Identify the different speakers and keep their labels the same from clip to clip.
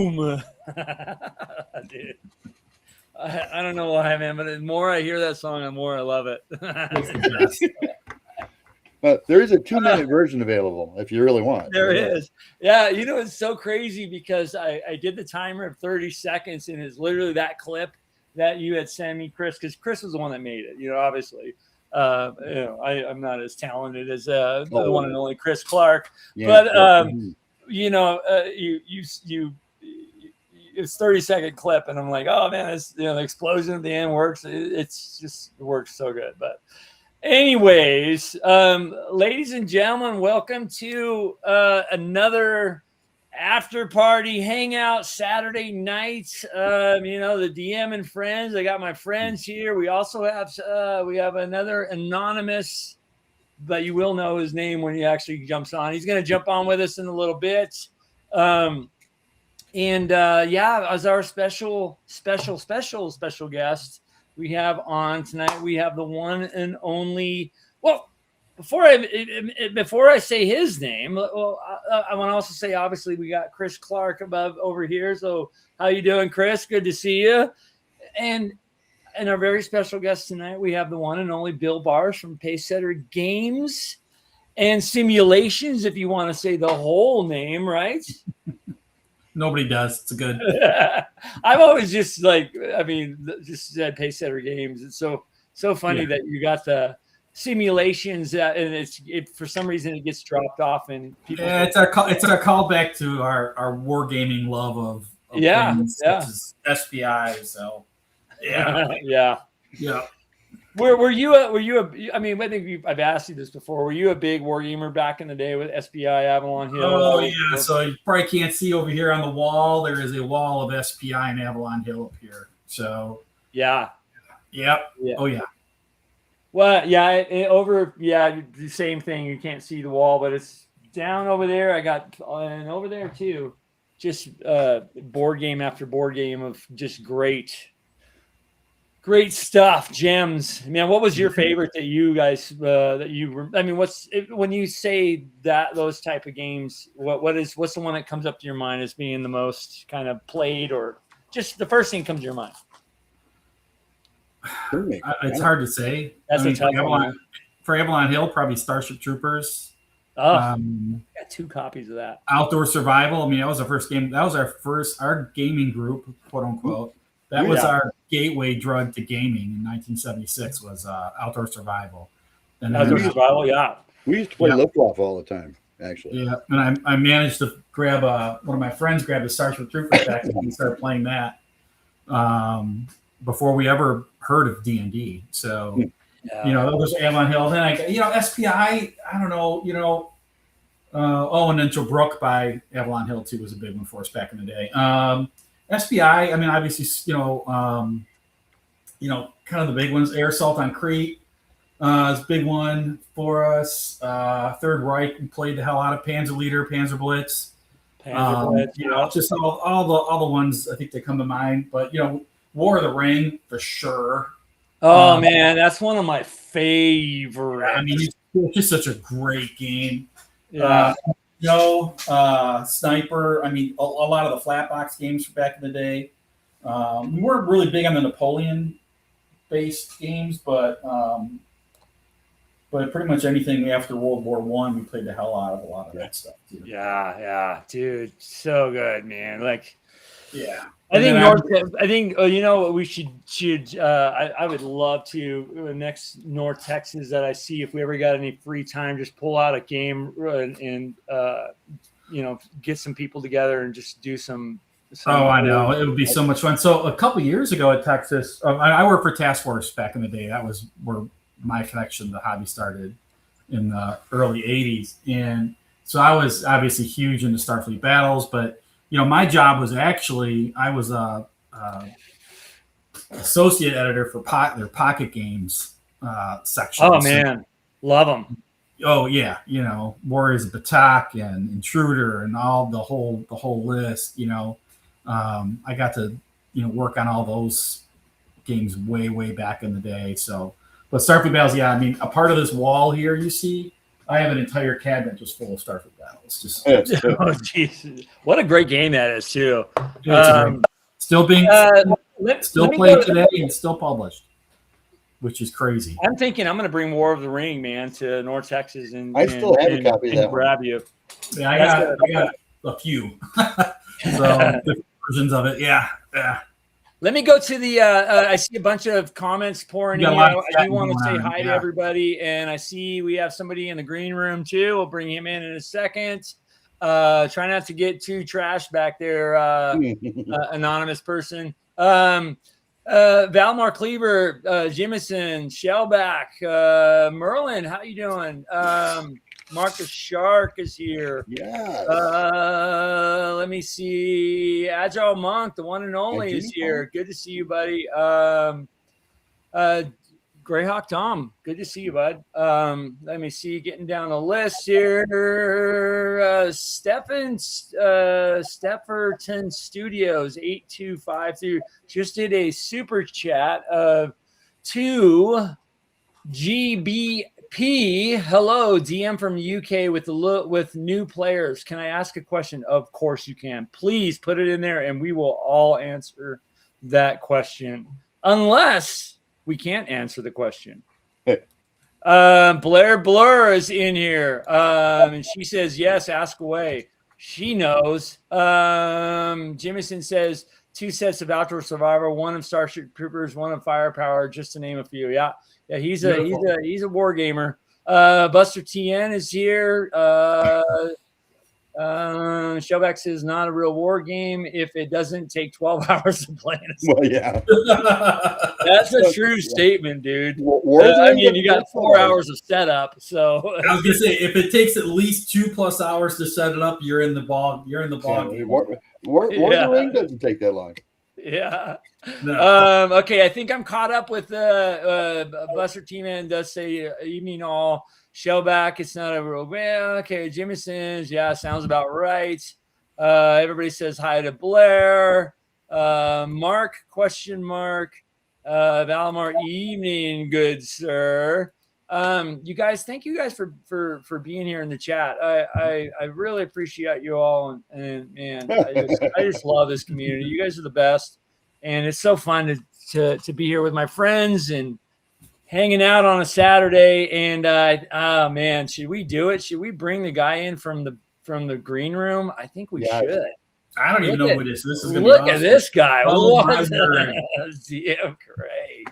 Speaker 1: Boom. Dude. I don't know why, man, but the more I hear that song, the more I love it.
Speaker 2: But there is a 2-minute version available if you really want.
Speaker 1: There is. Yeah, it's so crazy because I did the timer of 30 seconds, and it's literally that clip that you had sent me, Chris, because Chris was the one that made it, obviously. I'm not as talented as the one and only Chris Clark. Yeah, but, it's 30-second clip, and I'm like, oh, man, it's, the explosion at the end works. It works so good. But anyways, ladies and gentlemen, welcome to another after party hangout Saturday night. The DM and friends. I got my friends here. We also have another anonymous, but you will know his name when he actually jumps on. He's going to jump on with us in a little bit. As our special guest we have on tonight, we have the one and only. Well, before I say his name, I want to also say, obviously, we got Chris Clark over here. So, how you doing, Chris? Good to see you. And our very special guest tonight, we have the one and only Bill Bars from Pacesetter Games and Simulations, if you want to say the whole name, right?
Speaker 3: Nobody does. It's good.
Speaker 1: I've always just said Pacesetter Games. It's so funny that you got the Simulations, and for some reason it gets dropped off, and people.
Speaker 3: Yeah, it's our callback to our wargaming love of things, such as SPI. So
Speaker 1: yeah. Were you I think I've asked you this before. Were you a big wargamer back in the day with SPI Avalon Hill?
Speaker 3: Oh yeah. So you probably can't see over here on the wall. There is a wall of SPI and Avalon Hill up here. So
Speaker 1: yeah.
Speaker 3: Oh yeah.
Speaker 1: Well, the same thing. You can't see the wall, but it's down over there. I got and over there too. Just board game after board game of just great stuff, gems. Man, what was your favorite that you guys when you say that those type of games, what's the one that comes up to your mind as being the most kind of played, or just the first thing that comes to your mind?
Speaker 3: It's hard to say.
Speaker 1: That's a tough one.
Speaker 3: For Avalon Hill, probably Starship Troopers.
Speaker 1: Got 2 copies of that.
Speaker 3: Outdoor Survival. That was our first game. That was our gaming group, quote unquote. That was our gateway drug to gaming in 1976. Was Outdoor Survival. And
Speaker 1: Outdoor Survival, yeah.
Speaker 2: We used to play Liftoff all the time, actually.
Speaker 3: Yeah, and I managed to grab one of my friends grabbed a Starship Troopers back and we started playing that before we ever heard of D&D. So, that was Avalon Hill. Then SPI. I don't know. And then Joe Brook by Avalon Hill too was a big one for us back in the day. SPI. Obviously, kind of the big ones. Air Assault on Crete is a big one for us. Third Reich, we played the hell out of Panzer Leader, Panzer Blitz. Just all the ones I think that come to mind. But War of the Ring for sure.
Speaker 1: Oh man, that's one of my favorites.
Speaker 3: It's just such a great game.
Speaker 1: Yeah.
Speaker 3: Sniper. A lot of the flat box games from back in the day. We weren't really big on the Napoleon-based games, but pretty much anything after World War I, we played the hell out of a lot of that stuff too.
Speaker 1: Yeah, dude, so good, man.
Speaker 3: I
Speaker 1: would love to next North Texas that I see, if we ever got any free time, just pull out a game and get some people together and just do some.
Speaker 3: I know it would be so much fun. So a couple years ago at Texas, I worked for Task Force back in the day. That was where my connection to the hobby started in the early '80s, and so I was obviously huge into Starfleet battles, but. My job was actually, I was a associate editor for their Pocket Games section.
Speaker 1: Oh, man. Love them.
Speaker 3: Oh, yeah. Warriors of Batak and Intruder and all the whole list. I got to, work on all those games way, way back in the day. So, but Starfleet battles, a part of this wall here you see I have an entire cabinet just full of Starfleet battles. Just
Speaker 1: Oh, jeez. What a great game that is, too.
Speaker 3: Still being still played today and still published, which is crazy.
Speaker 1: I'm thinking I'm going to bring War of the Ring, man, to North Texas, and
Speaker 2: I still have a copy of that
Speaker 1: grab
Speaker 2: one.
Speaker 1: you.
Speaker 3: Yeah, I got a few. So different versions of it. Yeah.
Speaker 1: Let me go to the. I see a bunch of comments pouring in. I do want to say hi to everybody, and I see we have somebody in the green room too. We'll bring him in a second. Try not to get too trash back there, anonymous person. Valmar Cleaver, Jimison, Shellback, Merlin, how you doing? Marcus Shark is here.
Speaker 2: Yeah.
Speaker 1: Let me see. Agile Monk, the one and only, is here. Good to see you, buddy. Greyhawk Tom, good to see you, bud. Let me see. Getting down the list here. Stefferton Studios 8253 just did a super chat of 2 GBP. Hello, DM from UK with new players. Can I ask a question? Of course you can. Please put it in there, and we will all answer that question, unless we can't answer the question. Blair Blur is in here, and she says yes. Ask away. She knows. Jimison says 2 sets of Outdoor Survivor, 1 of Starship Troopers, 1 of Firepower, just to name a few. Yeah, he's a war gamer. Buster TN is here. Shellback says not a real war game if it doesn't take 12 hours to play.
Speaker 2: Well, yeah,
Speaker 1: that's a true statement, dude.
Speaker 2: I
Speaker 1: mean, you got 4 hours of setup. So
Speaker 3: I was gonna say, if it takes at least 2+ hours to set it up, you're in the ball. You're in the ball game.
Speaker 2: War of the Ring doesn't take that long.
Speaker 1: Yeah.
Speaker 3: No.
Speaker 1: Okay, I think I'm caught up with Buster T-Man does say evening all. Shellback, it's not a real well. Okay, Jimison's, yeah, sounds about right. Everybody says hi to Blair. Mark, question mark. Valamar, evening, good sir. You guys, thank you guys for being here in the chat. I really appreciate you all, and man, I just love this community. You guys are the best, and it's so fun to be here with my friends and hanging out on a Saturday. And oh man, should we do it? Should we bring the guy in from the green room? I think we should.
Speaker 3: I don't even know who it is. This is gonna
Speaker 1: look
Speaker 3: be
Speaker 1: at this guy.
Speaker 3: Oh,
Speaker 1: what? DM Craig,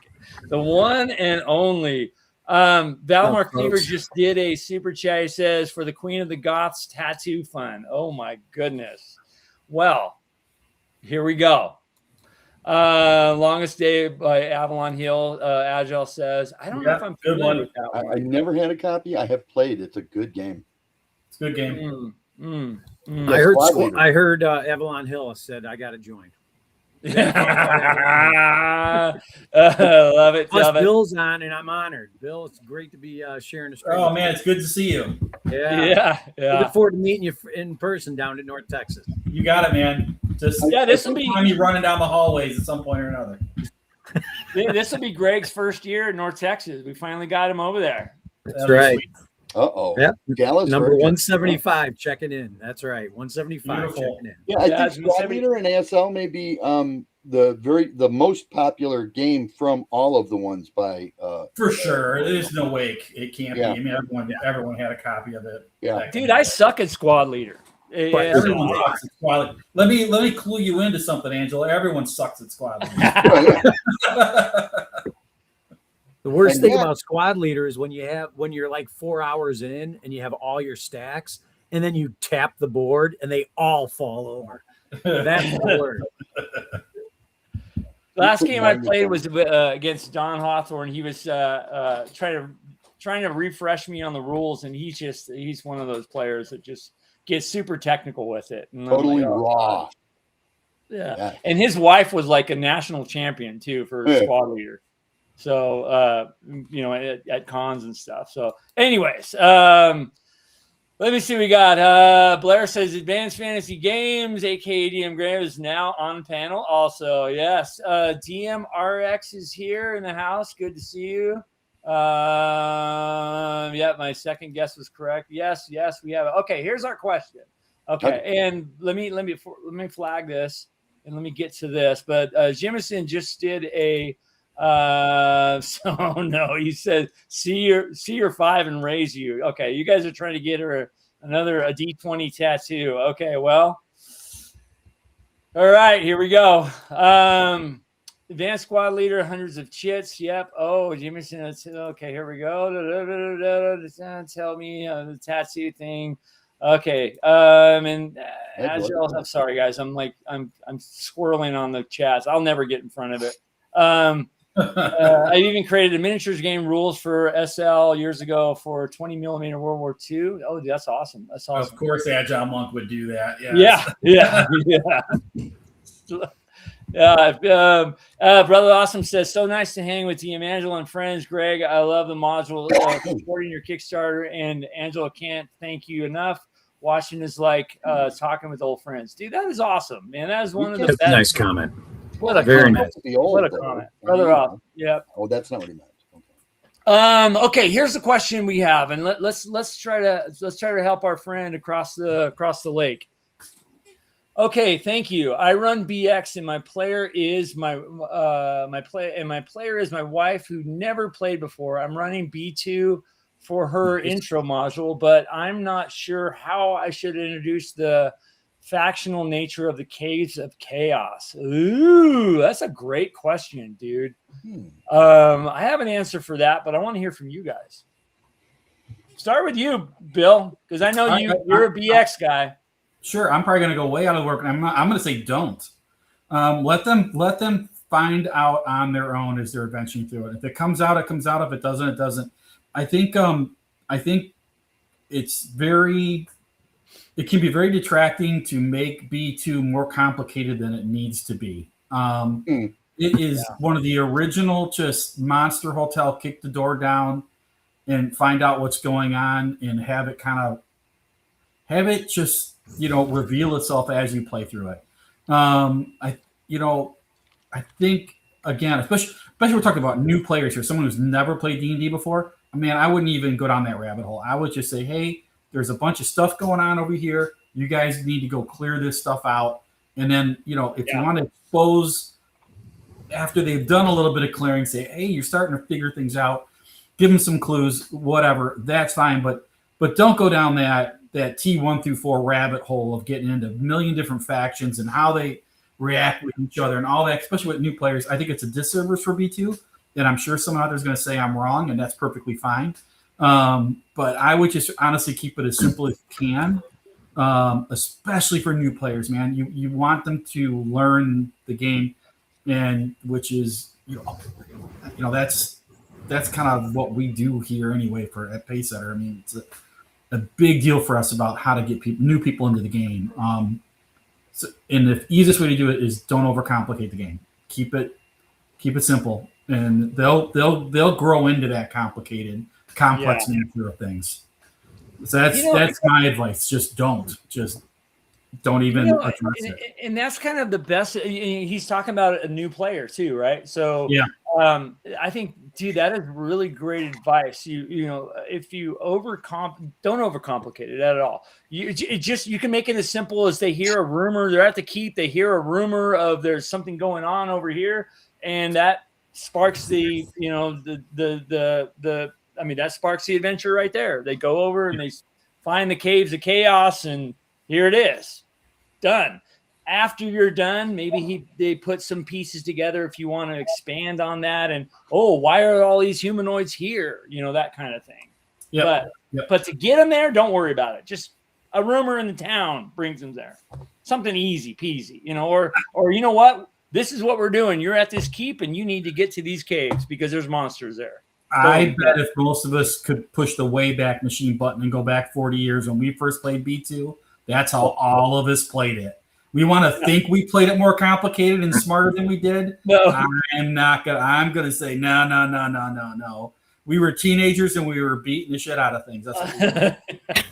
Speaker 1: the one and only. Valmar Cleaver just did a super chat. He says, for the Queen of the Goths tattoo fun. Oh my goodness. Well, here we go. Longest Day by Avalon Hill. Agile says, I don't know if I'm familiar with that one.
Speaker 2: I never had a copy. I have played. It's a good game.
Speaker 3: It's a good game.
Speaker 4: I heard Avalon Hill said I got to join.
Speaker 1: Love it.
Speaker 4: Plus, Bill's on, and I'm honored. Bill, it's great to be sharing the screen.
Speaker 3: Oh man, it's good to see you.
Speaker 1: Yeah.
Speaker 4: Look forward to meeting you in person down in North Texas.
Speaker 3: You got it, man. This will be me running down the hallways at some point or another.
Speaker 1: This will be Greg's first year in North Texas. We finally got him over there.
Speaker 4: That's right.
Speaker 3: Sweet.
Speaker 4: Yep. Number 175 checking in. That's right. 175 checking in.
Speaker 2: Yeah, I think Squad Leader and ASL may be the most popular game from all of the ones by
Speaker 3: for sure. There's no way it can't be. I mean, everyone had a copy of it.
Speaker 2: Yeah.
Speaker 1: Dude, I suck at Squad Leader.
Speaker 3: Everyone sucks at Squad Leader. Let me clue you into something, Angelo. Everyone sucks at Squad Leader.
Speaker 4: The worst thing about Squad Leader is when you're like 4 hours in and you have all your stacks and then you tap the board and they all fall over. That's the word.
Speaker 1: Last game I played was against Don Hawthorne. He was trying to refresh me on the rules, and he's one of those players that just gets super technical with it. And
Speaker 2: totally raw.
Speaker 1: Yeah, and his wife was like a national champion too for Squad Leader. So, at cons and stuff. So, anyways, let me see what we got. Blair says Advanced Fantasy Games, aka DM Graham, is now on panel. Also, yes. DM RX is here in the house. Good to see you. Yeah, my second guess was correct. Yes, we have it. Okay, here's our question. Okay, and let me flag this and let me get to this. But Jimison just did a so no, he said see your 5 and raise you. Okay, you guys are trying to get her a D20 tattoo. Okay, well, all right, here we go. Advanced squad leader, hundreds of chits. Yep. Oh, Jimison. Okay, here we go. Tell me the tattoo thing. Okay. And Angelo, I'm sorry, guys. I'm swirling on the chats. I'll never get in front of it. I even created a miniatures game rules for SL years ago for 20 millimeter World War II. Oh, that's awesome. That's awesome.
Speaker 3: Of course, Agile Monk would do that. Yes.
Speaker 1: Yeah. Brother Awesome says, so nice to hang with you, Angelo and friends. Greg, I love the module supporting your Kickstarter, and Angelo can't thank you enough. Watching is like talking with old friends. Dude, that is awesome, man. That is one of the best.
Speaker 4: Nice comment.
Speaker 1: What a
Speaker 4: very
Speaker 1: comment.
Speaker 4: nice.
Speaker 1: What a comment. Brother Awesome. Yep.
Speaker 2: Oh, that's not what he meant.
Speaker 1: Okay, here's the question we have, and let's try to help our friend across the lake. Okay, thank you. I run BX, and my player is my player is my wife who never played before. I'm running B2 for her intro module, but I'm not sure how I should introduce the factional nature of the Caves of Chaos. Ooh, that's a great question, dude. I have an answer for that, but I want to hear from you guys. Start with you, Bill, because I know you're a BX guy.
Speaker 3: Sure, I'm probably going to go way out of work. I'm going to say don't. Let them find out on their own as they're adventuring through it. If it comes out, it comes out. If it doesn't, it doesn't. I think it's it can be very detracting to make B2 more complicated than it needs to be. It is one of the original just monster hotel, kick the door down and find out what's going on and have it just reveal itself as you play through it. I think again, especially we're talking about new players here, someone who's never played D&D before. Man, I wouldn't even go down that rabbit hole. I would just say, hey, there's a bunch of stuff going on over here. You guys need to go clear this stuff out. And then, if you want to expose after they've done a little bit of clearing, say, hey, you're starting to figure things out, give them some clues, whatever, that's fine. But don't go down that T1 through 4 rabbit hole of getting into a million different factions and how they react with each other and all that, especially with new players. I think it's a disservice for B2, and I'm sure someone out there is going to say I'm wrong, and that's perfectly fine. But I would just honestly keep it as simple as you can, especially for new players, man. You want them to learn the game, and which is, that's kind of what we do here anyway at Pacesetter. I mean, it's a big deal for us about how to get new people into the game. And the easiest way to do it is don't overcomplicate the game. Keep it simple, and they'll grow into that complex nature of things. So that's my advice. Just don't even address it.
Speaker 1: And that's kind of the best. He's talking about a new player too, right? So
Speaker 3: yeah.
Speaker 1: I think, dude, that is really great advice. If you don't overcomplicate it at all. You can make it as simple as they hear a rumor. They're at the keep. They hear a rumor of there's something going on over here, and that sparks that sparks the adventure right there. They go over and they find the Caves of Chaos, and here it is, done. After you're done, maybe they put some pieces together if you want to expand on that. And, why are all these humanoids here? That kind of thing.
Speaker 3: Yeah.
Speaker 1: But to get them there, don't worry about it. Just a rumor in the town brings them there. Something easy peasy, or you know what? This is what we're doing. You're at this keep and you need to get to these caves because there's monsters there.
Speaker 3: I bet if most of us could push the way back machine button and go back 40 years when we first played B2, that's how all of us played it. We want to think we played it more complicated and smarter than we did.
Speaker 1: No,
Speaker 3: I'm going to say no. We were teenagers and we were beating the shit out of things. That's what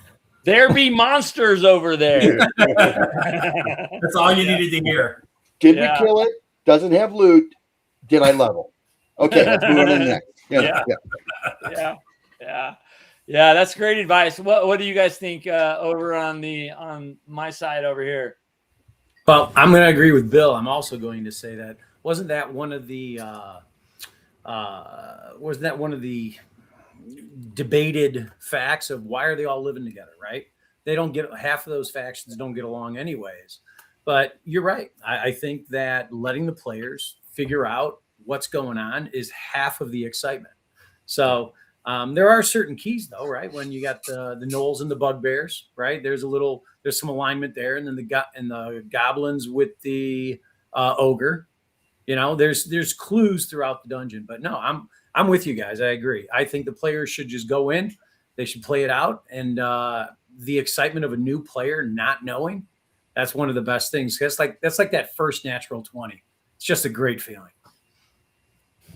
Speaker 1: there be monsters over there.
Speaker 3: That's all you needed to hear.
Speaker 2: Did we kill it? Doesn't have loot. Did I level? Okay, let's move on to the next.
Speaker 1: Yeah. That's great advice. What do you guys think over on my side over here?
Speaker 4: Well, I'm going to agree with Bill. I'm also going to say that wasn't that one of the debated facts of why are they all living together, right? They don't get half of those factions don't get along anyways. But you're right. I think that letting the players figure out what's going on is half of the excitement. So there are certain keys though, right? When you got the gnolls and the bugbears, right? There's some alignment there, and then the goblins with the ogre. You know, there's clues throughout the dungeon. But no, I'm with you guys. I agree. I think the players should just go in. They should play it out, and the excitement of a new player not knowing, that's one of the best things. That's like that first natural 20. It's just a great feeling.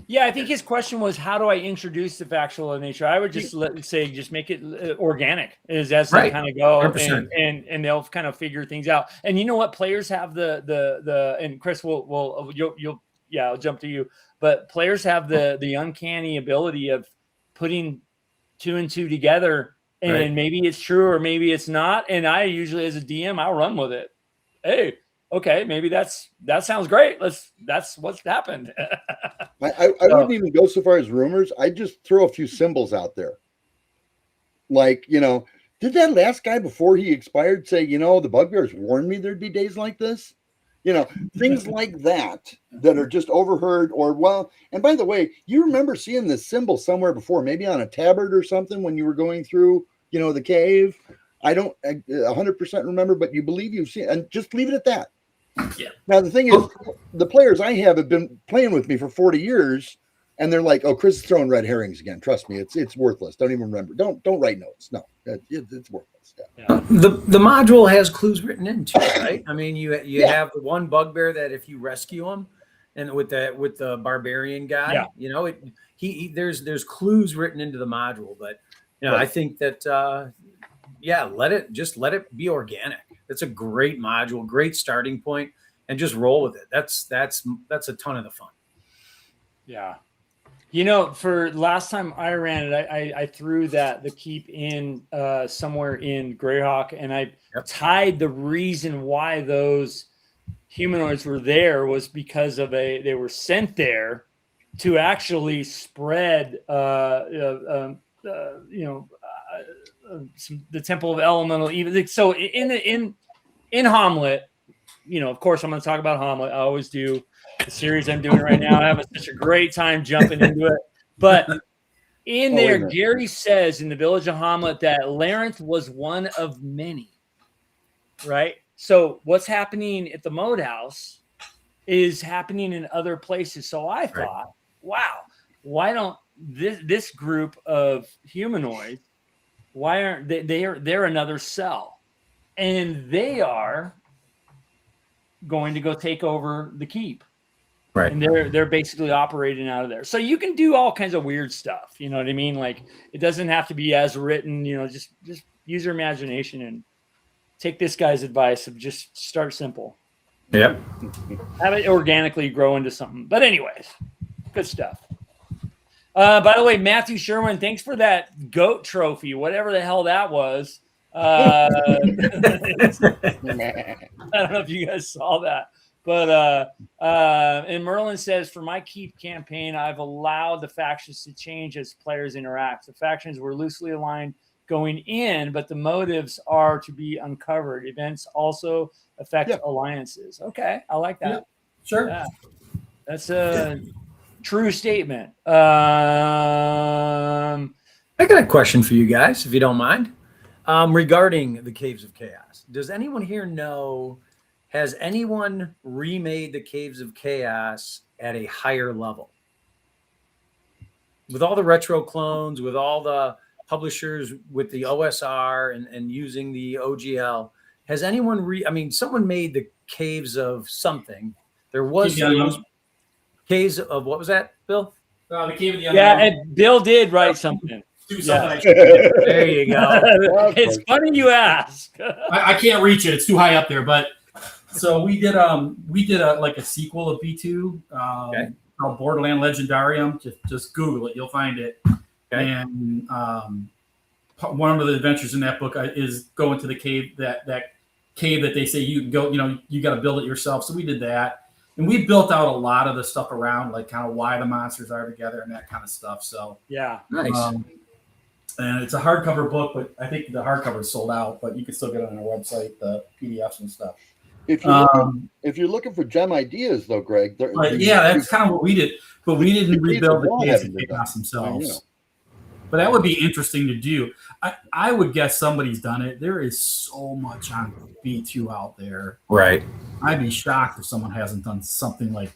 Speaker 1: Yeah, I think his question was, how do I introduce the factual nature? I would just just make it organic, as they kind of go, and they'll kind of figure things out. And you know what? Players have the and Chris I'll jump to you, but players have the uncanny ability of putting 2 and 2 together, and maybe it's true or maybe it's not. And I usually, as a DM, I'll run with it. Hey, okay, maybe that sounds great. That's what's happened.
Speaker 2: I wouldn't even go so far as rumors. I'd just throw a few symbols out there. Like, did that last guy before he expired say, the bugbears warned me there'd be days like this? Things like that are just overheard and by the way, you remember seeing this symbol somewhere before, maybe on a tabard or something when you were going through, the cave. I don't 100% remember, but you believe you've seen, and just leave it at that.
Speaker 1: Yeah.
Speaker 2: Now, the thing is, the players I have been playing with me for 40 years, and they're like, "Oh, Chris is throwing red herrings again." Trust me, it's worthless. Don't even remember. Don't write notes. No, it's worthless. Yeah.
Speaker 4: The module has clues written into it, right? I mean, you have the one bugbear that if you rescue him, and with the barbarian guy, there's clues written into the module. But I think that let it be organic. It's a great module, great starting point, and just roll with it. That's a ton of the fun.
Speaker 1: Yeah. For last time I ran it, I threw the keep in somewhere in Greyhawk, and I tied the reason why those humanoids were there was because they were sent there to actually spread the Temple of Elemental Evil. So in Hommlet, of course, I'm going to talk about Hommlet. I always do. The series I'm doing right now, I have such a great time jumping into it. But in there, Gary says in the village of Hommlet that Larenth was one of many, right? So what's happening at the Mode House is happening in other places. So I thought, wow, why don't this group of humanoids, why aren't they're another cell, and they are going to go take over the keep.
Speaker 4: Right.
Speaker 1: And they're basically operating out of there. So you can do all kinds of weird stuff. You know what I mean? Like, it doesn't have to be as written, just use your imagination and take this guy's advice of just start simple.
Speaker 4: Yep.
Speaker 1: Have it organically grow into something. But anyways, good stuff. By the way, Matthew Sherwin, thanks for that goat trophy, whatever the hell that was. I don't know if you guys saw that. But and Merlin says, for my keep campaign, I've allowed the factions to change as players interact. The factions were loosely aligned going in, but the motives are to be uncovered. Events also affect alliances. Okay, I like that.
Speaker 3: Yeah, sure.
Speaker 1: Yeah. That's a true statement. I
Speaker 4: got a question for you guys, if you don't mind, regarding the Caves of Chaos. Does anyone here know? Has anyone remade the Caves of Chaos at a higher level? With all the retro clones, with all the publishers, with the OSR and using the OGL, has anyone someone made the Caves of something. There was Caves of, what was that, Bill?
Speaker 3: The Cave of the Unknown.
Speaker 1: Yeah, and Bill did write something.
Speaker 4: There you go.
Speaker 1: It's funny you ask.
Speaker 3: I can't reach it. It's too high up there, but... So we did a sequel of V2 for called Borderland Legendarium. Just Google it, you'll find it. Okay. And one of the adventures in that book is go into the cave, that cave that they say you can go. You got to build it yourself. So we did that, and we built out a lot of the stuff around, like kind of why the monsters are together and that kind of stuff. So
Speaker 1: yeah,
Speaker 4: nice.
Speaker 3: And it's a hardcover book, but I think the hardcover is sold out. But you can still get it on our website, the PDFs and stuff.
Speaker 2: If you're looking for gem ideas, though, Greg,
Speaker 3: that's kind of what we did. But we didn't rebuild the caves and Gygax themselves. But that would be interesting to do. I would guess somebody's done it. There is so much on B2 out there.
Speaker 4: Right.
Speaker 3: I'd be shocked if someone hasn't done something like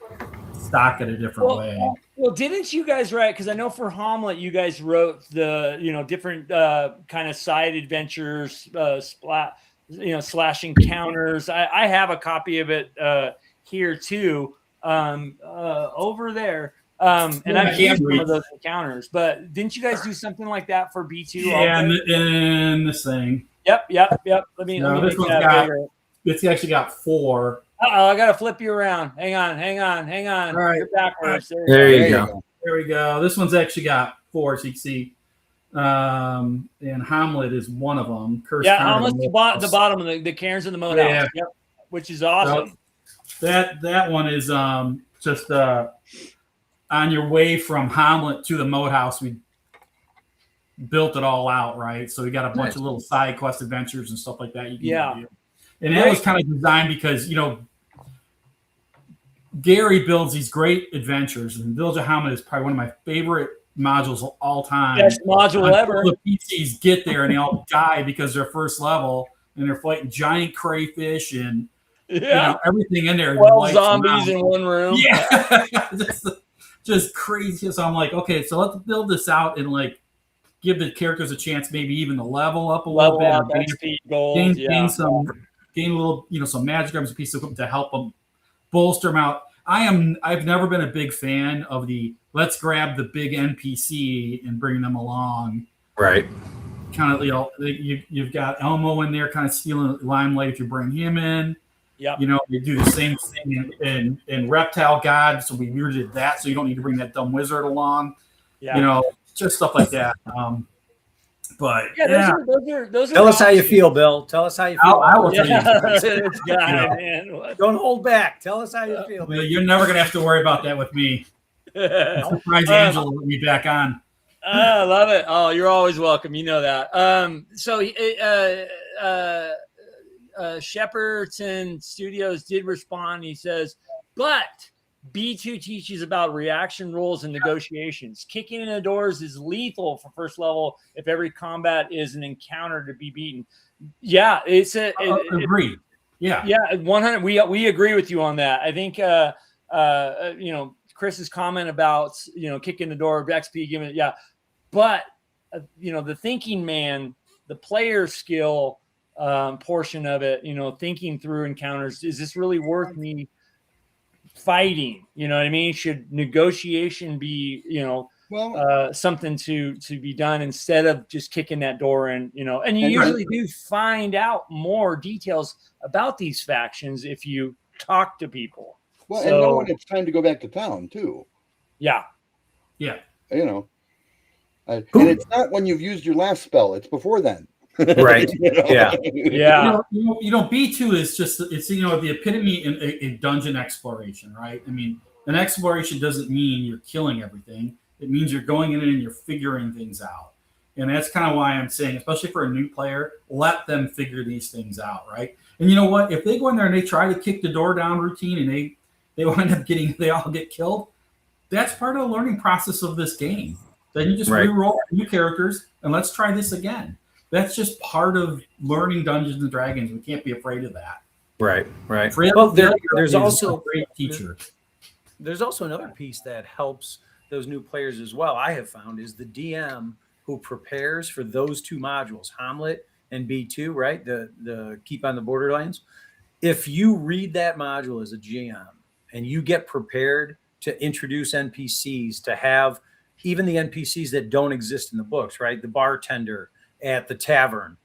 Speaker 3: stock it a different way.
Speaker 1: Well, didn't you guys write? Because I know for Hommlet, you guys wrote the different kind of side adventures, slashing counters. I have a copy of it here too, over there. And I've used some of those encounters, but didn't you guys do something like that for B2?
Speaker 3: Yeah, and this thing.
Speaker 1: Yep. Let me make that bigger.
Speaker 3: It's actually got 4.
Speaker 1: I gotta flip you around. Hang on.
Speaker 3: All right.
Speaker 1: You're backwards.
Speaker 4: There you go.
Speaker 3: There we go. This one's actually got 4, so you can see. And Hommlet is one of them.
Speaker 1: Hommlet's the bottom of the cairns in the moat house. Yep, which is awesome.
Speaker 3: So that one is just on your way from Hommlet to the moat house. We built it all out, right? So we got a bunch of little side quest adventures and stuff like that. You can do. And that was kind of designed because Gary builds these great adventures, and Village of Hommlet is probably one of my favorite modules of all time.
Speaker 1: Best module ever.
Speaker 3: The PCs get there and they all die because they're first level and they're fighting giant crayfish and everything in there.
Speaker 1: 12 zombies in one room.
Speaker 3: Yeah, just crazy. So I'm like, okay, so let's build this out and like give the characters a chance, maybe even to level up a little bit,
Speaker 1: XP gold,
Speaker 3: gain a little, some magic items, a piece of equipment to help them bolster them out. I've never been a big fan of the let's grab the big NPC and bring them along.
Speaker 4: Right.
Speaker 3: Kind of, you've got Elmo in there kind of stealing limelight if you bring him in.
Speaker 1: Yeah.
Speaker 3: You do the same thing in Reptile God, so we did that, so you don't need to bring that dumb wizard along.
Speaker 1: Yeah.
Speaker 3: Just stuff like that. But
Speaker 1: those are
Speaker 4: tell us how you feel, Bill. Tell us how you feel.
Speaker 3: I will tell you.
Speaker 1: Man.
Speaker 4: Don't hold back. Tell us how you feel.
Speaker 3: You're never gonna have to worry about that with me. I'm surprised Angelo let me back on.
Speaker 1: I love it. Oh, you're always welcome. You know that. Shepperton Studios did respond. He says, but B2 teaches about reaction rules and negotiations. Kicking in the doors is lethal for first level if every combat is an encounter to be beaten. Yeah,
Speaker 3: agreed.
Speaker 1: Yeah, 100. We agree with you on that. I think Chris's comment about kicking the door, XP giving it, but the thinking man, the player skill portion of it, thinking through encounters, is this really worth me fighting? You know what I mean? Should negotiation be something to be done instead of just kicking that door in? And you usually do find out more details about these factions if you talk to people.
Speaker 2: Well, and know when it's time to go back to town too.
Speaker 1: Yeah.
Speaker 2: And it's not when you've used your last spell; it's before then.
Speaker 4: Right. Yeah.
Speaker 3: B2 is just the epitome in dungeon exploration, right? I mean, an exploration doesn't mean you're killing everything. It means you're going in and you're figuring things out. And that's kind of why I'm saying, especially for a new player, let them figure these things out, right? And you know what? If they go in there and they try to kick the door down routine and they wind up they all get killed, that's part of the learning process of this game. Then you just re-roll new characters and let's try this again. That's just part of learning Dungeons and Dragons. We can't be afraid of that.
Speaker 4: Right.
Speaker 3: Well, there's also a great teacher.
Speaker 4: There's also another piece that helps those new players as well, I have found, is the DM who prepares for those two modules, Hommlet and B2, right? The Keep on the Borderlands. If you read that module as a GM and you get prepared to introduce NPCs, to have even the NPCs that don't exist in the books, right? The bartender at the tavern,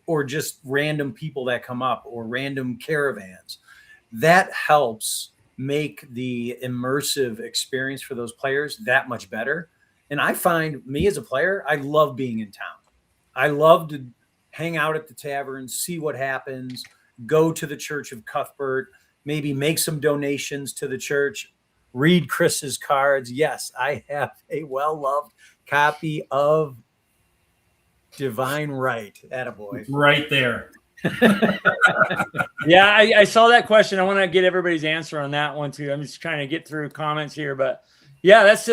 Speaker 4: or just random people that come up, or random caravans. That helps make the immersive experience for those players that much better. And I find me as a player, I love being in town. I love to hang out at the tavern, see what happens, go to the Church of Cuthbert, maybe make some donations to the church, read Chris's cards. Yes, I have a well-loved copy of Divine Right. Attaboy.
Speaker 3: Right there.
Speaker 1: Yeah, I saw that question. I want to get everybody's answer on that one too. I'm just trying to get through comments here, but yeah, that's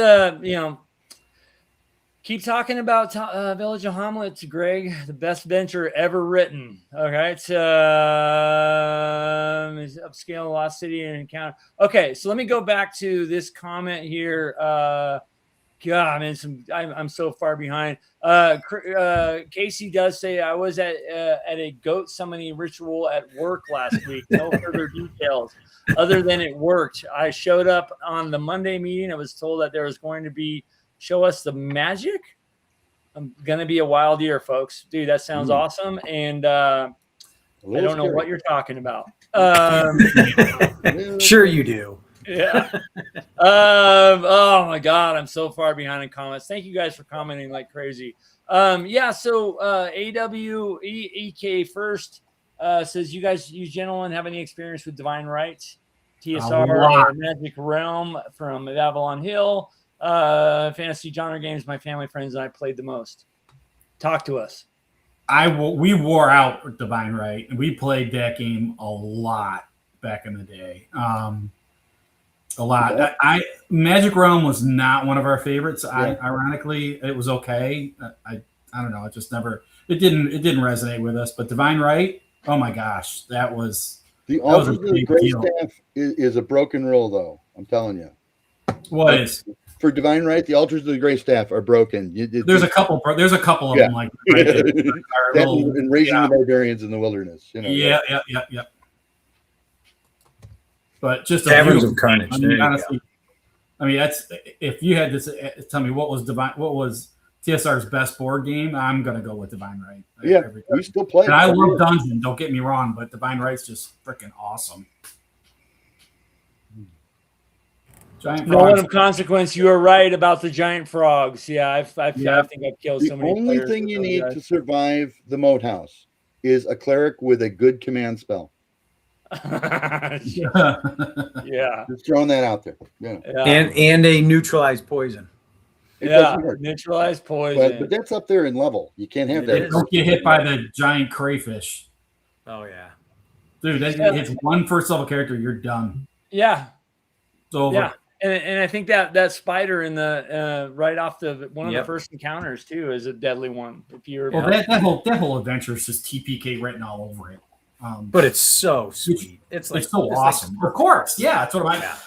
Speaker 1: keep talking about Village of Hommlet, Greg. The best venture ever written. Okay, it's upscale Lost City and Encounter. Okay, so let me go back to this comment here. God, man, I'm so far behind. Casey does say I was at a goat summoning ritual at work last week. No further details other than it worked. I showed up on the Monday meeting. I was told that there was going to be show us the magic. I'm gonna be a wild year, folks. Dude, that sounds awesome. And I don't know what you're talking about.
Speaker 4: Sure you do.
Speaker 1: Yeah. Oh my God, I'm so far behind in comments. Thank you guys for commenting like crazy. Yeah, so AWEK first says, you gentlemen have any experience with Divine Rights, TSR, or Magic Realm from Avalon Hill? Fantasy genre games my family, friends, and I played the most. Talk to us.
Speaker 3: We wore out with Divine Right, and we played that game a lot back in the day. A lot. Yeah. Magic Realm was not one of our favorites. Yeah. Ironically, it was okay. I don't know. It just never. It didn't resonate with us. But Divine Right, oh my gosh, that was
Speaker 2: the Altars of the Grey Staff is a broken rule, though. I'm telling you.
Speaker 3: What is?
Speaker 2: For Divine Right, the Altars of the Grey Staff are broken.
Speaker 3: There's a couple of them like right
Speaker 2: and raising the barbarians in the wilderness.
Speaker 3: Yeah. But just
Speaker 4: Taverns of Carnage.
Speaker 3: Honestly, that's if you had to tell me what was TSR's best board game, I'm gonna go with Divine Right.
Speaker 2: Yeah, we still play.
Speaker 3: And I love Dungeon. Don't get me wrong, but Divine Right's just freaking awesome.
Speaker 1: Giant no one of consequence. You are right about the giant frogs. Yeah, I think I've killed so many.
Speaker 2: The only thing you need to survive the moat house is a cleric with a good command spell.
Speaker 1: Yeah,
Speaker 2: just throwing that out there. Yeah,
Speaker 4: and a neutralized poison.
Speaker 1: Neutralized poison.
Speaker 2: But that's up there in level. You can't have that.
Speaker 3: Don't get hit by the giant crayfish.
Speaker 4: Oh yeah,
Speaker 3: dude, that hits one first level character, you're done.
Speaker 1: Yeah,
Speaker 3: it's over.
Speaker 1: Yeah. And I think that spider in the right off one of the first encounters too is a deadly one. If you're
Speaker 3: that whole adventure is just TPK written all over it.
Speaker 4: But it's so sweet. It's
Speaker 3: so awesome. Of course, yeah. It's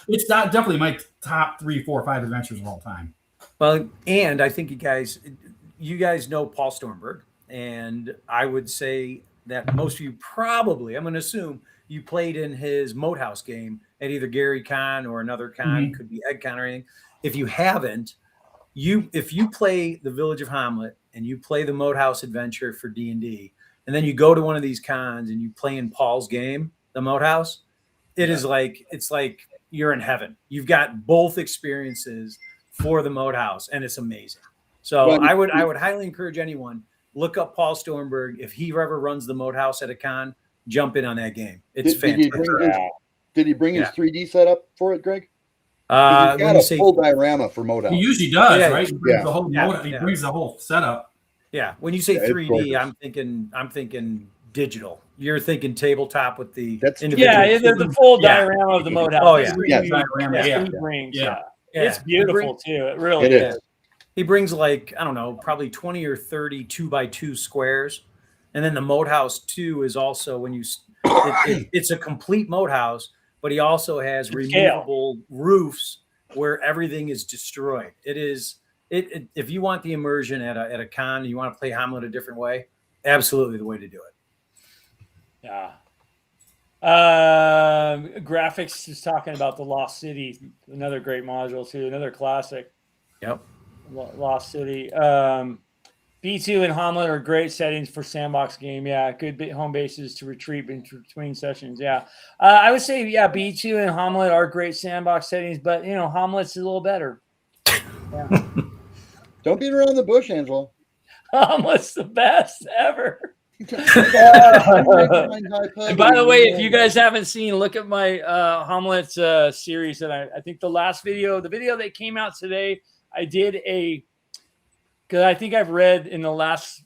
Speaker 3: it's definitely my top 3, 4, 5 adventures of all time.
Speaker 4: Well, and I think you guys know Paul Stormberg, and I would say that most of you probably, I'm going to assume, you played in his Moat House game at either Gary Con or another con, could be Ed Con or anything. If you haven't, if you play the Village of Hommlet and you play the Moat House Adventure for D&D, and then you go to one of these cons and you play in Paul's game, the Moat House, it's like you're in heaven. You've got both experiences for the Moat House, and it's amazing. So I would highly encourage anyone, look up Paul Stormberg. If he ever runs the Moat House at a con, jump in on that game. It's fantastic.
Speaker 2: Did he bring his 3D setup for it, Greg? He's got a full diorama for Moat House.
Speaker 3: He usually does, right? He brings the whole he brings the whole setup.
Speaker 4: Yeah, when you say 3D, I'm thinking digital. You're thinking tabletop with the
Speaker 1: the full diorama of the Moat House.
Speaker 4: Oh yeah,
Speaker 1: It's beautiful too. It really is.
Speaker 4: He brings probably 20 or 30 2x2 squares, and then the Moat House 2 is also it's a complete Moat House, but he also has removable roofs where everything is destroyed. If you want the immersion at a con, you want to play Hommlet a different way, absolutely the way to do it.
Speaker 1: Yeah. Graphics is talking about the Lost City, another great module too, another classic.
Speaker 4: Yep.
Speaker 1: Lost City. B2 and Hommlet are great settings for sandbox game. Yeah, good home bases to retreat between sessions. Yeah, I would say B2 and Hommlet are great sandbox settings, but Hommlet's a little better. Yeah.
Speaker 2: Don't beat around the bush, Angelo.
Speaker 1: Hommlet's the best ever. And by the way, if you guys haven't seen, look at my Hommlet series that I think the last video, the video that came out today, I did because I think I've read in the last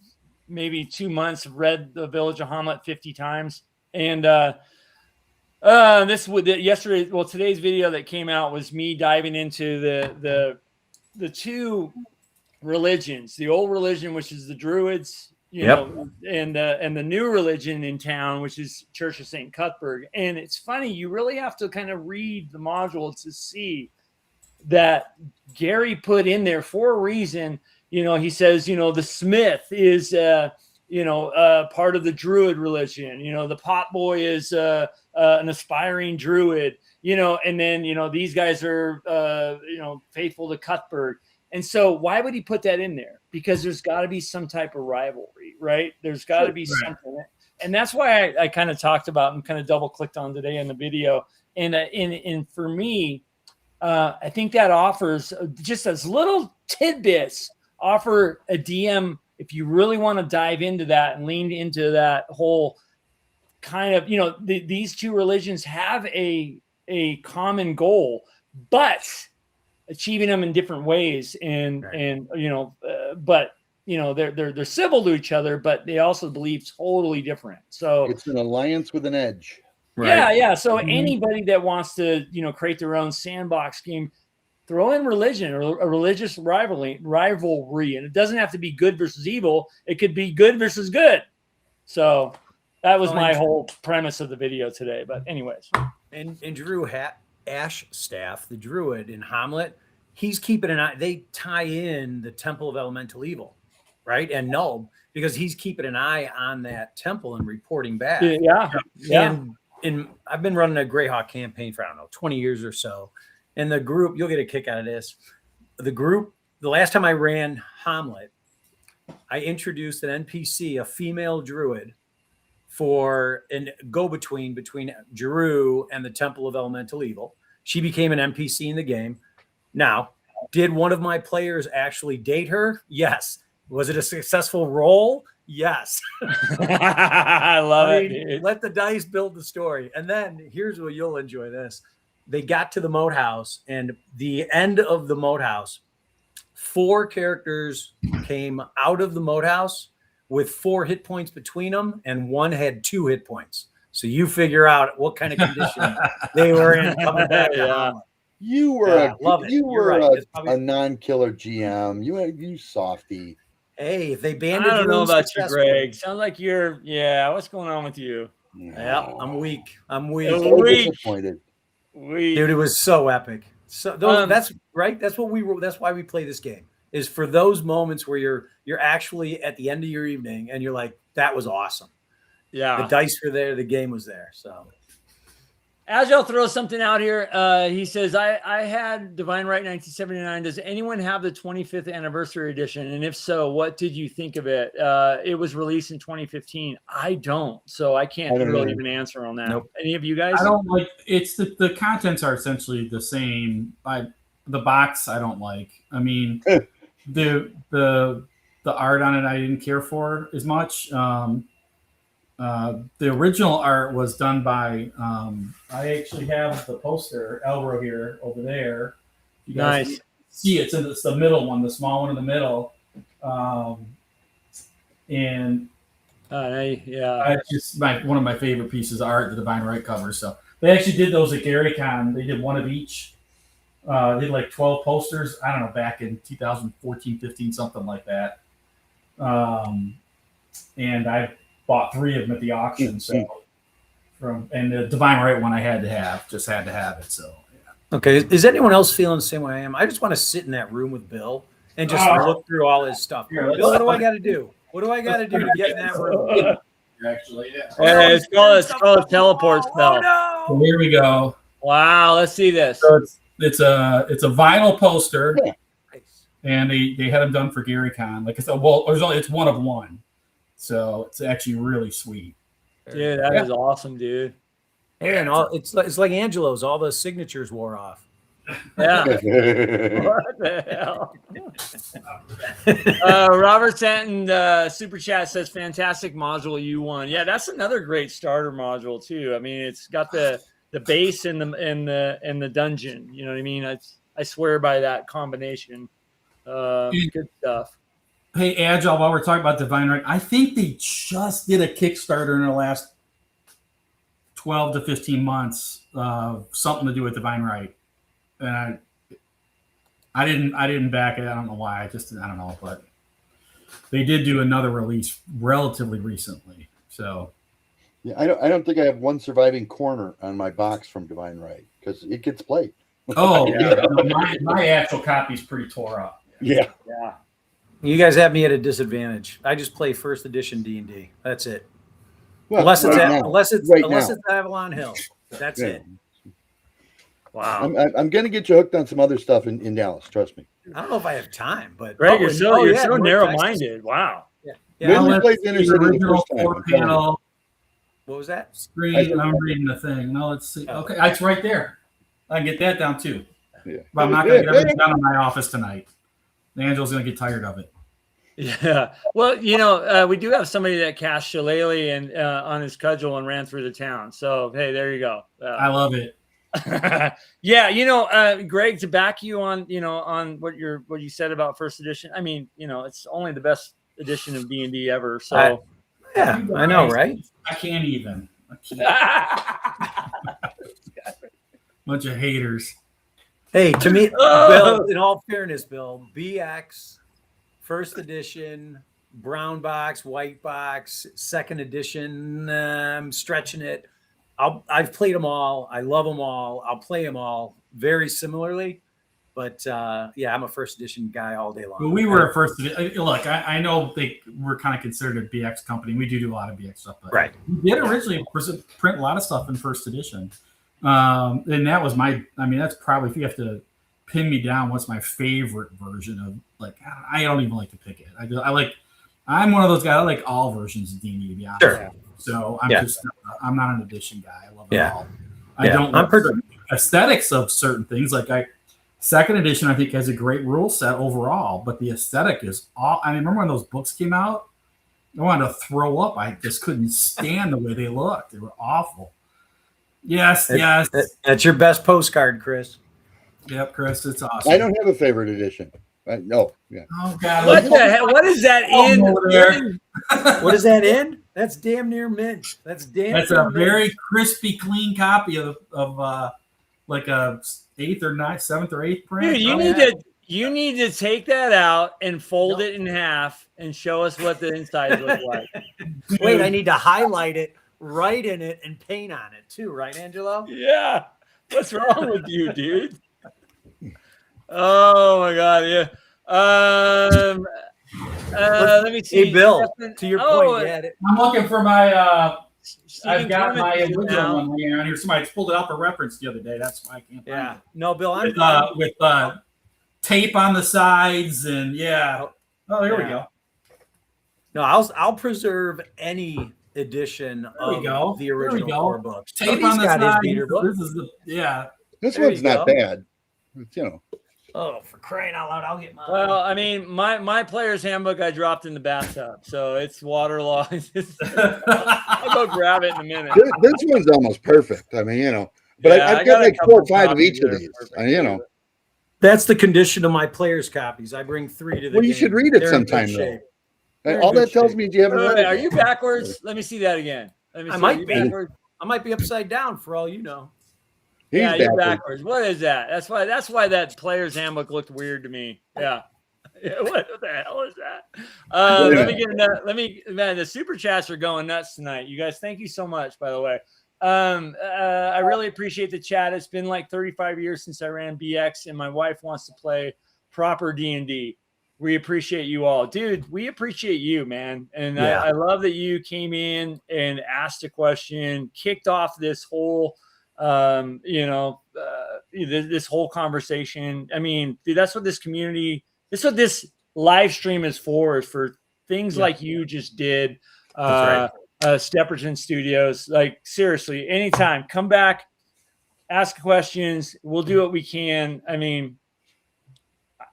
Speaker 1: maybe 2 months, read The Village of Hommlet 50 times. And today's video that came out was me diving into the two religions, the old religion, which is the Druids, and the new religion in town, which is Church of St. Cuthbert. And it's funny, you really have to kind of read the module to see that Gary put in there for a reason. He says, the smith is, part of the Druid religion. The potboy is an aspiring Druid, and then, these guys are, faithful to Cuthbert. And so why would he put that in there? Because there's got to be some type of rivalry, right? There's got to be something. And that's why I kind of talked about and kind of double clicked on today in the video. And for me, I think that offers just as little tidbits, offer a DM if you really want to dive into that and lean into that whole kind of, these two religions have a common goal, but achieving them in different ways. And they're civil to each other, but they also believe totally different. So
Speaker 2: it's an alliance with an edge.
Speaker 1: Right. Yeah. So anybody that wants to, create their own sandbox game, throw in religion or a religious rivalry, and it doesn't have to be good versus evil. It could be good versus good. So that was my whole premise of the video today. But anyways,
Speaker 4: and Drew Ashstaff, the Druid in Hommlet, he's keeping an eye. They tie in the Temple of Elemental Evil, right, and Nulb, because he's keeping an eye on that temple and reporting back.
Speaker 1: Yeah.
Speaker 4: And I've been running a Greyhawk campaign for 20 years or so. And the group, you'll get a kick out of this. The last time I ran Hommlet, I introduced an NPC, a female druid, for a go-between between Jeru and the Temple of Elemental Evil. She became an NPC in the game. Now, did one of my players actually date her? Yes. Was it a successful roll? Yes.
Speaker 1: I love it.
Speaker 4: Let the dice build the story. And then here's where you'll enjoy this. They got to the moat house, and the end of the moat house, 4 characters came out of the moat house with 4 hit points between them, and one had 2 hit points. So you figure out what kind of condition they were in coming back.
Speaker 2: You were a non-killer GM. You softy.
Speaker 4: Hey, if they banded,
Speaker 1: I don't know about you, Greg. Sounds like you're. Yeah, what's going on with you?
Speaker 4: Yeah, I'm weak.
Speaker 2: So disappointed.
Speaker 4: Dude, it was so epic. So that's right. That's why we play this game, is for those moments where you're actually at the end of your evening and you're like, that was awesome. Yeah, the dice were there, the game was there. So
Speaker 1: Angelo throws something out here. He says, I had Divine Right 1979. Does anyone have the 25th anniversary edition? And if so, what did you think of it? It was released in 2015. I don't, so I can't really even answer on that. Nope. Any of you guys?
Speaker 3: I don't like it's the contents are essentially the same. The box I don't like. I mean, the art on it I didn't care for as much. The original art was done by I actually have the poster Elro here over there. You guys
Speaker 1: nice.
Speaker 3: See it's the middle one, the small one in the middle. It's just one of my favorite pieces of art, the Divine Right cover. So they actually did those at GaryCon. They did one of each. They did like 12 posters. I don't know, back in 2014, 15, something like that. And I bought 3 of them at the auction. So and the Divine Right one I had to have it. So yeah.
Speaker 4: Okay. Is anyone else feeling the same way I am? I just want to sit in that room with Bill and just look through all his stuff. Bill, what do I got to do? What do I got to do to get in that room?
Speaker 3: Actually, yeah.
Speaker 1: It's called a teleport spell.
Speaker 4: Oh,
Speaker 3: no. So here we go.
Speaker 1: Wow, let's see this.
Speaker 3: So it's a vinyl poster. and they had them done for GaryCon. Like I said, well, it's one of one, so it's actually really sweet.
Speaker 1: Dude, that is awesome, dude.
Speaker 4: And it's like Angelo's. All the signatures wore off.
Speaker 1: Yeah. What the hell? Robert Stanton super chat says fantastic module U1. Yeah, that's another great starter module too. I mean, it's got the base and the dungeon. You know what I mean? I swear by that combination. Good stuff.
Speaker 3: Hey, Agile, while we're talking about Divine Right, I think they just did a Kickstarter in the last 12 to 15 months, something to do with Divine Right. And I didn't back it. I don't know why. I don't know, but they did do another release relatively recently. So
Speaker 2: yeah, I don't think I have one surviving corner on my box from Divine Right because it gets played.
Speaker 3: Oh yeah, my actual copy is pretty tore up.
Speaker 2: Yeah.
Speaker 4: You guys have me at a disadvantage. I just play first edition D&D. That's it.
Speaker 2: Well,
Speaker 4: unless it's Avalon Hill. That's it.
Speaker 1: Wow.
Speaker 2: I'm going to get you hooked on some other stuff in Dallas. Trust me.
Speaker 4: I don't know if I have time, but
Speaker 1: Greg, you're so narrow-minded. Wow.
Speaker 2: When you played Inner City the first time,
Speaker 3: panel.
Speaker 4: What was that?
Speaker 3: Screen. I'm reading the thing. No, let's see. Okay, it's right there. I can get that down too.
Speaker 2: Yeah.
Speaker 3: But I'm not going to get everything done in my office tonight. Angel's going to get tired of it.
Speaker 1: Yeah. Well, we do have somebody that cast Shillelagh and on his cudgel and ran through the town. So hey, there you go.
Speaker 3: I love it.
Speaker 1: Yeah, Greg, to back you on, on what you said about first edition. I mean, it's only the best edition of D&D ever. So
Speaker 4: I know, right?
Speaker 3: I can't even. Bunch of haters.
Speaker 4: Hey, to me, Bill, in all fairness, Bill, BX, first edition, brown box, white box, second edition, I'm stretching it. I've played them all. I love them all. I'll play them all very similarly. But, I'm a first edition guy all day long.
Speaker 3: Well, we were a first edition. Look, I know we're kind of considered a BX company. We do a lot of BX stuff. But
Speaker 4: right.
Speaker 3: We did originally print a lot of stuff in first edition. And that was that's probably, if you have to pin me down, what's my favorite version of, I don't even like to pick it. I'm one of those guys. I like all versions of D&D, to be honest.
Speaker 4: Sure.
Speaker 3: So I'm not an edition guy. I love it all. I don't
Speaker 4: like
Speaker 3: certain aesthetics of certain things. Second edition, I think, has a great rule set overall, but the aesthetic is all. I mean, remember when those books came out? I wanted to throw up. I just couldn't stand the way they looked. They were awful. Yes.
Speaker 4: That's your best postcard, Chris.
Speaker 3: Yep, Chris, it's awesome.
Speaker 2: I don't have a favorite edition. No. Yeah.
Speaker 3: Oh God!
Speaker 1: What the hell? What is that in?
Speaker 4: What is that in? That's damn near mint. That's
Speaker 3: a very crispy, clean copy of like a 8th or 9th, 7th or 8th print.
Speaker 1: Dude, you need to take that out and fold it in half and show us what the insides look like.
Speaker 4: Wait, I need to highlight it, write in it, and paint on it too, right, Angelo?
Speaker 1: Yeah. What's wrong with you, dude? Oh my God, yeah. Let me see.
Speaker 4: Hey, Bill, to your point,
Speaker 3: I'm looking for my I've got my original one here on here. Somebody pulled it out for reference the other day. That's why I can't find it.
Speaker 4: No, Bill,
Speaker 3: with tape on the sides and there we go.
Speaker 4: No, I'll preserve any edition of the original 4 books.
Speaker 3: Tape on the side.
Speaker 2: This one's not bad. It's,
Speaker 4: Oh, for crying out loud, I'll get mine.
Speaker 1: Well, I mean, my player's handbook I dropped in the bathtub, so it's waterlogged. I'll go grab it in a minute.
Speaker 2: This one's almost perfect. I mean, but I've got like 4 or 5 of each of these.
Speaker 4: That's the condition of my player's copies. I bring 3 to the
Speaker 2: Well, you should read it sometime, though. All that tells me is you haven't read it.
Speaker 1: Are you backwards? Let me see that again.
Speaker 4: I might be. I might be upside down for all you know.
Speaker 1: Yeah, you're backwards. What is that? That's why that player's handbook looked weird to me. Yeah. What the hell is that? Man, the super chats are going nuts tonight. You guys, thank you so much, by the way. I really appreciate the chat. It's been like 35 years since I ran BX, and my wife wants to play proper D&D. We appreciate you all. Dude, we appreciate you, man. And I love that you came in and asked a question, kicked off this whole this whole conversation. I mean, dude, that's what this community This is what this live stream is for things like you just did. Stepperton Studios. Like, seriously, anytime, come back, ask questions. We'll do what we can. I mean,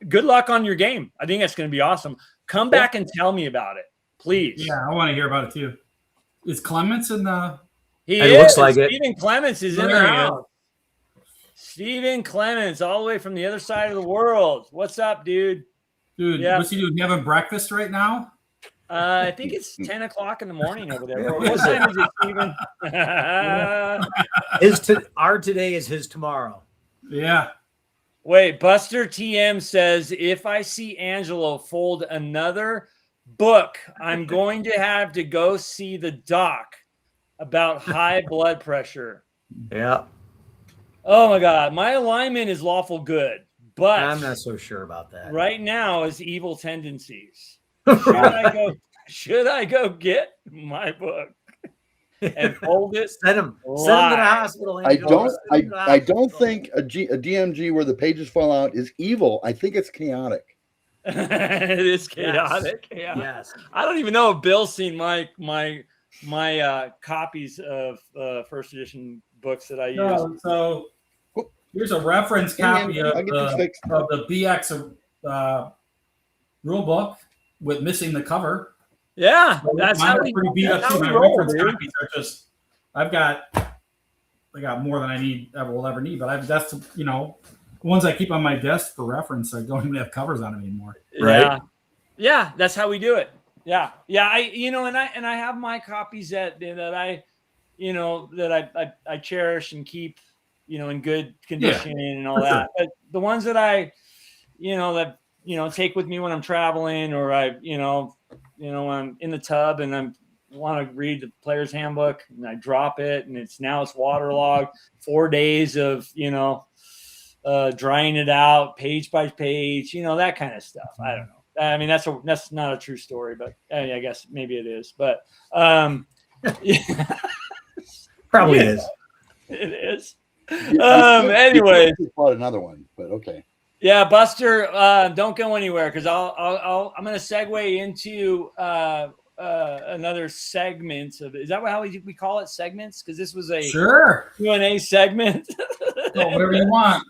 Speaker 1: good luck on your game. I think that's going to be awesome. Come back and tell me about it, please.
Speaker 3: Yeah, I want to hear about it too. Is Clements in the?
Speaker 4: Looks like
Speaker 1: Stephen Clements is in the house. Stephen Clements, all the way from the other side of the world. What's up, dude?
Speaker 3: Dude, what's he doing? You having breakfast right now?
Speaker 1: I think it's 10 o'clock in the morning over there. What time is it, Stephen?
Speaker 4: Our today is his tomorrow.
Speaker 3: Yeah.
Speaker 1: Wait, Buster TM says, if I see Angelo fold another book, I'm going to have to go see the doc about high blood pressure.
Speaker 4: Yeah.
Speaker 1: Oh my God. My alignment is lawful good, but
Speaker 4: I'm not so sure about that.
Speaker 1: Right now is evil tendencies. Should I go get my book and hold it?
Speaker 4: Send him to the hospital.
Speaker 2: Angelo. I don't think a DMG where the pages fall out is evil. I think it's chaotic.
Speaker 1: It is chaotic. Yes. Yeah.
Speaker 4: Yes.
Speaker 1: I don't even know if Bill's seen my copies of first edition books that I use.
Speaker 3: No, so here's a reference copy of the BX rule book with missing the cover.
Speaker 1: Yeah, that's how we
Speaker 3: pretty beat up too. My reference copies are just. I got more than I will ever need, but that's the ones I keep on my desk for reference. I don't even have covers on them anymore.
Speaker 1: Right? Yeah, that's how we do it. Yeah. And I have my copies that I cherish and keep, in good condition and all that. But the ones that I take with me when I'm traveling, or I'm in the tub and I want to read the player's handbook and I drop it and it's waterlogged, 4 days of, drying it out page by page, that kind of stuff. I don't know. I mean, that's not a true story, but I guess maybe it is, but
Speaker 3: probably is.
Speaker 1: It is. Anyway,
Speaker 2: bought another one, but okay.
Speaker 1: Yeah, Buster, don't go anywhere because I'm going to segue into another segment of. Is that how we call it, segments? Because this was a Q&A segment.
Speaker 3: Whatever you want.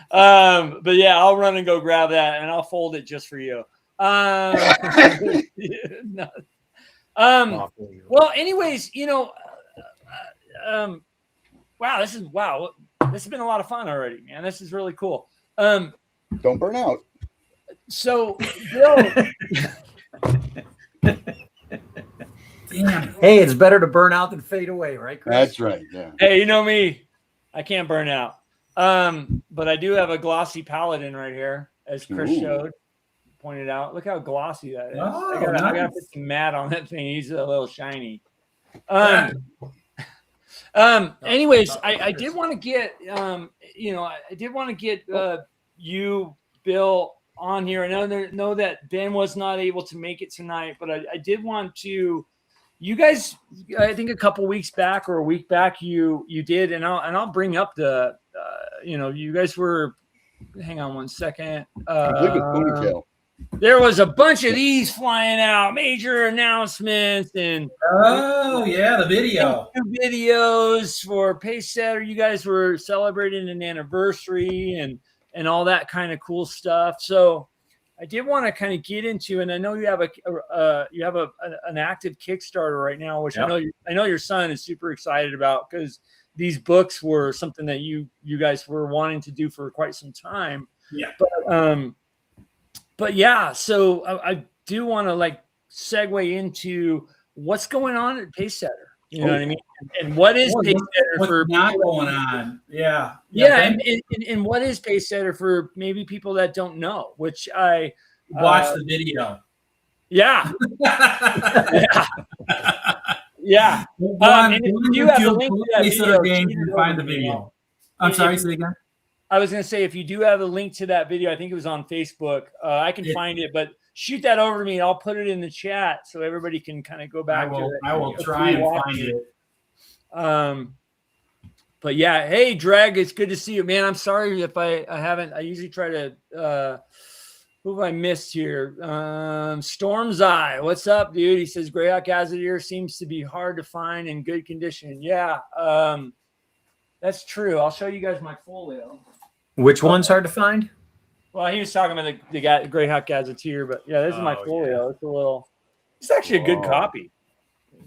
Speaker 1: But yeah, I'll run and go grab that, and I'll fold it just for you. Well, anyways, wow, this has been a lot of fun already, man. This is really cool.
Speaker 2: Don't burn out.
Speaker 1: So, Bill.
Speaker 4: Damn. Hey, it's better to burn out than fade away, right, Chris?
Speaker 2: That's right. Yeah.
Speaker 1: Hey, you know me, I can't burn out. But I do have a glossy paladin right here, as Chris pointed out. Look how glossy that is.
Speaker 3: Oh,
Speaker 1: I gotta put some matte on that thing. He's a little shiny. Anyways, I did want to get you, Bill, on here. I know that Ben was not able to make it tonight, but I did want to. You guys, I think a couple weeks back or a week back, you did, and I'll bring up the. You guys were. Hang on one second. There was a bunch of these flying out, major announcements, and
Speaker 3: the video
Speaker 1: videos for Pacesetter. You guys were celebrating an anniversary and all that kind of cool stuff. So I did want to kind of get into, and I know you have an active Kickstarter right now, which I know your son is super excited about because these books were something that you guys were wanting to do for quite some time.
Speaker 3: Yeah.
Speaker 1: But yeah, so I do want to segue into what's going on at Pacesetter. You know what I mean? And what is Pacesetter for
Speaker 3: not going on? Yeah.
Speaker 1: And what is Pacesetter for maybe people that don't know, which I
Speaker 3: watch the video.
Speaker 1: Yeah. Yeah. And if you have a link to that video,
Speaker 3: you can find the video. I'm sorry, say again.
Speaker 1: I was going to say, if you do have a link to that video, I think it was on Facebook. I can find it, but shoot that over to me. And I'll put it in the chat so everybody can kind of go back to it.
Speaker 3: I will try and find it.
Speaker 1: But yeah, hey, Dreg, it's good to see you, man. I'm sorry if I haven't. I usually try to Who have I missed here? Storm's Eye. What's up, dude? He says Greyhawk Azure seems to be hard to find in good condition. Yeah, that's true. I'll show you guys my folio.
Speaker 4: Which one's hard to find?
Speaker 1: Well, he was talking about the guy, Greyhawk Gazetteer, but yeah, this is my folio. Yeah. It's actually a good copy.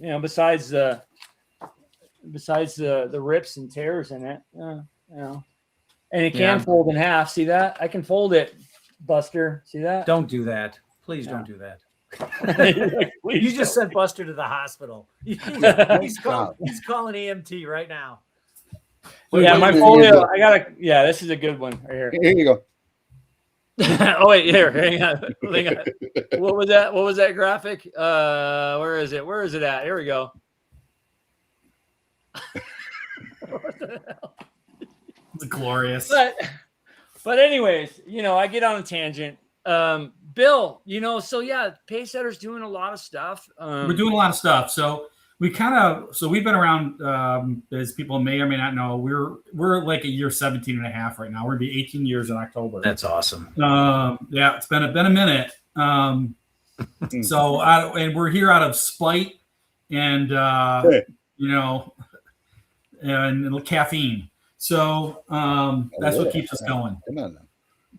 Speaker 1: You know, besides the rips and tears in it, you know, and it can fold in half. See that? I can fold it, Buster. See that?
Speaker 4: Don't do that. Please don't do that. You just sent Buster to the hospital. He's calling EMT right now.
Speaker 1: My folio. This is a good one right here.
Speaker 2: Here you go.
Speaker 1: Oh wait, here, hang on. What was that? What was that graphic? Where is it? Where is it at? Here we go. What the hell?
Speaker 3: It's glorious.
Speaker 1: But anyways, I get on a tangent. Bill, so yeah, Pacesetter's doing a lot of stuff.
Speaker 3: We're doing a lot of stuff. So we've been around, as people may or may not know, we're like a year 17 and a half right now. We're gonna be 18 years in October.
Speaker 4: That's awesome.
Speaker 3: It's been a minute. And we're here out of spite and and caffeine. So that's what keeps us going.
Speaker 2: Come on now.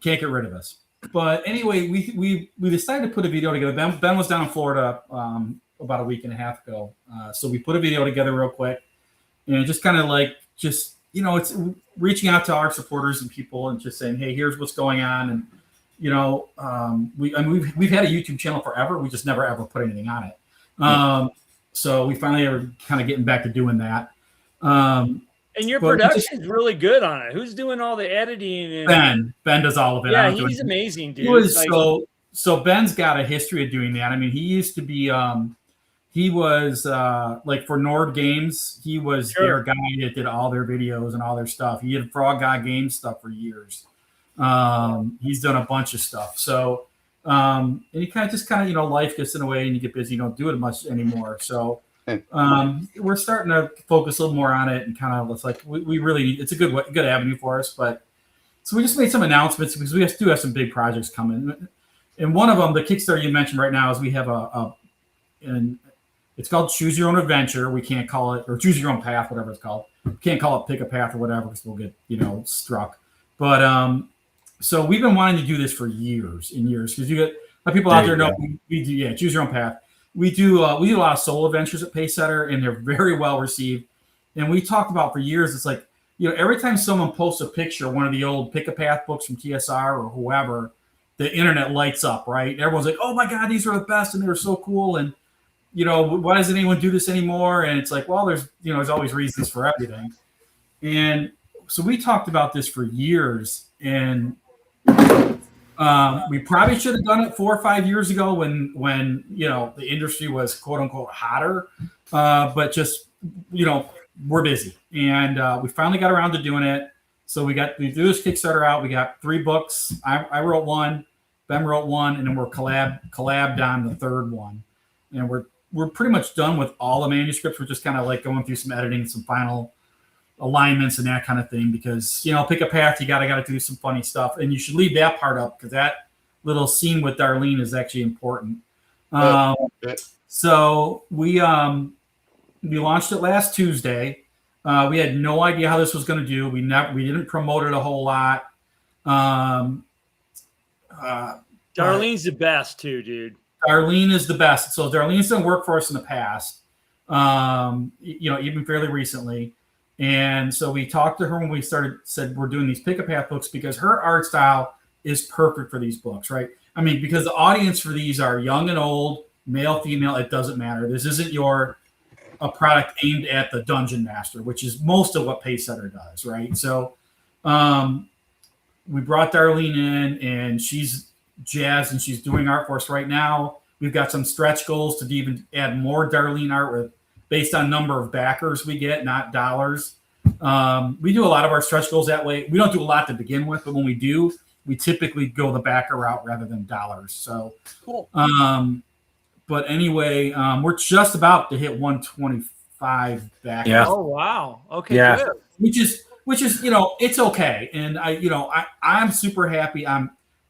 Speaker 3: Can't get rid of us. But anyway, we decided to put a video together. Ben was down in Florida about a week and a half ago. So we put a video together real quick and just kind of it's reaching out to our supporters and people and just saying, hey, here's what's going on. And, we've had a YouTube channel forever. We just never ever put anything on it. So we finally are kind of getting back to doing that.
Speaker 1: And your production's really good on it. Who's doing all the editing?
Speaker 3: Ben does all of it.
Speaker 1: Yeah, he's amazing, dude.
Speaker 3: So Ben's got a history of doing that. I mean, he used to be he was like for Nord Games, he was their guy that did all their videos and all their stuff. He did Frog God Games stuff for years. He's done a bunch of stuff. So and you kind of life gets in the way and you get busy, you don't do it much anymore. So we're starting to focus a little more on it and kind of it's like we really it's a good avenue for us. But so we just made some announcements because we do have some big projects coming. And one of them, the Kickstarter you mentioned right now, is we have and it's called Choose Your Own Adventure. We can't call it, or Choose Your Own Path, whatever it's called. We can't call it Pick a Path or whatever because we'll get struck. But so we've been wanting to do this for years and years because you get people out there know we do Choose Your Own Path. We do a lot of solo adventures at Pacesetter, and they're very well received. And we talked about for years, it's like, every time someone posts a picture of one of the old Pick a Path books from TSR or whoever, the internet lights up, right? Everyone's like, oh my God, these are the best, and they're so cool. And, why doesn't anyone do this anymore? And it's like, well, there's always reasons for everything. And so we talked about this for years, and we probably should have done it 4 or 5 years ago when the industry was quote unquote hotter, but just we're busy, and we finally got around to doing it. So we do this Kickstarter out. We got 3 books. I wrote one, Ben wrote one, and then we're collabed on the third one, and we're pretty much done with all the manuscripts. We're just kind of like going through some editing, some final alignments and that kind of thing, because Pick a Path, you gotta do some funny stuff, and you should leave that part up because that little scene with Darlene is actually important. So we launched it last Tuesday. We had no idea how this was going to do. We didn't promote it a whole lot.
Speaker 1: Darlene's the best too, dude.
Speaker 3: Darlene is the best. So Darlene's done work for us in the past, even fairly recently. And so we talked to her when we said we're doing these Pick a Path books because her art style is perfect for these books, right? I mean, because the audience for these are young and old, male, female, it doesn't matter. This isn't a product aimed at the dungeon master, which is most of what Pacesetter does, right? So we brought Darlene in, and she's jazzed, and she's doing art for us right now. We've got some stretch goals to even add more Darlene art based on number of backers we get, not dollars. We do a lot of our stretch goals that way. We don't do a lot to begin with, but when we do, we typically go the backer route rather than dollars. So,
Speaker 1: cool.
Speaker 3: But anyway, we're just about to hit 125 backers.
Speaker 1: Yeah. Oh wow. Okay.
Speaker 3: Yeah.
Speaker 1: Good.
Speaker 3: Which is it's okay, and I'm super happy.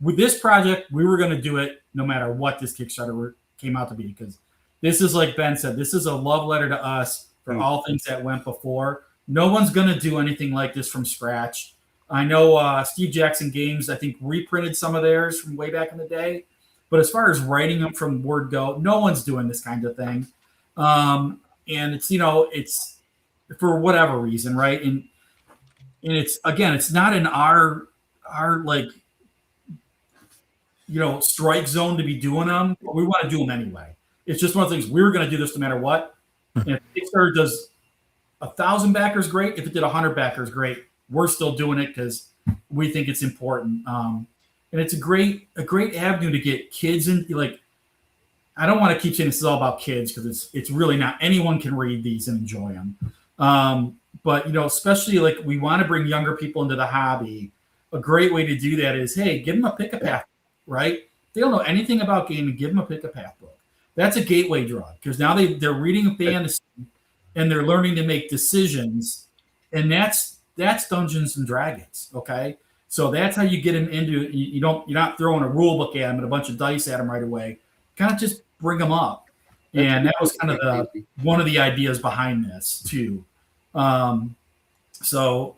Speaker 3: with this project, we were going to do it no matter what this Kickstarter came out to be, because this is, like Ben said, this is a love letter to us for all things that went before. No one's going to do anything like this from scratch. I know Steve Jackson Games, I think, reprinted some of theirs from way back in the day. But as far as writing them from word go, no one's doing this kind of thing. And it's, it's for whatever reason, right? And it's, again, it's not in our like, strike zone to be doing them, but we want to do them anyway. It's just one of the things, we were going to do this no matter what. And if Kickstarter does 1,000 backers, great. If it did 100 backers, great. We're still doing it because we think it's important. And it's a great avenue to get kids in. Like, I don't want to keep saying this is all about kids, because it's really not. Anyone can read these and enjoy them. But, especially, like, we want to bring younger people into the hobby. A great way to do that is, hey, give them a pick-a-path, right? If they don't know anything about gaming, give them a pick-a-path book. That's a gateway drug, because now they're reading a fantasy and they're learning to make decisions, and that's Dungeons and Dragons. Okay, so that's how you get them into. You're not throwing a rule book at them and a bunch of dice at them right away. Kind of just bring them up, and that was kind of one of the ideas behind this too. So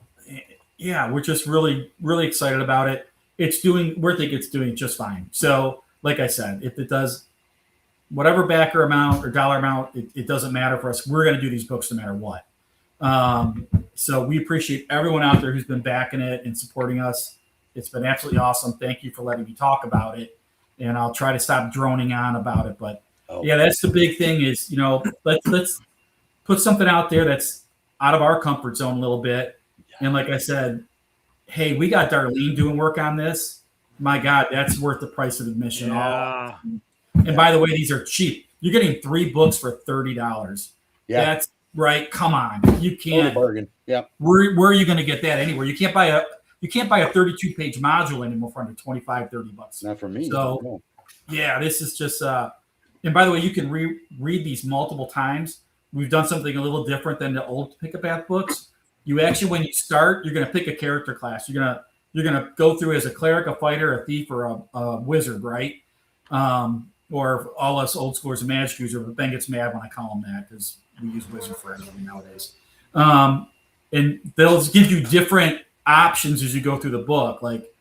Speaker 3: yeah, we're just really, really excited about it. We think it's doing just fine. So, like I said, if it does whatever backer amount or dollar amount, it doesn't matter for us. We're going to do these books no matter what. So we appreciate everyone out there who's been backing it and supporting us. It's been absolutely awesome. Thank you for letting me talk about it. And I'll try to stop droning on about it. But yeah, that's the big thing is, let's put something out there that's out of our comfort zone a little bit. And like I said, hey, we got Darlene doing work on this. My God, that's worth the price of admission.
Speaker 1: Yeah.
Speaker 3: And by the way, these are cheap. You're getting 3 books for $30. Yeah, that's right. Come on, you can't.
Speaker 2: Bargain. Yeah.
Speaker 3: Where are you going to get that anywhere? You can't buy a 32-page module anymore for under $25-$30.
Speaker 2: Not for me.
Speaker 3: So
Speaker 2: no.
Speaker 3: Yeah, this is just. And by the way, you can read these multiple times. We've done something a little different than the old Pick-a-Path books. You actually, when you start, you're going to pick a character class. You're gonna go through as a cleric, a fighter, a thief, or a wizard, right? Or all us old schoolers and magic users, but Ben gets mad when I call them that because we use wizard for everything nowadays. And they'll give you different options as you go through the book. Like,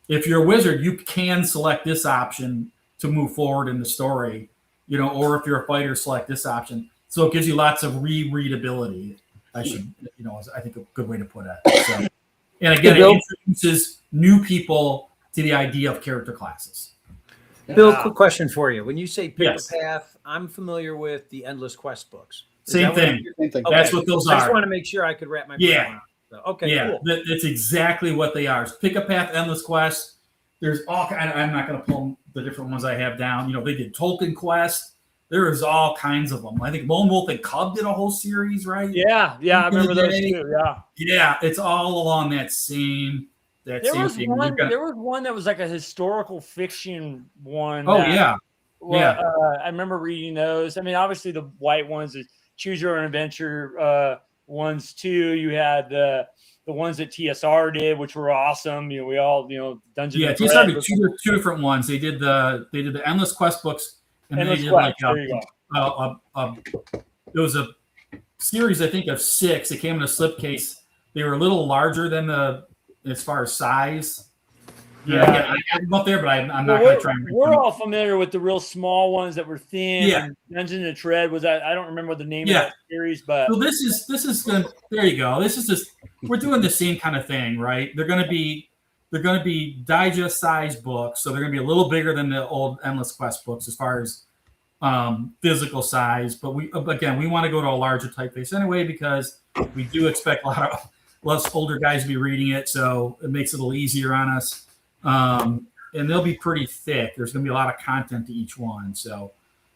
Speaker 3: if you're a wizard, you can select this option to move forward in the story, or if you're a fighter, select this option. So it gives you lots of rereadability. I think a good way to put it. So, and again, it introduces new people to the idea of character classes.
Speaker 4: Bill, quick question for you. When you say Pick-a-Path, I'm familiar with the Endless Quest books.
Speaker 3: Same thing.
Speaker 4: Okay.
Speaker 3: That's what those are.
Speaker 4: I just want to make sure I could wrap my brain around it. So, okay, cool.
Speaker 3: That's exactly what they are. Pick-a-Path, Endless Quest. There's all kind. I'm not going to pull the different ones I have down. They did Tolkien Quest. There is all kinds of them. I think Lone Wolf and Cub did a whole series, right?
Speaker 1: Yeah, I remember those too.
Speaker 3: Yeah, it's all along that same. There was
Speaker 1: one that was like a historical fiction one.
Speaker 3: Oh,
Speaker 1: I remember reading those. I mean, obviously the white ones, the Choose Your Own Adventure ones too. You had the ones that TSR did, which were awesome. We all Dungeons.
Speaker 3: Yeah, TSR did two different ones. They did the Endless Quest books, and
Speaker 1: Endless
Speaker 3: they did
Speaker 1: Quest.
Speaker 3: There was a series, I think, of 6. They came in a slipcase. They were a little larger than as far as size. I have them up there, but I'm not going to try and read
Speaker 1: We're
Speaker 3: them.
Speaker 1: all familiar with the real small ones that were thin. Yeah. Dungeons and Tread was that. I don't remember the name of that series, but
Speaker 3: so this is good. There you go. This is just, we're doing the same kind of thing, right? They're going to be digest sized books, so they're going to be a little bigger than the old Endless Quest books as far as physical size. But we want to go to a larger typeface anyway, because we do expect a lot of less older guys to be reading it, so it makes it a little easier on us. And they'll be pretty thick. There's going to be a lot of content to each one. So,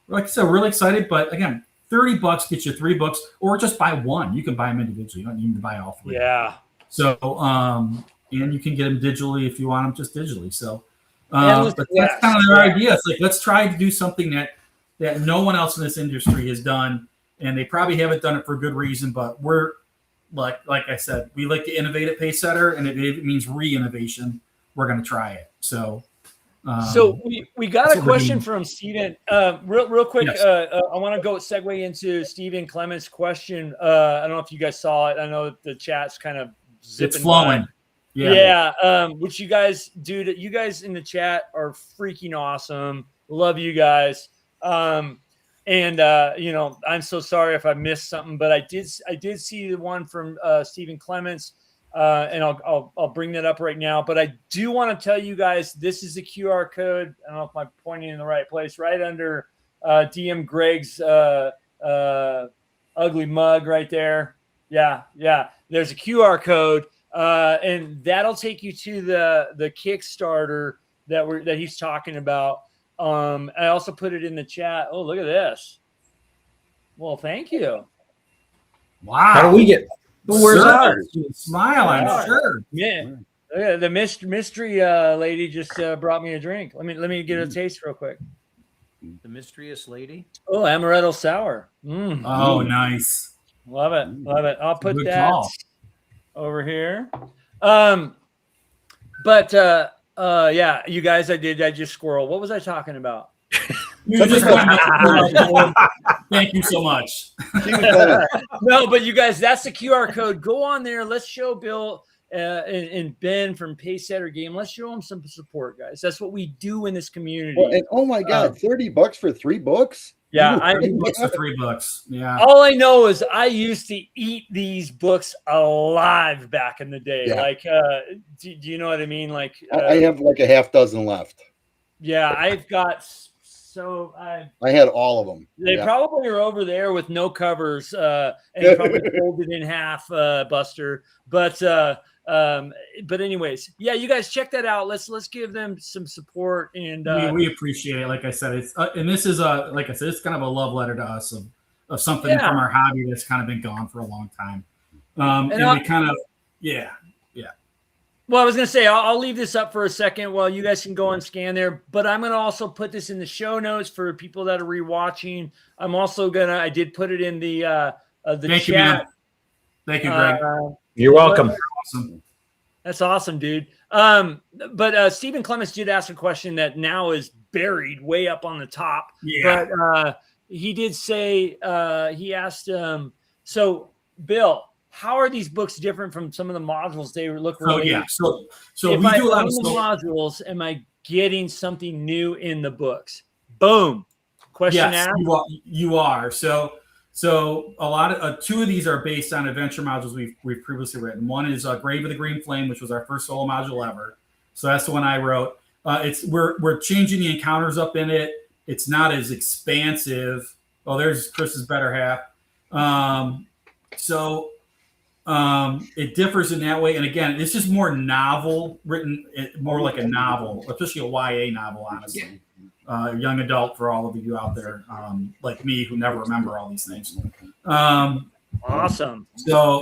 Speaker 3: like I said, really excited. But again, $30 gets you 3 books, or just buy one. You can buy them individually. You don't need to buy all 3.
Speaker 1: Yeah.
Speaker 3: So, and you can get them digitally if you want them just digitally. So, but that's kind of their idea. It's like, let's try to do something that no one else in this industry has done, and they probably haven't done it for good reason. But we're like I said, we like to innovate at Pacesetter, and if it means re-innovation, we're going to try it. So
Speaker 1: So we got a question from Steven. Real quick,
Speaker 3: Yes.
Speaker 1: I want to go segue into Steven Clement's question. I don't know if you guys saw it. I know the chat's kind of zipping.
Speaker 3: It's flowing.
Speaker 1: By. Yeah. Which you guys, dude, you guys in the chat are freaking awesome. Love you guys. I'm so sorry if I missed something, but I did see the one from Steven Clements. And I'll bring that up right now. But I do want to tell you guys, this is a QR code. I don't know if I'm pointing in the right place, right under DM Greg's ugly mug right there. Yeah. There's a QR code, and that'll take you to the Kickstarter that he's talking about. I also put it in the chat. Oh, look at this. Well, thank you.
Speaker 3: Wow.
Speaker 4: How do we get?
Speaker 3: Where's ours? Smile, I'm sure.
Speaker 1: Yeah. The mystery lady just brought me a drink. Let me get a taste real quick.
Speaker 4: The mysterious lady.
Speaker 1: Oh, amaretto sour.
Speaker 3: Oh, nice.
Speaker 1: Love it. I'll put
Speaker 3: Good
Speaker 1: that
Speaker 3: call.
Speaker 1: over here. Yeah, you guys, I just squirrel. What was I talking about?
Speaker 3: Thank you so much.
Speaker 1: No, but you guys, that's the QR code. Go on there. Let's show Bill and Ben from Pacesetter Game. Let's show them some support, guys. That's what we do in this community.
Speaker 2: Well, and oh my God, $30 for 3 books?
Speaker 1: Yeah,
Speaker 3: $3 for $3. Yeah.
Speaker 1: All I know is I used to eat these books alive back in the day.
Speaker 2: Yeah.
Speaker 1: Like, do you know what I mean? Like,
Speaker 2: I have like a half dozen left.
Speaker 1: Yeah, I've got. So
Speaker 2: I had all of them.
Speaker 1: They probably are over there with no covers, and probably folded in half, Buster. But anyways, yeah, you guys check that out. Let's give them some support, and
Speaker 3: we appreciate it. Like I said, it's and this is like I said, it's kind of a love letter to us of something from our hobby that's kind of been gone for a long time. And we kind of
Speaker 1: Well, I was going to say, I'll leave this up for a second while you guys can go and scan there, but I'm going to also put this in the show notes for people that are rewatching. I'm also I did put it in the
Speaker 3: Thank
Speaker 1: chat.
Speaker 3: You, man. Thank you, Greg.
Speaker 4: You're welcome.
Speaker 3: Awesome.
Speaker 1: That's awesome, dude. But Stephen Clements did ask a question that now is buried way up on the top.
Speaker 3: Yeah.
Speaker 1: But he did say, he asked, so Bill, how are these books different from some of the modules they look related?
Speaker 3: So
Speaker 1: if
Speaker 3: we do a lot
Speaker 1: of the modules, am I getting something new in the books? Boom. Question asked.
Speaker 3: You are. So a lot of 2 of these are based on adventure modules we've previously written. One is Grave of the Green Flame, which was our first solo module ever. So that's the one I wrote. We're changing the encounters up in it. It's not as expansive. Oh, there's Chris's better half. It differs in that way. And again, it's just more novel, written more like a novel, especially a YA novel, honestly. Young adult for all of you out there, like me, who never remember all these things.
Speaker 1: Awesome.
Speaker 3: So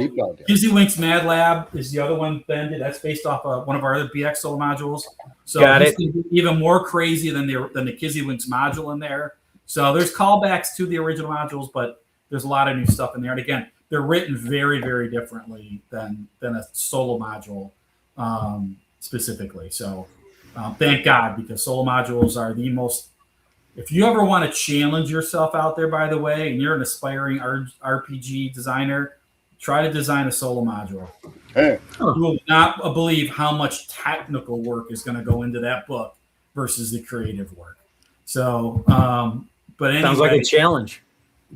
Speaker 3: Kizzywinks Mad Lab is the other one, Ben did. That's based off of one of our other BX solo modules. So it's even more crazy than the Kizzywinks module in there. So there's callbacks to the original modules, but there's a lot of new stuff in there. And again, they're written very, very differently than a solo module specifically. So thank God, because solo modules are the most. If you ever want to challenge yourself out there, by the way, and you're an aspiring RPG designer, try to design a solo module.
Speaker 2: Hey.
Speaker 3: You will not believe how much technical work is going to go into that book versus the creative work. So, but anyway,
Speaker 4: sounds like a challenge.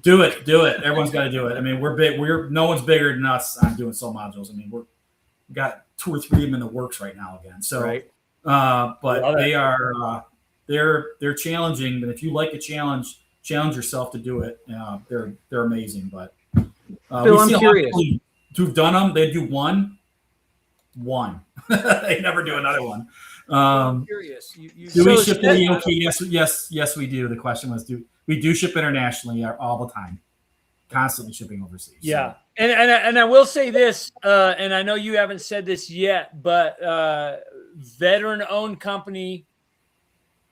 Speaker 3: Do it. Everyone's got to do it. I mean, we're big. No one's bigger than us on doing solo modules. I mean, we've got 2 or 3 of them in the works right now again. So,
Speaker 4: right.
Speaker 3: But they are they're challenging. But if you like a challenge yourself to do it. They're amazing. But
Speaker 4: Bill, I'm curious.
Speaker 3: Who've done them? They do one. They never do another one.
Speaker 4: I'm curious.
Speaker 3: Do we ship to the UK? Yes, we do. The question was, we do ship internationally all the time, constantly shipping overseas.
Speaker 1: Yeah. So. And I will say this, and I know you haven't said this yet, but veteran-owned company.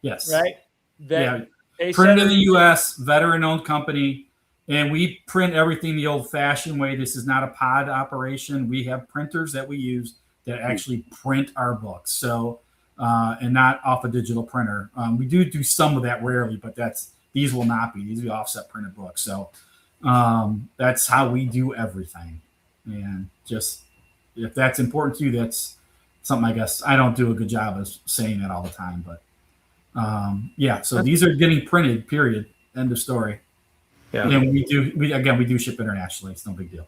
Speaker 3: Yes.
Speaker 1: Right?
Speaker 3: Printed in the U.S., veteran-owned company, and we print everything the old-fashioned way. This is not a pod operation. We have printers that we use that actually print our books. So and not off a digital printer. We do some of that rarely, but these will not be. These will be offset printed books. So that's how we do everything. And just if that's important to you, that's something I guess I don't do a good job of saying that all the time. But so these are getting printed, period. End of story. Yeah. And we do ship internationally. It's no big deal.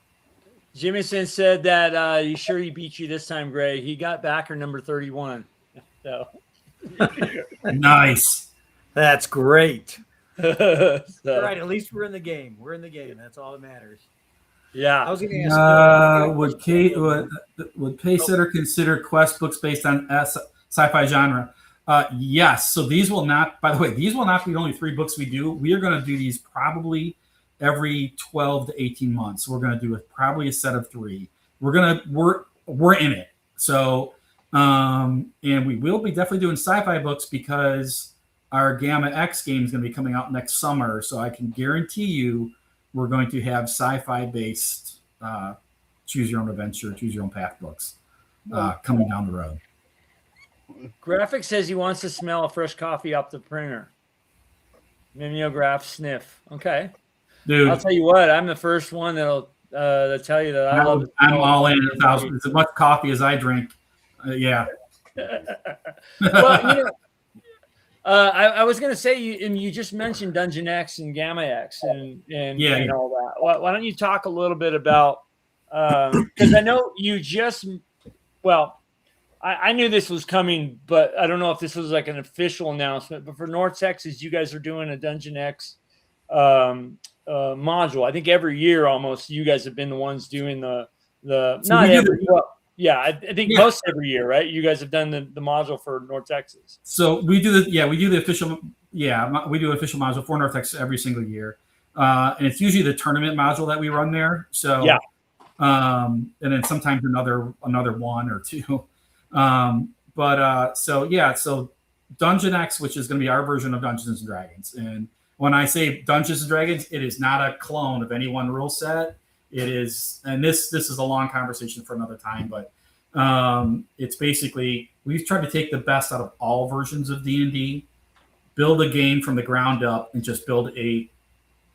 Speaker 1: Jimison said that you sure he beat you this time, Gray. He got backer number 31. So
Speaker 3: nice.
Speaker 4: That's great. All right, at least we're in the game. We're in the game. That's all that matters.
Speaker 1: Yeah.
Speaker 4: I was going to ask.
Speaker 3: Would Paysetter consider quest books based on sci-fi genre? Yes. So these will not. By the way, these will not be the only 3 books we do. We are going to do these probably every 12 to 18 months. We're going to do probably a set of 3. We're in it. So and we will be definitely doing sci-fi books because our Gamma X game is going to be coming out next summer. So I can guarantee you we're going to have sci-fi based choose your own adventure, choose your own path books coming down the road.
Speaker 1: Graphic says he wants to smell a fresh coffee off the printer. Mimeograph sniff. Okay.
Speaker 3: Dude,
Speaker 1: I'll tell you what, I'm the first one that'll tell you that I love it.
Speaker 3: I'm all in. As much coffee as I drink. Yeah.
Speaker 1: Well, I was going to say, you just mentioned Dungeon X and Gamma X and all that. Why don't you talk a little bit about, because I know you just, I knew this was coming, but I don't know if this was like an official announcement, but for North Texas, you guys are doing a Dungeon X module. I think every year almost you guys have been the ones doing I think most every year, right? You guys have done the module for North Texas.
Speaker 3: So we do the official module for North Texas every single year. And it's usually the tournament module that we run there. So and then sometimes another one or two. So Dungeon X, which is going to be our version of Dungeons and Dragons. And when I say Dungeons and Dragons, it is not a clone of any one rule set. It is, and this is a long conversation for another time, but it's basically, we've tried to take the best out of all versions of D&D, build a game from the ground up, and just build a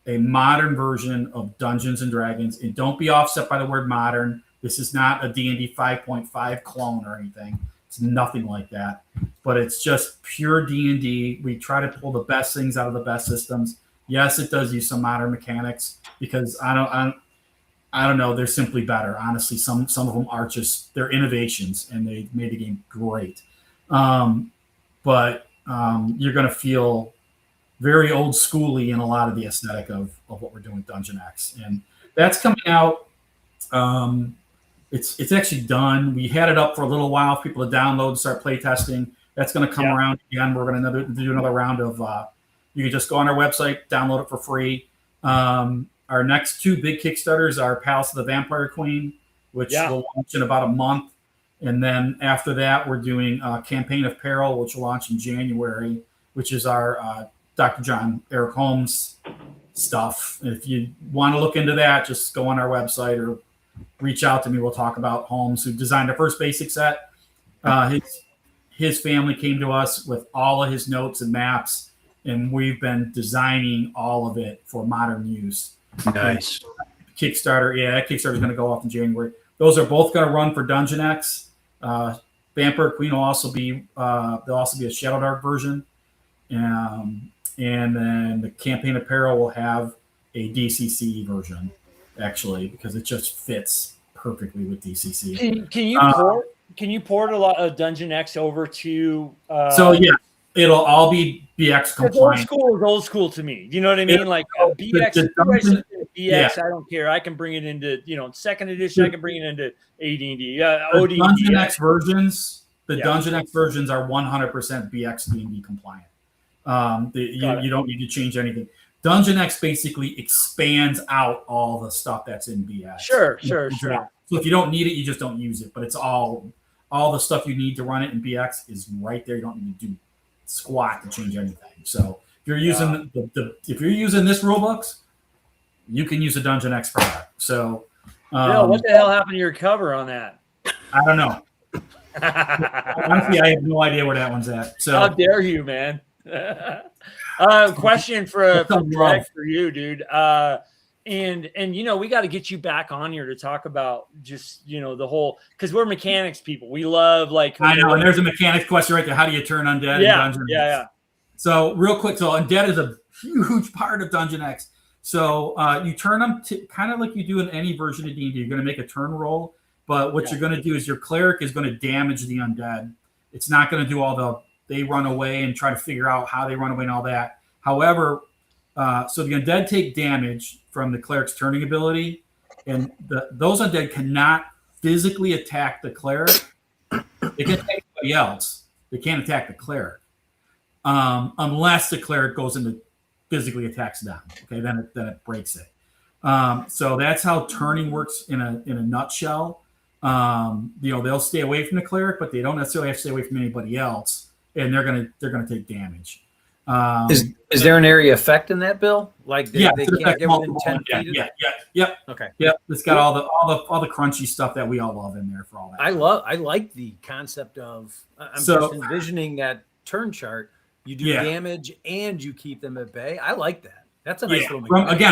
Speaker 3: modern version of Dungeons and Dragons. And don't be offset by the word modern. This is not a D&D 5.5 clone or anything. It's nothing like that. But it's just pure D&D. We try to pull the best things out of the best systems. Yes, it does use some modern mechanics because I don't know. They're simply better. Honestly, some of them are just, they're innovations and they made the game great. But you're going to feel very old schooly in a lot of the aesthetic of what we're doing with Dungeon X. And that's coming out. It's actually done. We had it up for a little while for people to download and start play testing. That's going to come around again. We're going to do another round of, you can just go on our website, download it for free. Our next 2 big Kickstarters are Palace of the Vampire Queen, which will launch in about a month. And then after that, we're doing Campaign of Peril, which will launch in January, which is our Dr. John Eric Holmes stuff. And if you want to look into that, just go on our website or reach out to me. We'll talk about Holmes, who designed our first basic set. His family came to us with all of his notes and maps, and we've been designing all of it for modern use.
Speaker 4: Nice.
Speaker 3: Kickstarter, that Kickstarter is going to go off in January. Those are both going to run for Dungeon X. Vampire Queen will also be there'll also be a Shadow Dark version, and then the Campaign of Peril will have a DCC version, actually, because it just fits perfectly with DCC.
Speaker 1: Can you port a lot of Dungeon X over to?
Speaker 3: It'll all be BX compliant.
Speaker 1: Old school is old school to me. You know what I mean? BX, I don't care. I can bring it into, second edition. I can bring it into AD&D. OD.
Speaker 3: Dungeon X versions. Dungeon X versions are 100% BX D&D compliant. You don't need to change anything. Dungeon X basically expands out all the stuff that's in BX.
Speaker 1: Sure.
Speaker 3: So if you don't need it, you just don't use it. But it's all the stuff you need to run it in BX is right there. You don't need to do squat to change anything. So if you're using if you're using this rule books, you can use a Dungeon X for that. So
Speaker 1: Bill, what the hell happened to your cover on that?
Speaker 3: I don't know. Honestly, I have no idea where that one's at. So
Speaker 1: how dare you, man? Question for Greg for you, dude. And you know, we got to get you back on here to talk about just, you know, the whole, because we're mechanics people. We love like
Speaker 3: I know, and there's a mechanics question right there. How do you turn undead in Dungeon X?
Speaker 1: Yeah.
Speaker 3: So real quick, so undead is a huge part of Dungeon X. So you turn them to kind of like you do in any version of D&D. You're going to make a turn roll, but what you're going to do is your cleric is going to damage the undead. It's not going to do all the they run away and try to figure out how they run away and all that. However, so the undead take damage from the cleric's turning ability, and those undead cannot physically attack the cleric. They can attack anybody else. They can't attack the cleric unless the cleric goes into physically attacks them. Okay, then it breaks it. So that's how turning works in a nutshell. You know, they'll stay away from the cleric, but they don't necessarily have to stay away from anybody else, and they're gonna take damage.
Speaker 4: Is there an area effect in that, Bill? Like they can't get within 10 feet?
Speaker 3: Yep.
Speaker 4: Okay.
Speaker 3: Yep. It's got all the crunchy stuff that we all love in there for all that.
Speaker 4: I like the concept of just envisioning that turn chart. You do damage and you keep them at bay. I like that. That's a nice little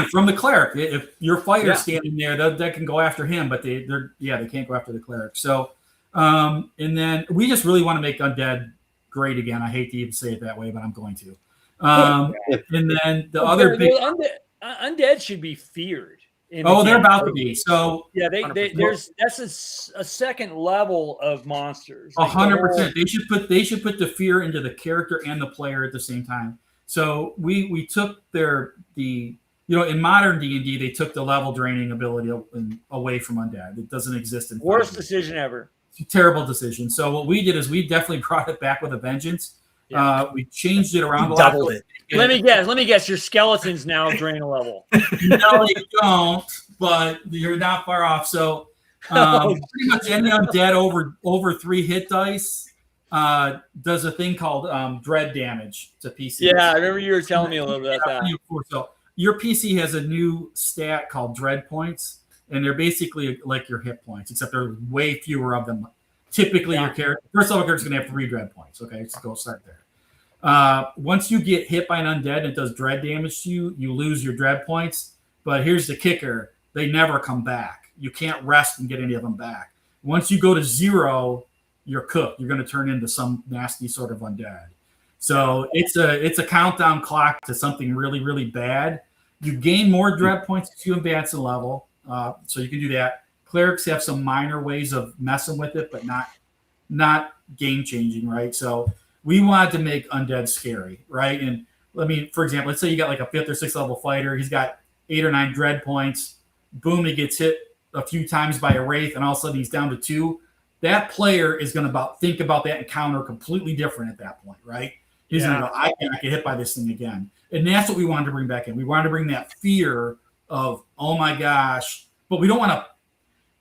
Speaker 3: from the cleric. If your fighter's standing there, that can go after him, but they can't go after the cleric. So and then we just really want to make undead great again. I hate to even say it that way, but I'm going to. And then the other big
Speaker 1: undead should be feared.
Speaker 3: They're about to be. So
Speaker 1: that's a second level of monsters.
Speaker 3: 100%. They should put the fear into the character and the player at the same time. So we took in modern D&D they took the level draining ability away from undead. It doesn't exist in
Speaker 1: worst decision ever.
Speaker 3: It's a terrible decision. So what we did is we definitely brought it back with a vengeance. Yeah. We changed it around.
Speaker 4: Doubled it.
Speaker 1: Let me guess. Your skeletons now drain a level.
Speaker 3: No, they don't. But you're not far off. So pretty much any undead over 3 hit dice does a thing called dread damage to PC.
Speaker 1: Yeah, I remember you were telling me a little bit about that.
Speaker 3: So your PC has a new stat called dread points, and they're basically like your hit points, except there are way fewer of them. Typically, your character, first level character is going to have 3 dread points. Okay, so go start there. Once you get hit by an undead and it does dread damage to you, you lose your dread points. But here's the kicker: they never come back. You can't rest and get any of them back. Once you go to 0, you're cooked. You're going to turn into some nasty sort of undead. So it's a countdown clock to something really, really bad. You gain more dread points as you advance in level, so you can do that. Clerics have some minor ways of messing with it, but not game changing, right? So we wanted to make undead scary, right? And for example, let's say you got like a 5th or 6th level fighter. He's got 8 or 9 dread points. Boom, he gets hit a few times by a wraith, and all of a sudden he's down to 2. That player is going to think about that encounter completely different at that point, right? He's going to go, I can't get hit by this thing again. And that's what we wanted to bring back in. We wanted to bring that fear of, oh my gosh, but we don't want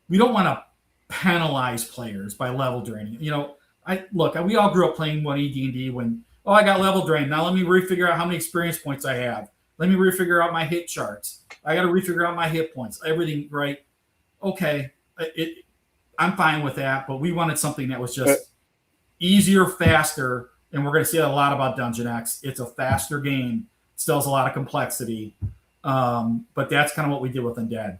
Speaker 3: to penalize players by level draining. You know, we all grew up playing 1E D&D when, I got level drained. Now let me refigure out how many experience points I have. Let me refigure out my hit charts. I got to refigure out my hit points, everything, right? Okay, I'm fine with that, but we wanted something that was just easier, faster, and we're going to say a lot about Dungeon X. It's a faster game, still has a lot of complexity, but that's kind of what we did with Undead.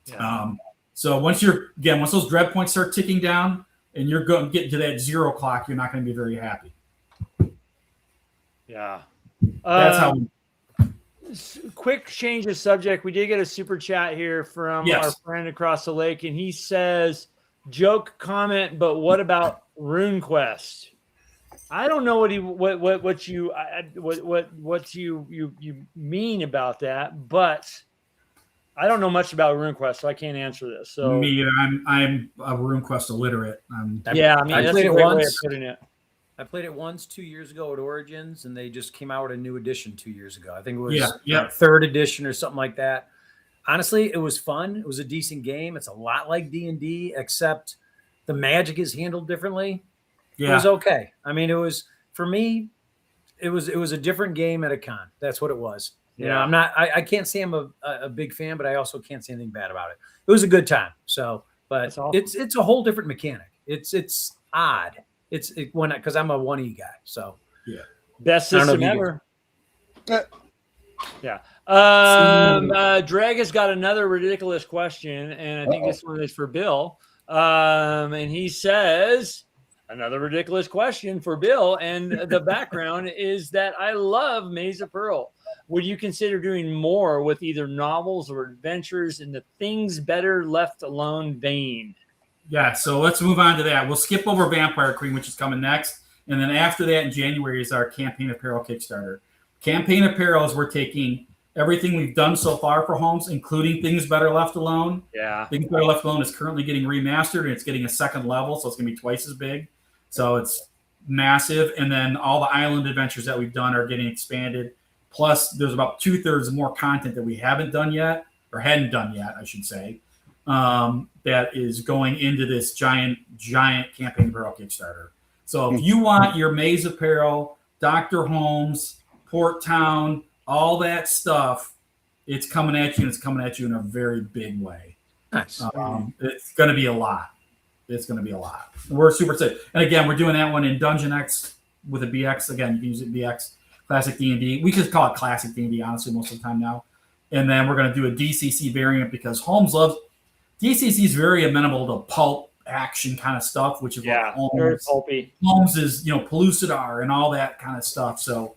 Speaker 3: Yeah. So once those dread points start ticking down and you're going to get to that 0 clock, you're not going to be very happy.
Speaker 1: Yeah.
Speaker 3: That's how
Speaker 1: quick change of subject. We did get a super chat here from our friend across the lake, and he says, joke comment, but what about RuneQuest? I don't know what you mean about that, but I don't know much about RuneQuest, so I can't answer this. So
Speaker 3: me, I'm a RuneQuest illiterate.
Speaker 1: I that's a great way of putting it.
Speaker 4: I played it once 2 years ago at Origins, and they just came out with a new edition 2 years ago. I think it was 3rd edition or something like that. Honestly, it was fun. It was a decent game. It's a lot like D&D, except the magic is handled differently. Yeah. It was okay. I mean, it was, for me, it was a different game at a con. That's what it was. You know, I can't say I'm a big fan, but I also can't say anything bad about it. It was a good time. So, but awesome. It's a whole different mechanic. odd. It's because I'm a 1E guy. So
Speaker 3: yeah,
Speaker 1: best system ever. Yeah. Drag has got another ridiculous question, and I think this one is for Bill. And he says, another ridiculous question for Bill, and the background is that I love Maze of Pearl. Would you consider doing more with either novels or adventures in the things better left alone vein?
Speaker 3: Yeah, so let's move on to that. We'll skip over Vampire Queen, which is coming next. And then after that, in January, is our Campaign Apparel Kickstarter. Campaign Apparel is we're taking everything we've done so far for homes, including Things Better Left Alone.
Speaker 1: Yeah.
Speaker 3: Things Better Left Alone is currently getting remastered, and it's getting a second level, so it's going to be twice as big. So it's massive. And then all the island adventures that we've done are getting expanded. Plus, there's about 2/3 more content that we haven't done yet, or hadn't done yet, I should say, that is going into this giant Campaign Apparel Kickstarter. So if you want your Maze Apparel, Dr. Holmes, Port Town, all that stuff, it's coming at you, and it's coming at you in a very big way.
Speaker 4: nice.
Speaker 3: It's going to be a lot. It's going to be a lot. We're super excited. And again, we're doing that one in Dungeon X with a BX. Again, you can use it BX, Classic D&D. We could call it Classic D&D, honestly, most of the time now. And then we're going to do a DCC variant because Holmes loves – DCC is very amenable to pulp action kind of stuff, which is like
Speaker 1: very pulpy.
Speaker 3: Holmes is, Pellucidar and all that kind of stuff. So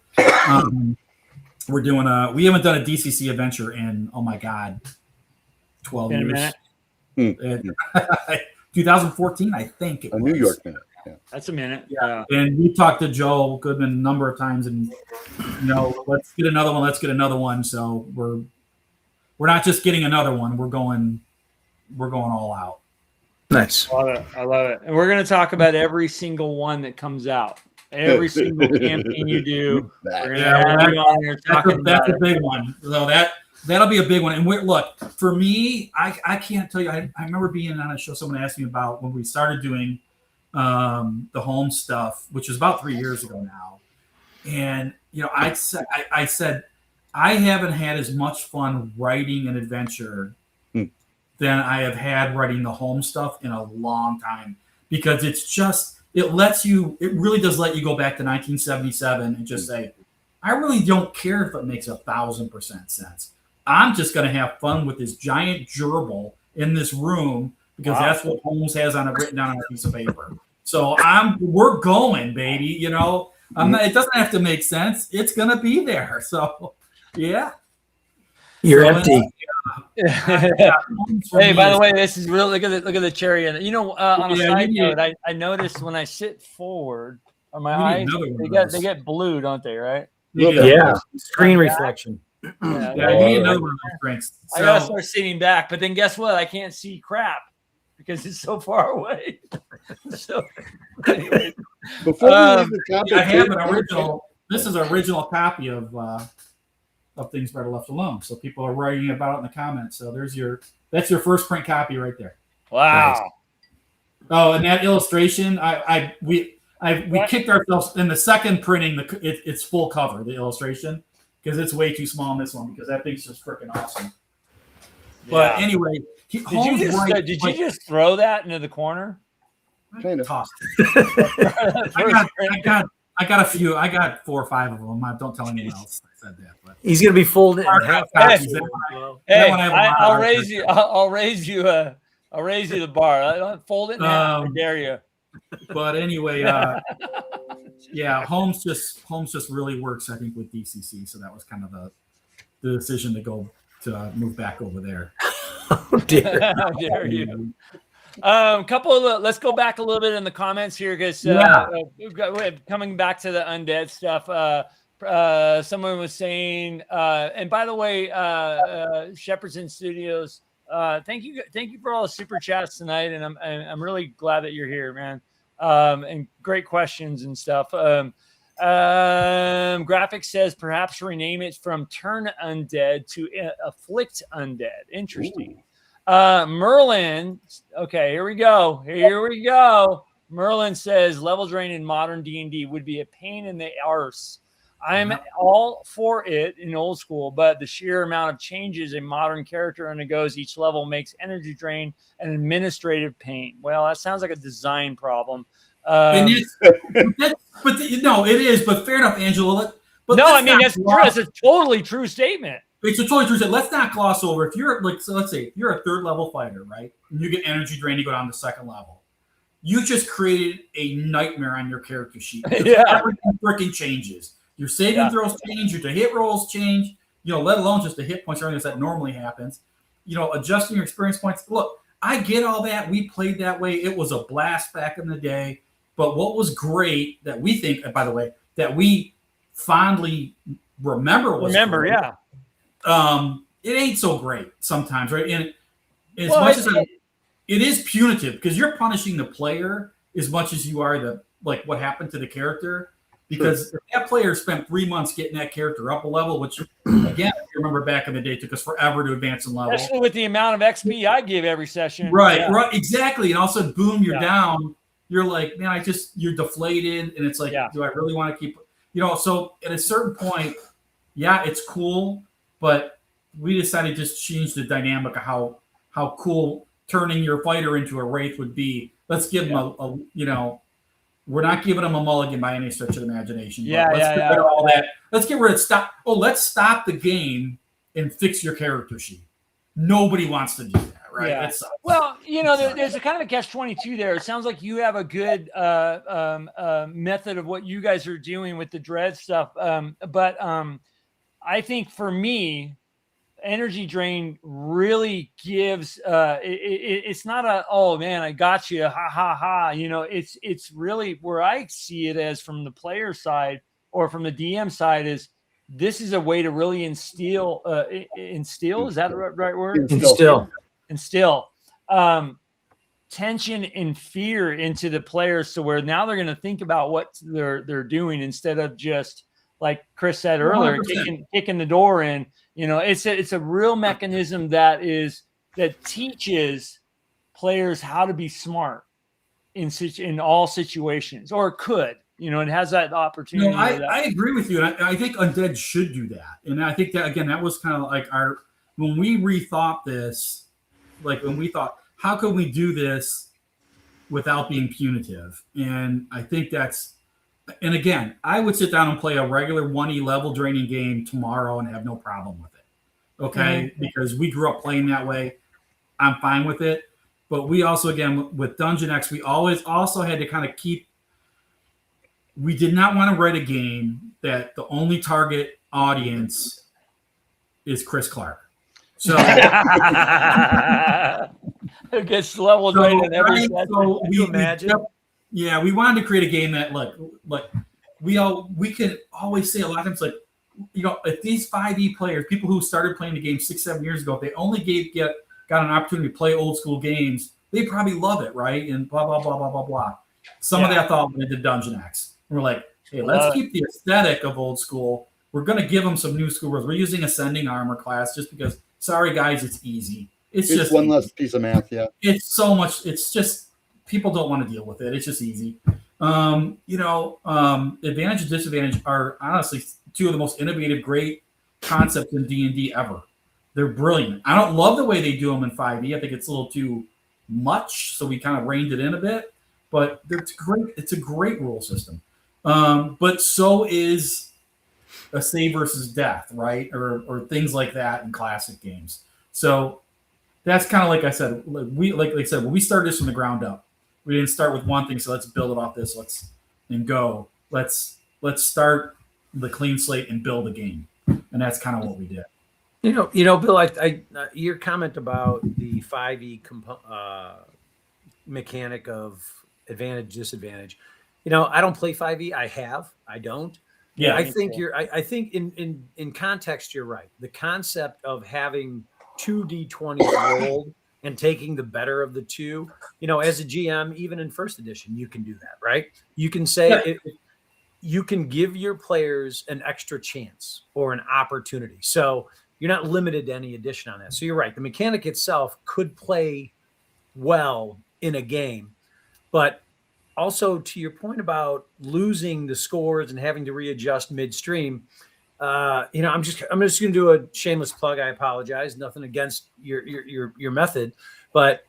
Speaker 3: we're doing we haven't done a DCC adventure in, oh my God, 12 years. 2014, I think it was.
Speaker 2: New York minute. Yeah.
Speaker 1: That's a minute.
Speaker 3: Yeah. And we talked to Joe Goodman a number of times, and let's get another one. Let's get another one. So we're not just getting another one. We're going all out.
Speaker 4: Nice.
Speaker 1: I love it. And we're going to talk about every single one that comes out. Every single campaign you do. We're going to have you on here talking about it.
Speaker 3: That's a big one. So that'll be a big one. And look, for me, I can't tell you. I remember being on a show. Someone asked me about when we started doing the home stuff, which was about 3 years ago now. And I said I haven't had as much fun writing an adventure than I have had writing the home stuff in a long time, because it really does let you go back to 1977 and just say, I really don't care if it makes 1,000% sense. I'm just going to have fun with this giant gerbil in this room because that's what Holmes has written down on a piece of paper. So we're going, baby. It doesn't have to make sense. It's going to be there. So, yeah.
Speaker 4: You're empty.
Speaker 1: Hey, by the way, this is real. Look at the cherry in it. On a side note, I noticed when I sit forward, my eyes they get blue, don't they? Right?
Speaker 4: Yeah. Screen reflection.
Speaker 3: Yeah, you need another one of those drinks.
Speaker 1: I gotta start sitting back, but then guess what? I can't see crap because it's so far away. So, anyway.
Speaker 2: Before we leave the topic,
Speaker 3: I have an original. This is an original copy of Things Better Left Alone. So people are writing about it in the comments. So that's your first print copy right there.
Speaker 1: Wow.
Speaker 3: Nice. Oh, and that illustration, we kicked ourselves in the second printing. It's full cover, the illustration, because it's way too small in this one because that thing's just freaking awesome. Yeah. But anyway,
Speaker 1: did you just throw that into the corner?
Speaker 2: Kind of.
Speaker 3: I got a few. I got 4 or 5 of them. Don't tell anyone else I said that. But.
Speaker 4: He's gonna be folded in half.
Speaker 1: I'll raise you. I'll raise you the bar. I don't fold it in half. I dare you.
Speaker 3: But anyway, Holmes just really works, I think, with DCC. So that was kind of the decision to move back over there.
Speaker 4: Oh dear!
Speaker 1: How dare you? Let's go back a little bit in the comments here because coming back to the undead stuff. Someone was saying, and by the way, Shepherds Studios, thank you for all the super chats tonight, and I'm really glad that you're here, man. And great questions and stuff. Graphics says perhaps rename it from Turn Undead to Afflict Undead. Interesting. Ooh. Merlin, okay, here we go. Merlin says level drain in modern D&D would be a pain in the arse. I'm all for it in old school, but the sheer amount of changes a modern character undergoes each level makes energy drain an administrative pain. Well, that sounds like a design problem.
Speaker 3: But it is. But fair enough, Angelo. But
Speaker 1: no, I mean that's true. That's a totally true statement.
Speaker 3: It's a totally true statement. Let's not gloss over. If you're like, so let's say you're a 3rd level fighter, right? And you get energy drain, you go down to 2nd level. You just created a nightmare on your character sheet.
Speaker 1: Yeah,
Speaker 3: everything freaking changes. Your saving throws change. Your hit rolls change. Let alone just the hit points or anything that normally happens. Adjusting your experience points. Look, I get all that. We played that way. It was a blast back in the day. But what was great that we think, by the way, that we fondly remember great, it ain't so great sometimes, right? And as much as it is punitive because you're punishing the player as much as you are what happened to the character. Because that player spent 3 months getting that character up a level, which, again, if you remember back in the day, took us forever to advance in level.
Speaker 1: Especially with the amount of XP I give every session.
Speaker 3: Right, exactly. And also, boom, you're down. You're like, man, you're deflated. And it's like, do I really want to keep, so at a certain point, it's cool. But we decided to just change the dynamic of how cool turning your fighter into a wraith would be. Let's give them we're not giving them a mulligan by any stretch of the imagination. Let's get rid of all that. Let's get rid of stop. Oh, let's stop the game and fix your character sheet. Nobody wants to do that, right?
Speaker 1: Yeah. Well, there's a kind of a catch-22 there. It sounds like you have a good method of what you guys are doing with the dread stuff. But I think for me, energy drain really gives it's not a, oh man, I got you, ha ha ha, it's really where I see it as from the player side or from the DM side is this is a way to really instill is that the right word? Instill tension and fear into the players, so where now they're going to think about what they're doing instead of just like Chris said earlier, kicking the door in. It's a real mechanism that teaches players how to be smart in all situations, or could. It has that opportunity.
Speaker 3: I agree with you, and I think Undead should do that. And I think that again, that was kind of like when we rethought this, like when we thought, how could we do this without being punitive? And I think that's. And again, I would sit down and play a regular 1E level draining game tomorrow and have no problem with it. Okay? Mm-hmm. Because we grew up playing that way. I'm fine with it. But we also, again, with Dungeon X, we always also had to kind of we did not want to write a game that the only target audience is Chris Clark. So
Speaker 1: it gets level drained in every session.
Speaker 4: So we imagine.
Speaker 3: We wanted to create a game that like we could always say a lot of times, like, if these 5e players, people who started playing the game 6-7 years ago, if they only got an opportunity to play old school games, they probably love it, right? And blah blah blah blah blah blah. Some of that thought went into Dungeon X. And we're like, hey, let's keep the aesthetic of old school. We're going to give them some new school rules. We're using ascending armor class just because. Sorry guys, it's easy. It's just
Speaker 2: one less piece of math. Yeah,
Speaker 3: it's so much. It's just. People don't want to deal with it. It's just easy. Advantage and disadvantage are honestly two of the most innovative, great concepts in D&D ever. They're brilliant. I don't love the way they do them in 5e. I think it's a little too much, so we kind of reined it in a bit. But it's great. It's a great rule system. But so is a save versus death, right? Or things like that in classic games. So that's kind of like I said. Like I said, when we started this from the ground up. We didn't start with one thing, so let's build it off this. Let's start the clean slate and build a game, and that's kind of what we did.
Speaker 4: Bill, your comment about the 5e mechanic of advantage disadvantage. I don't play 5e. I don't. Yeah, I think I think in context you're right. The concept of having 2 d20s rolled. And taking the better of the two, as a GM, even in first edition, you can do that, right? You can say you can give your players an extra chance or an opportunity. So you're not limited to any addition on that. So you're right. The mechanic itself could play well in a game, but also to your point about losing the scores and having to readjust midstream. I'm just going to do a shameless plug. I apologize. Nothing against your method, but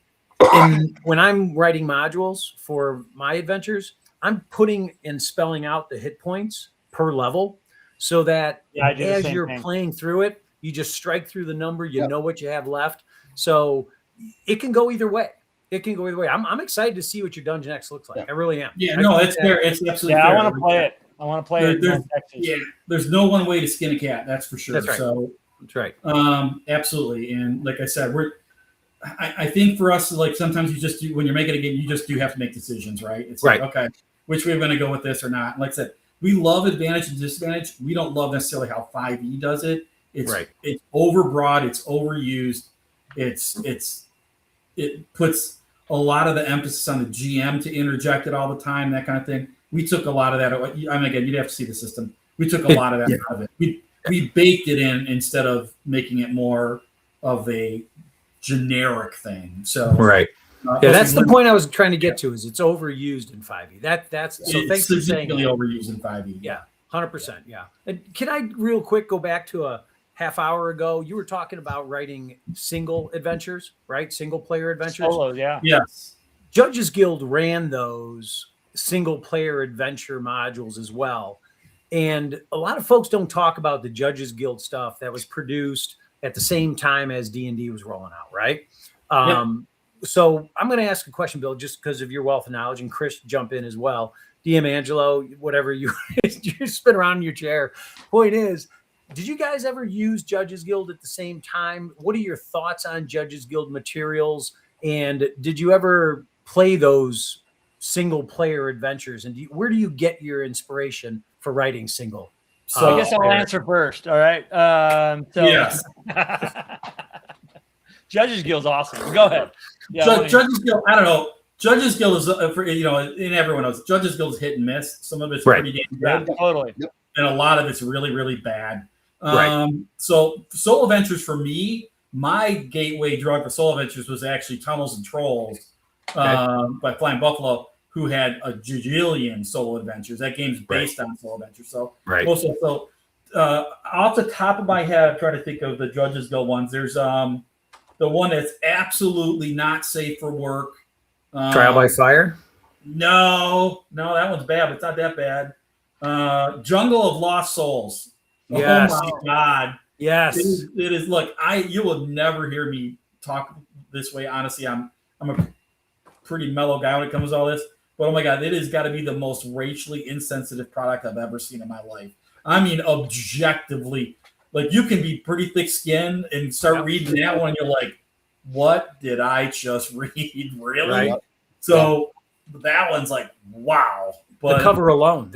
Speaker 4: when I'm writing modules for my adventures, I'm putting and spelling out the hit points per level so that as you're playing through it, you just strike through the number, you know what you have left. So it can go either way. I'm excited to see what your Dungeon X looks like. I really am.
Speaker 3: Yeah, no, it's fair. It's absolutely fair.
Speaker 1: I want to play it. I want to play it.
Speaker 3: There's no one way to skin a cat. That's for sure.
Speaker 4: That's right.
Speaker 3: So
Speaker 4: that's right.
Speaker 3: Absolutely. And like I said, I think for us, like sometimes you just do, when you're making a game, you just do have to make decisions, right? It's like, okay, which way we're going to go with this or not. And like I said, we love advantage and disadvantage. We don't love necessarily how 5e does it. It's overbroad. It's overused. It puts a lot of the emphasis on the GM to interject it all the time, that kind of thing. We took a lot of that. I mean, again, you'd have to see the system. We took a lot of that out of it. We baked it in instead of making it more of a generic thing. So
Speaker 4: that's the point I was trying to get to. Is it's overused in 5e. That's so. Thanks for saying
Speaker 3: overused in 5e.
Speaker 4: Yeah, 100%. Yeah. And can I real quick go back to a half hour ago? You were talking about writing single adventures, right? Single player adventures.
Speaker 1: Solo, yeah.
Speaker 3: Yes.
Speaker 4: Judges Guild ran those single player adventure modules as well. And a lot of folks don't talk about the Judges Guild stuff that was produced at the same time as D&D was rolling out, right? So I'm going to ask a question, Bill, just because of your wealth of knowledge, and Chris, jump in as well. DM Angelo, whatever you spin around in your chair. Point is, did you guys ever use Judges Guild at the same time? What are your thoughts on Judges Guild materials? And did you ever play those single player adventures? And where do you get your inspiration for writing single?
Speaker 1: So I guess I'll answer first. All right.
Speaker 3: Yes.
Speaker 1: Judges Guild's awesome. Go ahead. Yeah,
Speaker 3: so Judges Guild, I don't know. Judges Guild is, and everyone knows, Judges Guild is hit and miss. Some of it's pretty damn good.
Speaker 1: Yeah, totally.
Speaker 3: And a lot of it's really, really bad. So solo adventures for me, my gateway drug for solo adventures was actually Tunnels and Trolls by Flying Buffalo, who had a jillion solo adventures. That game's based on solo adventures. So off the top of my head, I'm trying to think of the Judges Guild ones. There's the one that's absolutely not safe for work.
Speaker 4: Trial by Fire?
Speaker 3: No, that one's bad, but it's not that bad. Jungle of Lost Souls.
Speaker 4: Yes.
Speaker 3: Oh my God.
Speaker 4: Yes.
Speaker 3: It is. Look, you will never hear me talk this way. Honestly, I'm a pretty mellow guy when it comes to all this. But oh my God, it has got to be the most racially insensitive product I've ever seen in my life. I mean, objectively, like you can be pretty thick-skinned and start reading that one, and you're like, "What did I just read? Really?"
Speaker 4: Right.
Speaker 3: So that one's like, wow. But
Speaker 4: the cover alone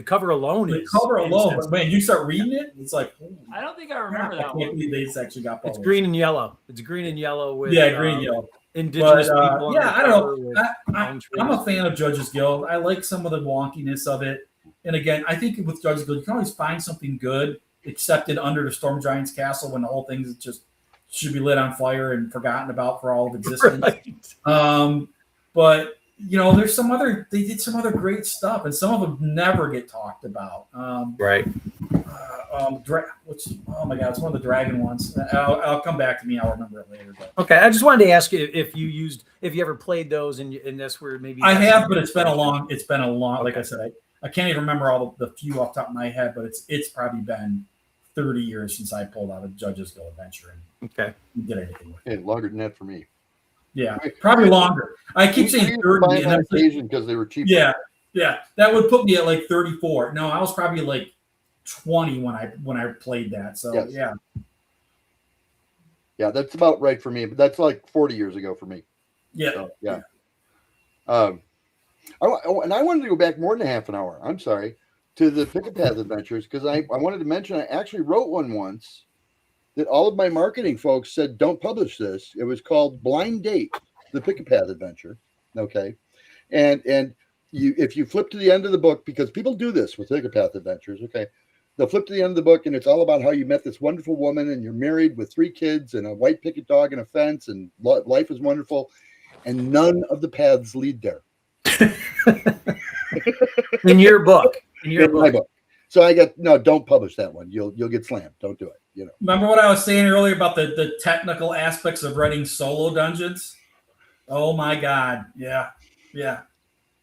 Speaker 3: is man, you start reading it, it's like,
Speaker 1: I don't think I remember that one.
Speaker 3: They actually got published.
Speaker 4: It's green and yellow. It's green and yellow with
Speaker 3: green and yellow.
Speaker 4: Indigenous people.
Speaker 3: I don't know. I'm a fan of Judges Guild. I like some of the wonkiness of it. And again, I think with Judges Guild, you can always find something good accepted under the Storm Giant's castle when the whole thing is just should be lit on fire and forgotten about for all of existence. Right. But there's they did some other great stuff, and some of them never get talked about.
Speaker 4: Right.
Speaker 3: Oh my God, it's one of the dragon ones. I'll come back to me. I'll remember it later. But.
Speaker 4: Okay, I just wanted to ask you if you ever played those, and that's where maybe
Speaker 3: I have, but it's been a long. Okay. Like I said, I can't even remember all the few off the top of my head, but it's probably been 30 years since I pulled out a Judges Guild adventure and did anything with it.
Speaker 2: Hey, longer than that for me.
Speaker 3: Yeah, probably longer. I keep saying 30
Speaker 2: on occasion because they were cheaper.
Speaker 3: Yeah, that would put me at like 34. No, I was probably like 20 when I played that. So
Speaker 2: yeah, that's about right for me. But that's like 40 years ago for me.
Speaker 3: Yeah,
Speaker 2: so, yeah. And I wanted to go back more than half an hour. I'm sorry, to the Pick a Path adventures because I wanted to mention I actually wrote one once that all of my marketing folks said don't publish this. It was called Blind Date, the Pick a Path adventure. Okay, and if you flip to the end of the book, because people do this with Pick a Path adventures. Okay, they'll flip to the end of the book and it's all about how you met this wonderful woman and you're married with 3 kids and a white picket dog and a fence and life is wonderful, and none of the paths lead there.
Speaker 4: In your book.
Speaker 2: My book. So I got no. Don't publish that one. You'll get slammed. Don't do it.
Speaker 3: Remember what I was saying earlier about the technical aspects of writing solo dungeons? Oh my God, yeah.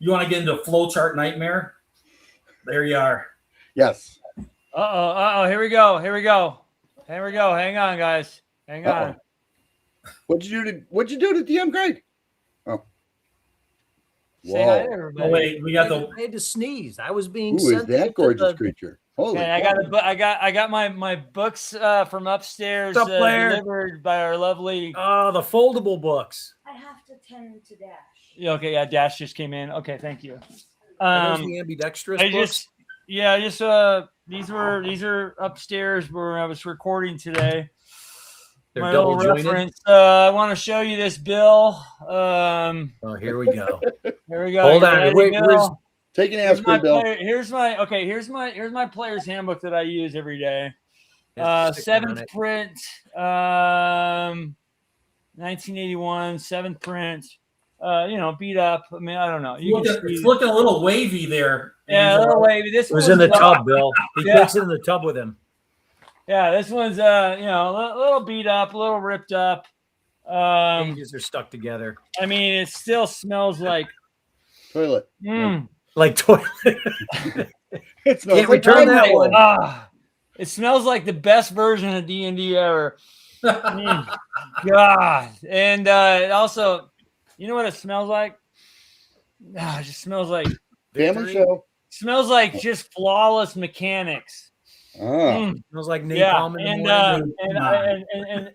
Speaker 3: You want to get into flowchart nightmare? There you are.
Speaker 2: Yes.
Speaker 1: Here we go. Hang on, guys. Hang on.
Speaker 2: What'd you do to DM Greg? Oh.
Speaker 1: Say hi, everybody.
Speaker 3: Oh, wait, we got
Speaker 4: I had to sneeze. I was being
Speaker 2: Who is that gorgeous creature? Holy!
Speaker 1: Okay, I got my books from upstairs delivered by our lovely.
Speaker 4: The foldable books.
Speaker 5: I have to tend to Dash.
Speaker 1: Yeah, okay, yeah, Dash just came in. Okay, thank you.
Speaker 4: Are those the ambidextrous books?
Speaker 1: These are upstairs where I was recording today.
Speaker 4: They're
Speaker 1: my
Speaker 4: double
Speaker 1: little
Speaker 4: jointed.
Speaker 1: reference. I want to show you this bill.
Speaker 4: Oh, here we go.
Speaker 1: Here we go.
Speaker 4: Hold on. Wait,
Speaker 2: take an aspirin, Bill.
Speaker 1: Here's my player's handbook that I use every day.
Speaker 4: Yes,
Speaker 1: 7th print, 1981, 7th print. Beat up. I mean, I don't know.
Speaker 3: It's looking a little wavy there.
Speaker 1: Yeah, a little wavy. This
Speaker 4: was in the tub, Bill. He puts it in the tub with him.
Speaker 1: Yeah, this one's a little beat up, a little ripped up.
Speaker 4: Pages are stuck together.
Speaker 1: I mean, it still smells like
Speaker 2: toilet.
Speaker 4: Like toilet.
Speaker 2: It smells
Speaker 4: Can't
Speaker 2: like
Speaker 4: return that
Speaker 2: toilet.
Speaker 4: one.
Speaker 1: It smells like the best version of D&D ever. God. And it also, you know what it smells like? It just smells like
Speaker 2: Family show.
Speaker 1: Smells like just flawless mechanics.
Speaker 4: Smells like napalm in the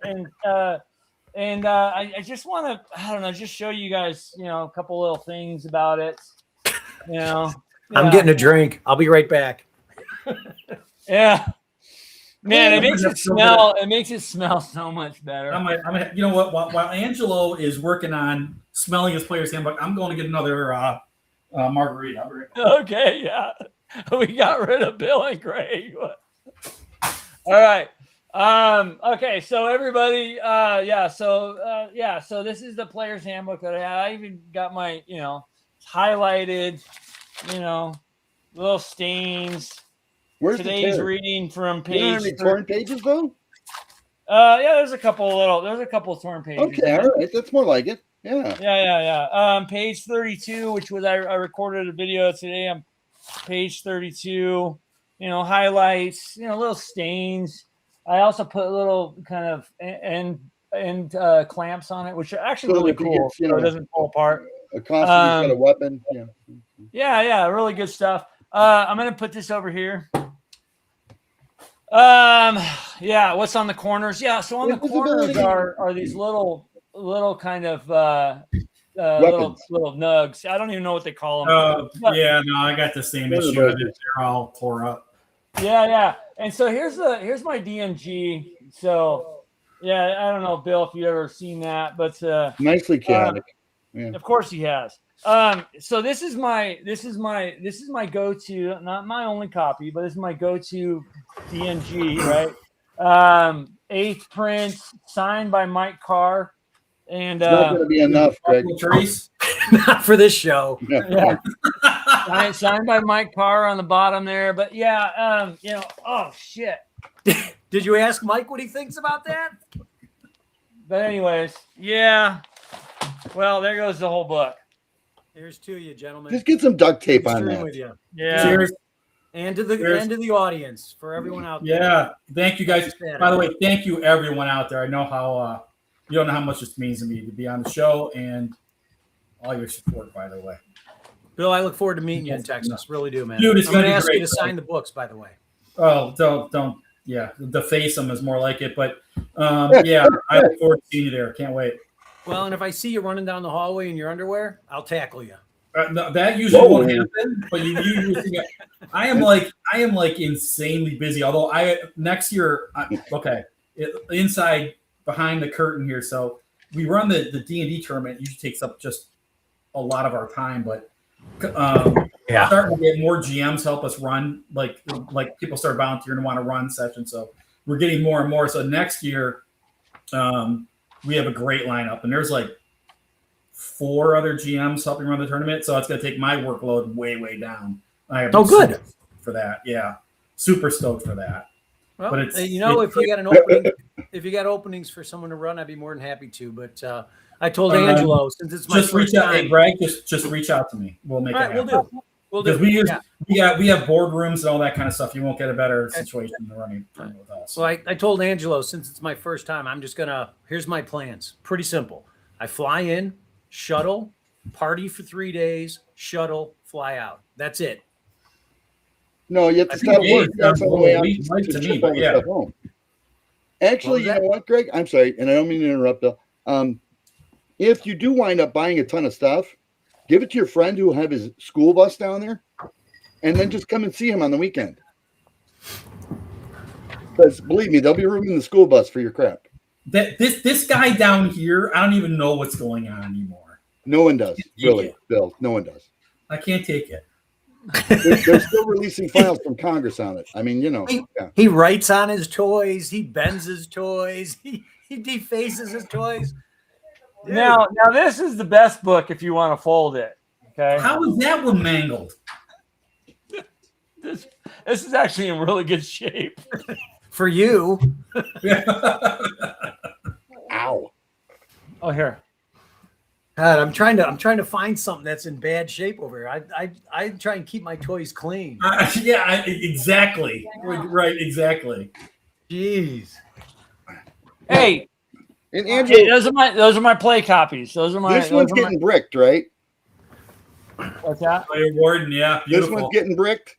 Speaker 4: morning.
Speaker 1: I just want to, I don't know, just show you guys, a couple little things about it.
Speaker 4: I'm getting a drink. I'll be right back.
Speaker 1: Yeah. Man, it makes it smell. It makes it smell so much better.
Speaker 3: You know what? While Angelo is working on smelling his player's handbook, I'm going to get another margarita.
Speaker 1: Okay, yeah, we got rid of Bill and Greg. All right. Okay, so everybody, so this is the player's handbook that I had. I even got my, highlighted, little stains.
Speaker 2: Where's
Speaker 1: today's reading from page?
Speaker 2: You don't have any torn pages though?
Speaker 1: There's a couple torn pages.
Speaker 2: Okay, all right, that's more like it. Yeah.
Speaker 1: Page 32, which was I recorded a video today on page 32. Highlights, little stains. I also put little kind of end clamps on it, which are actually really cool. So it doesn't fall apart.
Speaker 2: A constantly got a weapon.
Speaker 1: Yeah, really good stuff. I'm gonna put this over here. What's on the corners? Yeah, so on the corners are these little kind of little nugs. I don't even know what they call them.
Speaker 3: I got the same issue. They're all tore up.
Speaker 1: Yeah. And so here's my DMG. So yeah, I don't know, Bill, if you've ever seen that, but
Speaker 2: nicely chaotic.
Speaker 1: Of course he has. So this is my go-to, not my only copy, but this is my go-to DMG, right? 8th print, signed by Mike Carr. And
Speaker 2: it's not going to be enough, Greg.
Speaker 4: Not for this show.
Speaker 1: Yeah. Signed by Mike Carr on the bottom there. But yeah, oh shit.
Speaker 4: Did you ask Mike what he thinks about that?
Speaker 1: But anyways, yeah. Well, there goes the whole book.
Speaker 4: Here's to you, gentlemen.
Speaker 2: Just get some duct tape on that.
Speaker 4: With you.
Speaker 1: Yeah.
Speaker 3: Cheers.
Speaker 4: And to the audience, for everyone out there.
Speaker 3: Yeah. Thank you guys. By the way, thank you everyone out there. I know how you don't know how much this means to me to be on the show and all your support, by the way.
Speaker 4: Bill, I look forward to meeting you in Texas. Really do, man.
Speaker 3: Dude, it's
Speaker 4: I'm going to ask
Speaker 3: great,
Speaker 4: you to sign the books, by the way.
Speaker 3: Oh, don't. Yeah, deface them is more like it. But yeah, I look forward to seeing you there. Can't wait.
Speaker 4: Well, and if I see you running down the hallway in your underwear, I'll tackle you.
Speaker 3: No, that usually won't happen. But you usually, I am like insanely busy. Although next year, inside behind the curtain here. So we run the D&D tournament. It usually takes up just a lot of our time, but starting to get more GMs help us run. Like people start volunteering to want to run sessions. So we're getting more and more. So next year, we have a great lineup, and there's like 4 other GMs helping run the tournament. So it's going to take my workload way down. I am
Speaker 4: good
Speaker 3: for that. Yeah, super stoked for that.
Speaker 4: Well,
Speaker 3: but
Speaker 4: if you got an opening, if you got openings for someone to run, I'd be more than happy to. But I told Angelo since it's my
Speaker 3: just reach
Speaker 4: first
Speaker 3: out.
Speaker 4: time.
Speaker 3: Hey, Greg, just reach out to me. We'll make it happen.
Speaker 4: We'll do.
Speaker 3: Because we have boardrooms and all that kind of stuff. You won't get a better situation than running with us.
Speaker 4: So I told Angelo since it's my first time, I'm just gonna. Here's my plans. Pretty simple. I fly in, shuttle, party for 3 days, shuttle, fly out. That's it.
Speaker 2: No, you have to start work. That's all the way out
Speaker 3: to me, but yeah.
Speaker 2: Home. Actually, you know what, Greg? I'm sorry, and I don't mean to interrupt, Bill. If you do wind up buying a ton of stuff, give it to your friend who will have his school bus down there, and then just come and see him on the weekend. Because believe me, there'll be room in the school bus for your crap.
Speaker 3: This guy down here, I don't even know what's going on anymore.
Speaker 2: No one does, really, Bill. No one does.
Speaker 3: I can't take it.
Speaker 2: They're still releasing files from Congress on it. I mean, you know.
Speaker 4: He writes on his toys. He bends his toys. He defaces his toys. Dude.
Speaker 1: Now this is the best book if you want to fold it. Okay.
Speaker 3: How is that one mangled?
Speaker 1: This is actually in really good shape.
Speaker 4: For you.
Speaker 2: Ow.
Speaker 1: Oh, here.
Speaker 4: God, I'm trying to find something that's in bad shape over here. I try and keep my toys clean.
Speaker 3: Exactly. Right, exactly.
Speaker 4: Jeez.
Speaker 1: Hey,
Speaker 2: and Angelo,
Speaker 1: those are my play copies. Those are my.
Speaker 2: This one's getting bricked, right?
Speaker 1: What's that?
Speaker 3: Fire Warden, yeah. Beautiful.
Speaker 2: This one's getting bricked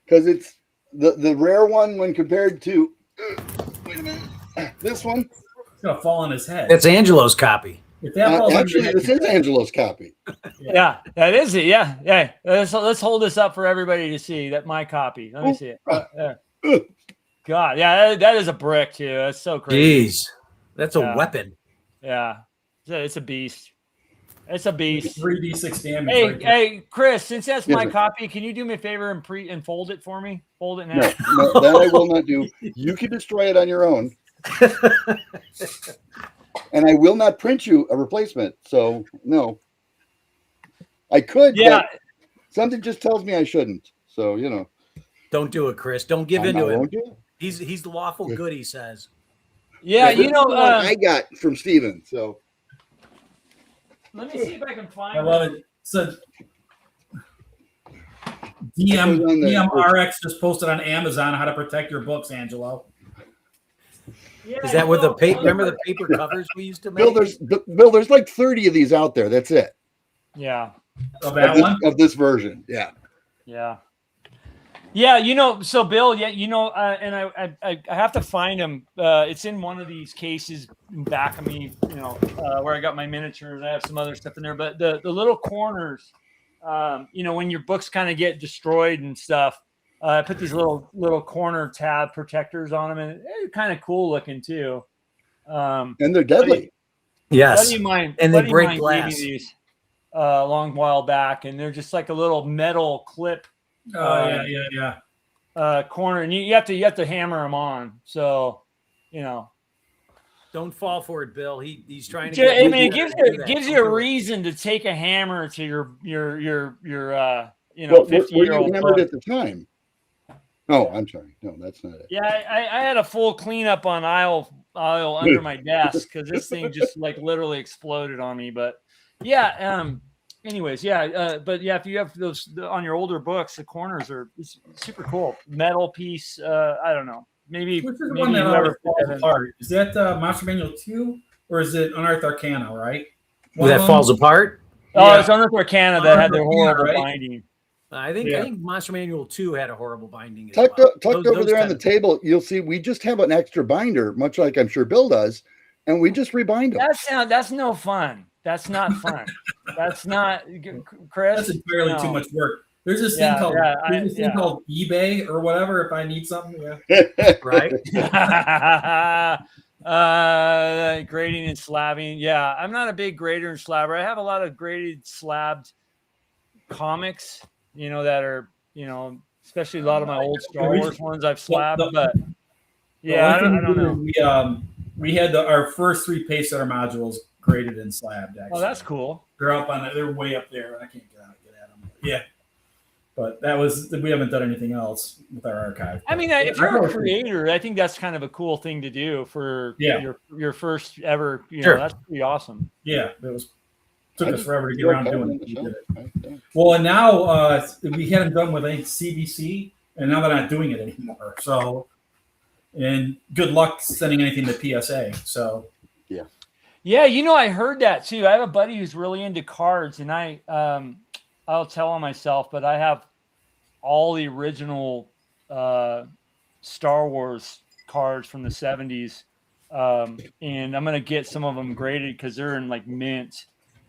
Speaker 2: because it's the rare one when compared to. Wait a minute. This one.
Speaker 3: It's gonna fall on his head.
Speaker 4: That's Angelo's copy.
Speaker 2: Actually, this is Angelo's copy.
Speaker 1: Yeah, that is it. Yeah. Let's hold this up for everybody to see. That my copy. Let me see it. God, yeah, that is a brick too. That's so crazy.
Speaker 4: Jeez, that's a weapon.
Speaker 1: Yeah, it's a beast. It's a beast.
Speaker 3: 3d6 damage.
Speaker 1: Hey, Chris, since that's my copy, can you do me a favor and fold it for me? Fold it now.
Speaker 2: No, that I will not do. You can destroy it on your own. And I will not print you a replacement. So no, I could.
Speaker 1: Yeah.
Speaker 2: But something just tells me I shouldn't. So you know.
Speaker 4: Don't do it, Chris. Don't give into him.
Speaker 2: Do.
Speaker 4: He's the lawful good. He says.
Speaker 1: Yeah, you know.
Speaker 2: I got from Steven. So.
Speaker 1: Let me see if I can find.
Speaker 3: I love it. So DMRX just posted on Amazon how to protect your books, Angelo.
Speaker 4: Yeah, is that with the paper? Remember the paper covers we used to make?
Speaker 2: Bill, there's like 30 of these out there. That's it.
Speaker 1: Yeah.
Speaker 2: Of this version. Yeah.
Speaker 1: Yeah. Yeah, you know, so Bill, yeah, you know, and I have to find them. It's in one of these cases back of me, you know, where I got my miniatures. I have some other stuff in there, but the little corners, you know, when your books kind of get destroyed and stuff, I put these little corner tab protectors on them, and they're kind of cool looking too.
Speaker 2: And they're deadly.
Speaker 4: Yes,
Speaker 1: and they break glass. Gave me these a long while back, and they're just like a little metal clip.
Speaker 3: Yeah.
Speaker 1: Corner, and you have to hammer them on. So, you know,
Speaker 4: don't fall for it, Bill. He's trying to.
Speaker 1: I mean, it gives you a reason to take a hammer to your you know 50-year-old.
Speaker 2: Hammered at the time. Oh, I'm sorry. No, that's not it.
Speaker 1: Yeah, I had a full cleanup on aisle under my desk because this thing just like literally exploded on me. But yeah, anyways, yeah, but yeah, if you have those on your older books, the corners are super cool. Metal piece. I don't know. Maybe
Speaker 3: one that falls apart. Is that Monster Manual 2 or is it Unearthed Arcana? Right.
Speaker 4: That falls apart.
Speaker 1: Oh, it's Unearthed Arcana that had their horrible binding.
Speaker 4: I think Monster Manual 2 had a horrible binding.
Speaker 2: Tucked over there on the table, you'll see we just have an extra binder, much like I'm sure Bill does, and we just rebind them.
Speaker 1: That's no fun. That's not fun. That's not, Chris.
Speaker 3: That's entirely too much work. There's this thing called eBay or whatever. If I need something,
Speaker 4: right.
Speaker 1: Grading and slabbing. Yeah, I'm not a big grader and slabber. I have a lot of graded slabbed comics. You know, that are, you know, especially a lot of my old Star Wars ones I've slabbed, but yeah, I don't know.
Speaker 3: We had our first 3 pace setter modules graded and slabbed. Actually.
Speaker 1: Oh, that's cool.
Speaker 3: They're up on. They're way up there. I can't get at them. Yeah. But we haven't done anything else with our archive.
Speaker 1: I mean, if you're a creator, I think that's kind of a cool thing to do for your first ever. That's pretty awesome.
Speaker 3: Yeah, took us forever to get around doing it. Well, and now we hadn't done with any CBC, and now they're not doing it anymore. So, and good luck sending anything to PSA. So,
Speaker 2: yeah,
Speaker 1: I heard that too. I have a buddy who's really into cards, and I'll tell on myself, but I have all the original Star Wars cards from the 70s, and I'm gonna get some of them graded because they're in like mint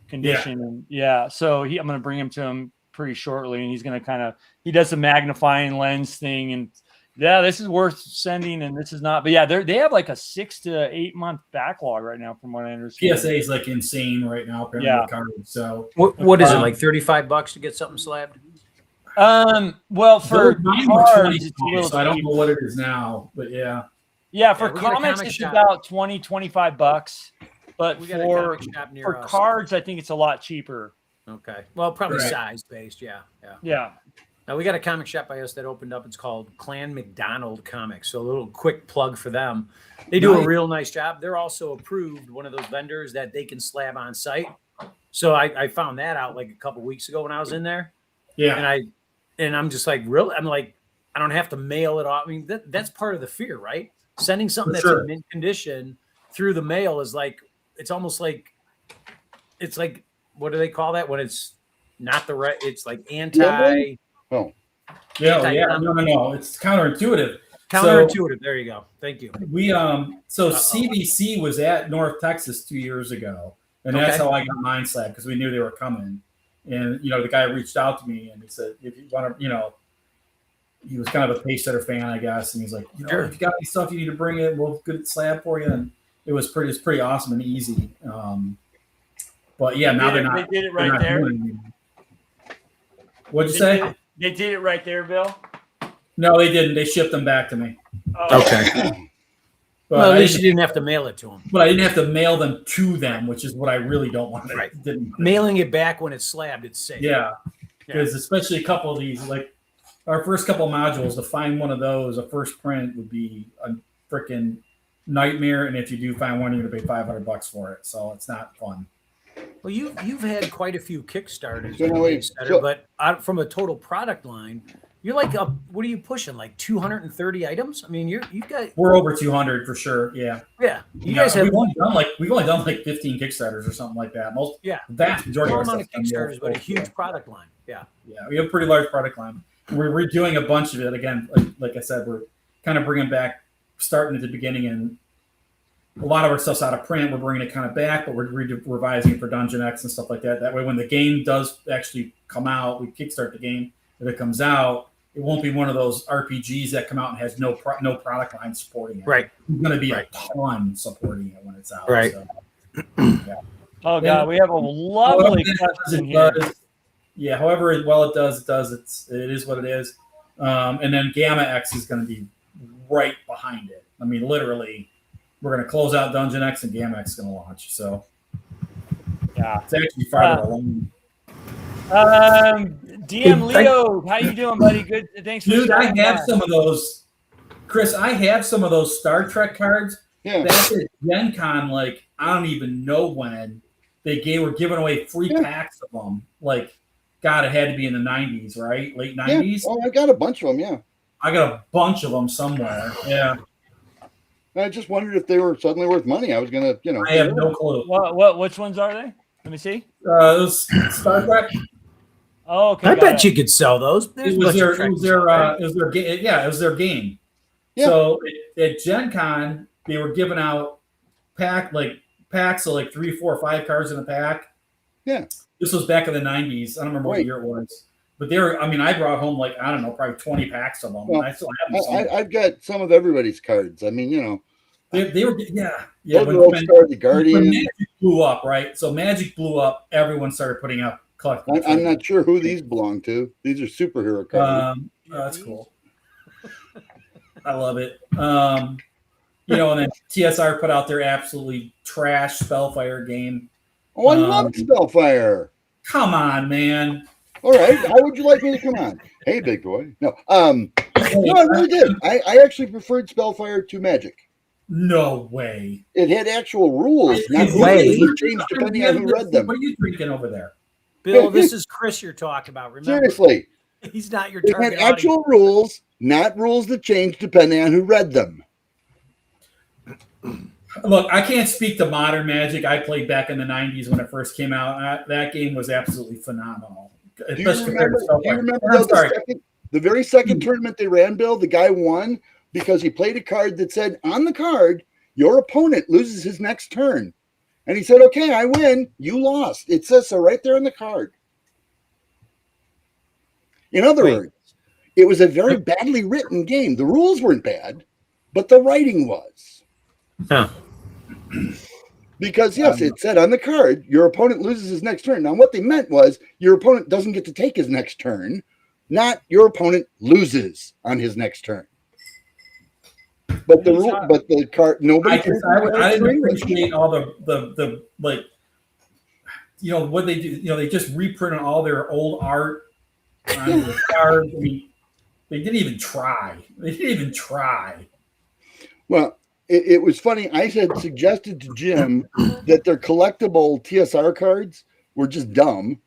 Speaker 1: condition. So I'm gonna bring him to him pretty shortly, and he's gonna he does a magnifying lens thing, and this is worth sending, and this is not. But they have like a 6 to 8 month backlog right now, from what I understand.
Speaker 3: PSA is like insane right now. Cards, so
Speaker 4: what is it, like $35 to get something slabbed?
Speaker 1: Well, for cards,
Speaker 3: so I don't know what it is now, but for
Speaker 1: comics it's about $20-$25, but for cards I think it's a lot cheaper.
Speaker 4: Okay, well, probably size based. Yeah. Now, we got a comic shop by us that opened up. It's called Clan McDonald Comics. So a little quick plug for them. They do a real nice job. They're also approved, one of those vendors that they can slab on site. So I found that out like a couple weeks ago when I was in there.
Speaker 3: Yeah.
Speaker 4: And I'm just like, really? I'm like, I don't have to mail it off. I mean, that's part of the fear, right? Sending something that's in mint condition through the mail is like, it's almost like, it's like, what do they call that when it's not the right? It's like anti.
Speaker 2: Oh,
Speaker 3: no. It's counterintuitive.
Speaker 4: There you go. Thank you.
Speaker 3: We CBC was at North Texas 2 years ago, and that's how I got mine slabbed, because we knew they were coming. And the guy reached out to me and he said, if you want to, he was kind of a pace setter fan, I guess, and he's like, if you got any stuff you need to bring it, we'll get it slabbed for you. And it was pretty awesome and easy. But now they're not.
Speaker 1: They did it right there.
Speaker 3: What'd you say?
Speaker 1: They did it right there, Bill?
Speaker 3: No, they didn't. They shipped them back to me.
Speaker 1: Oh.
Speaker 4: Okay. Well, at least you didn't have to mail it to them.
Speaker 3: But I didn't have to mail them to them, which is what I really don't want.
Speaker 4: Right. Mailing it back when it's slabbed, it's safe.
Speaker 3: Yeah. Because especially a couple of these, like our first couple of modules, to find one of those, a first print would be a freaking nightmare. And if you do find one, you're going to pay $500 for it. So it's not fun.
Speaker 4: Well, you've had quite a few Kickstarters, but from a total product line, you're like, what are you pushing? Like 230 items? I mean,
Speaker 3: we're over 200 for sure. Yeah.
Speaker 4: Yeah. You guys have.
Speaker 3: We've only done like 15 Kickstarters or something like that. Vast majority of our
Speaker 4: Kickstarters, but a huge product line. Yeah.
Speaker 3: Yeah. We have a pretty large product line. We're redoing a bunch of it again. Like I said, we're kind of bringing back, starting at the beginning, and a lot of our stuff's out of print. We're bringing it kind of back, but we're revising it for Dungeon X and stuff like that. That way, when the game does actually come out, we kickstart the game. If it comes out, it won't be one of those RPGs that come out and has no product line supporting it.
Speaker 4: Right.
Speaker 3: It's going to be a ton supporting it when it's out.
Speaker 4: Right.
Speaker 3: So,
Speaker 1: Oh, God, we have a lovely custom here.
Speaker 3: However it does. It is what it is. And then Gamma X is going to be right behind it. I mean, literally, we're going to close out Dungeon X and Gamma X is going to launch. So, it's actually farther along.
Speaker 1: DM Leo, how you doing, buddy? Good. Thanks for
Speaker 3: Dude, I have some of those. Chris, I have some of those Star Trek cards.
Speaker 2: Yeah.
Speaker 3: Back at Gen Con, like, I don't even know when were giving away free packs of them. Like, God, it had to be in the 90s, right? Late 90s?
Speaker 2: Yeah. Oh, I got a bunch of them, yeah.
Speaker 3: I got a bunch of them somewhere. Yeah.
Speaker 2: I just wondered if they were suddenly worth money. I was going to,
Speaker 3: I have no clue.
Speaker 1: Which ones are they? Let me see.
Speaker 3: Those Star Trek.
Speaker 1: Oh, okay.
Speaker 4: I bet you could sell those.
Speaker 3: It was their game.
Speaker 2: Yeah.
Speaker 3: So at Gen Con, they were giving out packs of like 3, 4, 5 cards in a pack.
Speaker 2: Yeah.
Speaker 3: This was back in the 90s. I don't remember what year it was. But I brought home like, I don't know, probably 20 packs of them.
Speaker 2: Well,
Speaker 3: I still have them.
Speaker 2: I've got some of everybody's cards. I mean,
Speaker 3: They were,
Speaker 2: yeah. When the Guardian.
Speaker 3: When Magic blew up, right? So Magic blew up. Everyone started putting up collectibles.
Speaker 2: I'm not sure who these belong to. These are superhero cards.
Speaker 3: That's cool. I love it. And then TSR put out their absolutely trash Spellfire game.
Speaker 2: Oh, I love Spellfire.
Speaker 3: Come on, man.
Speaker 2: All right. How would you like me to come on? Hey, big boy. No, no, I really did. I actually preferred Spellfire to Magic.
Speaker 3: No way.
Speaker 2: It had actual rules, not rules that changed depending on who read them.
Speaker 3: What are you drinking over there?
Speaker 4: Bill, this is Chris you're talking about. Remember?
Speaker 2: Seriously.
Speaker 4: He's not your
Speaker 2: It
Speaker 4: target
Speaker 2: had actual
Speaker 4: audience.
Speaker 2: rules, not rules that changed depending on who read them.
Speaker 3: Look, I can't speak to modern Magic. I played back in the 90s when it first came out. That game was absolutely phenomenal.
Speaker 2: Do you remember the very second tournament they ran, Bill? The guy won because he played a card that said, on the card, your opponent loses his next turn. And he said, okay, I win. You lost. It says so right there on the card. In other words, it was a very badly written game. The rules weren't bad, but the writing was.
Speaker 4: Huh.
Speaker 2: Because, yes, it said on the card, your opponent loses his next turn. Now, what they meant was your opponent doesn't get to take his next turn, not your opponent loses on his next turn. But the card, nobody.
Speaker 3: I didn't appreciate all the like, what they do. They just reprinted all their old art on the cards. I mean, they didn't even try.
Speaker 2: Well, it was funny. I had suggested to Jim that their collectible TSR cards were just dumb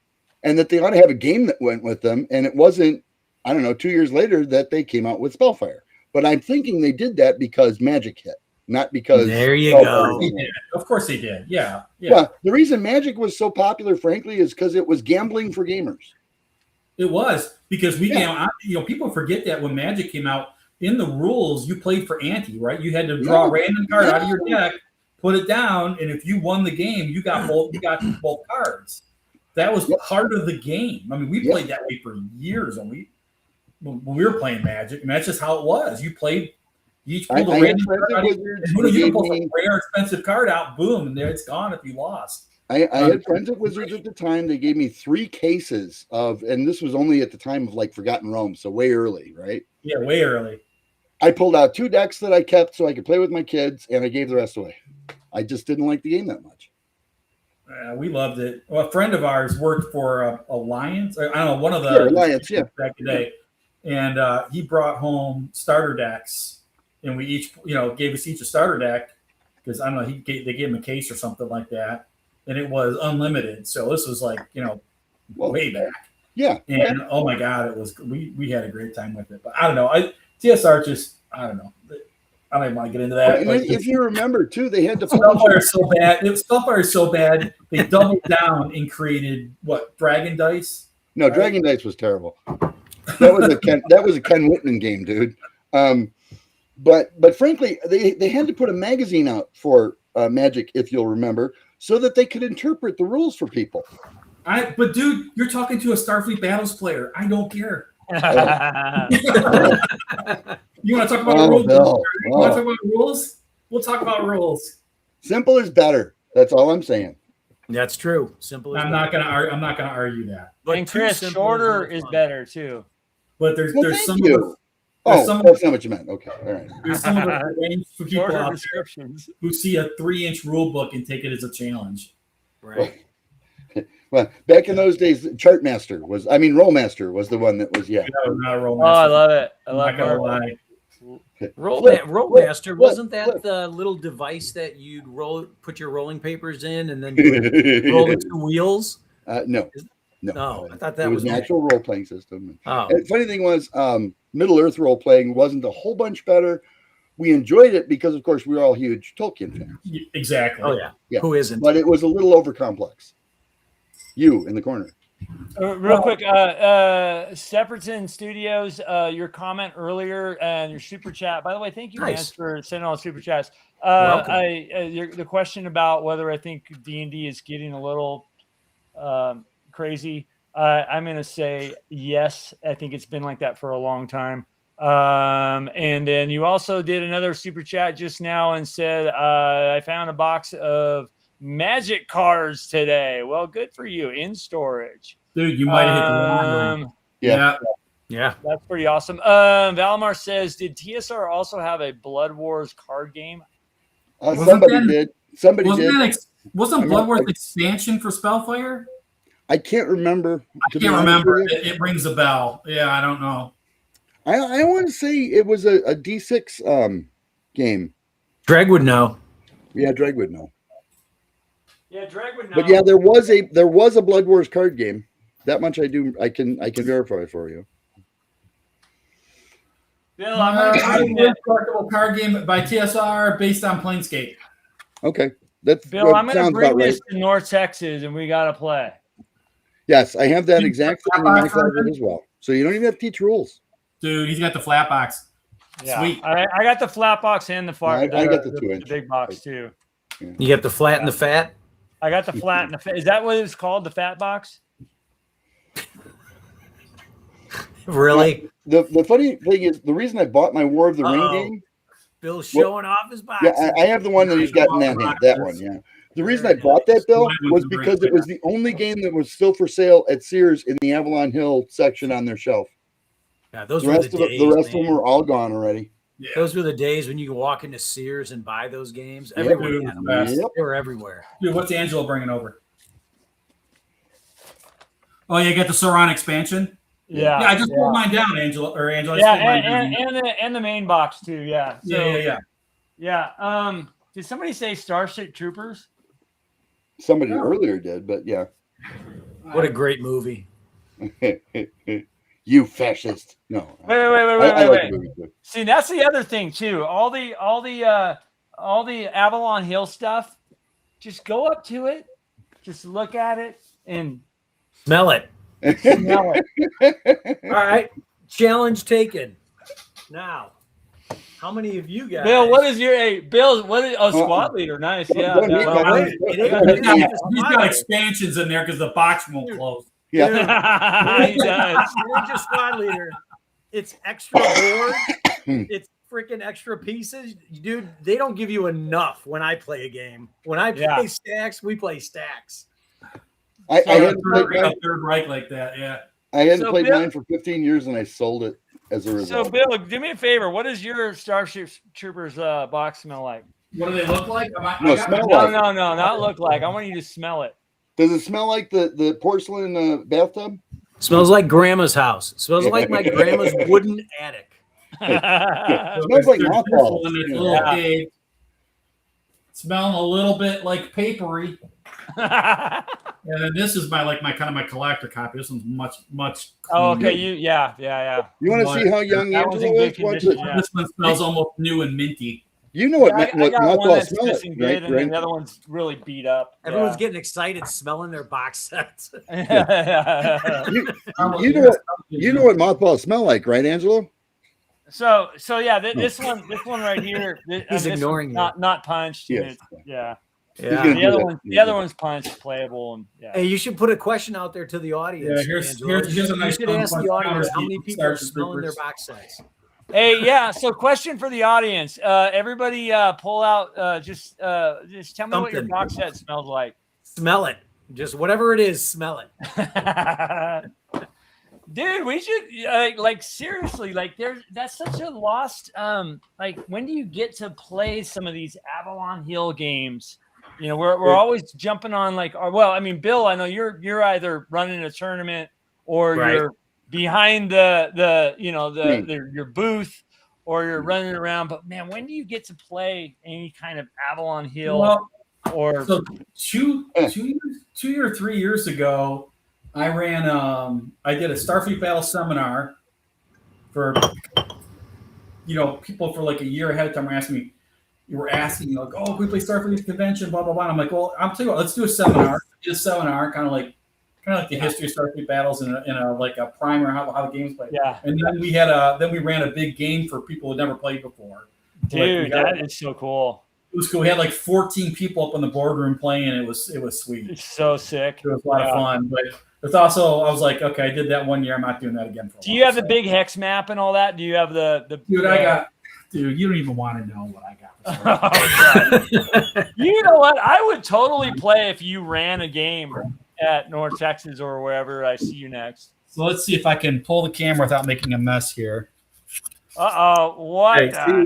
Speaker 2: and that they ought to have a game that went with them. And it wasn't, I don't know, 2 years later that they came out with Spellfire. But I'm thinking they did that because Magic hit, not because...
Speaker 4: There you go.
Speaker 3: Of course they did. Yeah.
Speaker 2: Well, the reason Magic was so popular, frankly, is because it was gambling for gamers.
Speaker 3: It was because people forget that when Magic came out, in the rules, you played for ante, right? You had to draw a random card out of your deck, put it down, and if you won the game, you got both cards. That was part of the game. I mean, we played that way for years, and when we were playing Magic, and that's just how it was. You played, you each pulled a random card out of your deck. You pulled a rare, expensive card out, boom, and there it's gone if you lost.
Speaker 2: I had friends at Wizards at the time. They gave me 3 cases of, and this was only at the time of like Forgotten Realms, so way early, right?
Speaker 3: Yeah, way early.
Speaker 2: I pulled out 2 decks that I kept so I could play with my kids, and I gave the rest away. I just didn't like the game that much.
Speaker 3: We loved it. Well, a friend of ours worked for Alliance. I don't know, one of the
Speaker 2: Alliance,
Speaker 3: back today, and he brought home starter decks, and we each, gave us each a starter deck because I don't know, they gave him a case or something like that, and it was unlimited. So this was like way back.
Speaker 2: Yeah.
Speaker 3: And oh my God, it was we had a great time with it. But I don't know, TSR just, I don't know. I don't even want to get into that.
Speaker 2: And if you remember, too, they had to...
Speaker 3: Spellfire is so bad. Spellfire is so bad, they doubled down and created, Dragon Dice?
Speaker 2: No, right? Dragon Dice was terrible. That was a Ken Whitman game, dude. But frankly, they had to put a magazine out for Magic, if you'll remember, so that they could interpret the rules for people.
Speaker 3: But, dude, you're talking to a Starfleet Battles player. I don't care. You want to talk about rules? You want to talk about rules? We'll talk about rules.
Speaker 2: Simple is better. That's all I'm saying.
Speaker 4: That's true. Simple.
Speaker 3: I'm not gonna argue that.
Speaker 1: But Chris, shorter is better too.
Speaker 3: But there's some.
Speaker 2: That's not what you meant. Okay, all right.
Speaker 3: There's some of the range for people out there who see a 3-inch rule book and take it as a challenge.
Speaker 4: Right.
Speaker 2: Well, back in those days, Rollmaster was the one that was,
Speaker 3: No, not Rollmaster.
Speaker 1: Oh, I love it. I love
Speaker 3: it.
Speaker 4: Rollmaster, wasn't that the little device that you'd put your rolling papers in and then roll the 2 wheels?
Speaker 2: No.
Speaker 4: I thought that
Speaker 2: was an actual role-playing system.
Speaker 4: Oh.
Speaker 2: And the funny thing was, Middle-earth role-playing wasn't a whole bunch better. We enjoyed it because, of course, we were all huge Tolkien fans.
Speaker 3: Exactly.
Speaker 4: Oh, yeah. Who isn't?
Speaker 2: But it was a little over-complex. You in the corner.
Speaker 1: Real quick, Sepperton Studios, your comment earlier and your super chat. By the way, thank you, man, for sending all the super chats. The question about whether I think D&D is getting a little crazy. I'm going to say yes. I think it's been like that for a long time. And then you also did another super chat just now and said, I found a box of Magic cards today. Well, good for you. In storage.
Speaker 3: Dude, you might have hit the lottery.
Speaker 4: Yeah. That's
Speaker 1: pretty awesome. Valimar says, did TSR also have a Blood Wars card game?
Speaker 2: Somebody did.
Speaker 3: Wasn't Blood Wars expansion for Spellfire?
Speaker 2: I can't remember.
Speaker 3: I can't remember. It rings a bell. Yeah, I don't know.
Speaker 2: I want to say it was a D6 game.
Speaker 4: Greg would know.
Speaker 2: Yeah, Dreg would know.
Speaker 1: Yeah, Dreg would know.
Speaker 2: But yeah, there was a Blood Wars card game. That much I do. I can verify for you.
Speaker 1: Bill, I'm
Speaker 3: a collectible card game by TSR based on Planescape.
Speaker 2: Okay, that's
Speaker 1: Bill. I'm going to bring this to North Texas, and we got to play.
Speaker 2: Yes, I have that exact same in my closet as well. So you don't even have to teach rules.
Speaker 3: Dude, he's got the flat box.
Speaker 1: Yeah.
Speaker 3: Sweet.
Speaker 1: I got the flat box and the far.
Speaker 2: I got the 2-inch.
Speaker 1: Big box too.
Speaker 2: Yeah.
Speaker 4: You got the flat and the fat.
Speaker 1: I got the flat and the fat. Is that what it's called? The fat box?
Speaker 4: Really?
Speaker 2: The funny thing is, the reason I bought my War of the Ring game.
Speaker 4: Bill's showing off his box.
Speaker 2: Yeah, I have the one that he's got in that hand. That one, yeah. The reason I bought that, Bill, was because it was the only game that was still for sale at Sears in the Avalon Hill section on their shelf.
Speaker 4: Yeah, those
Speaker 2: The
Speaker 4: were
Speaker 2: rest
Speaker 4: the
Speaker 2: of
Speaker 4: days.
Speaker 2: the rest of them were all gone already.
Speaker 3: Yeah.
Speaker 4: Those were the days when you could walk into Sears and buy those games.
Speaker 2: Yep.
Speaker 4: Everywhere had them.
Speaker 3: Yep.
Speaker 4: They were everywhere.
Speaker 3: Dude, what's Angelo bringing over? Oh, you got the Sauron expansion?
Speaker 1: Yeah.
Speaker 3: Yeah, I just pulled mine down, Angelo.
Speaker 1: Yeah, and the main box too. Yeah. So,
Speaker 3: yeah.
Speaker 1: Did somebody say Starship Troopers?
Speaker 2: Somebody earlier did, but yeah.
Speaker 4: What a great movie.
Speaker 2: You fascist. No.
Speaker 1: Wait.
Speaker 2: I like the movie too.
Speaker 1: See, that's the other thing too. All the Avalon Hill stuff. Just go up to it, just look at it, and
Speaker 4: Smell it.
Speaker 1: smell it.
Speaker 4: All right. Challenge taken. Now, how many of you guys?
Speaker 1: Bill, what is your Bill? What is squad leader? Nice, yeah.
Speaker 2: Don't
Speaker 1: yeah.
Speaker 2: hit
Speaker 1: Well,
Speaker 2: my-
Speaker 3: He's got expansions in there because the box won't close.
Speaker 2: Yeah.
Speaker 1: he does.
Speaker 4: Ninja squad leader. It's extra board. It's freaking extra pieces, dude. They don't give you enough when I play a game. When I play stacks, we play stacks.
Speaker 2: I
Speaker 3: So
Speaker 2: hadn't played
Speaker 3: a
Speaker 2: mine,
Speaker 3: third right like that, yeah.
Speaker 2: I hadn't
Speaker 1: So
Speaker 2: played
Speaker 1: Bill-
Speaker 2: mine for 15 years, and I sold it as a result.
Speaker 1: So, Bill, do me a favor. What does your Starship Troopers box smell like?
Speaker 3: What do they look like?
Speaker 2: No, smell
Speaker 1: No,
Speaker 2: like.
Speaker 1: no, not look like. I want you to smell it.
Speaker 2: Does it smell like the porcelain bathtub?
Speaker 4: Smells like grandma's house. Smells like my grandma's wooden attic.
Speaker 2: It smells like mothballs.
Speaker 3: Yeah. Smelling a little bit like papery. And then this is my kind of my collector copy. This one's much.
Speaker 1: Oh, okay.
Speaker 3: cleaner.
Speaker 1: Yeah.
Speaker 2: You want to see how young
Speaker 1: That one's in
Speaker 2: Angelo
Speaker 1: good
Speaker 2: is? Watch
Speaker 1: condition,
Speaker 2: it.
Speaker 1: yeah.
Speaker 3: This one smells almost new and minty.
Speaker 2: You know what
Speaker 1: I got one
Speaker 2: mothballs
Speaker 1: that's
Speaker 2: smell
Speaker 1: missing
Speaker 2: like,
Speaker 1: good,
Speaker 2: right?
Speaker 1: and then the other one's really beat up.
Speaker 4: Everyone's getting excited smelling their box sets.
Speaker 2: You know what mothballs smell like, right, Angelo?
Speaker 1: So yeah, this one right here.
Speaker 4: He's
Speaker 1: this
Speaker 4: ignoring
Speaker 1: one's
Speaker 4: you.
Speaker 1: not punched. and
Speaker 2: Yes.
Speaker 1: Yeah.
Speaker 2: He's gonna do that.
Speaker 1: The other one's punched, playable, and yeah.
Speaker 4: Hey, you should put a question out there to the audience.
Speaker 3: Yeah, here's
Speaker 4: Angelo.
Speaker 3: a nice
Speaker 4: you should ask the audience how
Speaker 3: counter
Speaker 4: many people are
Speaker 3: Starship
Speaker 4: smelling their
Speaker 3: Troopers.
Speaker 4: box sets.
Speaker 1: Hey, yeah. So, question for the audience. Everybody, pull out. Just tell me what your
Speaker 4: Something.
Speaker 1: box set smells like.
Speaker 4: Smell it. Just whatever it is, smell it.
Speaker 1: Dude, we should like seriously, like that's such a lost like when do you get to play some of these Avalon Hill games? You know, we're always jumping on like well, I mean, Bill, I know you're either running a tournament or
Speaker 4: Right.
Speaker 1: you're behind the your booth or you're running around, but man, when do you get to play any kind of Avalon Hill
Speaker 3: Well,
Speaker 1: or
Speaker 3: so two or 3 years ago, I ran I did a Starfleet Battle seminar for people for like a year ahead of time were asking like, oh, can we play Starfleet convention, blah blah blah. And I'm like, well, I'm telling you what, let's do a seminar. Do a seminar, kind of like the history of Starfleet battles in a like a primer how the game's played.
Speaker 1: Yeah.
Speaker 3: And then we ran a big game for people who had never played before.
Speaker 1: dude, that is so cool.
Speaker 3: It was cool. We had like 14 people up in the boardroom playing. It was sweet.
Speaker 1: It's so sick.
Speaker 3: It was a lot of fun, but it's also I was like, okay, I did that one year. I'm not doing that again for a
Speaker 1: Do
Speaker 3: while.
Speaker 1: you have the big hex map and all that? Do you have the
Speaker 3: Dude, you don't even want to know what I got.
Speaker 1: Oh, God. You know what? I would totally play if you ran a game at North Texas or wherever I see you next.
Speaker 3: So let's see if I can pull the camera without making a mess here.
Speaker 1: What?
Speaker 3: Hey,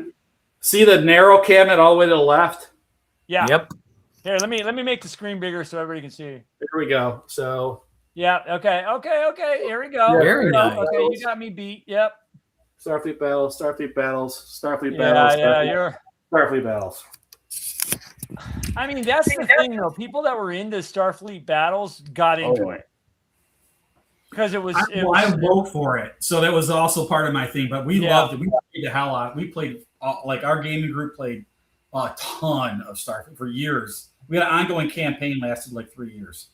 Speaker 3: see the narrow cabinet all the way to the left?
Speaker 1: Yeah.
Speaker 4: Yep.
Speaker 1: Here, let me make the screen bigger so everybody can see.
Speaker 3: There we go. So
Speaker 1: Yeah. Okay. Here we go.
Speaker 3: Yeah,
Speaker 4: very nice.
Speaker 1: Okay, you got me beat. Yep.
Speaker 3: Starfleet battles, Starfleet battles, Starfleet
Speaker 1: Yeah.
Speaker 3: battles,
Speaker 1: Yeah.
Speaker 3: Starfleet battles.
Speaker 1: I mean, that's the thing, though. People that were into Starfleet battles got into it because it was.
Speaker 3: I wrote for it, so that was also part of my thing. But we loved it. We played the hell out. We played like our gaming group played a ton of Starfleet for years. We had an ongoing campaign lasted like 3 years.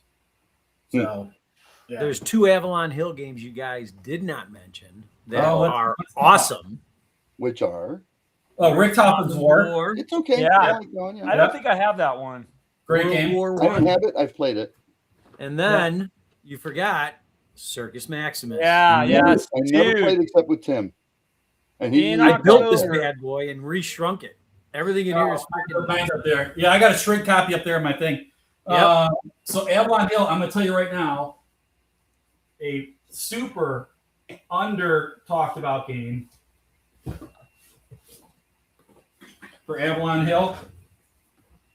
Speaker 3: So yeah.
Speaker 4: There's 2 Avalon Hill games you guys did not mention that are awesome.
Speaker 2: Which are?
Speaker 3: Oh, Rick Toppin's War.
Speaker 2: It's okay.
Speaker 1: Yeah.
Speaker 2: I
Speaker 1: I don't think I have that one.
Speaker 3: Great
Speaker 4: World
Speaker 3: game.
Speaker 4: War
Speaker 2: don't
Speaker 4: One.
Speaker 2: have it. I've played it.
Speaker 4: And then you forgot Circus Maximus.
Speaker 1: Yeah.
Speaker 2: I never played except with Tim. And
Speaker 4: I built this bad boy and reshrunk it. Everything in here is freaking.
Speaker 3: Mine's up there. Yeah, I got a shrink copy up there in my thing.
Speaker 4: Yep.
Speaker 3: So Avalon Hill, I'm going to tell you right now, a super under talked about game for Avalon Hill.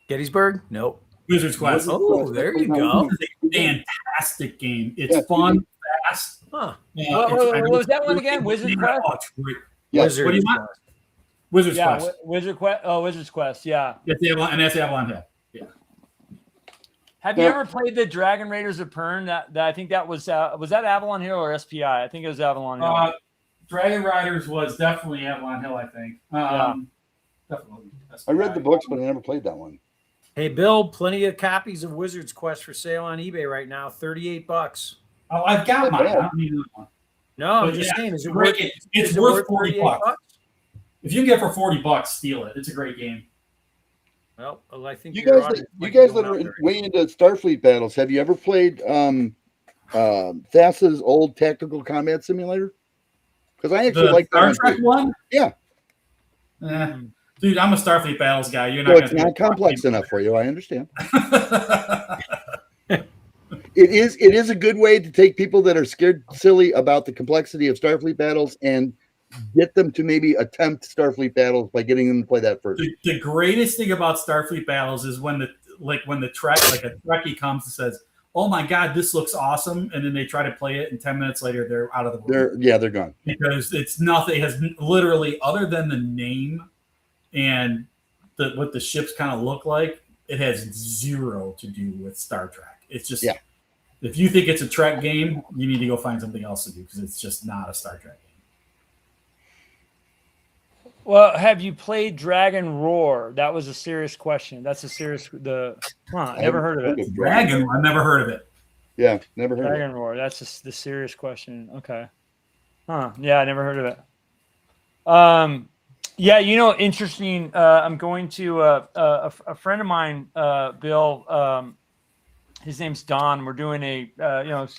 Speaker 4: Gettysburg? Nope.
Speaker 3: Wizard's Quest.
Speaker 4: Oh, there you go.
Speaker 3: It's a fantastic game. It's fun, fast.
Speaker 1: Huh.
Speaker 3: What
Speaker 1: was that one again? Wizard Quest?
Speaker 3: Oh, it's great.
Speaker 4: Wizard.
Speaker 3: What do you want? Wizard's Quest.
Speaker 1: Wizard Quest. Oh, Wizard's Quest. Yeah.
Speaker 3: That's Avalon Hill. Yeah.
Speaker 1: Have you ever played the Dragon Raiders of Pern? That I think that was that Avalon Hill or SPI? I think it was Avalon Hill.
Speaker 3: Dragon Riders was definitely Avalon Hill, I think. Definitely.
Speaker 2: I read the books, but I never played that one.
Speaker 4: Hey, Bill, plenty of copies of Wizard's Quest for sale on eBay right now. $38.
Speaker 3: Oh, I've got mine. I don't need another one.
Speaker 4: No, I'm
Speaker 3: But
Speaker 4: just saying, is it
Speaker 3: great
Speaker 4: worth?
Speaker 3: game. It's
Speaker 4: is it
Speaker 3: worth $40.
Speaker 4: $38?
Speaker 3: If you can get it for $40, steal it. It's a great game.
Speaker 4: Well, I think
Speaker 2: You
Speaker 4: your
Speaker 2: guys
Speaker 4: audience
Speaker 2: that
Speaker 4: might be going out
Speaker 2: are
Speaker 4: there.
Speaker 2: way into Starfleet battles, have you ever played THAS's old tactical combat simulator? Because I actually like
Speaker 3: Star
Speaker 2: that
Speaker 3: Trek one.
Speaker 2: Yeah.
Speaker 3: Dude, I'm a Starfleet battles guy. You're
Speaker 2: So
Speaker 3: not.
Speaker 2: it's not complex enough for you. I understand. It is a good way to take people that are scared silly about the complexity of Starfleet battles and get them to maybe attempt Starfleet battles by getting them to play that first.
Speaker 3: The greatest thing about Starfleet battles is when the Trekkie comes and says, "Oh my God, this looks awesome," and then they try to play it, and 10 minutes later they're out of the room.
Speaker 2: They're gone
Speaker 3: because it's nothing. It has literally, other than the name and what the ships kind of look like, it has zero to do with Star Trek. It's just if you think it's a Trek game, you need to go find something else to do because it's just not a Star Trek game.
Speaker 1: Well, have you played Dragon Roar? That was a serious question. That's a serious. Never heard of it.
Speaker 3: Dragon? I've never heard of it.
Speaker 2: Yeah, never heard
Speaker 1: Dragon
Speaker 2: of it.
Speaker 1: Roar. That's the serious question. Okay. Yeah, I never heard of it. Yeah, interesting. I'm going to a friend of mine, Bill. His name's Don. We're doing a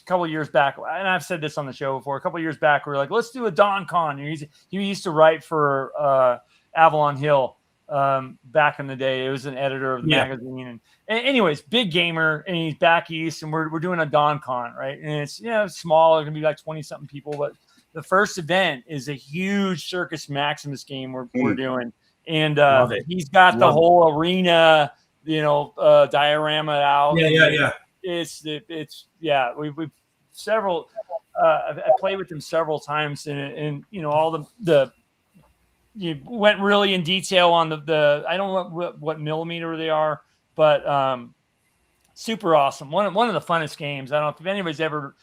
Speaker 1: couple of years back, and I've said this on the show before. A couple of years back, we were like, let's do a Don Con. He used to write for Avalon Hill back in the day. It was an editor of the magazine, and anyways, big gamer, and he's back east, and we're doing a Don Con, right? And it's small. It's gonna be like 20-something people, but the first event is a huge Circus Maximus game we're doing, and he's got the whole arena. Diorama out.
Speaker 3: Yeah.
Speaker 1: We've several. I played with him several times, and all you went really in detail on the. I don't know what millimeter they are, but super awesome. One of the funnest games. I don't know if anybody's ever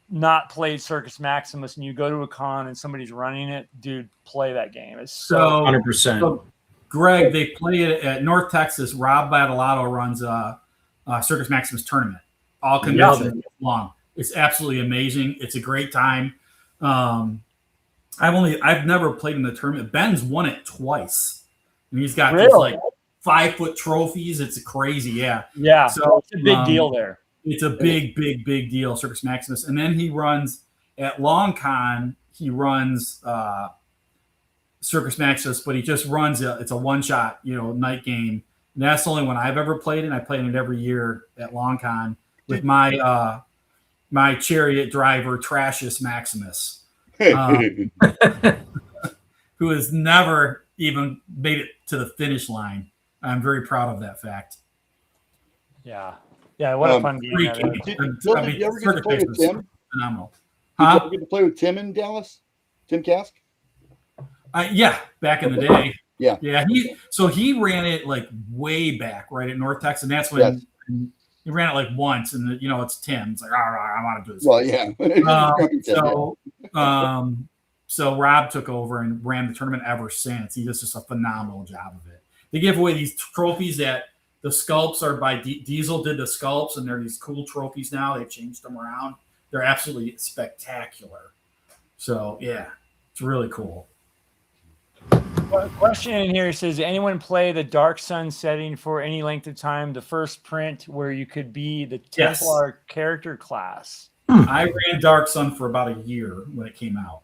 Speaker 1: not played Circus Maximus, and you go to a con and somebody's running it, dude, play that game. It's so
Speaker 4: 100%.
Speaker 3: So, Greg, they play it at North Texas. Rob Battalato runs a Circus Maximus tournament, all convention long. It's absolutely amazing. It's a great time. I've never played in the tournament. Ben's won it twice, and he's got these like 5-foot trophies. It's crazy, yeah. So
Speaker 1: it's a big deal there.
Speaker 3: It's a big deal, Circus Maximus. And then he runs at Long Con. He runs Circus Maximus, but he just runs it's a one-shot, night game. And that's the only one I've ever played in. I play in it every year at Long Con with my my chariot driver, Trashus Maximus, who has never even made it to the finish line. I'm very proud of that fact.
Speaker 1: Yeah. Yeah, what a fun game.
Speaker 3: Great
Speaker 1: That
Speaker 3: game.
Speaker 1: is.
Speaker 2: Phil, did you ever get to play with Tim?
Speaker 3: Phenomenal.
Speaker 2: Did you ever get to play with Tim in Dallas? Tim Kask?
Speaker 3: Yeah, back in the day.
Speaker 2: Yeah.
Speaker 3: He ran it like way back, right at North Texas, and that's when he ran it like once, and it's Tim. It's like, all right, I want to do this.
Speaker 2: Well, yeah.
Speaker 3: So Rob took over and ran the tournament ever since. He does just a phenomenal job of it. They give away these trophies that the sculpts are by Diesel did the sculpts, and they're these cool trophies now. They've changed them around. They're absolutely spectacular. So yeah, it's really cool.
Speaker 1: A question in here says, anyone play the Dark Sun setting for any length of time? The first print where you could be the Templar character class.
Speaker 3: I ran Dark Sun for about a year when it came out.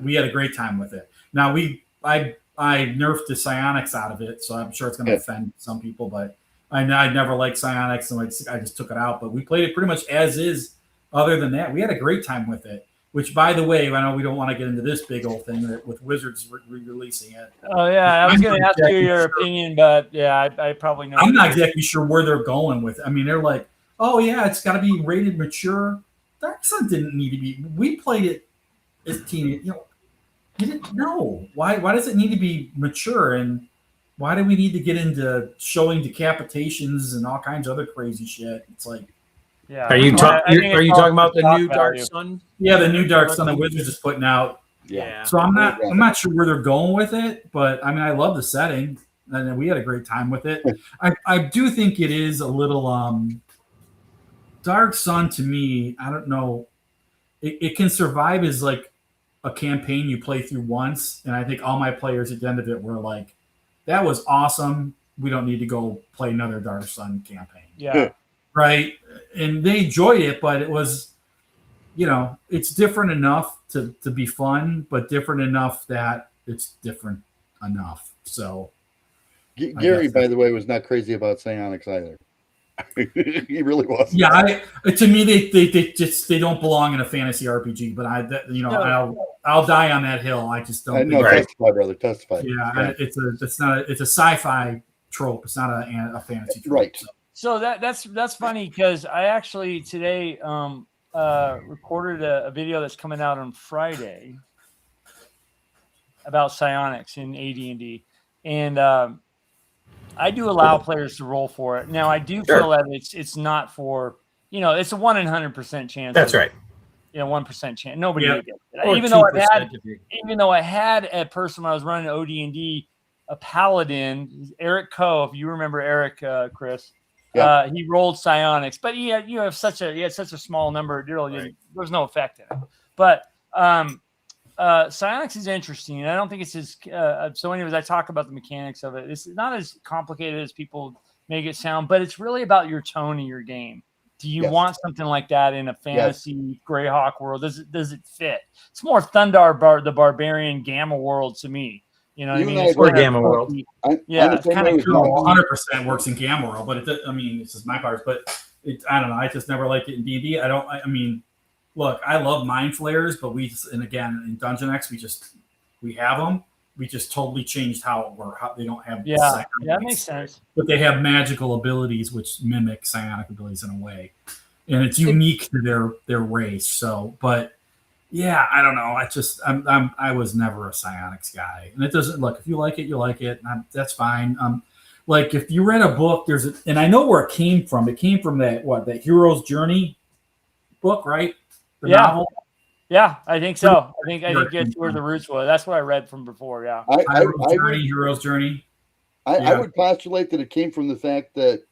Speaker 3: We had a great time with it. Now I nerfed the psionics out of it, so I'm sure it's going to offend some people, but I never liked psionics, and I just took it out. But we played it pretty much as is. Other than that, we had a great time with it. Which, by the way, I know we don't want to get into this big old thing with Wizards re-releasing it.
Speaker 1: Oh yeah, I was going to ask you your opinion, but yeah, I probably know.
Speaker 3: I'm not exactly sure where they're going with it. I mean, they're like, oh yeah, it's got to be rated mature. Dark Sun didn't need to be. We played it as teenage. Didn't know why. Why does it need to be mature? And why do we need to get into showing decapitations and all kinds of other crazy shit? It's like.
Speaker 1: Yeah.
Speaker 4: Are you talking about the new Dark Sun?
Speaker 3: Yeah, the new Dark Sun that Wizards is putting out.
Speaker 4: Yeah.
Speaker 3: So I'm not sure where they're going with it, but I mean, I love the setting, and we had a great time with it. I do think it is a little Dark Sun to me. I don't know. It can survive as like a campaign you play through once, and I think all my players at the end of it were like, "That was awesome. We don't need to go play another Dark Sun campaign."
Speaker 1: Yeah.
Speaker 3: Right. And they enjoyed it, but it was, it's different enough to be fun, but different enough that it's different enough. So
Speaker 2: Gary, by the way, was not crazy about psionics either. He really wasn't.
Speaker 3: Yeah, to me, they don't belong in a fantasy RPG. But I'll die on that hill. I just don't.
Speaker 2: Testify, brother. Testify.
Speaker 3: Yeah, it's a sci-fi trope. It's not a fantasy trope.
Speaker 2: Right.
Speaker 1: So that's funny because I actually today recorded a video that's coming out on Friday about psionics in AD&D, and I do allow players to roll for it. Now I do feel that it's not for it's a 1 in 100% chance.
Speaker 4: That's right.
Speaker 1: 1% chance. Nobody would get it. Even though I had a person when I was running OD&D, a paladin, Eric Coe. If you remember Eric, Chris. Yeah. He rolled psionics, but he had such a small number. There's no effect in it. But psionics is interesting. I don't think it's as so. Anyways, I talk about the mechanics of it. It's not as complicated as people make it sound, but it's really about your tone of your game. Do you want something like that in a fantasy Greyhawk world? Does it fit? It's more Thundar the Barbarian Gamma world to me. You know what I mean? It's
Speaker 4: or Gamma World.
Speaker 1: It's kind of cool.
Speaker 3: 100% works in Gamma World, but it's just my parts. But I don't know. I just never liked it in D&D. I mean, look, I love Mind Flayers, but in Dungeon X, we have them. We just totally changed how they don't have.
Speaker 1: Yeah, that makes sense.
Speaker 3: But they have magical abilities which mimic psionic abilities in a way, and it's unique to their race. So, but. Yeah, I don't know. I was never a psionics guy, and it doesn't look. If you like it, you like it. That's fine. Like if you read a book, and I know where it came from. It came from that Hero's Journey book, right? The novel.
Speaker 1: Yeah, I think so. I think that's where the roots were. That's what I read from before. Yeah.
Speaker 3: Hero's Journey.
Speaker 2: I would postulate that it came from the fact that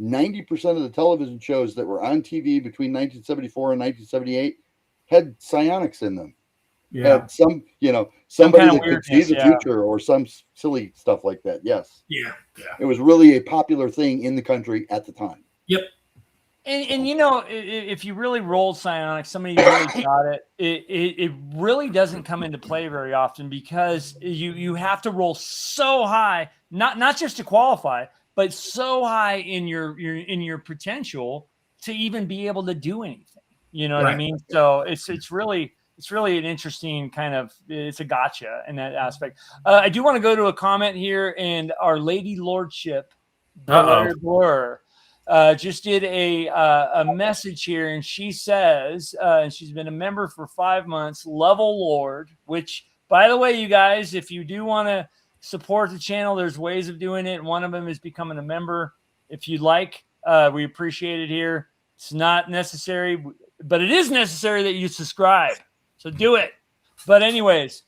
Speaker 2: 90% of the television shows that were on TV between 1974 and 1978 had psionics in them.
Speaker 3: Yeah.
Speaker 2: Had somebody that could see the future or some silly stuff like that. Yes.
Speaker 3: Yeah.
Speaker 2: It was really a popular thing in the country at the time.
Speaker 3: Yep.
Speaker 1: And if you really rolled psionics, somebody really got it. It really doesn't come into play very often because you have to roll so high, not just to qualify, but so high in your potential to even be able to do anything. You know what I mean? So it's really an interesting kind of, it's a gotcha in that aspect. I do want to go to a comment here, and our Lady Lordship, Blur, just did a message here, and she says, and she's been a member for 5 months, Level Lord, which, by the way, you guys, if you do want to support the channel, there's ways of doing it. One of them is becoming a member. If you'd like, we appreciate it here. It's not necessary, but it is necessary that you subscribe. So do it. But anyways,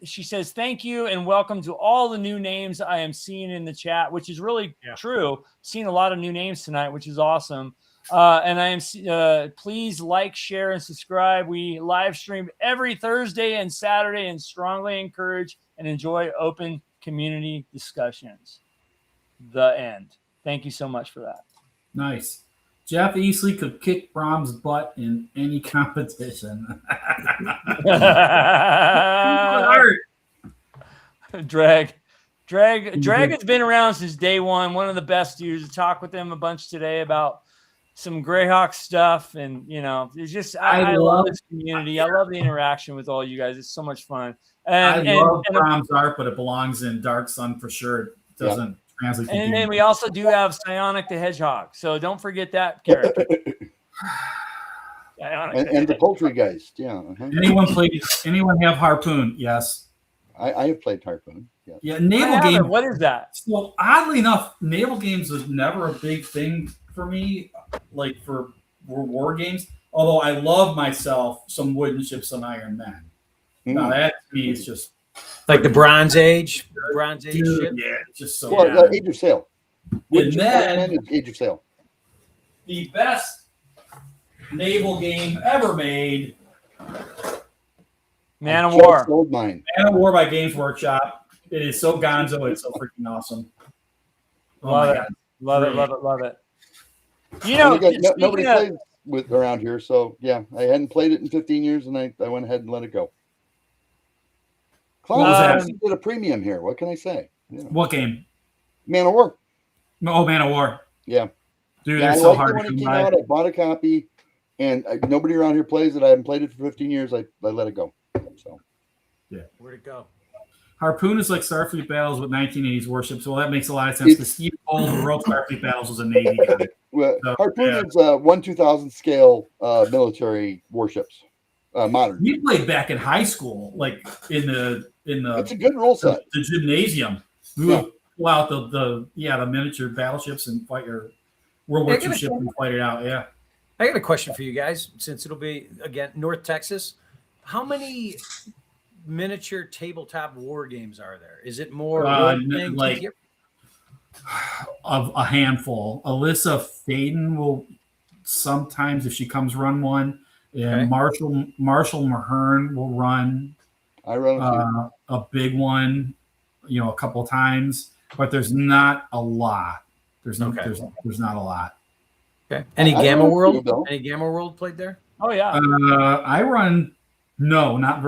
Speaker 1: she says, thank you and welcome to all the new names I am seeing in the chat, which is really true. Seeing a lot of new names tonight, which is awesome. And I am please like, share, and subscribe. We live stream every Thursday and Saturday and strongly encourage and enjoy open community discussions. The end. Thank you so much for that. Nice.
Speaker 3: Jeff easily could kick Brahms' butt in any competition.
Speaker 1: Dragon's been around since day one. One of the best dudes. To talk with him a bunch today about some Greyhawk stuff, and it's just I love this community. I love the interaction with all you guys. It's so much fun. And
Speaker 3: I love Brahms' art, but it belongs in Dark Sun for sure. It doesn't.
Speaker 1: And then we also do have Psionic the Hedgehog, so don't forget that character.
Speaker 2: and the poultry guys,
Speaker 3: Anyone have Harpoon? Yes,
Speaker 2: I have played Harpoon.
Speaker 3: Yeah, naval game.
Speaker 1: What is that?
Speaker 3: So oddly enough, naval games was never a big thing for me, like for war games. Although I love myself some wooden ships and Iron Men. Now that to me is just.
Speaker 4: Like the Bronze Age ship.
Speaker 3: Yeah, just so.
Speaker 2: Well, Age of Sail.
Speaker 3: And then
Speaker 2: Age of Sail.
Speaker 3: The best naval game ever made.
Speaker 1: Man of War.
Speaker 2: Man
Speaker 3: of War by Games Workshop. It is so gonzo. It's so freaking awesome.
Speaker 1: Love it.
Speaker 2: Nobody plays with around here, so I hadn't played it in 15 years, and I went ahead and let it go. Clown did a premium here. What can I say?
Speaker 3: What game?
Speaker 2: Man of War.
Speaker 3: Oh, Man of War.
Speaker 2: Yeah.
Speaker 3: Dude, it's so hard
Speaker 2: when it came out. I bought a copy, and nobody around here plays it. I haven't played it for 15 years. I let it go. So.
Speaker 4: Yeah. Where'd it go?
Speaker 3: Harpoon is like Starfleet Battles with 1980s warships. Well, that makes a lot of sense. The Steve Cole who wrote Starfleet Battles was a Navy guy.
Speaker 2: Well, so, Harpoon is 1/2000 scale military warships. Modern.
Speaker 3: We played back in high school, like in the.
Speaker 2: It's a good rule set.
Speaker 3: The gymnasium. We would pull out the miniature battleships and fight your World War II ship and fight it out. Yeah.
Speaker 4: I got a question for you guys, since it'll be again North Texas. How many miniature tabletop war games are there? Is it more
Speaker 3: like of a handful? Alyssa Faden will sometimes, if she comes, run one, and Marshall Mahern will run.
Speaker 2: I run
Speaker 3: a big one, a couple of times, but there's not a lot. There's not a lot.
Speaker 4: Okay. Any Gamma World? Any Gamma World played there?
Speaker 1: Oh yeah.
Speaker 3: I run. No, not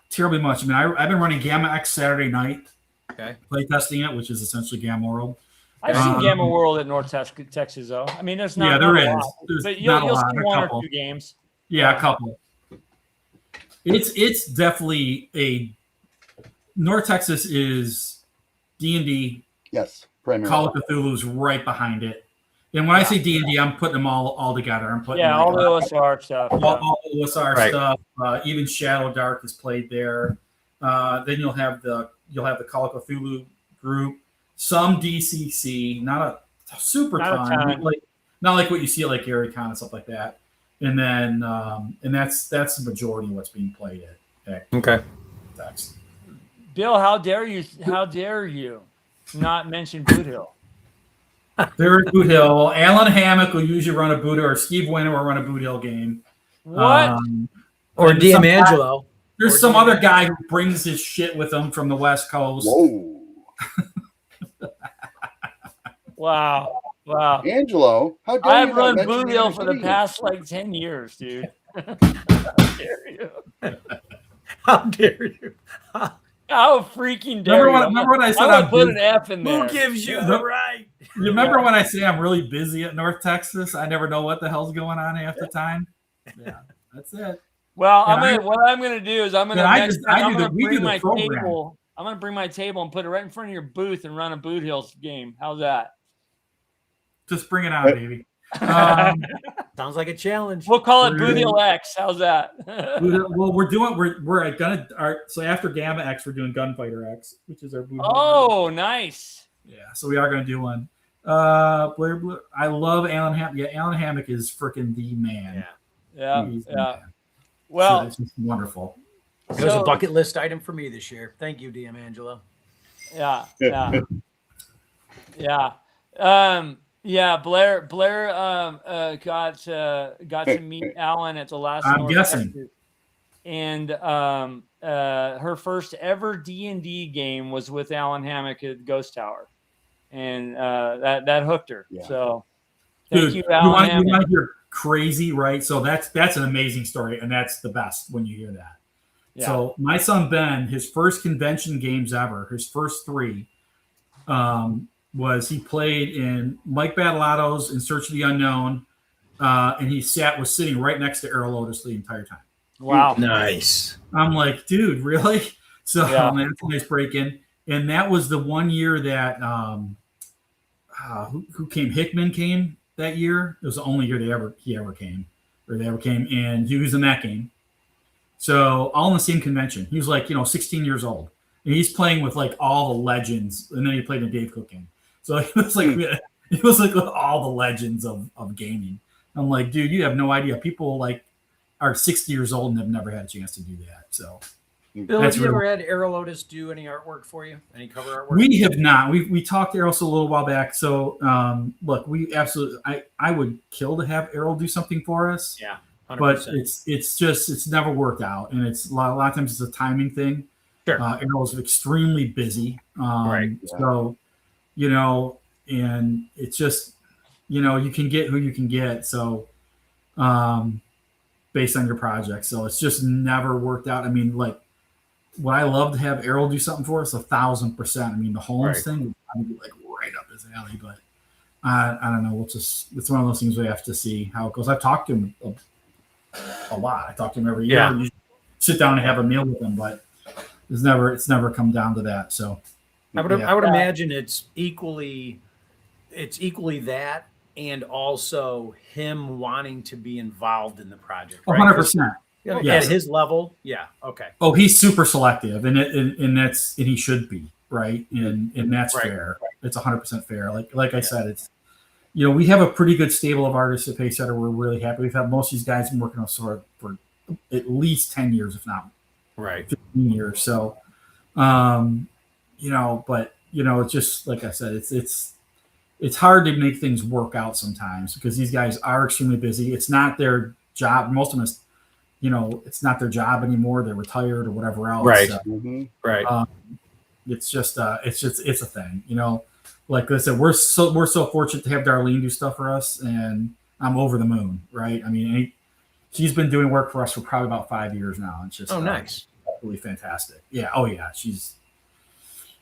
Speaker 3: terribly much. I mean, I've been running Gamma X Saturday night.
Speaker 4: Okay.
Speaker 3: Play testing it, which is essentially Gamma World.
Speaker 1: I've seen Gamma World at North Texas, though. I mean, there's not.
Speaker 3: Yeah, there is.
Speaker 1: But you'll see one or two games.
Speaker 3: Yeah, a couple. It's definitely North Texas is D&D.
Speaker 2: Yes, primarily.
Speaker 3: Call of Cthulhu's right behind it. And when I say D&D, I'm putting them all together. I'm putting
Speaker 1: all the OSR stuff.
Speaker 3: All the OSR stuff. Even Shadow Dark is played there. Then you'll have the Call of Cthulhu group. Some DCC, not a super ton. Not like what you see at like GaryCon and stuff like that. And then and that's the majority of what's being played at Dex.
Speaker 1: Bill, how dare you not mention Boot Hill?
Speaker 3: There is Boot Hill. Alan Hammock will usually run a Boot Hill, or Steve Winter will run a Boot Hill game.
Speaker 1: What?
Speaker 4: Or DM Angelo.
Speaker 3: There's some other guy who brings his shit with him from the West Coast.
Speaker 2: Whoa.
Speaker 1: Wow.
Speaker 2: Angelo, how dare
Speaker 1: I've run Boot Hill for the past 10 years, dude. How dare you?
Speaker 4: How dare you?
Speaker 1: How freaking dare you?
Speaker 3: Remember when I said
Speaker 1: I would put an F in there.
Speaker 4: Who gives you the right?
Speaker 3: Remember when I say I'm really busy at North Texas? I never know what the hell's going on half the time. Yeah, that's it.
Speaker 1: Well, what I'm gonna do is I'm gonna bring my table. I'm gonna bring my table and put it right in front of your booth and run a Boot Hill game. How's that?
Speaker 3: Just bring it on, baby.
Speaker 4: Sounds like a challenge.
Speaker 1: We'll call it Boothiel X. How's that?
Speaker 3: Well, we're gonna so after Gamma X, we're doing Gunfighter X, which is our Boothiel.
Speaker 1: Oh, nice.
Speaker 3: Yeah, so we are gonna do one. Blair, I love Alan Hammock. Yeah, Alan Hammock is freaking the man.
Speaker 1: Yeah.
Speaker 3: Man.
Speaker 1: Well,
Speaker 3: so it's just wonderful.
Speaker 4: It was a bucket list item for me this year. Thank you, DM Angelo.
Speaker 1: Yeah. Blair got to meet Alan at the last.
Speaker 3: I'm guessing.
Speaker 1: And her first ever D&D game was with Alan Hammock at Ghost Tower, and that hooked her. Yeah. So, thank you, Alan Hammock.
Speaker 3: You want to hear crazy, right? So that's an amazing story, and that's the best when you hear that. Yeah. So my son Ben, his first convention games ever, his first 3, was he played in Mike Battleotto's In Search of the Unknown, and he was sitting right next to Errol Otis the entire time.
Speaker 1: Wow,
Speaker 4: nice.
Speaker 3: I'm like, dude, really? So that's a nice break in, and that was the one year that who came? Hickman came that year. It was the only year they ever came, and he was in that game. So all in the same convention. He was like, 16 years old, and he's playing with like all the legends, and then he played in Dave Cook game. So it was like all the legends of gaming. I'm like, dude, you have no idea. People like are 60 years old and have never had a chance to do that. So,
Speaker 4: Bill, have you ever had Errol Otis do any artwork for you? Any cover artwork?
Speaker 3: We have not. We talked to Errol a little while back. So, look, we absolutely. I would kill to have Errol do something for us.
Speaker 4: Yeah, 100%.
Speaker 3: But it's never worked out, and it's a lot of times it's a timing thing.
Speaker 4: Sure.
Speaker 3: Errol's extremely busy.
Speaker 4: Right.
Speaker 3: So, and it's just, you can get who you can get. So, based on your project. So it's just never worked out. I mean, like, would I love to have Errol do something for us? 1,000%. I mean, the Holmes thing would probably be like right up his alley, but I don't know. It's one of those things we have to see how it goes. I've talked to him a lot. I talk to him every year. You sit down and have a meal with him, but it's never come down to that. So
Speaker 4: I would imagine it's equally that, and also him wanting to be involved in the project. Right?
Speaker 3: 100%.
Speaker 4: At his level, okay.
Speaker 3: Oh, he's super selective, and he should be, right, and that's fair. It's 100% fair. Like I said, it's we have a pretty good stable of artists at Pacesetter. We're really happy. We've had most of these guys been working on for at least 10 years, if not 15 years. So, but it's just like I said, it's hard to make things work out sometimes because these guys are extremely busy. It's not their job. Most of them, it's not their job anymore. They're retired or whatever else.
Speaker 4: Right.
Speaker 3: Right. It's just it's a thing, like I said, we're so fortunate to have Darlene do stuff for us, and I'm over the moon. Right. I mean, she's been doing work for us for probably about 5 years now. It's just
Speaker 4: nice.
Speaker 3: Really fantastic. Yeah. Oh yeah. She's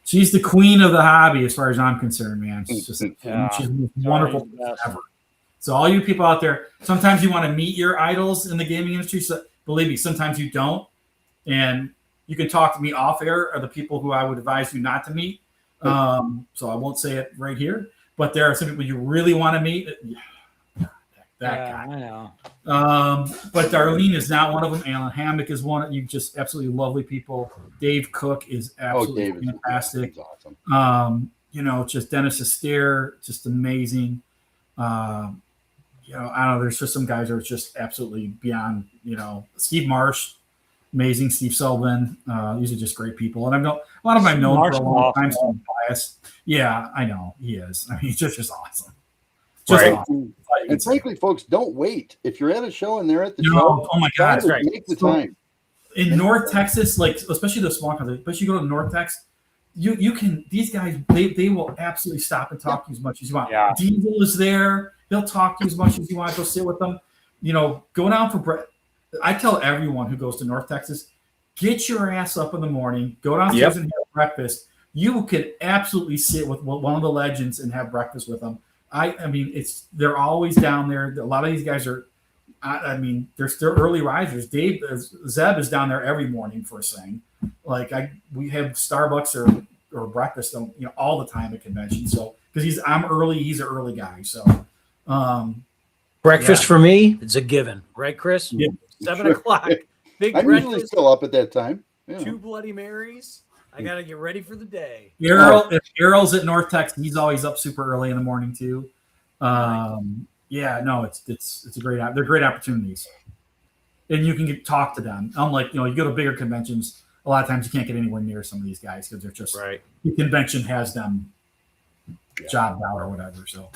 Speaker 3: the queen of the hobby as far as I'm concerned, man. She's just she's wonderful ever. So all you people out there, sometimes you want to meet your idols in the gaming industry. So believe me, sometimes you don't. And you can talk to me off air, or the people who I would advise you not to meet. So I won't say it right here, but there are some people you really want to meet. That guy.
Speaker 1: I know.
Speaker 3: But Darlene is not one of them. Alan Hammock is one. You just absolutely lovely people. Dave Cook is absolutely fantastic.
Speaker 2: Awesome.
Speaker 3: Just Dennis Astaire, just amazing. I don't know. There's just some guys that are just absolutely beyond. Steve Marsh, amazing. Steve Sullivan. These are just great people, and I've known a lot of them. I've known for a long time. So I'm biased. Yeah, I know he is. I mean, he's just awesome.
Speaker 2: Awesome. And frankly, folks, don't wait. If you're at a show and they're at the show,
Speaker 3: oh my God,
Speaker 2: make the time.
Speaker 3: In North Texas, like especially the small country, but you go to North Texas, you can. These guys, they will absolutely stop and talk to you as much as you want.
Speaker 1: Yeah.
Speaker 3: Diesel is there. They'll talk to you as much as you want. Go sit with them. Go down for breakfast. I tell everyone who goes to North Texas, get your ass up in the morning, go downstairs and have breakfast. You could absolutely sit with one of the legends and have breakfast with them. I mean, they're always down there. A lot of these guys are, they're still early risers. Zeb is down there every morning first thing. Like we have Starbucks or breakfast, all the time at convention. So because I'm early. He's an early guy. So
Speaker 4: breakfast for me, it's a given, right, Chris?
Speaker 3: Yeah.
Speaker 4: 7 o'clock. Big
Speaker 2: I'm
Speaker 4: breakfast.
Speaker 2: usually still up at that time. Yeah.
Speaker 4: 2 Bloody Marys. I got to get ready for the day.
Speaker 3: If Errol's at North Texas, he's always up super early in the morning too. Yeah, no, it's a great. They're great opportunities, and you can talk to them. Unlike you go to bigger conventions, a lot of times you can't get anywhere near some of these guys because they're just the convention has them jobbed out or whatever. So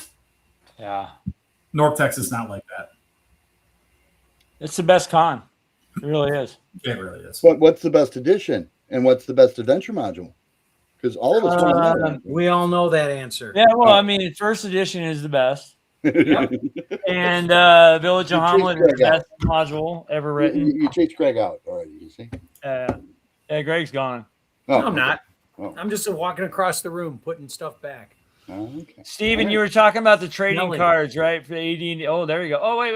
Speaker 3: North Texas not like that.
Speaker 1: It's the best con. It really is.
Speaker 3: It really is.
Speaker 2: What's the best edition and what's the best adventure module? Because all of us want to know.
Speaker 4: We all know that answer.
Speaker 1: Yeah, well, I mean, first edition is the best. And Village of Hommlet is the best module ever written.
Speaker 2: You chased Greg out already, you see?
Speaker 1: Yeah, Greg's gone.
Speaker 4: No, I'm not. I'm just walking across the room, putting stuff back.
Speaker 2: Okay.
Speaker 1: Steven, you were talking about the trading cards, right? For AD&D. Oh, there you go. Oh, wait.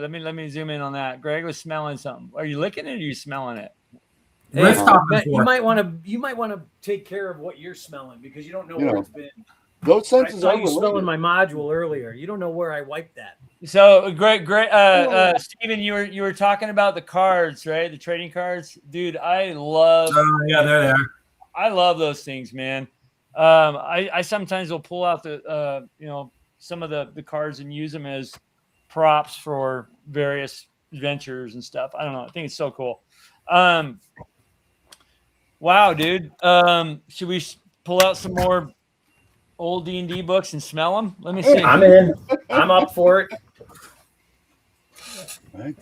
Speaker 1: Let me zoom in on that. Greg was smelling something. Are you licking it or are you smelling it?
Speaker 4: Hey, you might want to take care of what you're smelling because you don't know where it's been.
Speaker 2: Those senses
Speaker 4: I saw you smelling my module earlier. You don't know where I wiped that.
Speaker 1: So, Greg, Steven, you were talking about the cards, right? The trading cards, dude. I love.
Speaker 3: Yeah, they're there.
Speaker 1: I love those things, man. I sometimes will pull out the some of the cards and use them as props for various adventures and stuff. I don't know. I think it's so cool. Wow, dude. Should we pull out some more old D&D books and smell them? Let me see.
Speaker 4: I'm in. I'm up for it.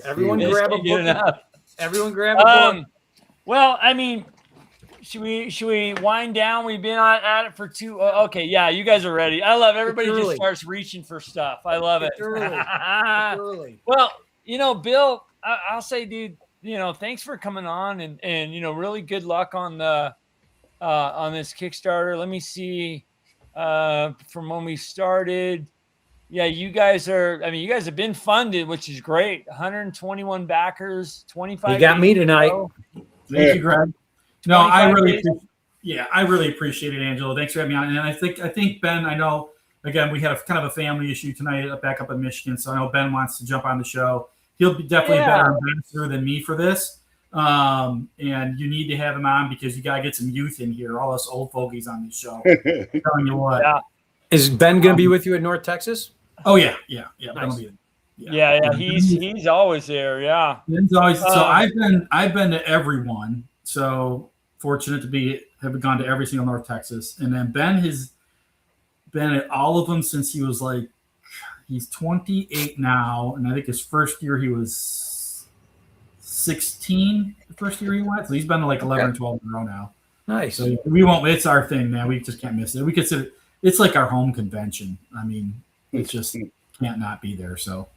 Speaker 4: Everyone grab a book. Everyone grab a book.
Speaker 1: Well, I mean, should we wind down? We've been at it for 2. Okay, yeah, you guys are ready. I love everybody just starts reaching for stuff. I love it.
Speaker 4: It's early.
Speaker 1: Well, Bill, I'll say, dude, thanks for coming on and really good luck on the on this Kickstarter. Let me see from when we started. Yeah, you guys have been funded, which is great. 121 backers, 25.
Speaker 4: You got me tonight.
Speaker 3: Thank you, Greg. No, I really appreciate it, Angelo. Thanks for having me on. And I think Ben, I know, again, we had a kind of a family issue tonight back up in Michigan. So I know Ben wants to jump on the show. He'll be definitely a better ambassador than me for this. And you need to have him on because you got to get some youth in here, all us old fogies on this show. I'm telling you what.
Speaker 1: Yeah.
Speaker 4: Is Ben going to be with you at North Texas?
Speaker 3: Oh, yeah.
Speaker 1: Nice. Yeah. He's always there. Yeah.
Speaker 3: Ben's always, so I've been to everyone. So fortunate to have gone to every single North Texas. And then Ben has been at all of them since he was he's 28 now. And I think his first year he was 16, the first year he went. So he's been to 11 or 12 in a row now.
Speaker 4: Nice.
Speaker 3: So it's our thing, man. We just can't miss it. We consider it's like our home convention. I mean, it's just can't not be there. So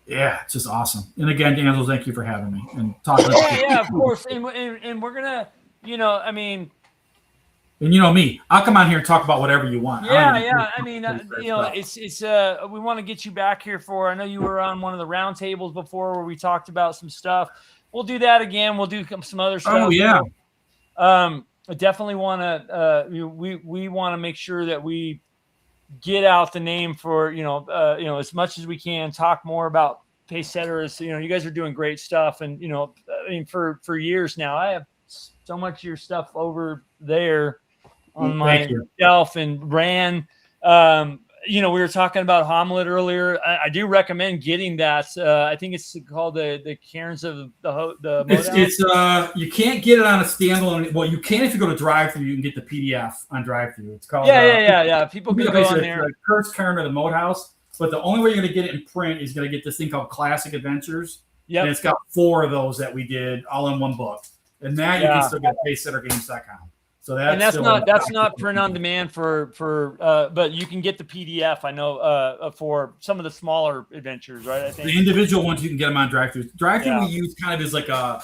Speaker 3: yeah, it's just awesome. And again, Angelo, thank you for having me and talking.
Speaker 1: Yeah, of course. And we're gonna,
Speaker 3: and me, I'll come on here and talk about whatever you want.
Speaker 1: Yeah. I mean, it's we want to get you back here I know you were on one of the round tables before where we talked about some stuff. We'll do that again. We'll do some other stuff.
Speaker 3: Oh yeah.
Speaker 1: I definitely want to. We want to make sure that we get out the name for as much as we can. Talk more about pace setters. You guys are doing great stuff, and for years now, I have so much of your stuff over there on my shelf and ran. We were talking about Hommlet earlier. I do recommend getting that. I think it's called the Cairns of the
Speaker 3: It's you can't get it on a standalone. Well, you can if you go to drive-thru. You can get the PDF on drive-thru. It's called
Speaker 1: People can go on there.
Speaker 3: Kurt's Cairn of the Moat House. But the only way you're going to get it in print is going to get this thing called Classic Adventures. Yeah, and it's got 4 of those that we did all in one book, and that you can still get pacesettergames.com. So that's
Speaker 1: not print on demand for but you can get the PDF. I know for some of the smaller adventures, right? I think
Speaker 3: the individual ones you can get them on drive-thru. We use kind of as like a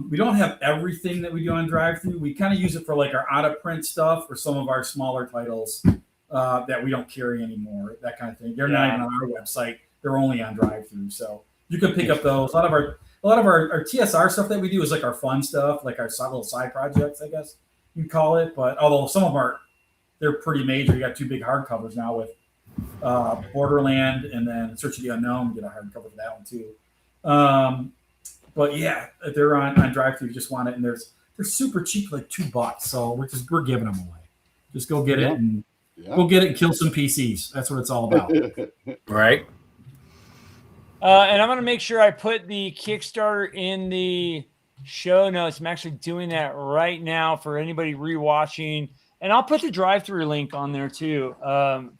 Speaker 3: we don't have everything that we do on drive-thru. We kind of use it for our out of print stuff or some of our smaller titles that we don't carry anymore. That kind of thing. They're not even on our website. They're only on drive-thru. So you can pick up those. A lot of our TSR stuff that we do is our fun stuff, our little side projects, I guess you'd call it. But although some of they're pretty major. You got 2 big hardcovers now with Borderland and then Search of the Unknown. Get a hardcover for that one too. But yeah, they're on drive through. You just want it, and they're super cheap, like $2. So we're giving them away. Just go get it and go get it and kill some PCs. That's what it's all about.
Speaker 4: Right.
Speaker 1: And I'm going to make sure I put the Kickstarter in the show notes. I'm actually doing that right now for anybody rewatching. And I'll put the drive-through link on there too,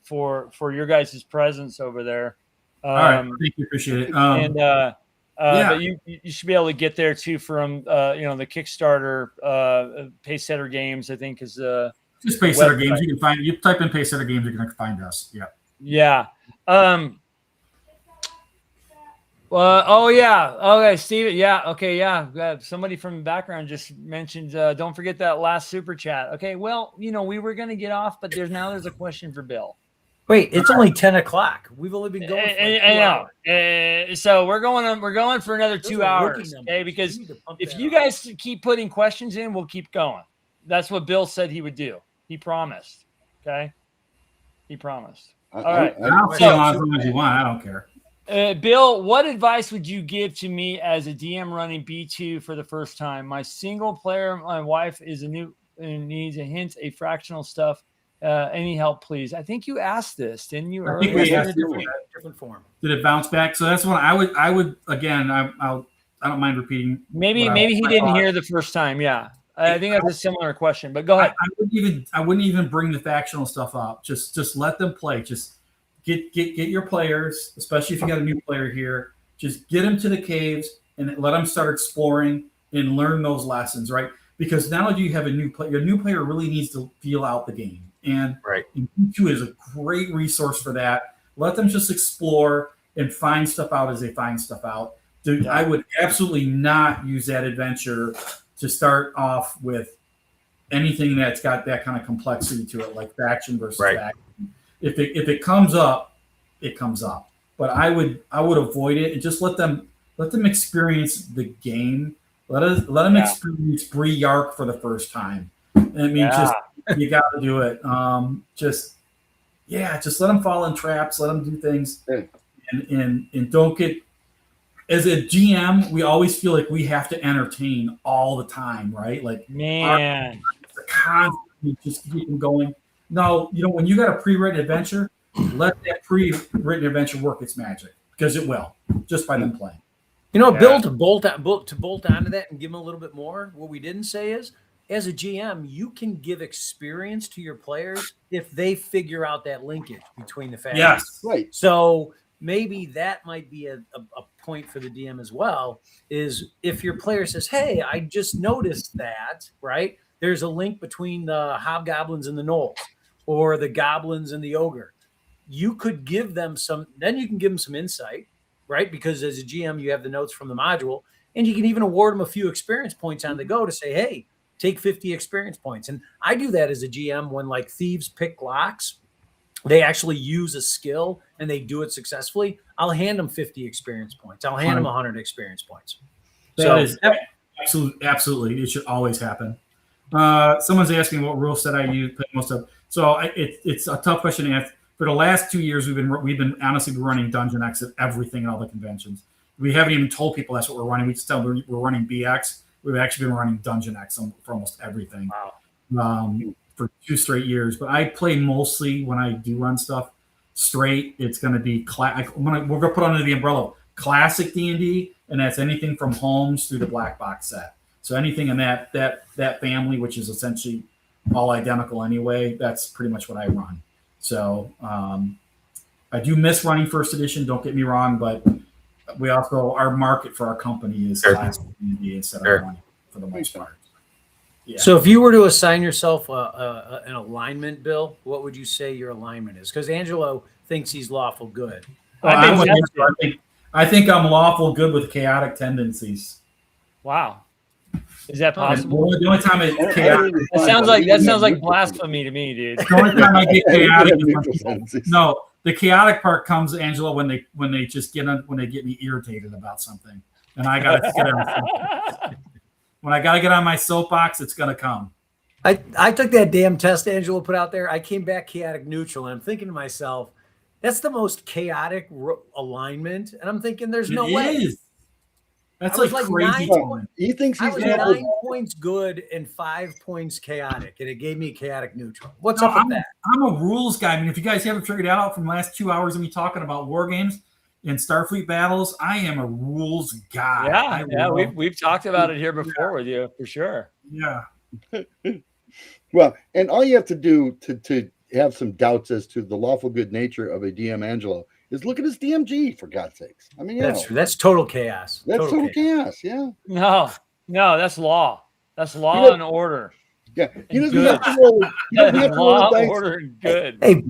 Speaker 1: for your guys' presence over there.
Speaker 3: All right, thank you, appreciate it.
Speaker 1: But you should be able to get there too from the Kickstarter Pacesetter Games. I think is
Speaker 3: just Pacesetter Games. You can find. You type in Pacesetter Games, you're going to find us. Yeah.
Speaker 1: Yeah. Okay, Steve. Yeah. Okay. Yeah. Somebody from the background just mentioned, don't forget that last super chat. Okay. Well, we were going to get off, but there's a question for Bill.
Speaker 4: Wait, it's only 10 o'clock. We've only been going for 2 hours.
Speaker 1: So we're going for another 2 hours. Okay. Because if you guys keep putting questions in, we'll keep going. That's what Bill said he would do. He promised. Okay. He promised. All right.
Speaker 3: I'll stay on as long as you want. I don't care.
Speaker 1: Bill, what advice would you give to me as a DM running B2 for the first time? My single player, my wife is needs a hint, a fractional stuff. Any help, please? I think you asked this, didn't you?
Speaker 3: I think we asked it in a different form. Did it bounce back? So that's what I would again. I don't mind repeating.
Speaker 1: Maybe he didn't hear the first time. Yeah, I think that's a similar question. But go ahead.
Speaker 3: I wouldn't even bring the factional stuff up. Just let them play. Just get your players, especially if you got a new player here. Just get them to the caves and let them start exploring and learn those lessons, right? Because not only do you have a new player, your new player really needs to feel out the game. And B2 is a great resource for that. Let them just explore and find stuff out as they find stuff out. Dude, I would absolutely not use that adventure to start off with anything that's got that kind of complexity to it, like faction versus faction. If it comes up, it comes up. But I would avoid it and just let them experience the game. Let them experience Bree Yark for the first time. I mean, just you got to do it. Just let them fall in traps. Let them do things, and don't get. As a GM, we always feel like we have to entertain all the time, right? Like,
Speaker 1: man,
Speaker 3: constantly just keep them going. No, when you got a pre-written adventure, let that pre-written adventure work its magic, because it will, just by them playing.
Speaker 4: Bill, to bolt onto that and give them a little bit more, what we didn't say is, as a GM, you can give experience to your players if they figure out that linkage between the factions.
Speaker 3: Yes,
Speaker 2: right.
Speaker 4: So maybe that might be a point for the DM as well, is if your player says, hey, I just noticed that, right? There's a link between the hobgoblins and the gnolls, or the goblins and the ogre. You could give them some insight, right? Because as a GM, you have the notes from the module, and you can even award them a few experience points on the go to say, hey, take 50 experience points. And I do that as a GM when, like, thieves pick locks. They actually use a skill and they do it successfully. I'll hand them 50 experience points. I'll hand them 100 experience points.
Speaker 3: That is absolutely. It should always happen. Someone's asking what rule set I use most of. So it's a tough question to answer. For the last 2 years, we've been honestly running Dungeon X at everything at all the conventions. We haven't even told people that's what we're running. We just tell them we're running BX. We've actually been running Dungeon X for almost everything. Wow. For 2 straight years. But I play mostly, when I do run stuff straight, it's going to be we're going to put under the umbrella classic D&D, and that's anything from Holmes through the Black Box set. So anything in that family, which is essentially all identical anyway, that's pretty much what I run. So I do miss running first edition, don't get me wrong, but we also, our market for our company is classic D&D instead of running for the most part. Yeah.
Speaker 4: So if you were to assign yourself an alignment, Bill, what would you say your alignment is? Because Angelo thinks he's lawful good.
Speaker 3: I think I'm lawful good with chaotic tendencies.
Speaker 1: Wow. Is that possible?
Speaker 3: The only time it's chaotic.
Speaker 1: That sounds like blasphemy to me, dude.
Speaker 3: The only time I get chaotic the chaotic part comes, Angelo, when they just get me irritated about something, and I gotta get on. When I gotta get on my soapbox, it's gonna come.
Speaker 4: I took that damn test Angelo put out there. I came back chaotic neutral, and I'm thinking to myself, that's the most chaotic alignment. And I'm thinking, there's no way.
Speaker 3: That's
Speaker 4: like
Speaker 3: crazy.
Speaker 2: He thinks he's
Speaker 4: 9 points good and 5 points chaotic, and it gave me chaotic neutral. What's up with that?
Speaker 3: I'm a rules guy. I mean, if you guys haven't figured it out from the last 2 hours of me talking about war games and Starfleet battles, I am a rules guy.
Speaker 1: Yeah, we've talked about it here before with you for sure.
Speaker 3: Yeah.
Speaker 2: Well, and all you have to do to have some doubts as to the lawful good nature of a DM Angelo is look at his DMG, for God's sakes. I mean,
Speaker 4: that's total chaos.
Speaker 2: That's total chaos. Yeah.
Speaker 1: No, that's law. That's law and order.
Speaker 2: Yeah, he doesn't have to roll. He doesn't have to roll dice.
Speaker 1: Order and good.
Speaker 4: Hey,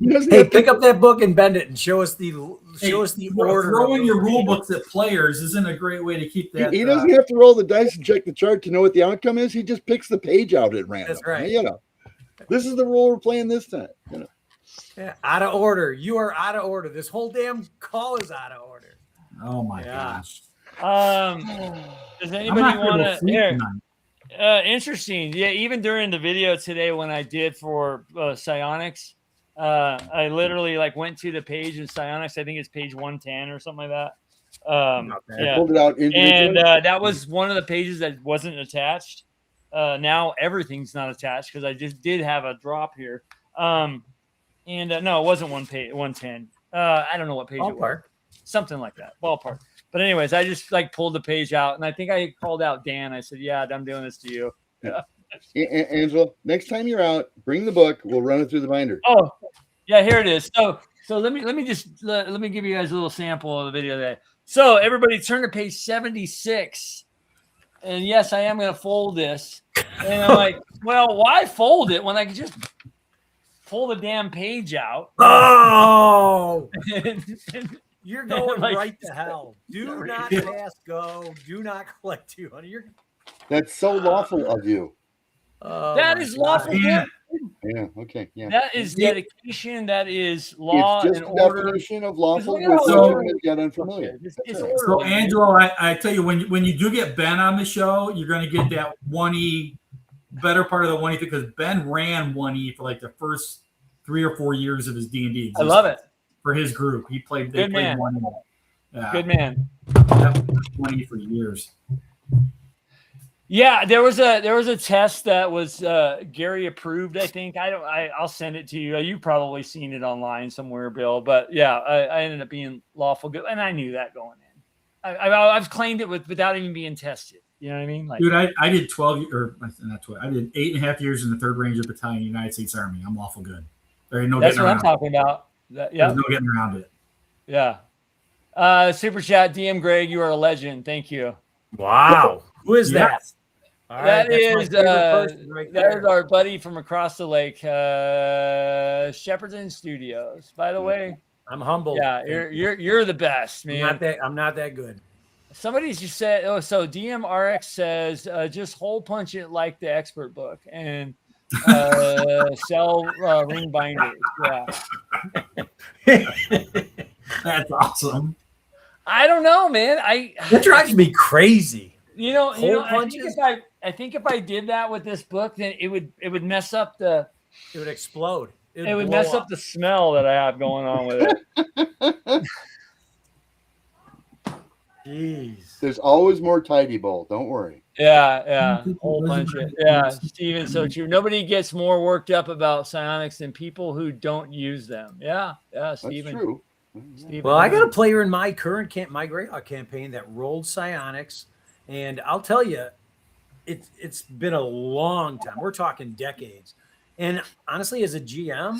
Speaker 4: pick up that book and bend it and show us the order.
Speaker 3: Throwing your rule books at players isn't a great way to keep that.
Speaker 2: He doesn't have to roll the dice and check the chart to know what the outcome is. He just picks the page out at random.
Speaker 4: That's right.
Speaker 2: You know, this is the role we're playing this time. You know.
Speaker 4: Yeah, out of order. You are out of order. This whole damn call is out of order.
Speaker 3: Oh my gosh.
Speaker 1: Does anybody want to hear? Interesting. Yeah, even during the video today when I did for psionics, I literally went to the page in psionics. I think it's page 110 or something like that.
Speaker 2: I pulled it out
Speaker 1: and that was one of the pages that wasn't attached. Now everything's not attached because I just did have a drop here. No, it wasn't 110. I don't know what page it was. Something like that. Ballpark. But anyways, I just pulled the page out, and I think I called out Dan. I said, "Yeah, I'm doing this to you."
Speaker 2: Yeah. Angelo, next time you're out, bring the book. We'll run it through the binder.
Speaker 1: Oh, yeah, here it is. So let me give you guys a little sample of the video there. So everybody, turn to page 76, and yes, I am going to fold this. And I'm like, well, why fold it when I can just pull the damn page out?
Speaker 4: Oh. You're going right to hell. Do not pass go. Do not collect 200.
Speaker 2: That's so lawful of you.
Speaker 1: That is lawful.
Speaker 2: Yeah. Okay. Yeah.
Speaker 1: That is dedication. That is law
Speaker 2: it's just
Speaker 1: and
Speaker 2: the
Speaker 1: order.
Speaker 2: Definition of lawful yet unfamiliar.
Speaker 3: So Angelo, I tell you, when you do get Ben on the show, you're going to get that 1E, better part of the 1E, because Ben ran 1E for the first 3 or 4 years of his D&D existence.
Speaker 1: I love it.
Speaker 3: For his group, they played 1E.
Speaker 1: Good man.
Speaker 3: 20 for years.
Speaker 1: Yeah, there was a test that was Gary approved. I think I'll send it to you. You've probably seen it online somewhere, Bill. But yeah, I ended up being lawful good, and I knew that going in. I've claimed it without even being tested. You know what I mean?
Speaker 3: Dude, I did 12 or not 12. I did 8.5 years in the 3rd Ranger Battalion, United States Army. I'm lawful good. There ain't no.
Speaker 1: That's what I'm talking about. Yeah,
Speaker 3: there's no getting around it.
Speaker 1: Yeah. Super chat, DM Greg, you are a legend. Thank you.
Speaker 4: Wow. Who is that?
Speaker 1: That is our buddy from across the lake, Shepperton Studios. By the way,
Speaker 4: I'm humbled.
Speaker 1: Yeah, you're the best, man.
Speaker 4: I'm not that good.
Speaker 1: Somebody's just said, oh, so DMRX says just hole punch it like the expert book and sell ring binders. Yeah.
Speaker 3: That's awesome.
Speaker 1: I don't know, man.
Speaker 4: That drives me crazy.
Speaker 1: I think if I did that with this book, then it would mess up it
Speaker 4: would explode.
Speaker 1: It would mess up the smell that I have going on with it.
Speaker 4: Jeez.
Speaker 2: There's always more tidy bowl. Don't worry.
Speaker 1: Yeah. Whole bunch of Steven, so true. Nobody gets more worked up about psionics than people who don't use them. Yeah, Steven.
Speaker 2: That's true.
Speaker 4: Steven. Well, I got a player in my current my Greyhawk campaign that rolled psionics, and I'll tell you, it's been a long time. We're talking decades. And honestly, as a GM,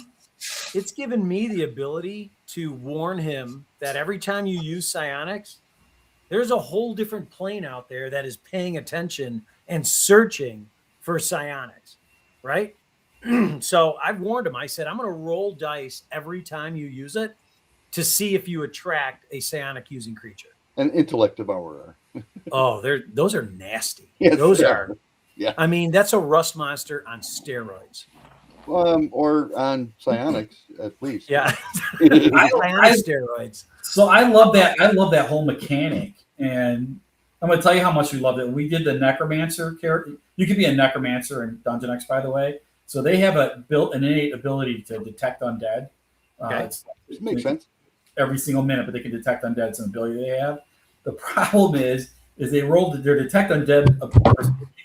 Speaker 4: it's given me the ability to warn him that every time you use psionics, there's a whole different plane out there that is paying attention and searching for psionics, right? So I've warned him. I said, I'm going to roll dice every time you use it to see if you attract a psionic using creature.
Speaker 2: An intellect devourer.
Speaker 4: Oh, those are nasty.
Speaker 2: Yes,
Speaker 4: those are.
Speaker 2: Yeah.
Speaker 4: I mean, that's a rust monster on steroids.
Speaker 2: Or on psionics, at least.
Speaker 4: Yeah.
Speaker 3: I
Speaker 4: steroids.
Speaker 3: So I love that. I love that whole mechanic. And I'm going to tell you how much we loved it. We did the necromancer character. You could be a necromancer in Dungeon X, by the way. So they have an innate ability to detect undead.
Speaker 4: Okay.
Speaker 2: It makes sense.
Speaker 3: Every single minute, but they can detect undead. It's an ability they have. The problem is they rolled their detect undead.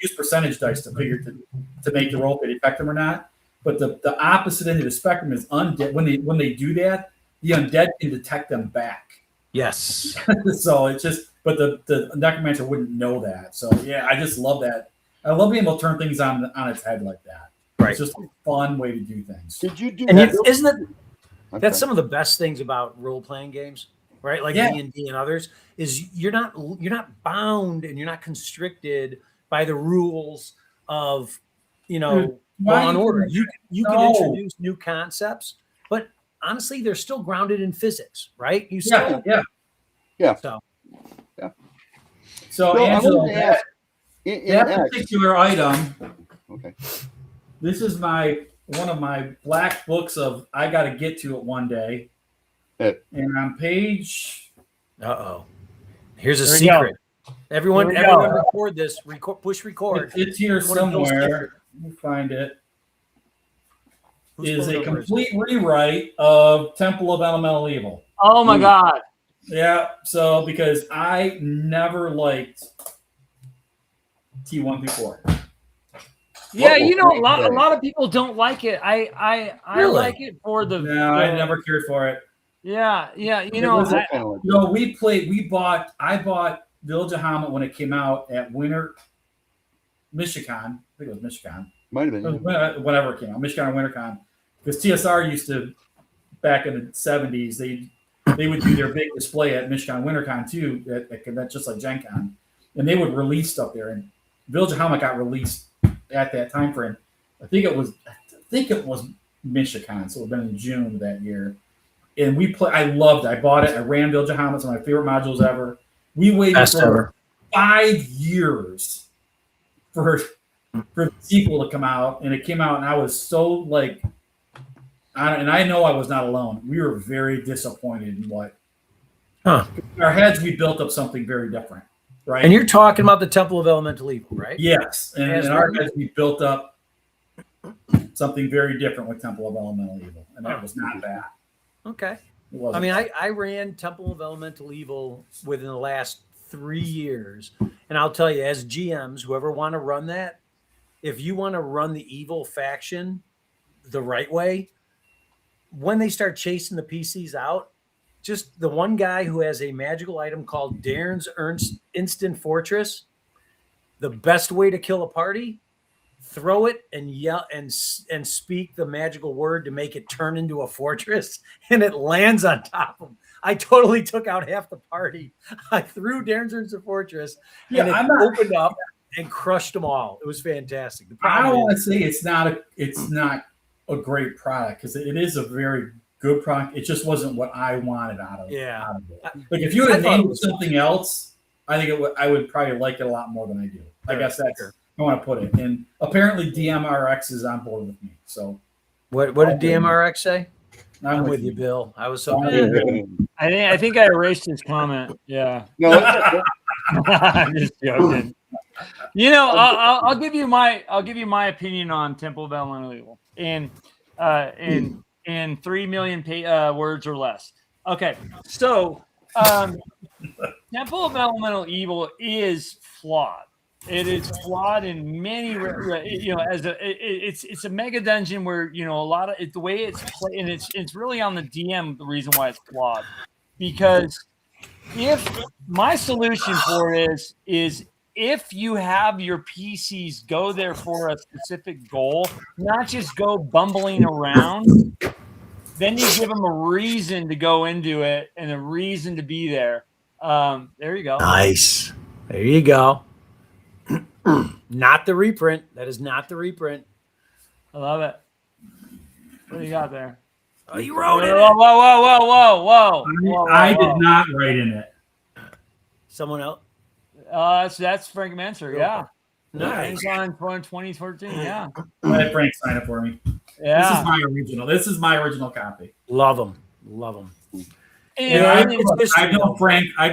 Speaker 3: Use percentage dice to make the roll if they detect them or not. But the opposite end of the spectrum is undead. When they do that, the undead can detect them back.
Speaker 4: Yes.
Speaker 3: So it's just, but the necromancer wouldn't know that. So yeah, I just love that. I love being able to turn things on its head like that.
Speaker 4: Right.
Speaker 3: It's just a fun way to do things.
Speaker 2: Did you do
Speaker 4: And
Speaker 2: that?
Speaker 4: isn't it?
Speaker 2: Okay.
Speaker 4: That's some of the best things about role-playing games, right? Like D&D and others, is you're not bound and you're not constricted by the rules of, Law and Order. You can introduce new concepts, but honestly, they're still grounded in physics, right? You still,
Speaker 2: yeah.
Speaker 3: So Angelo, that particular item.
Speaker 2: Okay.
Speaker 3: This is one of my black books of I got to get to it one day. And on page.
Speaker 4: Here's a secret. Everyone record this. Push record.
Speaker 3: It's here somewhere. Let me find it. Is a complete rewrite of Temple of Elemental Evil.
Speaker 1: Oh my God.
Speaker 3: Yeah. So because I never liked T1 through 4.
Speaker 1: Yeah, a lot of people don't like it. I really? Like it for the.
Speaker 3: No, I never cared for it.
Speaker 1: Yeah. I bought Village of Hommlet when it came out at Michigan. I think it was Michigan.
Speaker 2: Might have been.
Speaker 3: Whenever it came out, Michigan or WinterCon. Because TSR used to, back in the 70s, they would do their big display at Michigan WinterCon too, at convention, just like Gen Con. And they would release stuff there. And Village of Hommlet got released at that time frame. I think it was Michigan, so it would have been in June of that year. And I loved it. I bought it. I ran Village of Hommlet. It's one of my favorite modules ever. We waited for 5 years for the sequel to come out, and it came out, and I was so and I know I was not alone. We were very disappointed in what in our heads. We built up something very different, right?
Speaker 4: And you're talking about the Temple of Elemental Evil, right?
Speaker 3: Yes, and in our heads we built up something very different with Temple of Elemental Evil, and that was not bad.
Speaker 4: Okay. I mean, I ran Temple of Elemental Evil within the last 3 years, and I'll tell you, as GMs, whoever want to run that, if you want to run the evil faction the right way, when they start chasing the PCs out, just the one guy who has a magical item called Darren's Instant Fortress, the best way to kill a party, throw it and yell and speak the magical word to make it turn into a fortress, and it lands on top of them. I totally took out half the party. I threw Darren's Instant Fortress, and it opened up and crushed them all. It was fantastic.
Speaker 3: I don't want to say it's not a great product, because it is a very good product. It just wasn't what I wanted out of it. Like if you had named something else, I think I would probably like it a lot more than I do. I guess that's I want to put it. And apparently DMRX is on board with me. So
Speaker 1: what did DMRX say?
Speaker 4: I'm with you, Bill. I was so
Speaker 1: I think I erased his comment. Yeah.
Speaker 2: No,
Speaker 1: I'm just joking. I'll give you my opinion on Temple of Elemental Evil in 3 million words or less. Okay, so Temple of Elemental Evil is flawed. It is flawed in many, it's a mega dungeon where a lot of it, the way it's played, and it's really on the DM the reason why it's flawed, because if my solution for it is if you have your PCs go there for a specific goal, not just go bumbling around, then you give them a reason to go into it and a reason to be there. There you go.
Speaker 4: Nice. There you go. Not the reprint. That is not the reprint.
Speaker 1: I love it. What do you got there?
Speaker 4: Oh, you wrote it.
Speaker 1: Whoa.
Speaker 3: I did not write in it.
Speaker 4: Someone else?
Speaker 1: That's Frank Menser. Yeah.
Speaker 4: Nice.
Speaker 1: On 2014. Yeah.
Speaker 3: Let Frank sign it for me.
Speaker 1: Yeah.
Speaker 3: This is my original copy.
Speaker 4: Love them.
Speaker 3: And I've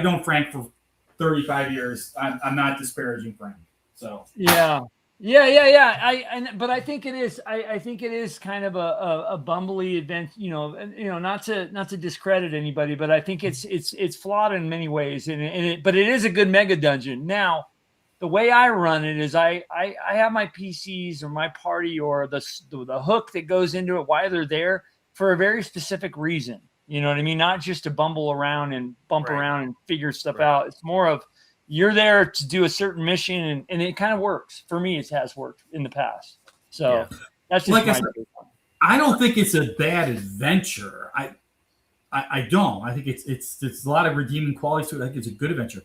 Speaker 3: known Frank for 35 years. I'm not disparaging for him. So
Speaker 1: Yeah. But I think it is. I think it is kind of a bumbly event. Not to discredit anybody, but I think it's flawed in many ways. But it is a good mega dungeon. Now, the way I run it is I have my PCs or my party or the hook that goes into it. Why they're there for a very specific reason. You know what I mean? Not just to bumble around and bump around and figure stuff out. It's more of you're there to do a certain mission, and it kind of works. For me, it has worked in the past. So that's just
Speaker 3: like I don't think it's a bad adventure. I don't. I think it's a lot of redeeming qualities to it. I think it's a good adventure.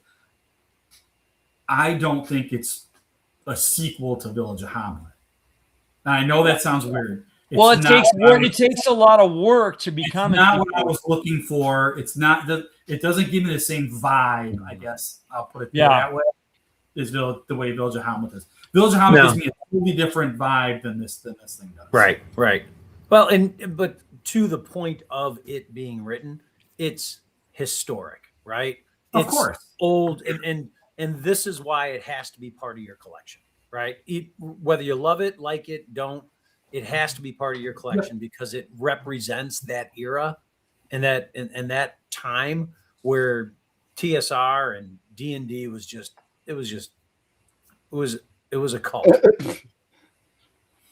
Speaker 3: I don't think it's a sequel to Village of Hommlet. Now, I know that sounds weird.
Speaker 1: It takes a lot of work to become.
Speaker 3: It's not what I was looking for. It's not that it doesn't give me the same vibe. I guess I'll put it that way. Is the way Village of Hommlet is. Village of Hommlet gives me a totally different vibe than this thing does.
Speaker 4: Right. Well, but to the point of it being written, it's historic, right?
Speaker 3: Of course,
Speaker 4: old, and this is why it has to be part of your collection, right? Whether you love it, like it, don't. It has to be part of your collection because it represents that era and that time where TSR and D&D was just it was a cult.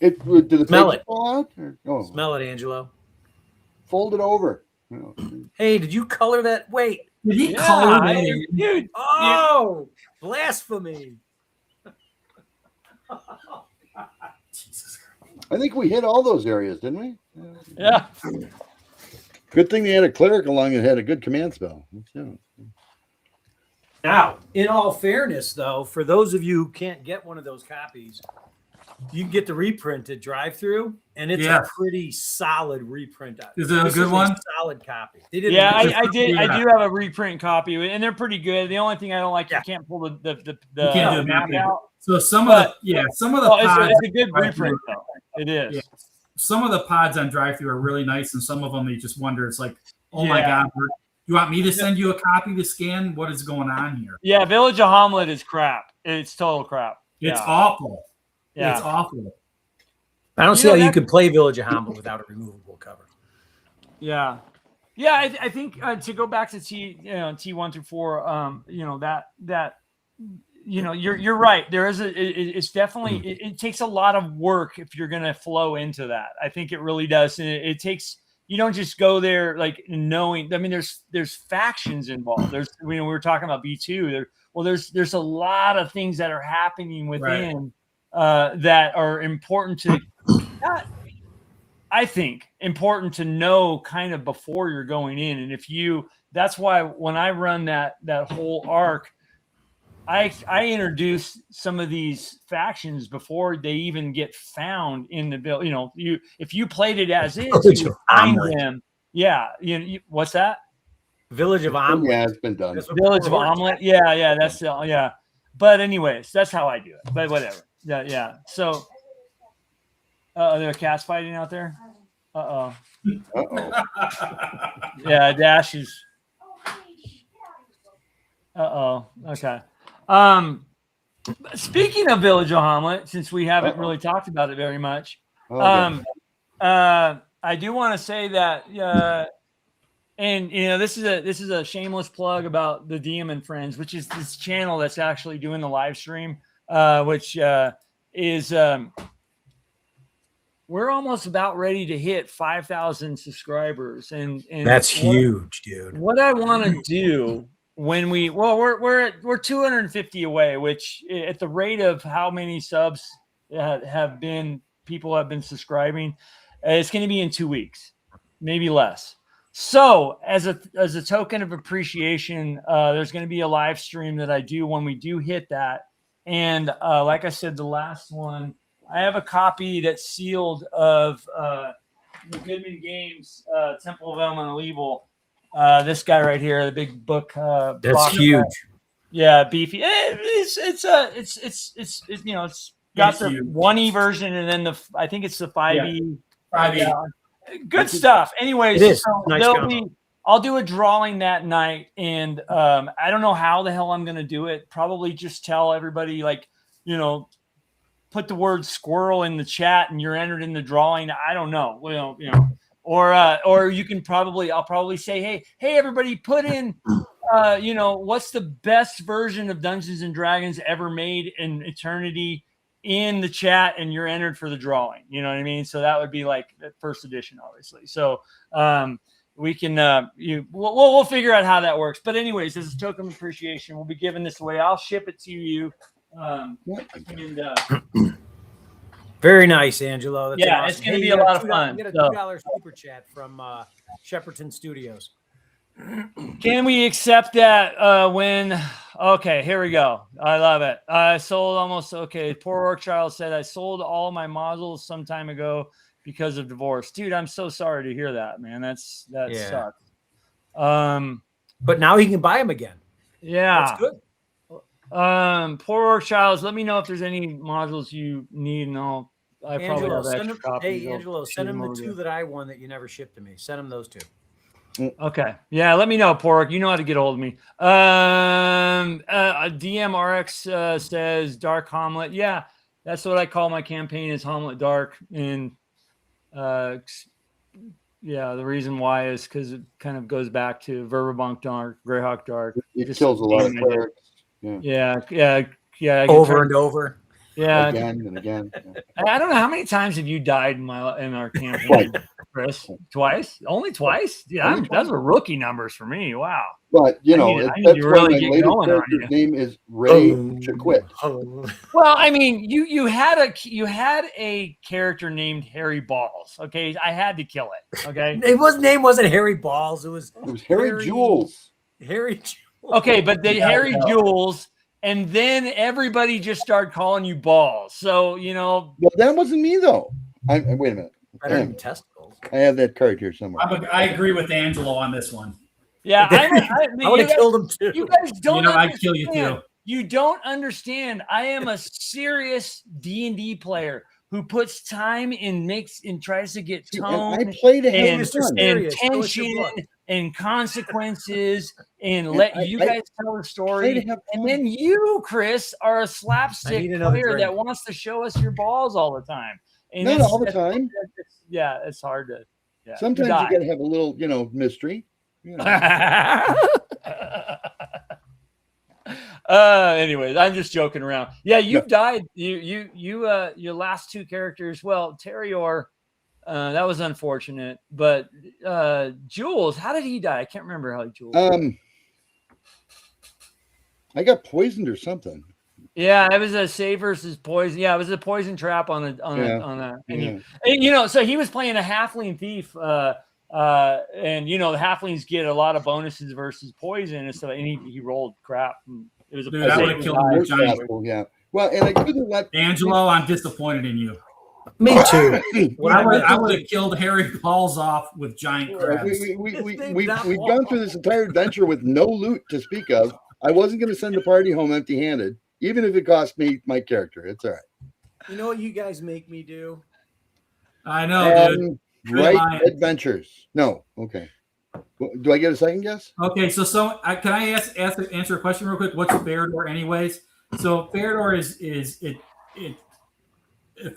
Speaker 2: Did the
Speaker 4: Smell it.
Speaker 2: Fall out?
Speaker 4: Smell it, Angelo.
Speaker 2: Fold it over.
Speaker 4: Hey, did you color that? Wait.
Speaker 3: Did he color that?
Speaker 4: Dude. Oh, blasphemy.
Speaker 3: Jesus Christ.
Speaker 2: I think we hit all those areas, didn't we?
Speaker 1: Yeah.
Speaker 2: Good thing they had a cleric along that had a good command spell.
Speaker 4: Now, in all fairness, though, for those of you who can't get one of those copies, you can get the reprint at drive-through, and it's a pretty solid reprint.
Speaker 3: Is it a good one?
Speaker 4: Solid copy.
Speaker 1: I did. I do have a reprint copy, and they're pretty good. The only thing I don't like, you can't pull the
Speaker 3: you can't do
Speaker 1: map out.
Speaker 3: So some of the pods.
Speaker 1: It's a good reprint, though. It is.
Speaker 3: Yeah. Some of the pods on drive-through are really nice, and some of them you just wonder. It's like, oh my god, you want me to send you a copy to scan? What is going on here?
Speaker 1: Yeah, Village of Hommlet is crap. It's total crap.
Speaker 3: It's awful.
Speaker 1: Yeah.
Speaker 3: It's awful.
Speaker 4: I don't see how you could play Village of Hommlet without a removable cover.
Speaker 1: Yeah. Yeah, I think to go back to T1 through 4, you're right. There is it's definitely it takes a lot of work if you're going to flow into that. I think it really does. And it takes, you don't just go there like knowing. I mean, there's factions involved. We were talking about B2. There's a lot of things that are happening within that are important to. I think important to know kind of before you're going in. And that's why when I run that whole arc, I introduce some of these factions before they even get found in the build. If you played it as is, you find them. Yeah. What's that?
Speaker 4: Village of Hommlet.
Speaker 2: Yeah, it's been done.
Speaker 1: Village of Hommlet. Yeah. That's yeah. But anyways, that's how I do it. But whatever. Yeah. So, there are cats fighting out there. Yeah, Dash is. Okay. Speaking of Village of Hommlet, since we haven't really talked about it very much, I do want to say that, and this is a shameless plug about the DM and Friends, which is this channel that's actually doing the live stream, which is we're almost about ready to hit 5,000 subscribers, and
Speaker 4: that's huge, dude.
Speaker 1: What I want to do. When we're 250 away, which at the rate of how many subs people have been subscribing, it's going to be in 2 weeks, maybe less. So as a token of appreciation, there's going to be a live stream that I do when we do hit that. And like I said, the last one, I have a copy that's sealed of the Goodman Games Temple of Elemental Evil. This guy right here, the big book.
Speaker 4: That's huge.
Speaker 1: Yeah, beefy. It's got the 1E version, and then I think it's the 5E.
Speaker 3: 5E.
Speaker 1: Good stuff. Anyways,
Speaker 4: it is.
Speaker 1: So
Speaker 4: nice
Speaker 1: I'll do a drawing that night, and I don't know how the hell I'm going to do it. Probably just tell everybody, like, put the word squirrel in the chat and you're entered in the drawing. I don't know. Well, or you can I'll probably say, hey, everybody, put in, what's the best version of Dungeons and Dragons ever made in eternity in the chat, and you're entered for the drawing. You know what I mean? So that would be like the first edition, obviously. So we can we'll figure out how that works. But anyways, as a token of appreciation, we'll be giving this away. I'll ship it to you.
Speaker 4: Very nice, Angelo. That's awesome.
Speaker 1: It's going to be a lot of fun.
Speaker 4: Get a $2 super chat from Shepperton Studios.
Speaker 1: Can we accept that when? Okay, here we go. I love it. I sold almost. Okay, poor Orc Child said I sold all my modules some time ago because of divorce. Dude, I'm so sorry to hear that, man. That sucks.
Speaker 4: But now he can buy them again.
Speaker 1: Yeah,
Speaker 4: that's good.
Speaker 1: Poor Orc Child, let me know if there's any modules you need, and I probably have extra copies.
Speaker 4: Hey, Angelo, send him the 2 that I won that you never shipped to me. Send him those 2.
Speaker 1: Okay. Yeah, let me know, Pork. You know how to get a hold of me. DMRX says Dark Hommlet. Yeah, that's what I call my campaign, is Hommlet Dark. And the reason why is because it kind of goes back to Verbabonk Dark, Greyhawk Dark.
Speaker 2: It kills a lot of clerics.
Speaker 1: Yeah.
Speaker 4: Over and over.
Speaker 1: Yeah.
Speaker 2: Again and again. Yeah.
Speaker 1: I don't know, how many times have you died in our campaign, Chris? Twice? Only twice? Yeah, those are rookie numbers for me. Wow.
Speaker 2: But that's why my latest character's name is Ray Chiquit.
Speaker 1: Well, I mean, you had a character named Harry Balls. Okay, I had to kill it. Okay,
Speaker 4: his name wasn't Harry Balls. It was
Speaker 2: Harry Jules.
Speaker 4: Harry Jules.
Speaker 1: Okay, but Harry Jules. And then everybody just started calling you Balls. So,
Speaker 2: Well, that wasn't me, though. Wait a minute.
Speaker 4: Testicles.
Speaker 2: I have that card here somewhere.
Speaker 3: I agree with Angelo on this one.
Speaker 1: Yeah,
Speaker 4: I would have killed him, too.
Speaker 1: You guys don't understand.
Speaker 3: I'd kill you, too.
Speaker 1: You don't understand. I am a serious D&D player who puts time and tries to get tone
Speaker 2: I played
Speaker 1: and tension and consequences and let you guys tell the story. And then you, Chris, are a slapstick player that wants to show us your balls all the time. And
Speaker 2: not all the time.
Speaker 1: It's hard to. Yeah,
Speaker 2: sometimes you got to have a little, mystery.
Speaker 1: Anyways, I'm just joking around. Yeah, you've died. Your last 2 characters. Well, Terrior, that was unfortunate. But Jules, how did he die? I can't remember how Jules.
Speaker 2: I got poisoned or something.
Speaker 1: Yeah, it was a save versus poison. Yeah, it was a poison trap on that. And so he was playing a halfling thief. And the halflings get a lot of bonuses versus poison, and so he rolled crap. And it was
Speaker 3: I would have killed him with giant.
Speaker 2: Yeah. Well, and I could have let
Speaker 3: Angelo. I'm disappointed in you.
Speaker 4: Me too.
Speaker 3: I would have killed Harry Balls off with giant crabs.
Speaker 2: We've gone through this entire adventure with no loot to speak of. I wasn't going to send the party home empty-handed, even if it cost me my character. It's all right.
Speaker 4: You know what you guys make me do?
Speaker 3: I know, dude.
Speaker 2: Right adventures. No. Okay. Do I get a second guess?
Speaker 3: Okay. So can I answer a question real quick? What's Farador anyways? So Farador is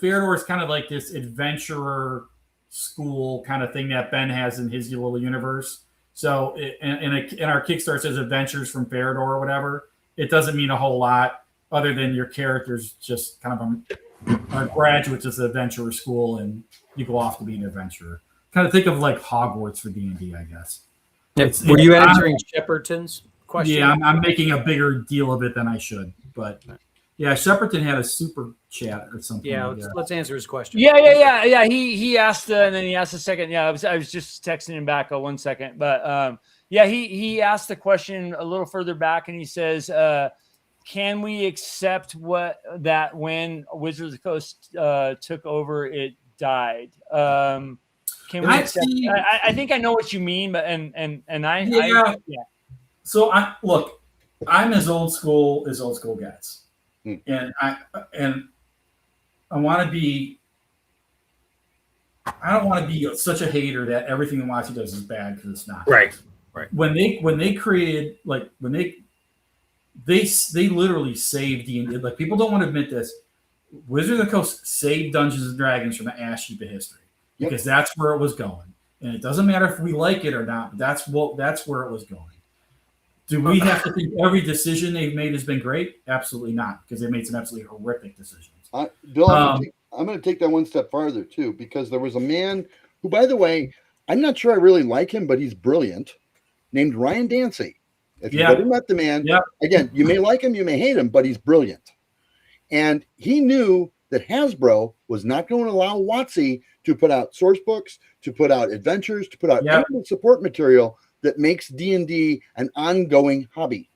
Speaker 3: Farador is kind of like this adventurer school kind of thing that Ben has in his little universe. So in our Kickstarter, it says Adventures from Farador or whatever. It doesn't mean a whole lot other than your character's just kind of a graduate of the adventurer school, and you go off to be an adventurer. Kind of think of like Hogwarts for D&D, I guess.
Speaker 4: Were you answering Shepperton's question?
Speaker 3: Yeah, I'm making a bigger deal of it than I should, but yeah, Shepperton had a super chat or something.
Speaker 4: Yeah, let's answer his question.
Speaker 1: Yeah. He asked, and then he asked a second. Yeah, I was just texting him back 1 second, but he asked the question a little further back, and he says, "Can we accept when Wizards of the Coast took over, it died?" Can we accept? I think I know what you mean, but I.
Speaker 3: So I'm as old school gets. And I want to be. I don't want to be such a hater that everything that Watchy does is bad, because it's not.
Speaker 4: Right. Right.
Speaker 3: When they created, like, when they literally saved D&D. Like, people don't want to admit this. Wizards of the Coast saved Dungeons and Dragons from the ash heap of history because that's where it was going. And it doesn't matter if we like it or not. But that's where it was going. Do we have to think every decision they've made has been great? Absolutely not, because they made some absolutely horrific decisions.
Speaker 2: Bill, I'm going to take that one step farther too, because there was a man who, by the way, I'm not sure I really like him, but he's brilliant, named Ryan Dancy. If you've ever met the man, again, you may like him, you may hate him, but he's brilliant. And he knew that Hasbro was not going to allow WotC to put out source books, to put out adventures, to put out any support material that makes D&D an ongoing hobby.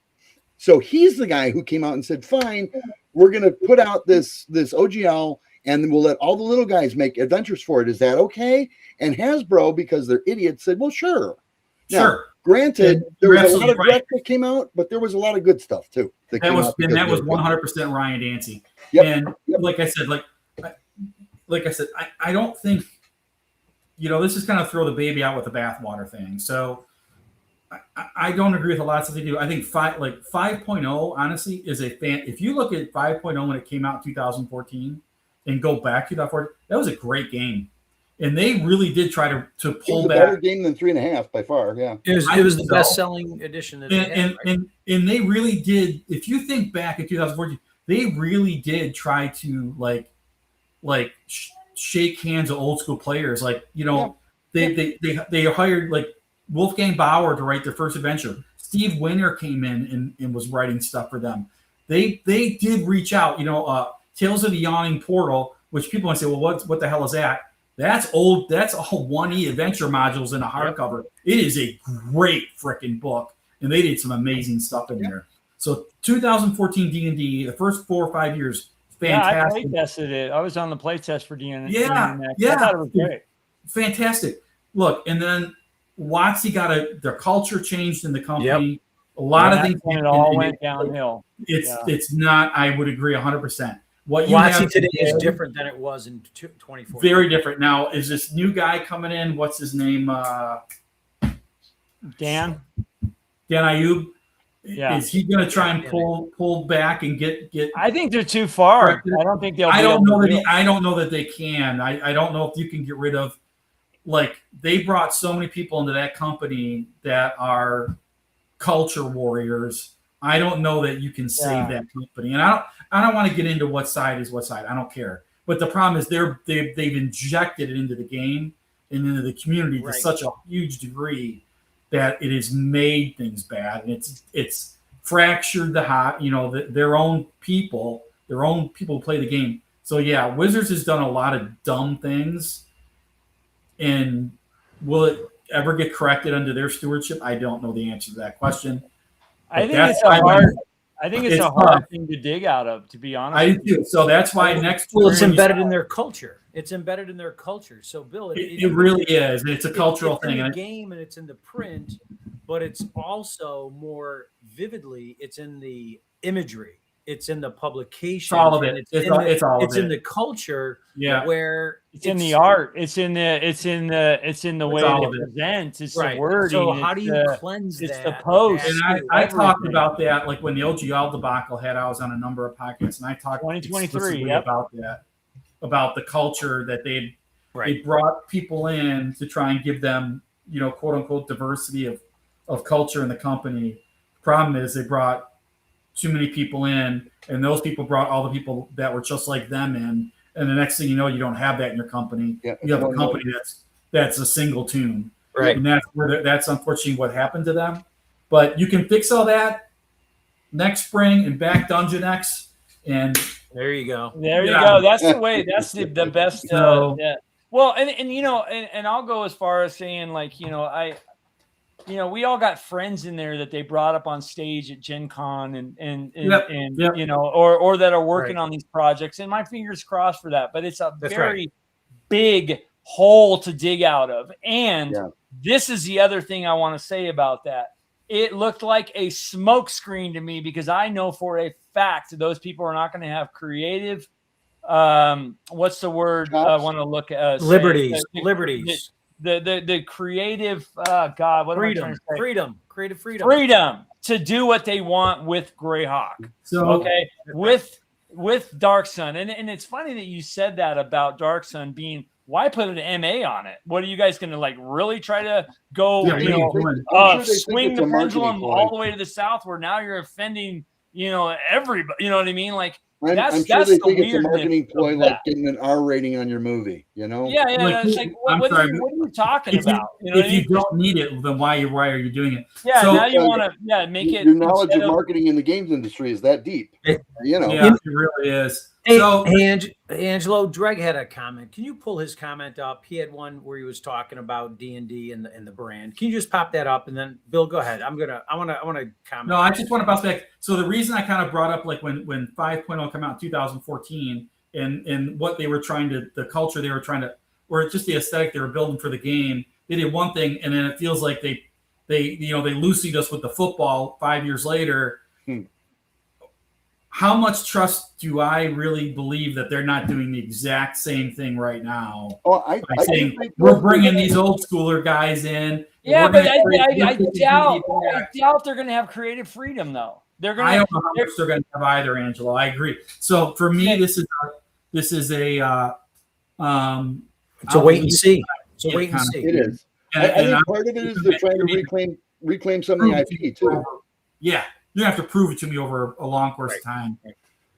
Speaker 2: So he's the guy who came out and said, fine, we're going to put out this OGL, and then we'll let all the little guys make adventures for it. Is that okay? And Hasbro, because they're idiots, said, well, sure. Now, granted, there was a lot of crap that came out, but there was a lot of good stuff too.
Speaker 3: That was 100% Ryan Dancy. And like I said, I don't think, this is kind of throw the baby out with the bathwater thing. So I don't agree with a lot of stuff they do. I think 5.0 honestly is a fan. If you look at 5.0 when it came out in 2014 and go back to 2014, that was a great game. And they really did try to pull back.
Speaker 2: Better game than 3.5 by far. Yeah,
Speaker 4: it was the best-selling edition that they had, right?
Speaker 3: and they really did. If you think back in 2014, they really did try to shake hands of old school players. They hired like Wolfgang Bauer to write their first adventure. Steve Winter came in and was writing stuff for them. They did reach out. Tales of the Yawning Portal, which people want to say, well, what the hell is that? That's old. That's all 1E adventure modules in a hardcover. It is a great freaking book, and they did some amazing stuff in there. So 2014 D&D, the first 4 or 5 years, fantastic.
Speaker 1: Yeah, I playtested it. I was on the playtest for D&D.
Speaker 3: Yeah.
Speaker 1: I thought it was great.
Speaker 3: Fantastic. Look, and then WotC their culture changed in the company. Yep. A lot of things.
Speaker 1: And it all went downhill.
Speaker 3: It's not. I would agree 100%. What
Speaker 4: you have today is different than it was in 2014.
Speaker 3: Very different. Now, is this new guy coming in? What's his name?
Speaker 1: Dan
Speaker 3: Ayub. Yeah. Is he going to try and pull back and get?
Speaker 1: I think they're too far. I don't think they'll.
Speaker 3: I don't know that they can. I don't know if you can get rid of. Like, they brought so many people into that company that are culture warriors. I don't know that you can save that company. And I don't want to get into what side is what side. I don't care. But the problem is they've injected it into the game and into the community to such a huge degree that it has made things bad. And it's fractured their own people who play the game. So yeah, Wizards has done a lot of dumb things. And will it ever get corrected under their stewardship? I don't know the answer to that question.
Speaker 1: I think it's a hard thing to dig out of, to be honest.
Speaker 3: I do. So that's why
Speaker 4: it's embedded in their culture. It's embedded in their culture. So, Bill,
Speaker 3: it really is. It's a cultural thing.
Speaker 4: It's in the game and it's in the print, but it's also more vividly. It's in the imagery. It's in the publication.
Speaker 3: It's all of it.
Speaker 4: It's in the culture.
Speaker 3: Yeah.
Speaker 4: Where
Speaker 1: it's in the art. It's in the way they present. It's the wording.
Speaker 4: So how do you cleanse that?
Speaker 1: It's the post.
Speaker 3: And I talked about that, like when the OGL debacle hit. I was on a number of podcasts, and I talked
Speaker 1: 2023
Speaker 3: about that, about the culture that they brought people in to try and give them, quote unquote, diversity of culture in the company. Problem is they brought too many people in, and those people brought all the people that were just like them in, and the next thing you know, you don't have that in your company. Yeah, you have a company that's a single tune,
Speaker 4: right?
Speaker 3: And that's unfortunately what happened to them. But you can fix all that next spring and back Dungeon X, and
Speaker 4: there you go.
Speaker 1: There you go. That's the way. That's the best. Well, and I'll go as far as saying, we all got friends in there that they brought up on stage at Gen Con and or that are working on these projects, and my fingers crossed for that. But it's a very big hole to dig out of. And this is the other thing I want to say about that. It looked like a smoke screen to me, because I know for a fact those people are not going to have creative. What's the word I want to look at?
Speaker 4: Liberties.
Speaker 1: the creative God, what am I trying to say?
Speaker 4: Creative
Speaker 1: freedom to do what they want with Greyhawk.
Speaker 3: So
Speaker 1: okay, with Dark Sun, and it's funny that you said that about Dark Sun being. Why put an MA on it? What are you guys going to like really try to go, swing the pendulum all the way to the south where now you're offending, everybody, you know what I mean? Like,
Speaker 2: I'm sure they think it's a marketing ploy, like getting an R rating on your movie,
Speaker 1: Yeah. It's like, what are you talking about?
Speaker 3: If you don't need it, then why are you doing it?
Speaker 1: Yeah, so, now you want to make it.
Speaker 2: Your knowledge of marketing in the games industry is that deep.
Speaker 3: Yeah, it really is.
Speaker 4: Hey, Angelo, Dreg had a comment. Can you pull his comment up? He had one where he was talking about D&D and the brand. Can you just pop that up and then Bill, go ahead. I want to comment.
Speaker 3: No, I just want to bounce back. So the reason I kind of brought up like when 5.0 came out in 2014 and what they were trying to, the culture they were trying to, or just the aesthetic they were building for the game, they did one thing and then it feels like they loosied us with the football 5 years later. How much trust do I really believe that they're not doing the exact same thing right now?
Speaker 2: Oh, I
Speaker 3: saying we're bringing these old schooler guys in.
Speaker 1: Yeah, but I doubt they're going to have creative freedom though.
Speaker 3: I don't know how much they're going to have either, Angelo. I agree. So for me, this is a
Speaker 4: it's a wait and see. It's a wait and see.
Speaker 2: It is. I think part of it is they're trying to reclaim some of the IP too.
Speaker 3: Yeah. You have to prove it to me over a long course of time.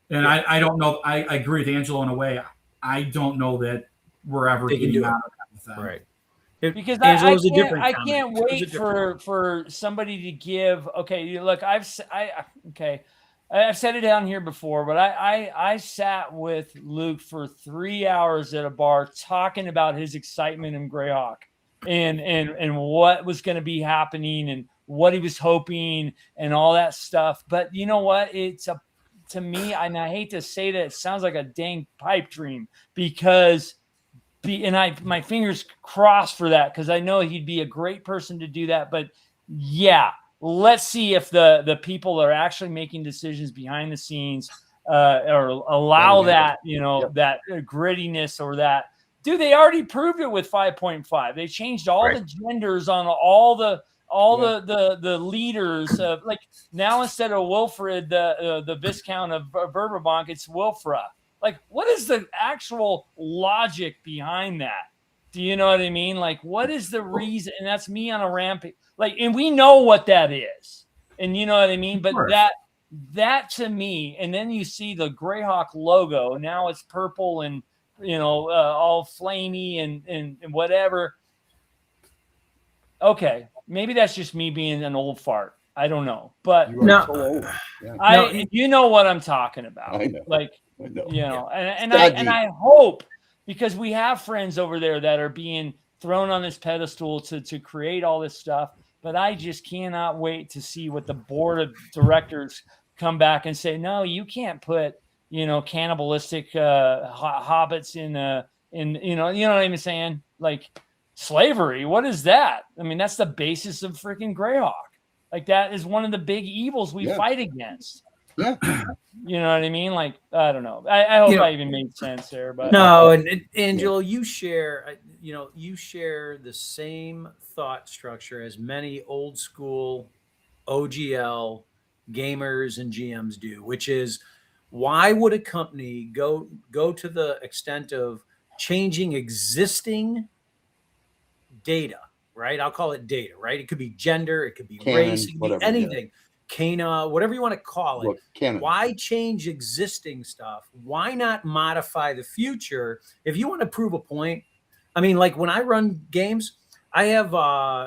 Speaker 3: And I don't know. I agree with Angelo in a way. I don't know that we're ever getting out of that with that.
Speaker 4: Right.
Speaker 1: Because I can't wait for somebody to give. Okay, look, I've said it down here before, but I sat with Luke for 3 hours at a bar talking about his excitement in Greyhawk and what was going to be happening and what he was hoping and all that stuff. But you know what? To me, and I hate to say that, it sounds like a dang pipe dream because my fingers crossed for that because I know he'd be a great person to do that. But yeah, let's see if the people that are actually making decisions behind the scenes or allow that, that grittiness or that. Dude, they already proved it with 5.5. They changed all the genders on all the leaders. Like now instead of Wilfred, the Viscount of Verberbonk, it's Wilfra. Like, what is the actual logic behind that? Do you know what I mean? Like, what is the reason? And that's me on a rampage. Like, and we know what that is. And you know what I mean? But that to me, and then you see the Greyhawk logo. Now it's purple and, all flamey and whatever. Okay. Maybe that's just me being an old fart. I don't know. But you know what I'm talking about.
Speaker 2: I know.
Speaker 1: Like,
Speaker 2: I know.
Speaker 1: And I hope, because we have friends over there that are being thrown on this pedestal to create all this stuff, but I just cannot wait to see what the board of directors come back and say, no, you can't put, cannibalistic hobbits in you know what I'm saying? Like slavery. What is that? I mean, that's the basis of freaking Greyhawk. Like that is one of the big evils we fight against.
Speaker 2: Yeah.
Speaker 1: You know what I mean? Like, I don't know. I hope I even made sense there, but
Speaker 4: no. And Angelo, you share the same thought structure as many old school OGL gamers and GMs do, which is why would a company go to the extent of changing existing data, right? I'll call it data, right? It could be gender, it could be race, it could be anything. Yeah. Cana, whatever you want to call it.
Speaker 2: Look,
Speaker 4: why change existing stuff? Why not modify the future? If you want to prove a point, I mean, like when I run games, I have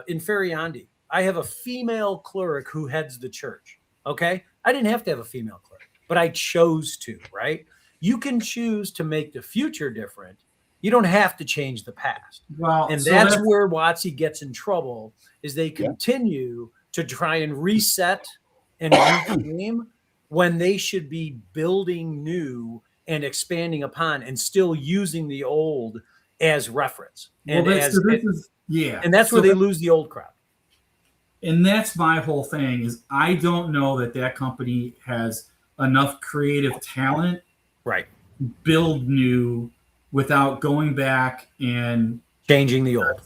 Speaker 4: in Feriandi, I have a female cleric who heads the church. Okay. I didn't have to have a female cleric, but I chose to, right? You can choose to make the future different. You don't have to change the past.
Speaker 3: Well,
Speaker 4: and that's where WotC gets in trouble is they continue to try and reset and reclaim when they should be building new and expanding upon and still using the old as reference. And and that's where they lose the old crowd.
Speaker 3: And that's my whole thing is I don't know that company has enough creative talent
Speaker 4: to
Speaker 3: build new without going back and
Speaker 4: changing the old.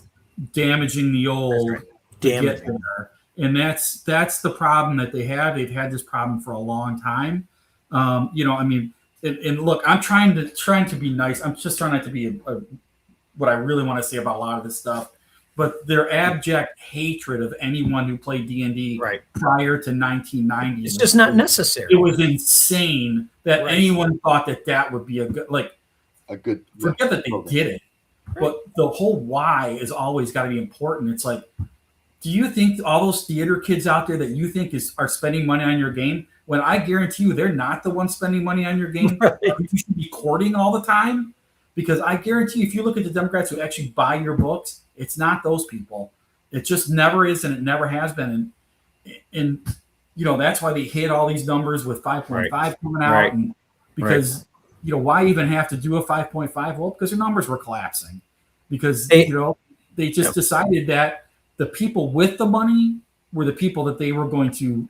Speaker 3: damaging the old to get
Speaker 4: Damaging.
Speaker 3: there. And that's the problem that they have. They've had this problem for a long time. You know, I mean, and look, I'm trying to be nice. I'm just trying not to be what I really want to say about a lot of this stuff. But their abject hatred of anyone who played D&D prior to 1990.
Speaker 4: It's just not necessary.
Speaker 3: It was insane that anyone thought that would be a good forget that they did it. But the whole why is always got to be important. It's like, do you think all those theater kids out there that you think are spending money on your game, when I guarantee you they're not the ones spending money on your game, you should be courting all the time? Because I guarantee you, if you look at the Democrats who actually buy your books, it's not those people. It just never is, and it never has been. And you know, that's why they hit all these numbers with 5.5 coming out. And because, you know, why even have to do a 5.5? Well, because their numbers were collapsing. Because, you know, they just decided that the people with the money were the people that they were going to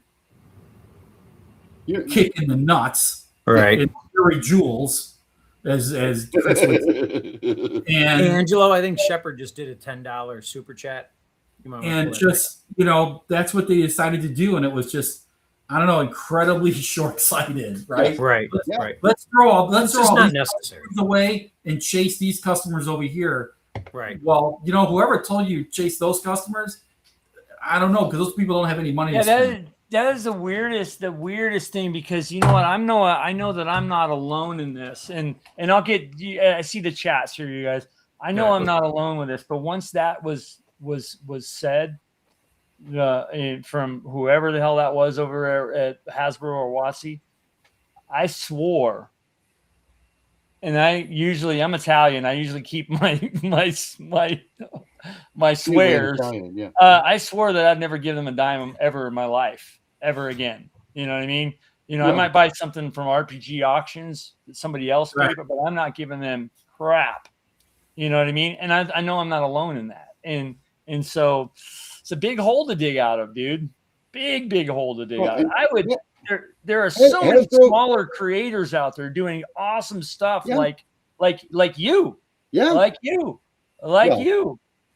Speaker 3: kick in the nuts.
Speaker 4: Right.
Speaker 3: And Harry Jules. As Chris would say. And
Speaker 4: Angelo, I think Shepard just did a $10 super chat.
Speaker 3: And just, you know, that's what they decided to do. And it was just, I don't know, incredibly short-sighted, right?
Speaker 4: Right.
Speaker 3: Let's throw all
Speaker 4: not necessary
Speaker 3: away and chase these customers over here.
Speaker 4: Right.
Speaker 3: Well, you know, whoever told you chase those customers, I don't know, because those people don't have any money to spend.
Speaker 1: That is the weirdest thing, because you know what, I know that I'm not alone in this, and I see the chats here, you guys. I know I'm not alone with this, but once that was said from whoever the hell that was over at Hasbro or WotC, I swore. And I'm Italian. I usually keep my swears. I swore that I'd never give them a dime ever in my life, ever again. You know what I mean? You know, I might buy something from RPG auctions that somebody else paid, but I'm not giving them crap. You know what I mean? And I know I'm not alone in that. And so it's a big hole to dig out of, dude. Big hole to dig out of. There are so many smaller creators out there doing awesome stuff, like you, like you.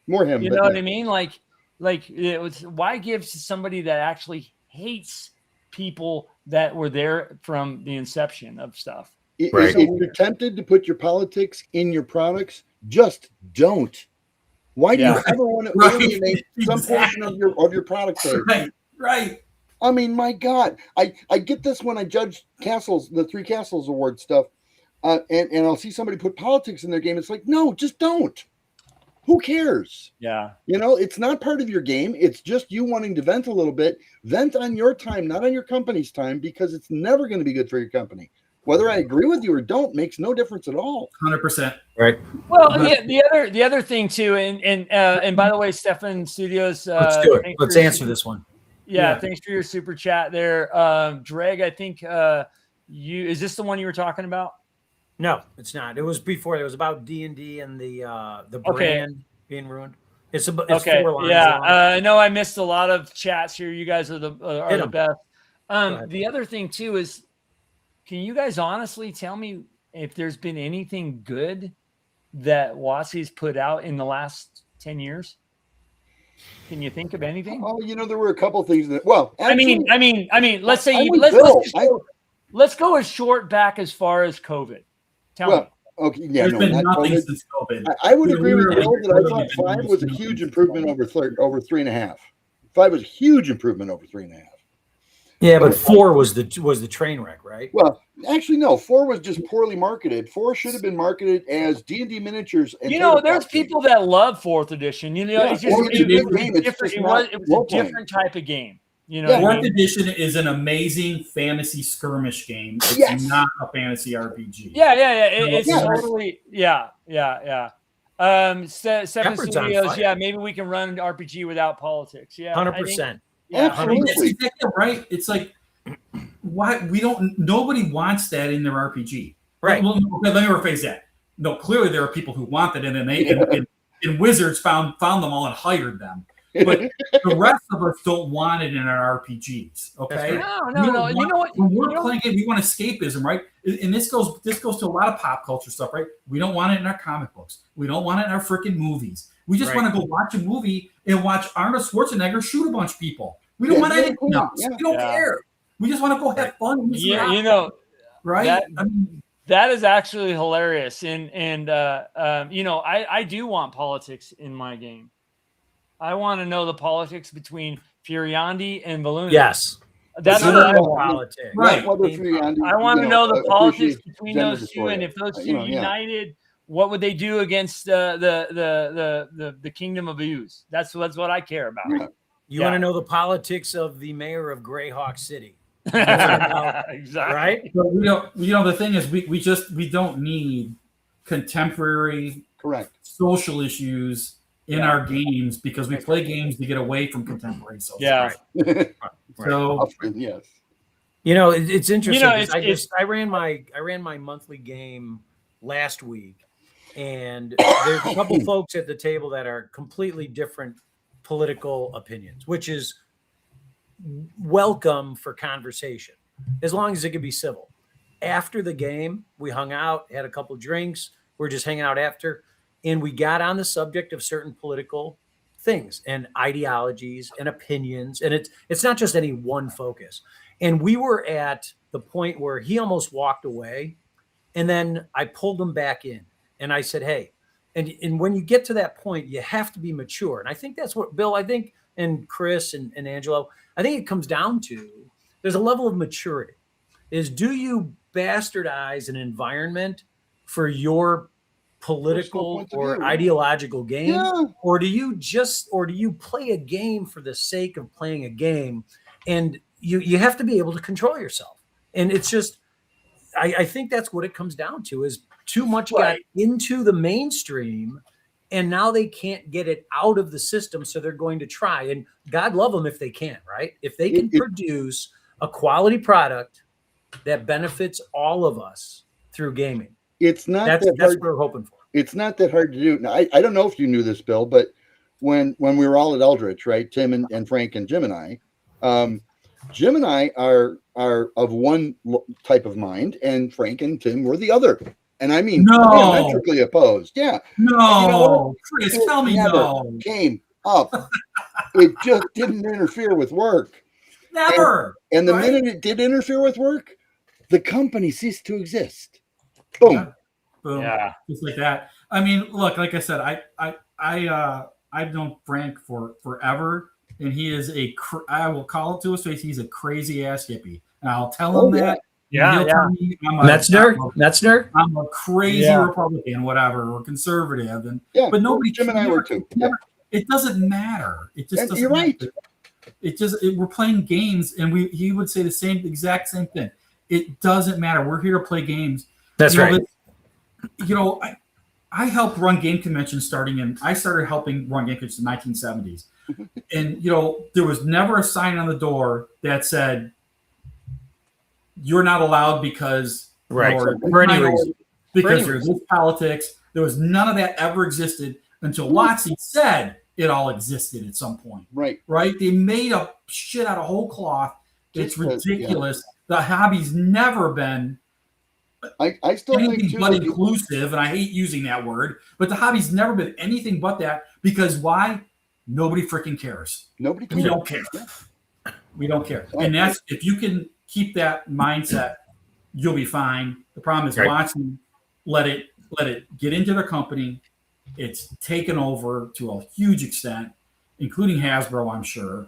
Speaker 2: More him,
Speaker 1: you know what I mean? Like it was. Why give to somebody that actually hates people that were there from the inception of stuff?
Speaker 2: If you're tempted to put your politics in your products, just don't. Why do you ever want to alienate some portion of your product base?
Speaker 3: Right.
Speaker 2: I mean, my God, I get this when I judge the 3 Castles Award stuff, and I'll see somebody put politics in their game. It's like, no, just don't. Who cares?
Speaker 1: Yeah.
Speaker 2: You know, it's not part of your game. It's just you wanting to vent a little bit. Vent on your time, not on your company's time, because it's never going to be good for your company. Whether I agree with you or don't makes no difference at all.
Speaker 3: 100%.
Speaker 4: Right.
Speaker 1: Well, yeah. The other thing too, and by the way, Stefan Studios.
Speaker 4: Let's do it. Let's answer this one.
Speaker 1: Yeah, thanks for your super chat there. Dreg, I think is this the one you were talking about?
Speaker 4: No, it's not. It was before. It was about D&D and the brand being ruined. It's 4 lines.
Speaker 1: Yeah. No, I missed a lot of chats here. You guys are the best. The other thing too is, can you guys honestly tell me if there's been anything good that WotC's put out in the last 10 years? Can you think of anything?
Speaker 2: Oh, you know, there were a couple things that. Well, actually,
Speaker 1: I mean, let's say let's go as short back as far as COVID. Tell me.
Speaker 2: Okay, yeah,
Speaker 3: There's been nothing since COVID.
Speaker 2: I would agree with Bill that I thought 5 was a huge improvement over 3.5. 5 was a huge improvement over 3.5.
Speaker 4: Yeah, but 4 was the train wreck, right?
Speaker 2: Well, actually, no. 4 was just poorly marketed. 4 should have been marketed as D&D miniatures. And
Speaker 1: there's people that love 4th edition. You know, it's just it was a different type of game. You know,
Speaker 3: 4th edition is an amazing fantasy skirmish game. It's not a fantasy RPG.
Speaker 1: Yeah. It's totally yeah. 7 Studios. Yeah, maybe we can run an RPG without politics. Yeah,
Speaker 4: 100%.
Speaker 1: Yeah,
Speaker 3: that's exactly right. It's like, why nobody wants that in their RPG.
Speaker 4: Right.
Speaker 3: Well, let me rephrase that. No, clearly there are people who want that, and then and Wizards found them all and hired them. but the rest of us don't want it in our RPGs. Okay,
Speaker 1: no. You know what?
Speaker 3: When we're playing it, we want escapism, right? And this goes to a lot of pop culture stuff, right? We don't want it in our comic books. We don't want it in our freaking movies. We just want to go watch a movie and watch Arnold Schwarzenegger shoot a bunch of people. We don't want anything else. We don't care. We just want to go have fun.
Speaker 1: Yeah, you know,
Speaker 3: right?
Speaker 1: That is actually hilarious, and you know, I do want politics in my game. I want to know the politics between Furiandi and Valuna.
Speaker 4: Yes,
Speaker 1: that's what I want.
Speaker 4: Politics.
Speaker 3: Right.
Speaker 1: I want to know the politics between those two, and if those two united, what would they do against the Kingdom of Ooze? That's what I care about.
Speaker 2: Yeah.
Speaker 4: You want to know the politics of the mayor of Greyhawk City.
Speaker 1: Exactly.
Speaker 4: Right?
Speaker 3: But we don't. You know, the thing is, we don't need contemporary, social issues in our games because we play games to get away from contemporary social.
Speaker 1: Yeah.
Speaker 3: Right. So
Speaker 2: yes.
Speaker 4: You know, it's interesting.
Speaker 1: You know,
Speaker 4: I ran my monthly game last week, and there's a couple folks at the table that are completely different political opinions, which is welcome for conversation, as long as it can be civil. After the game, we hung out, had a couple drinks. We're just hanging out after, and we got on the subject of certain political things and ideologies and opinions, and it's not just any one focus. And we were at the point where he almost walked away, and then I pulled him back in, and I said, "Hey," and when you get to that point, you have to be mature. And I think that's what Bill, and Chris and Angelo, I think it comes down to, there's a level of maturity. Is, do you bastardize an environment for your political or ideological gain, or do you play a game for the sake of playing a game? And you have to be able to control yourself. And it's just, I think that's what it comes down to, is too much got into the mainstream, and now they can't get it out of the system, so they're going to try. And God love them if they can, right? If they can produce a quality product that benefits all of us through gaming.
Speaker 2: It's not
Speaker 4: that's what we're hoping for.
Speaker 2: It's not that hard to do. Now, I don't know if you knew this, Bill, but when we were all at Eldritch, right? Tim and Frank and Jim and I are of one type of mind, and Frank and Tim were the other. And I mean, diametrically opposed. Yeah.
Speaker 3: No, you know, Chris, tell me no.
Speaker 2: Came up. It just didn't interfere with work.
Speaker 3: Never.
Speaker 2: And the minute it did interfere with work, the company ceased to exist. Boom.
Speaker 3: Yeah. Boom. Yeah. Just like that. I mean, look, like I said, I've known Frank for forever, and he is I will call it to his face, he's a crazy ass hippie. And I'll tell him that.
Speaker 1: Yeah.
Speaker 4: Metzner.
Speaker 3: I'm a crazy Republican, whatever, or conservative, but nobody.
Speaker 2: Jim and I were too.
Speaker 3: It doesn't matter. It just doesn't.
Speaker 2: You're right.
Speaker 3: Matter. It just we're playing games, and he would say the exact same thing. It doesn't matter. We're here to play games.
Speaker 4: That's right.
Speaker 3: You know, I helped run game conventions I started helping run game conventions in the 1970s, and you know, there was never a sign on the door that said, "You're not allowed because
Speaker 4: for any reason."
Speaker 3: Because there's this politics. There was none of that ever existed until WotC said it all existed at some point.
Speaker 2: Right.
Speaker 3: They made up shit out of whole cloth. It's ridiculous. The hobby's never been
Speaker 2: I still
Speaker 3: anything
Speaker 2: think
Speaker 3: but inclusive, and I hate using that word, but the hobby's never been anything but that, because why? Nobody freaking cares.
Speaker 2: Nobody cares.
Speaker 3: We don't care. We don't care. And that's, if you can keep that mindset, you'll be fine. The problem is watching, let it get into their company. It's taken over to a huge extent, including Hasbro, I'm sure.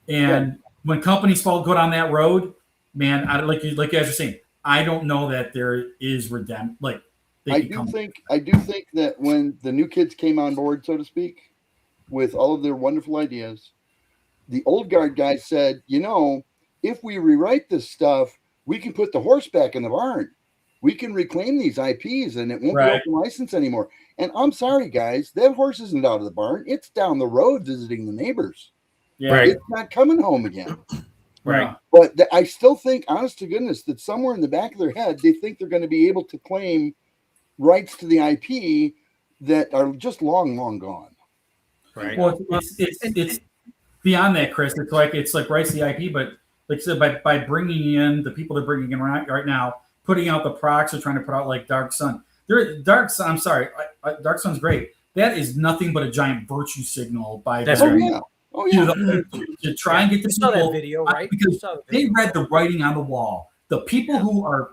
Speaker 3: And when companies go down that road, man, like you guys are saying, I don't know that there is redemption. I do think that when the new kids came on board, so to speak, with all of their wonderful ideas, the old guard guys said, you know, if we rewrite this stuff, we can put the horse back in the barn. We can reclaim these IPs, and it won't be open license anymore. And I'm sorry, guys, that horse isn't out of the barn. It's down the road visiting the neighbors. Yeah, it's not coming home again.
Speaker 1: Right.
Speaker 2: But I still think, honest to goodness, that somewhere in the back of their head, they think they're going to be able to claim rights to the IP that are just long, long gone.
Speaker 3: Right. Well, it's beyond that, Chris, it's like Rights the IP, but like I said, by bringing in the people they're bringing in right now, putting out the products they're trying to put out, like Dark Sun. Dark Sun's great. That is nothing but a giant virtue signal by
Speaker 4: That's
Speaker 3: them.
Speaker 4: right.
Speaker 2: Oh yeah.
Speaker 3: To try and get the
Speaker 4: You saw
Speaker 3: people,
Speaker 4: that video, right?
Speaker 3: Because they read the writing on the wall. The people who are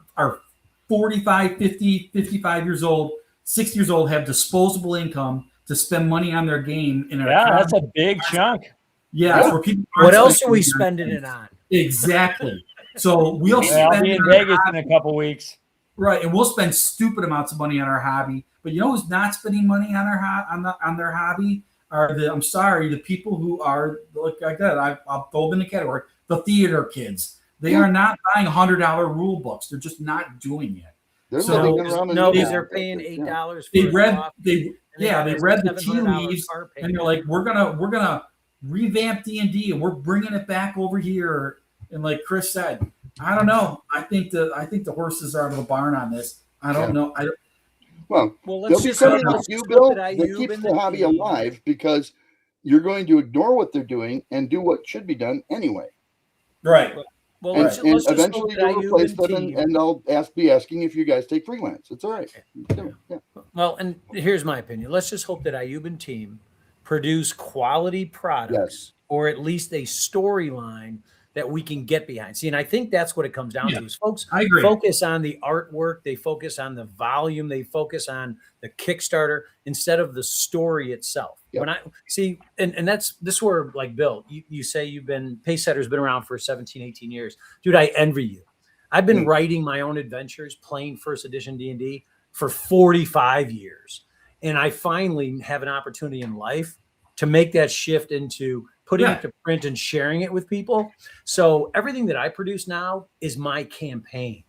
Speaker 3: 45, 50, 55 years old, 60 years old, have disposable income to spend money on their game.
Speaker 1: That's a big chunk.
Speaker 3: Yeah. For people
Speaker 4: what else are we spending it on?
Speaker 3: Exactly. So we'll
Speaker 1: I'll be in Vegas in a couple weeks.
Speaker 3: Right, and we'll spend stupid amounts of money on our hobby. But you know who's not spending money on their hobby? Are the people who are, like I said, I'll throw them in the category, the theater kids. They are not buying $100 rule books. They're just not doing it.
Speaker 2: They're
Speaker 4: because they're paying $8 for
Speaker 3: they read
Speaker 4: they
Speaker 3: read the tea leaves, and they're like, we're gonna revamp D&D, and we're bringing it back over here. And like Chris said, I don't know. I think the horses are out of the barn on this. I don't know.
Speaker 2: Well,
Speaker 4: let's
Speaker 2: they'll be
Speaker 4: just
Speaker 2: coming
Speaker 4: hope
Speaker 2: with you, Bill, that keeps the hobby alive, because you're going to ignore what they're doing and do what should be done anyway.
Speaker 3: Right.
Speaker 4: Well,
Speaker 2: and
Speaker 4: let's just
Speaker 2: eventually you'll replace them, and I'll be asking if you guys take freelance. It's all right. Yeah.
Speaker 4: Well, and here's my opinion. Let's just hope that Ayub and team produce quality products, or at least a storyline that we can get behind. See, and I think that's what it comes down to is folks focus on the artwork, they focus on the volume, they focus on the Kickstarter instead of the story itself. Yep. When I see, and this is where, like Bill, you say you've been, Pacesetter's been around for 17, 18 years. Dude, I envy you. I've been writing my own adventures, playing first edition D&D for 45 years. And I finally have an opportunity in life to make that shift into putting it to print and sharing it with people. So everything that I produce now is my campaign.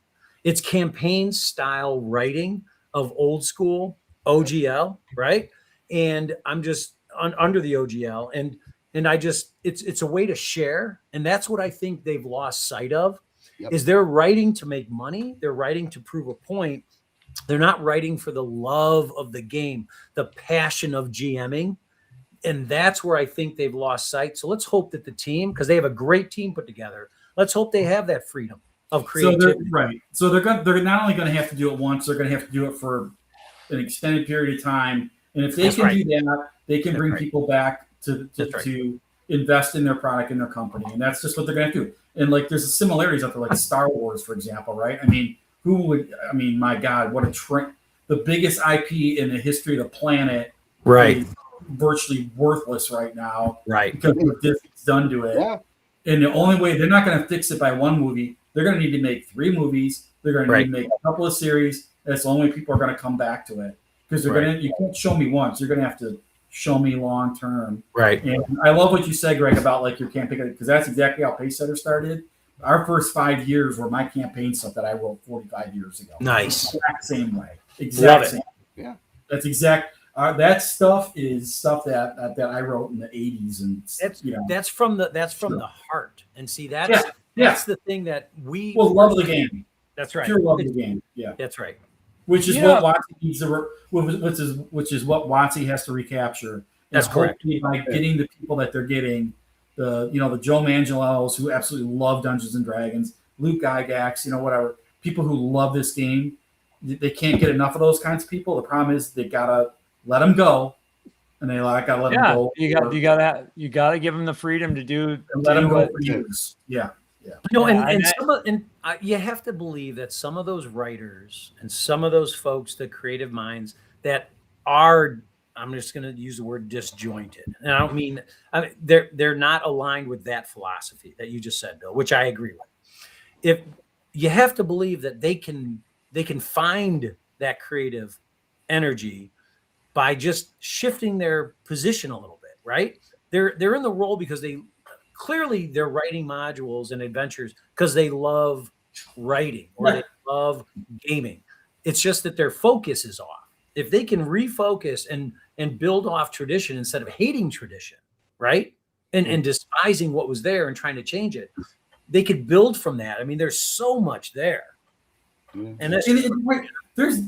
Speaker 4: It's campaign style writing of old school OGL, right? And I'm just under the OGL, and I just it's a way to share, and that's what I think they've lost sight of. Is they're writing to make money, they're writing to prove a point. They're not writing for the love of the game, the passion of GMing. And that's where I think they've lost sight. So let's hope that the team, because they have a great team put together, let's hope they have that freedom of creativity.
Speaker 3: So they're not only going to have to do it once, they're going to have to do it for an extended period of time. And if they do that, they can bring people back to invest in their product and their company. And that's just what they're going to do. And like, there's similarities out there, like Star Wars, for example, right? I mean, my God, what a trend. The biggest IP in the history of the planet.
Speaker 4: Right.
Speaker 3: Virtually worthless right now,
Speaker 4: because
Speaker 3: of what Disney's done to it. And the only way they're not going to fix it by one movie, they're going to need to make 3 movies. They're going to need to make a couple of series. That's the only way people are going to come back to it, because they're going to. You can't show me once. You're going to have to show me long term.
Speaker 4: Right.
Speaker 3: And I love what you said, Greg, about like your campaign, because that's exactly how Pacesetter started. Our first 5 years were my campaign stuff that I wrote 45 years ago.
Speaker 4: Nice.
Speaker 3: Exact same way. Exact same.
Speaker 2: Yeah.
Speaker 3: That's exact. That stuff is stuff that I wrote in the 80s, and
Speaker 4: that's from the heart. And see, that's the thing that we
Speaker 3: love the game.
Speaker 4: That's right.
Speaker 3: Pure love the game. Yeah,
Speaker 4: that's right.
Speaker 3: Which is what WotC needs to, which is what WotC has to recapture.
Speaker 4: That's correct.
Speaker 3: By getting the people that they're getting, the Joe Mangelos who absolutely love Dungeons and Dragons, Luke Gygax, whatever, people who love this game. They can't get enough of those kinds of people. The problem is they gotta let them go, and they gotta let them go.
Speaker 1: You gotta give them the freedom to do.
Speaker 3: Let them go for years. Yeah.
Speaker 4: And you have to believe that some of those writers and some of those folks, the creative minds that are, I'm just going to use the word disjointed, and I mean they're not aligned with that philosophy that you just said, Bill, which I agree with. If you have to believe that they can find that creative energy by just shifting their position a little bit, right? They're in the role because they're writing modules and adventures because they love writing or they love gaming. It's just that their focus is off. If they can refocus and build off tradition instead of hating tradition, right? And despising what was there and trying to change it, they could build from that. I mean, there's so much there. And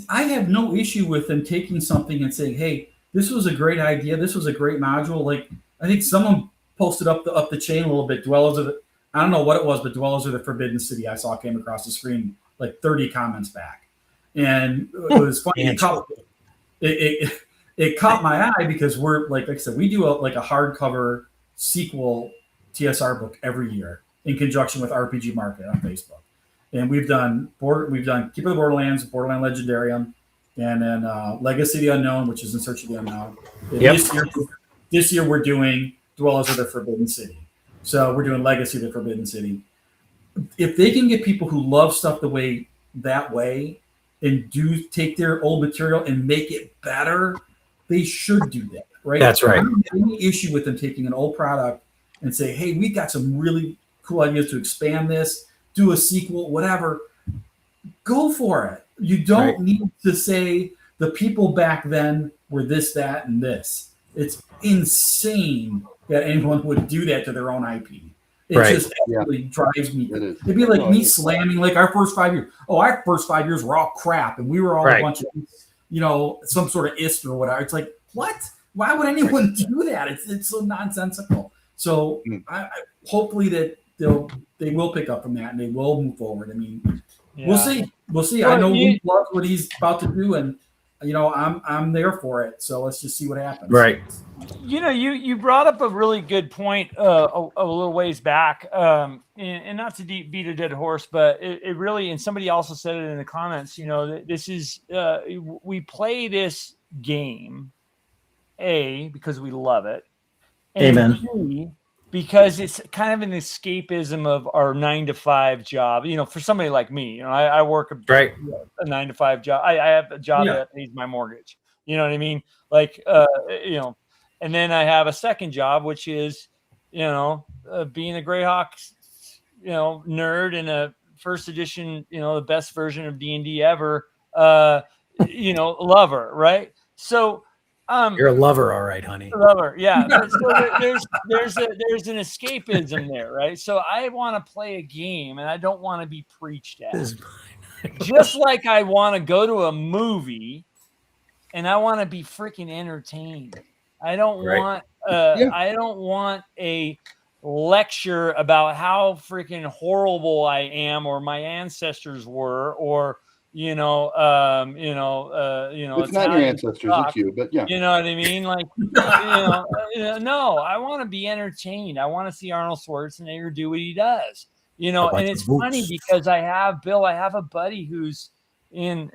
Speaker 3: I have no issue with them taking something and saying, hey, this was a great idea. This was a great module. Like, I think someone posted up the chain a little bit. Dwellers of the, I don't know what it was, but Dwellers of the Forbidden City, I saw came across the screen like 30 comments back. And it was funny. It caught my eye because we're like I said, we do a hardcover sequel TSR book every year in conjunction with RPG Market on Facebook. And we've done Keeper of the Borderlands, Borderland Legendarium, and then Legacy of the Unknown, which is In Search of the Unknown.
Speaker 4: Yep.
Speaker 3: This year we're doing Dwellers of the Forbidden City. So we're doing Legacy of the Forbidden City. If they can get people who love stuff that way and do take their old material and make it better, they should do that, right?
Speaker 4: That's right.
Speaker 3: I don't have any issue with them taking an old product and say, hey, we got some really cool ideas to expand this, do a sequel, whatever. Go for it. You don't need to say the people back then were this, that, and this. It's insane that anyone would do that to their own IP. It just absolutely drives me. It'd be like me slamming like our first 5 years. Oh, our first 5 years were all crap, and we were all a bunch of, some sort of ist or whatever. It's like, what? Why would anyone do that? It's so nonsensical. So I hopefully that they will pick up from that and they will move forward. I mean, we'll see. We'll see. Well, I know we love what he's about to do, and I'm there for it. So let's just see what happens.
Speaker 1: Right. You brought up a really good point a little ways back, and not to beat a dead horse, but it really, and somebody also said it in the comments. This is we play this game because we love it, and
Speaker 4: Amen.
Speaker 1: B, because it's kind of an escapism of our 9-to-5 job. For somebody like me, I work a 9-to-5 job. I have a job that pays my mortgage. You know what I mean? Like, and then I have a second job, which is, being a Greyhawk, nerd and a first edition, the best version of D&D ever, lover. Right. So,
Speaker 4: you're a lover, all right, honey.
Speaker 1: Lover, yeah. So there's an escapism there, right? So I want to play a game, and I don't want to be preached at. Just like I want to go to a movie, and I want to be freaking entertained. I don't want I don't want a lecture about how freaking horrible I am, or my ancestors were, or it's
Speaker 2: not your ancestors, it's you, but yeah.
Speaker 1: You know what I mean? Like, no, I want to be entertained. I want to see Arnold Schwarzenegger do what he does, and it's funny because I have a buddy who's in,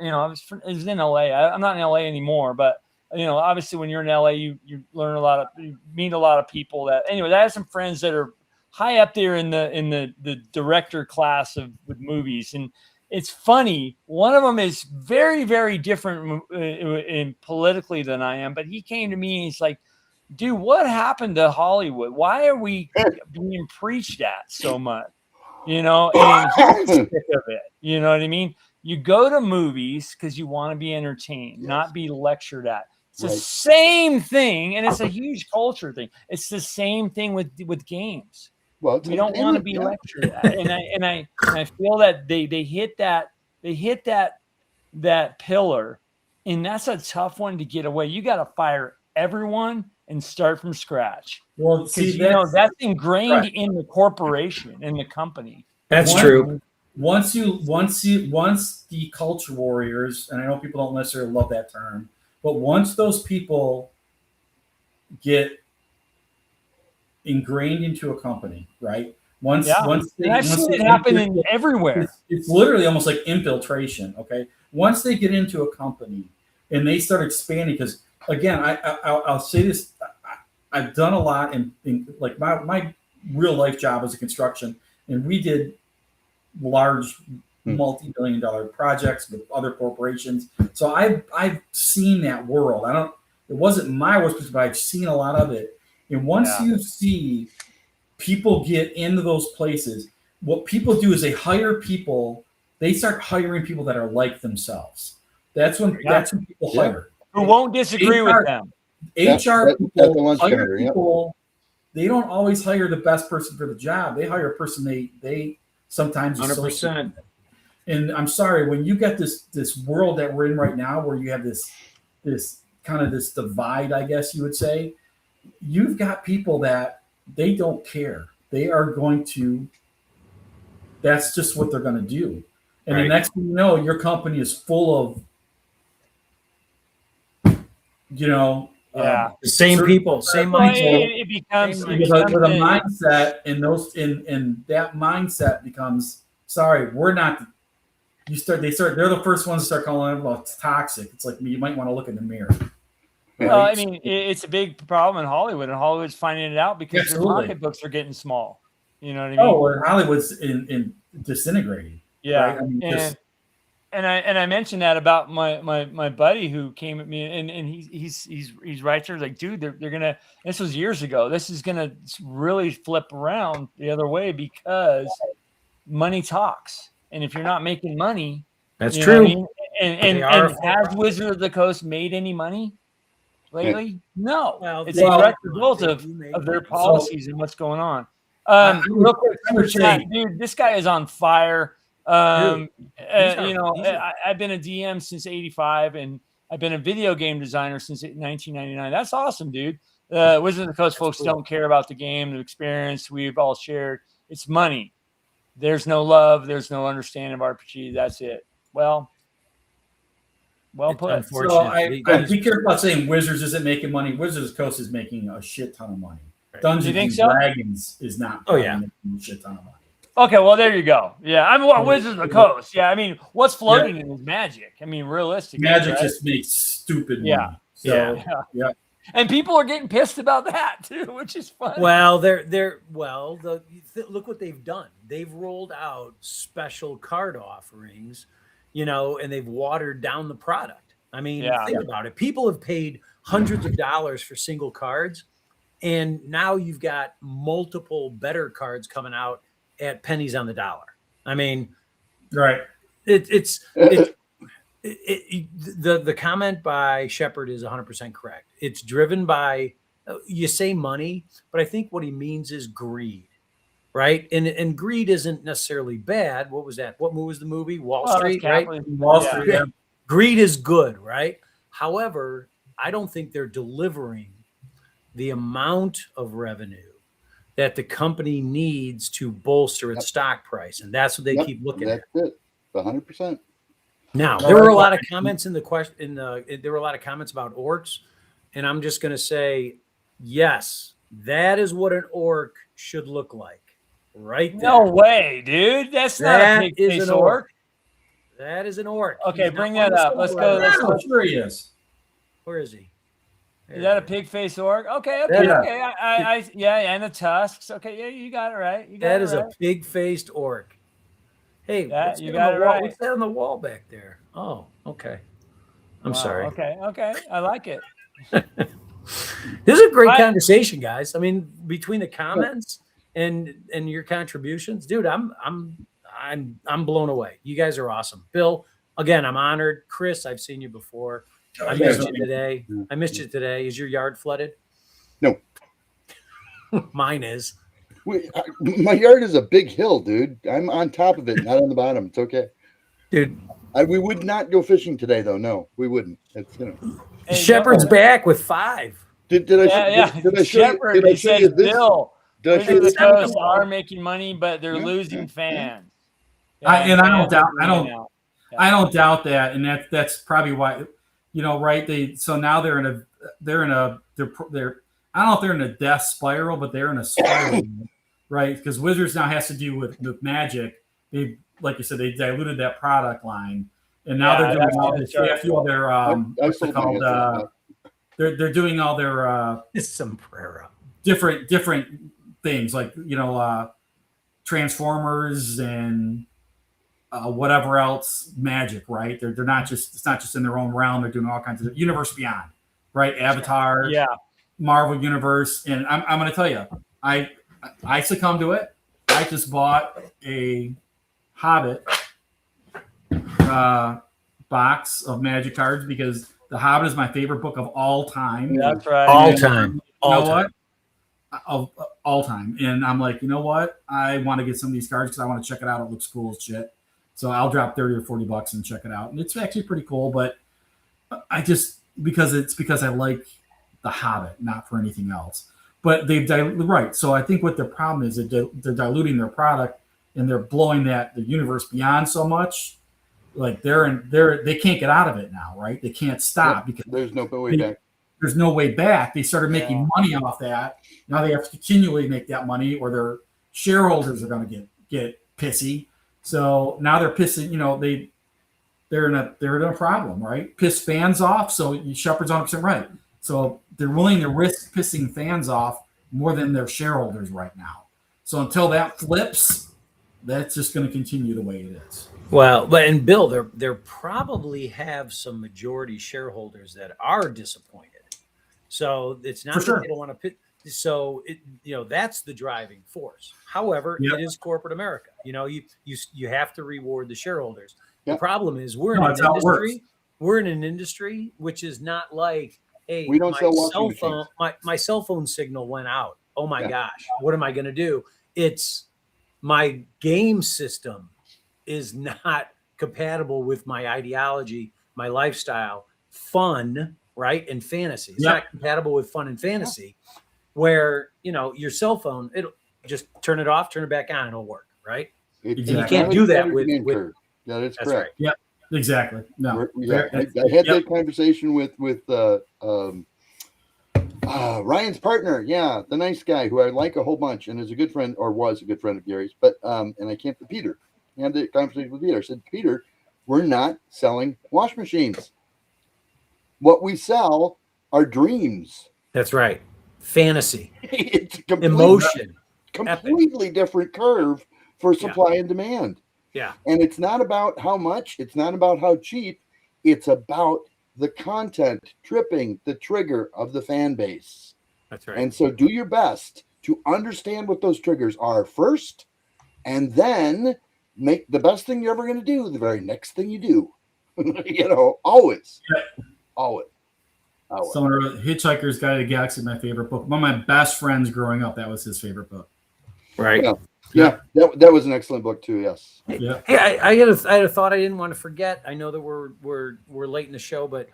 Speaker 1: he's in LA. I'm not in LA anymore, but obviously when you're in LA, you learn you meet a lot of people that, anyway, I have some friends that are high up there in the director class with movies. And it's funny. One of them is very, very different in politically than I am, but he came to me and he's like, dude, what happened to Hollywood? Why are we being preached at so much? And he's sick of it. You know what I mean? You go to movies because you want to be entertained, not be lectured at. It's the same thing, and it's a huge culture thing. It's the same thing with games. Well, we don't want to be lectured at, and I feel that they hit that pillar, and that's a tough one to get away. You got to fire everyone and start from scratch.
Speaker 3: Well, see,
Speaker 1: that's ingrained in the corporation, in the company.
Speaker 4: That's true.
Speaker 3: Once the culture warriors, and I know people don't necessarily love that term, but once those people get ingrained into a company, right?
Speaker 1: I've seen it happen everywhere.
Speaker 3: It's literally almost like infiltration. Okay, once they get into a company and they start expanding, because again, I'll say this: I've done a lot in like my real life job as a construction, and we did large multi-billion-dollar projects with other corporations. So I've seen that world. It wasn't my work, but I've seen a lot of it. And once you see people get into those places, what people do is they hire people. They start hiring people that are like themselves. That's when people hire.
Speaker 1: Who won't disagree with them.
Speaker 3: HR people hire people. They don't always hire the best person for the job. They hire a person they sometimes
Speaker 1: 100%.
Speaker 3: And I'm sorry, when you get this world that we're in right now, where you have this kind of this divide, I guess you would say, you've got people that they don't care. They are going to. That's just what they're going to do. And the next thing you know, your company is full of,
Speaker 1: Yeah.
Speaker 3: the
Speaker 4: same people, same
Speaker 1: Well,
Speaker 4: mindset.
Speaker 1: it becomes
Speaker 3: with a mindset, and that mindset becomes, sorry, we're not. They're the first ones to start calling it, well, it's toxic. It's like, you might want to look in the mirror. Right?
Speaker 1: Well, I mean, it's a big problem in Hollywood, and Hollywood's finding it out because their pocketbooks are getting small. You know what I mean?
Speaker 3: Oh, well, Hollywood's in disintegrating.
Speaker 1: Yeah,
Speaker 3: right? I mean,
Speaker 1: and I mentioned that about my buddy who came at me, and he's right there, like, dude, they're gonna. This was years ago. This is gonna really flip around the other way because money talks, and if you're not making money,
Speaker 4: that's true.
Speaker 1: I mean? And has Wizard of the Coast made any money lately? No.
Speaker 4: Well,
Speaker 1: it's a direct result of their policies and what's going on. Real quick, dude, this guy is on fire. I've been a DM since '85, and I've been a video game designer since 1999. That's awesome, dude. Wizard of the Coast folks don't care about the game, the experience we've all shared. It's money. There's no love. There's no understanding of RPG. That's it. Well put.
Speaker 3: So I be careful about saying Wizards isn't making money. Wizards of the Coast is making a shit ton of money. Dungeons and Dragons is not making a shit ton of money.
Speaker 1: Okay, well, there you go. Yeah, I mean, Wizards of the Coast. Yeah, I mean, what's floating in is Magic. I mean, realistically.
Speaker 3: Magic just makes stupid money.
Speaker 1: Yeah.
Speaker 3: So, yeah.
Speaker 1: And people are getting pissed about that, too, which is fun.
Speaker 4: Well, look what they've done. They've rolled out special card offerings, and they've watered down the product. I mean, think about it. People have paid hundreds of dollars for single cards, and now you've got multiple better cards coming out at pennies on the dollar. I mean,
Speaker 3: right.
Speaker 4: The comment by Shepard is 100% correct. It's driven by, you say money, but I think what he means is greed, right? And greed isn't necessarily bad. What was that? What was the movie? Wall Street, right?
Speaker 3: Wall Street. Yeah.
Speaker 4: Greed is good, right? However, I don't think they're delivering the amount of revenue that the company needs to bolster its stock price, and that's what they keep looking at.
Speaker 2: That's it, 100%.
Speaker 4: Now, there were a lot of comments in the question. There were a lot of comments about orcs, and I'm just going to say, yes, that is what an orc should look like, right there.
Speaker 1: No way, dude. That's not a pig face orc.
Speaker 4: That is an orc.
Speaker 1: Okay, bring that up. Let's go.
Speaker 3: I'm sure he is.
Speaker 4: Where is he?
Speaker 1: Is that a pig face orc? Okay. And the tusks. Okay, yeah, you got it right.
Speaker 4: That is a pig faced orc. Hey,
Speaker 1: you got it right.
Speaker 4: What's that on the wall back there? Oh, okay. I'm sorry.
Speaker 1: Okay. I like it.
Speaker 4: This is a great conversation, guys. I mean, between the comments and your contributions, dude, I'm blown away. You guys are awesome. Bill, again, I'm honored. Chris, I've seen you before. I missed you today. Is your yard flooded?
Speaker 2: No.
Speaker 4: Mine is.
Speaker 2: My yard is a big hill, dude. I'm on top of it, not on the bottom. It's okay.
Speaker 4: Dude.
Speaker 2: We would not go fishing today, though. No, we wouldn't. It's
Speaker 4: Hey, Shepard's back with 5.
Speaker 2: Did I show you this?
Speaker 1: Bill, Wizards of the Coast are making money, but they're losing fans.
Speaker 3: I don't doubt that, and that's probably why. Right? So now they're in a I don't know if they're in a death spiral, but they're in a spiral, right? Because Wizards now has to do with Magic. They, like you said, they diluted that product line, and now they're doing all this. They have to do all their what's it called? They're doing all their
Speaker 4: sombrero,
Speaker 3: different things like Transformers and whatever else Magic, right? They're not just, it's not just in their own realm. They're doing all kinds of Universe Beyond, right? Avatar, Marvel Universe, and I'm going to tell you, I succumbed to it. I just bought a Hobbit box of Magic cards because The Hobbit is my favorite book of all time.
Speaker 1: That's right.
Speaker 4: All time.
Speaker 3: All time. And I'm like, you know what? I want to get some of these cards because I want to check it out. It looks cool as shit. So I'll drop $30 or $40 and check it out. And it's actually pretty cool, but because I like The Hobbit, not for anything else. but they've right. So I think what the problem is that they're diluting their product and they're blowing the universe beyond so much. Like they can't get out of it now, right? They can't stop because
Speaker 2: there's no way back.
Speaker 3: There's no way back. They started making money off that. Now they have to continually make that money, or their shareholders are going to get pissy. So now they're pissing. They're in a problem, right? Piss fans off. So Shepard's 100% right. So they're willing to risk pissing fans off more than their shareholders right now. So until that flips, that's just going to continue the way it is.
Speaker 4: Well, and Bill, there probably have some majority shareholders that are disappointed. So it's not that they don't want to pit. So that's the driving force. However, it is corporate America. You have to reward the shareholders. Yep. The problem is we're in an industry which is not like, hey,
Speaker 2: we don't sell washing machines.
Speaker 4: My cell phone signal went out. Oh my gosh, what am I going to do? It's my game system is not compatible with my ideology, my lifestyle, fun, right, and fantasy. It's not compatible with fun and fantasy. Where your cell phone, it'll just turn it off, turn it back on, it'll work, right?
Speaker 3: Exactly.
Speaker 4: And you can't do that with
Speaker 2: yeah, that's correct.
Speaker 4: Right.
Speaker 3: Yeah, exactly. No,
Speaker 2: I had that conversation with Ryan's partner. Yeah, the nice guy who I like a whole bunch and is a good friend, or was a good friend of Gary's. But and I can't. Peter. I had the conversation with Peter. I said, Peter, we're not selling wash machines. What we sell are dreams.
Speaker 4: That's right. Fantasy.
Speaker 2: It's
Speaker 4: emotion.
Speaker 2: Completely different curve for supply and demand.
Speaker 4: Yeah.
Speaker 2: And it's not about how much, it's not about how cheap, it's about the content tripping the trigger of the fan base.
Speaker 4: That's right.
Speaker 2: And so do your best to understand what those triggers are first, and then make the best thing you're ever going to do the very next thing you do. Always.
Speaker 3: Yeah.
Speaker 2: Always.
Speaker 3: Someone wrote Hitchhiker's Guide to the Galaxy, my favorite book. One of my best friends growing up, that was his favorite book.
Speaker 4: Right.
Speaker 2: Yeah. That was an excellent book too. Yes.
Speaker 3: Yeah.
Speaker 4: Hey, I had a thought I didn't want to forget. I know that we're late in the show, but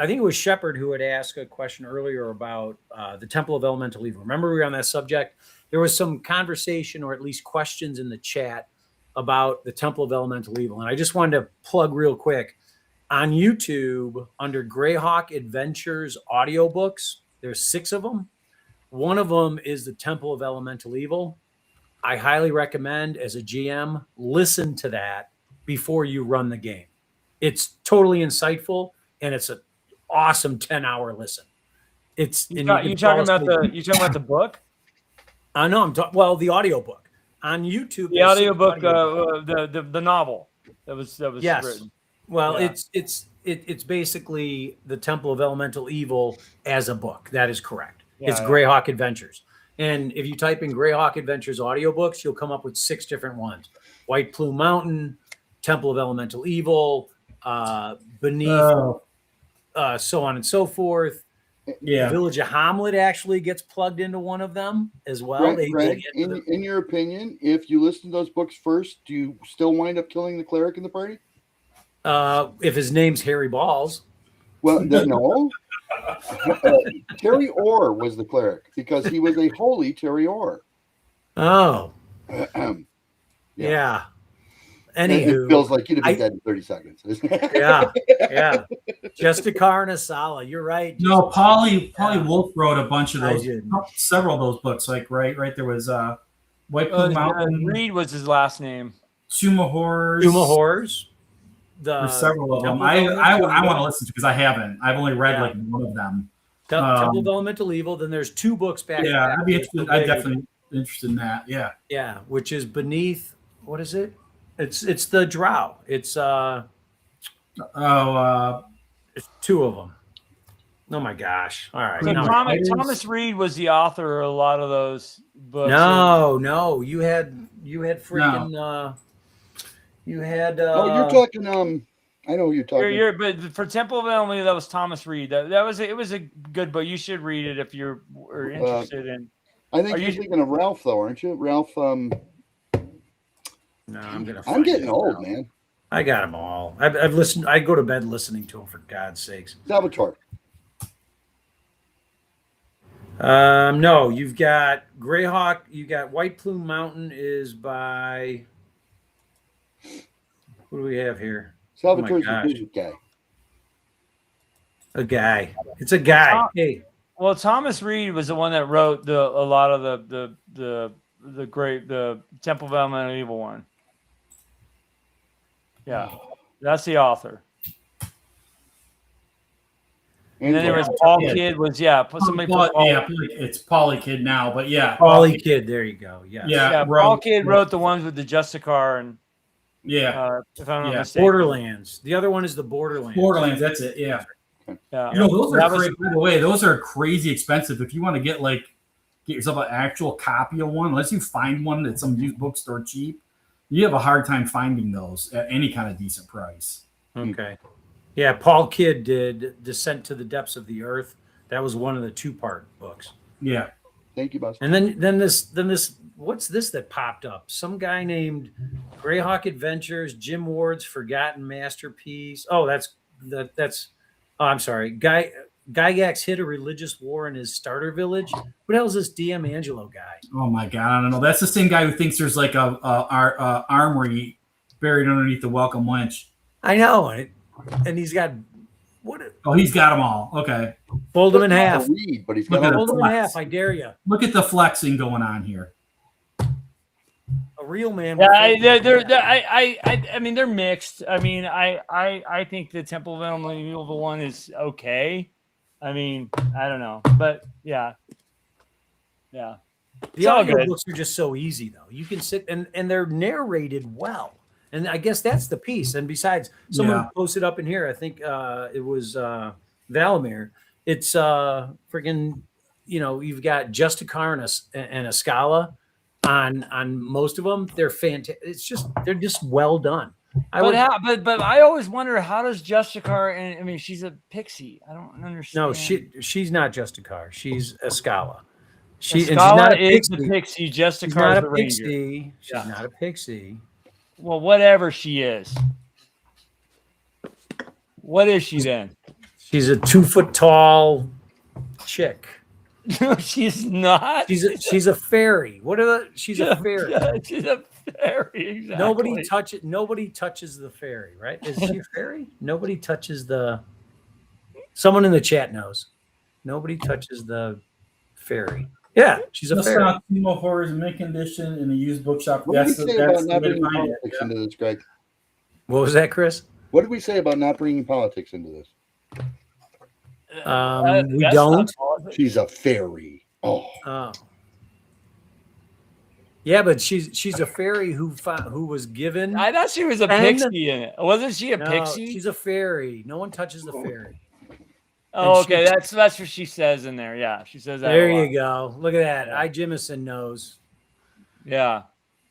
Speaker 4: I think it was Shepard who had asked a question earlier about the Temple of Elemental Evil. Remember, we were on that subject. There was some conversation, or at least questions in the chat about the Temple of Elemental Evil, and I just wanted to plug real quick. On YouTube, under Greyhawk Adventures audiobooks, there's 6 of them. One of them is the Temple of Elemental Evil. I highly recommend, as a GM, listen to that before you run the game. It's totally insightful, and it's an awesome 10-hour listen. It's
Speaker 1: you talking about the book?
Speaker 4: No, I'm talking the audiobook on YouTube.
Speaker 1: The audiobook, the novel that was written.
Speaker 4: Well, it's basically the Temple of Elemental Evil as a book. That is correct. It's Greyhawk Adventures. And if you type in Greyhawk Adventures audiobooks, you'll come up with 6 different ones. White Plume Mountain, Temple of Elemental Evil, Beneath, so on and so forth.
Speaker 3: Yeah.
Speaker 4: Village of Hommlet actually gets plugged into one of them as well.
Speaker 2: Greg, in your opinion, if you listen to those books first, do you still wind up killing the cleric in the party?
Speaker 4: If his name's Harry Balls.
Speaker 2: Well, no. Terry Orr was the cleric because he was a holy Terry Orr.
Speaker 4: Oh. Yeah. Anywho.
Speaker 2: It feels like you'd have been dead in 30 seconds.
Speaker 4: Yeah. Justikar and Asala. You're right.
Speaker 3: No, Polly Wolf wrote a bunch of those, several of those books. Like, right, there was White Plume Mountain.
Speaker 1: Reed was his last name.
Speaker 3: Suma Horrors. There's several of them. I want to listen to because I haven't. I've only read like one of them.
Speaker 4: Temple of Elemental Evil. Then there's 2 books back.
Speaker 3: Yeah, I'd be interested. I'm definitely interested in that. Yeah.
Speaker 4: Yeah, which is Beneath. What is it? It's the Drow. It's 2 of them. Oh my gosh! All right.
Speaker 1: So Thomas Reed was the author of a lot of those books.
Speaker 4: No, you had freaking.
Speaker 3: No.
Speaker 4: You had.
Speaker 2: You're talking. I know who you're talking.
Speaker 1: But for Temple of Elemental, that was Thomas Reed. It was a good book. You should read it if you're interested in.
Speaker 2: I think you're thinking of Ralph, though, aren't you? Ralph.
Speaker 4: No,
Speaker 2: I'm getting old, man.
Speaker 4: I got them all. I've listened. I go to bed listening to them, for God's sakes.
Speaker 2: Salvatore.
Speaker 4: No, you've got Greyhawk. You got White Plume Mountain is by. What do we have here?
Speaker 2: Salvatore's
Speaker 4: gosh.
Speaker 2: the music guy.
Speaker 4: A guy. It's a guy. Hey,
Speaker 1: Well, Thomas Reed was the one that wrote a lot of the Temple of Elemental Evil one. Yeah, that's the author. And then there was Paul Kidd.
Speaker 3: It's Pauly Kidd now, but yeah,
Speaker 4: Pauly Kidd. There you go.
Speaker 1: Yeah. Paul Kidd wrote the ones with the Justicar and if I'm not mistaken.
Speaker 4: Borderlands. The other one is the Borderlands.
Speaker 3: Borderlands. That's it. Yeah.
Speaker 1: Yeah.
Speaker 3: Those are crazy. By the way, those are crazy expensive. If you want to get yourself an actual copy of one, unless you find one at some used bookstore cheap, you have a hard time finding those at any kind of decent price.
Speaker 4: Okay. Yeah, Paul Kidd did Descent to the Depths of the Earth. That was one of the 2-part books.
Speaker 3: Yeah.
Speaker 2: Thank you, boss.
Speaker 4: And then this what's this that popped up? Some guy named Greyhawk Adventures, Jim Ward's Forgotten Masterpiece. Oh, I'm sorry. Gygax hit a religious war in his starter village. What the hell is this DM Angelo guy?
Speaker 3: Oh my God, I don't know. That's the same guy who thinks there's like a armory buried underneath the Welcome Wench.
Speaker 4: I know, and he's got what?
Speaker 3: Oh, he's got them all. Okay,
Speaker 4: fold them in half.
Speaker 2: But he's got
Speaker 4: fold them in half. I dare you.
Speaker 3: Look at the flexing going on here.
Speaker 4: A real man.
Speaker 1: Yeah, I mean, they're mixed. I mean, I think the Temple of Elemental Evil one is okay. I mean, I don't know, but yeah.
Speaker 4: The audio books are just so easy, though. You can sit and they're narrated well, and I guess that's the piece. And besides, someone posted up in here. I think it was Valimir. It's freaking. You've got Justicar and a Scala on most of them. They're fantastic. They're just well done.
Speaker 1: But I always wonder, how does Justicar, and I mean, she's a pixie. I don't understand.
Speaker 4: No, she's not Justicar. She's a Scala.
Speaker 1: She's not a pixie. Justicar is the
Speaker 4: ranger. She's not a pixie.
Speaker 1: Well, whatever she is. What is she then?
Speaker 4: She's a 2-foot tall chick.
Speaker 1: No, she's not.
Speaker 4: She's a fairy. She's a fairy.
Speaker 1: She's a fairy. Exactly.
Speaker 4: Nobody touches the fairy, right? Is she a fairy? Nobody touches the. Someone in the chat knows. Nobody touches the fairy. Yeah, she's a fairy.
Speaker 3: Team of Horrors mint condition in a used bookshop.
Speaker 2: What did we say about not bringing politics into this, Greg?
Speaker 4: What was that, Chris?
Speaker 2: What did we say about not bringing politics into this?
Speaker 4: We don't.
Speaker 2: She's a fairy. Oh.
Speaker 4: Yeah, but she's a fairy who was given.
Speaker 1: I thought she was a pixie in it. Wasn't she a pixie?
Speaker 4: She's a fairy. No one touches the fairy.
Speaker 1: Oh, okay. That's what she says in there. Yeah, she says that.
Speaker 4: There you go. Look at that. I Jimison knows.
Speaker 1: Yeah.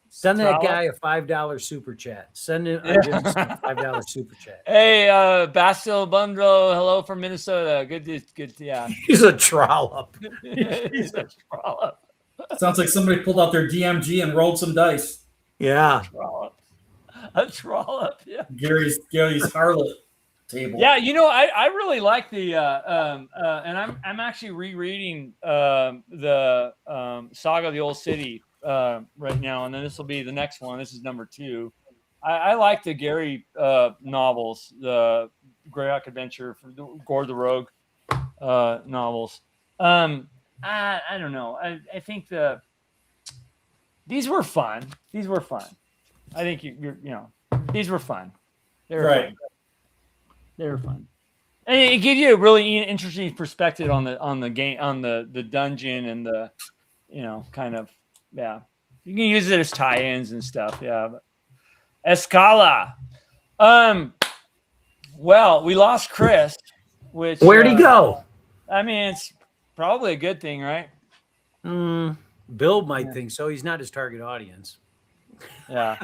Speaker 4: Send that guy a $5 super chat. Send him a $5 super chat.
Speaker 1: Hey, Basil Bundro, hello from Minnesota. Good. Yeah.
Speaker 4: He's a trollop.
Speaker 1: He's a trollop.
Speaker 3: Sounds like somebody pulled out their DMG and rolled some dice.
Speaker 4: Yeah.
Speaker 1: A trollop. Yeah.
Speaker 3: Gary's harlot table.
Speaker 1: Yeah, I really like the and I'm actually rereading the Saga of the Old City right now, and then this will be the next one. This is number 2. I like the Gary novels, the Greyhawk Adventure, Gore the Rogue novels. I don't know. I think these were fun. I think these were fun. They were
Speaker 3: right.
Speaker 1: Fun. They were fun, and it gave you a really interesting perspective on the game, on the dungeon, and the kind of You can use it as tie-ins and stuff. Yeah, but Escala. Well, we lost Chris.
Speaker 4: Where'd he go?
Speaker 1: I mean, it's probably a good thing, right?
Speaker 4: Bill might think so. He's not his target audience.
Speaker 1: Yeah.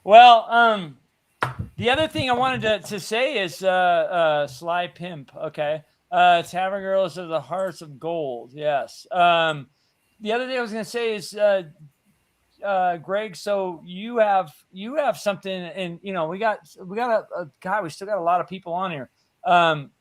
Speaker 1: Well, the other thing I wanted to say is Sly Pimp. Okay. Tavern Girls of the Hearts of Gold. Yes. The other thing I was going to say is, Greg, so you have something, and we got we still got a lot of people on here. And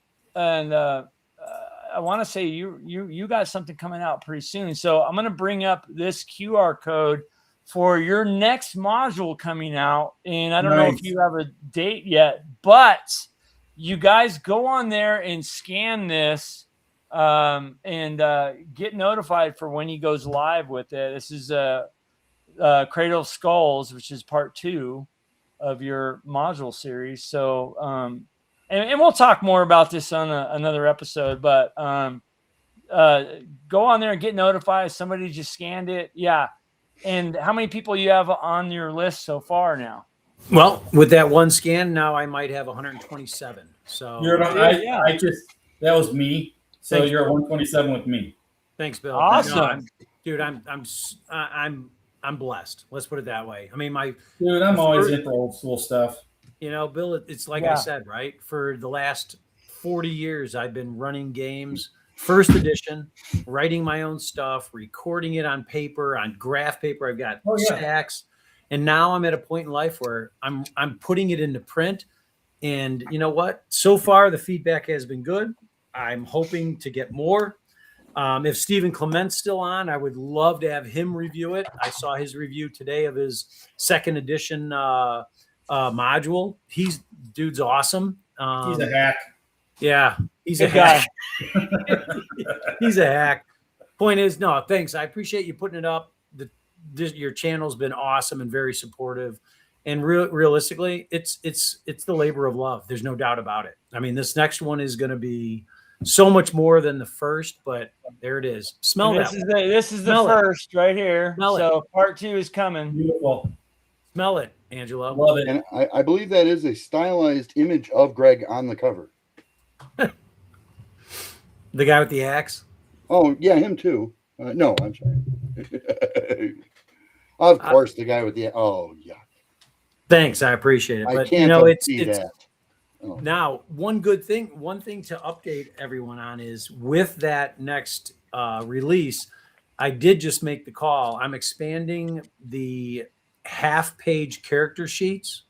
Speaker 1: I want to say you got something coming out pretty soon. So I'm going to bring up this QR code for your next module coming out. And I don't know if you have a date yet, but you guys go on there and scan this and get notified for when he goes live with it. This is Cradle of Skulls, which is part 2 of your module series. So, and we'll talk more about this on another episode, but go on there and get notified. Somebody just scanned it. Yeah. And how many people you have on your list so far now?
Speaker 4: Well, with that one scan, now I might have 127. So
Speaker 3: that was me. So
Speaker 4: Thanks,
Speaker 3: you're at 127 with me.
Speaker 4: Thanks, Bill.
Speaker 1: Awesome.
Speaker 4: Dude, I'm blessed. Let's put it that way. I mean,
Speaker 3: I'm always into old school stuff.
Speaker 4: You know, Bill, it's like I said, right? For the last 40 years, I've been running games, first edition, writing my own stuff, recording it on paper, on graph paper. I've got stacks. And now I'm at a point in life where I'm putting it into print. And you know what? So far, the feedback has been good. I'm hoping to get more. If Stephen Clement's still on, I would love to have him review it. I saw his review today of his second edition module. Dude's awesome.
Speaker 3: He's a hack.
Speaker 4: Yeah, he's a hack. He's a hack. Point is, no, thanks. I appreciate you putting it up. Your channel's been awesome and very supportive. And realistically, it's the labor of love. There's no doubt about it. I mean, this next one is going to be so much more than the first, but there it is. Smell that.
Speaker 1: This is the first right here. So part 2 is coming.
Speaker 3: Beautiful.
Speaker 4: Smell it, Angelo.
Speaker 3: Love it.
Speaker 2: And I believe that is a stylized image of Greg on the cover.
Speaker 4: The guy with the axe?
Speaker 2: Oh, yeah, him too. No, I'm sorry. Of course, the guy with the... Oh, yeah.
Speaker 4: Thanks, I appreciate it. But, it's that. Oh. Now, one thing to update everyone on is with that next release, I did just make the call. I'm expanding the half-page character sheets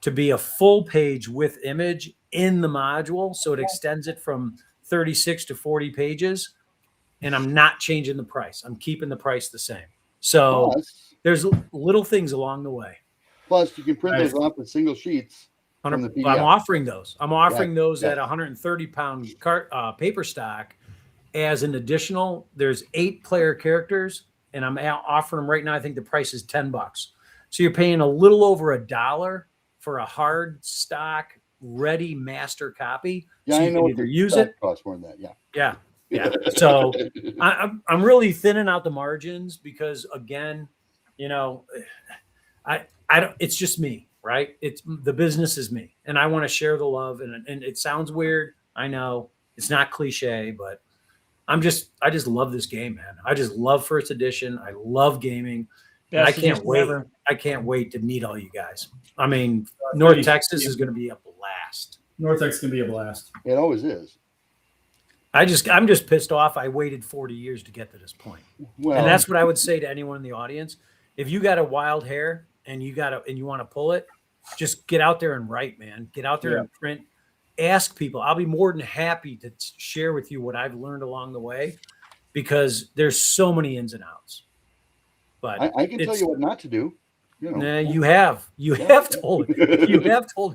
Speaker 4: to be a full page with image in the module. So it extends it from 36 to 40 pages. And I'm not changing the price. I'm keeping the price the same. So there's little things along the way.
Speaker 2: Plus, you can print those off with single sheets.
Speaker 4: I'm offering those. I'm offering those at 130-pound paper stock as an additional. There's 8-player characters, and I'm offering them right now. I think the price is $10. So you're paying a little over $1 for a hard stock ready master copy.
Speaker 2: Yeah,
Speaker 4: so
Speaker 2: I know.
Speaker 4: Either use it.
Speaker 2: Costs more than that.
Speaker 4: Yeah. So I'm really thinning out the margins because again, I don't. It's just me. Right. It's the business is me and I want to share the love and it sounds weird. I know it's not cliche, but I just love this game, man. I just love first edition. I love gaming. And I can't wait. I can't wait to meet all you guys. I mean, North Texas is going to be a blast.
Speaker 3: North Texas is going to be a blast.
Speaker 2: It always is.
Speaker 3: I
Speaker 4: I'm just pissed off. I waited 40 years to get to this point.
Speaker 2: Well,
Speaker 4: and that's what I would say to anyone in the audience. If you got a wild hair and you want to pull it, just get out there and write, man. Get out there and print. Ask people. I'll be more than happy to share with you what I've learned along the way, because there's so many ins and outs. But
Speaker 2: I can tell you what not to do.
Speaker 4: Nah, you have told me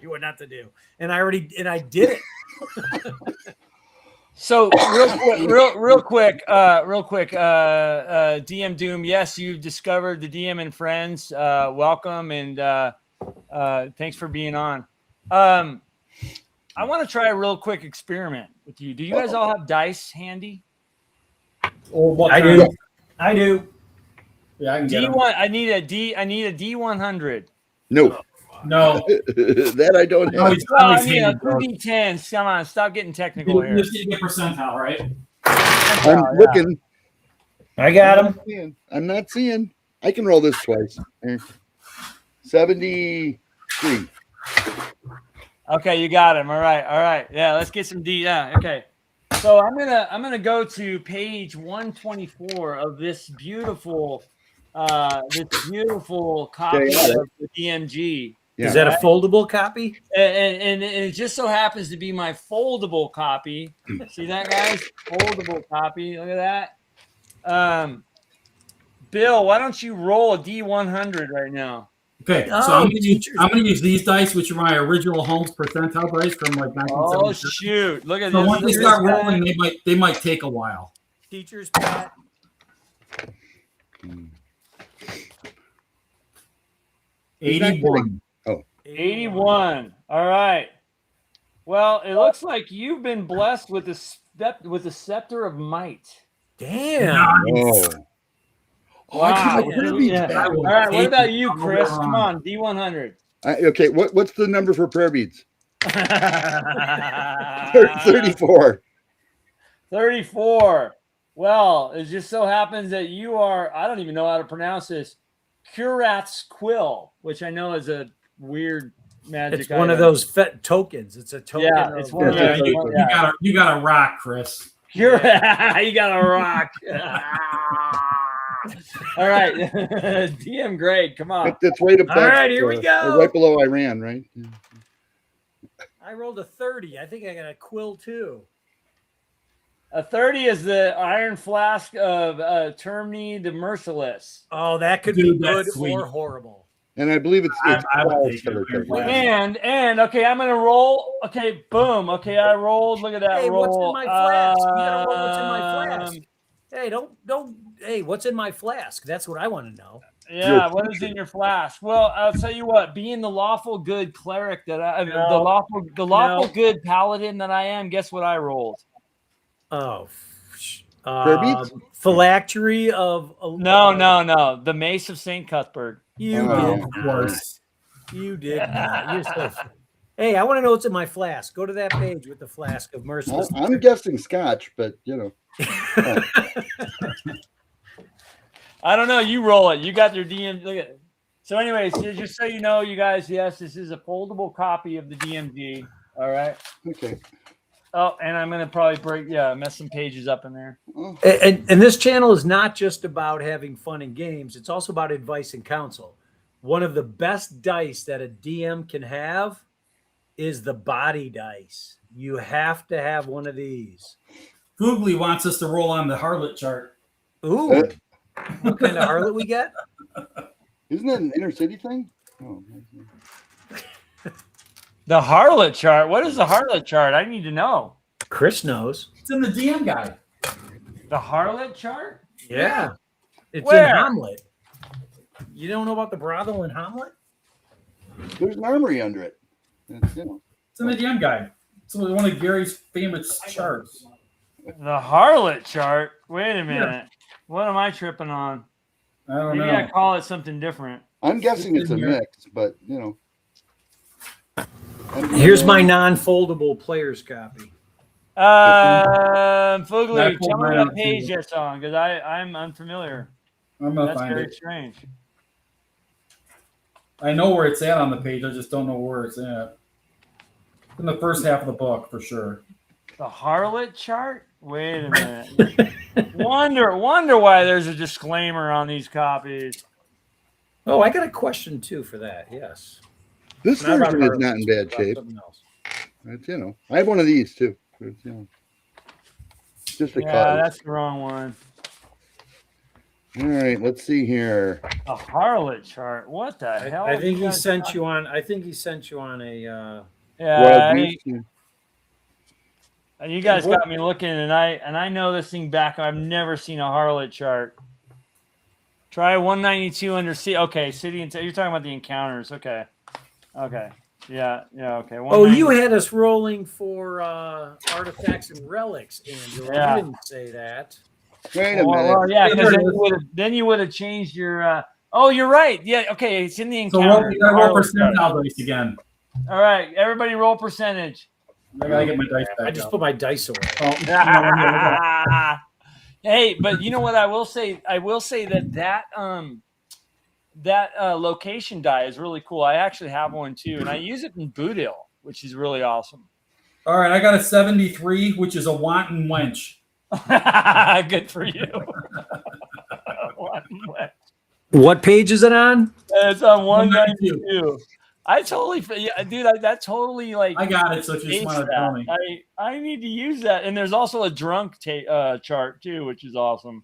Speaker 4: what not to do, and I did it.
Speaker 1: So real quick, DM Doom. Yes, you've discovered the DM and friends. Welcome and thanks for being on. I want to try a real quick experiment with you. Do you guys all have dice handy?
Speaker 3: I do. Yeah, I can get
Speaker 1: D1. I need a D100.
Speaker 2: No. That I don't have.
Speaker 1: I need a 2D10. Come on, stop getting technical here.
Speaker 3: You just need to get percentile, right?
Speaker 2: I'm looking.
Speaker 4: I got him.
Speaker 2: I'm not seeing. I can roll this twice. 73.
Speaker 1: Okay, you got him. All right. Yeah, let's get some D. Yeah, okay. So I'm gonna go to page 124 of this beautiful copy of the DMG.
Speaker 2: Yeah.
Speaker 4: Is that a foldable copy?
Speaker 1: And it just so happens to be my foldable copy. See that, guys? Foldable copy. Look at that. Bill, why don't you roll a D100 right now?
Speaker 3: Okay, so I'm gonna use these dice, which are my original Holmes percentile dice from like 1970.
Speaker 1: Oh shoot! Look at
Speaker 3: So
Speaker 1: this.
Speaker 3: once they start rolling, they might take a while.
Speaker 4: Teacher's pet.
Speaker 3: 81.
Speaker 2: Oh,
Speaker 1: 81. All right. Well, it looks like you've been blessed with the scepter of might.
Speaker 4: Damn.
Speaker 2: oh.
Speaker 1: Wow.
Speaker 3: Yeah.
Speaker 1: All right. What about you, Chris? Come on, D100.
Speaker 2: Okay, what's the number for prayer beads?
Speaker 1: 34. 34. Well, it just so happens that you are, I don't even know how to pronounce this, Curat's Quill, which I know is a weird magic
Speaker 4: It's one of those tokens. It's a token.
Speaker 1: Yeah, it's one of those.
Speaker 3: You got a rock, Chris.
Speaker 1: You got a rock. All right. DM Greg, come on.
Speaker 2: That's right up there.
Speaker 4: All right, here we go.
Speaker 2: Right below Iran, right? Yeah.
Speaker 4: I rolled a 30. I think I got a quill too.
Speaker 1: A 30 is the Iron Flask of Termini the Merciless.
Speaker 4: Oh, that could be good or horrible.
Speaker 2: And I believe it's
Speaker 3: I
Speaker 1: and okay, I'm gonna roll. Okay, boom. Okay, I rolled. Look at that
Speaker 4: hey,
Speaker 1: roll.
Speaker 4: What's in my flask? You gotta roll what's in my flask. Hey, don't. Hey, what's in my flask? That's what I want to know.
Speaker 1: Yeah, what is in your flask? Well, I'll tell you what. Being the lawful good cleric that the lawful good paladin that I am. Guess what I rolled?
Speaker 4: Oh,
Speaker 1: phylactery of no. The Mace of Saint Cuthbert.
Speaker 4: You did, of course. You did not. You're so. Hey, I want to know what's in my flask. Go to that page with the flask of merciless.
Speaker 2: I'm guessing Scotch, but you know.
Speaker 1: I don't know. You roll it. You got your DM. Look at it. So, anyways, just so you know, you guys, yes, this is a foldable copy of the DMG. All right.
Speaker 2: Okay.
Speaker 1: Oh, and I'm gonna probably mess some pages up in there.
Speaker 4: And this channel is not just about having fun and games. It's also about advice and counsel. One of the best dice that a DM can have is the body dice. You have to have one of these.
Speaker 3: Googly wants us to roll on the harlot chart.
Speaker 4: Ooh. What kind of harlot we get?
Speaker 2: Isn't that an inner city thing? Oh.
Speaker 1: The harlot chart. What is the harlot chart? I need to know.
Speaker 4: Chris knows.
Speaker 3: It's in the DM guide.
Speaker 1: The harlot chart?
Speaker 4: Yeah. It's
Speaker 1: Where?
Speaker 4: in Hommlet. You don't know about the brothel in Hommlet?
Speaker 2: There's an armory under it. It's in
Speaker 3: the DM guide. It's one of Gary's famous charts.
Speaker 1: The harlot chart? Wait a minute. Yeah. What am I tripping on?
Speaker 3: I don't know.
Speaker 1: Maybe I call it something different.
Speaker 2: I'm guessing it's a mix, but you know.
Speaker 4: Here's my non-foldable player's copy.
Speaker 1: Fugly, tell me what page that's on, because I'm unfamiliar. That's very strange.
Speaker 3: I know where it's at on the page. I just don't know where it's at. In the first half of the book, for sure.
Speaker 1: The harlot chart? Wait a minute. wonder why there's a disclaimer on these copies.
Speaker 4: Oh, I got a question too for that. Yes.
Speaker 2: This version is not in bad shape. It's, you know, I have one of these too. It's, you know, just because.
Speaker 1: Yeah, that's the wrong one.
Speaker 2: All right, let's see here.
Speaker 1: A harlot chart. What the hell?
Speaker 4: I think he sent you on. I think he sent you on a.
Speaker 1: Yeah. And you guys got me looking, and I know this thing back. I've never seen a harlot chart. Try 192 under C. Okay, city and you're talking about the encounters. Okay. Yeah. Okay.
Speaker 4: Oh, you had us rolling for artifacts and relics, Angelo.
Speaker 1: Yeah.
Speaker 4: You didn't say that.
Speaker 2: Wait a minute.
Speaker 1: Well, yeah, because then you would have changed your. Oh, you're right. Yeah. Okay, it's in the encounter.
Speaker 3: So roll percentile dice again.
Speaker 1: All right, everybody, roll percentage.
Speaker 3: I gotta get my dice back.
Speaker 4: I just put my dice away.
Speaker 3: Oh.
Speaker 1: Hey, but you know what I will say? I will say that location die is really cool. I actually have one too, and I use it in Boodle, which is really awesome.
Speaker 3: All right, I got a 73, which is a wanton wench.
Speaker 1: Good for you.
Speaker 4: What page is it on?
Speaker 1: It's on 192. I totally, yeah, dude. That totally like.
Speaker 3: I got it. So if you just want to tell me,
Speaker 1: I need to use that. And there's also a drunk chart too, which is awesome.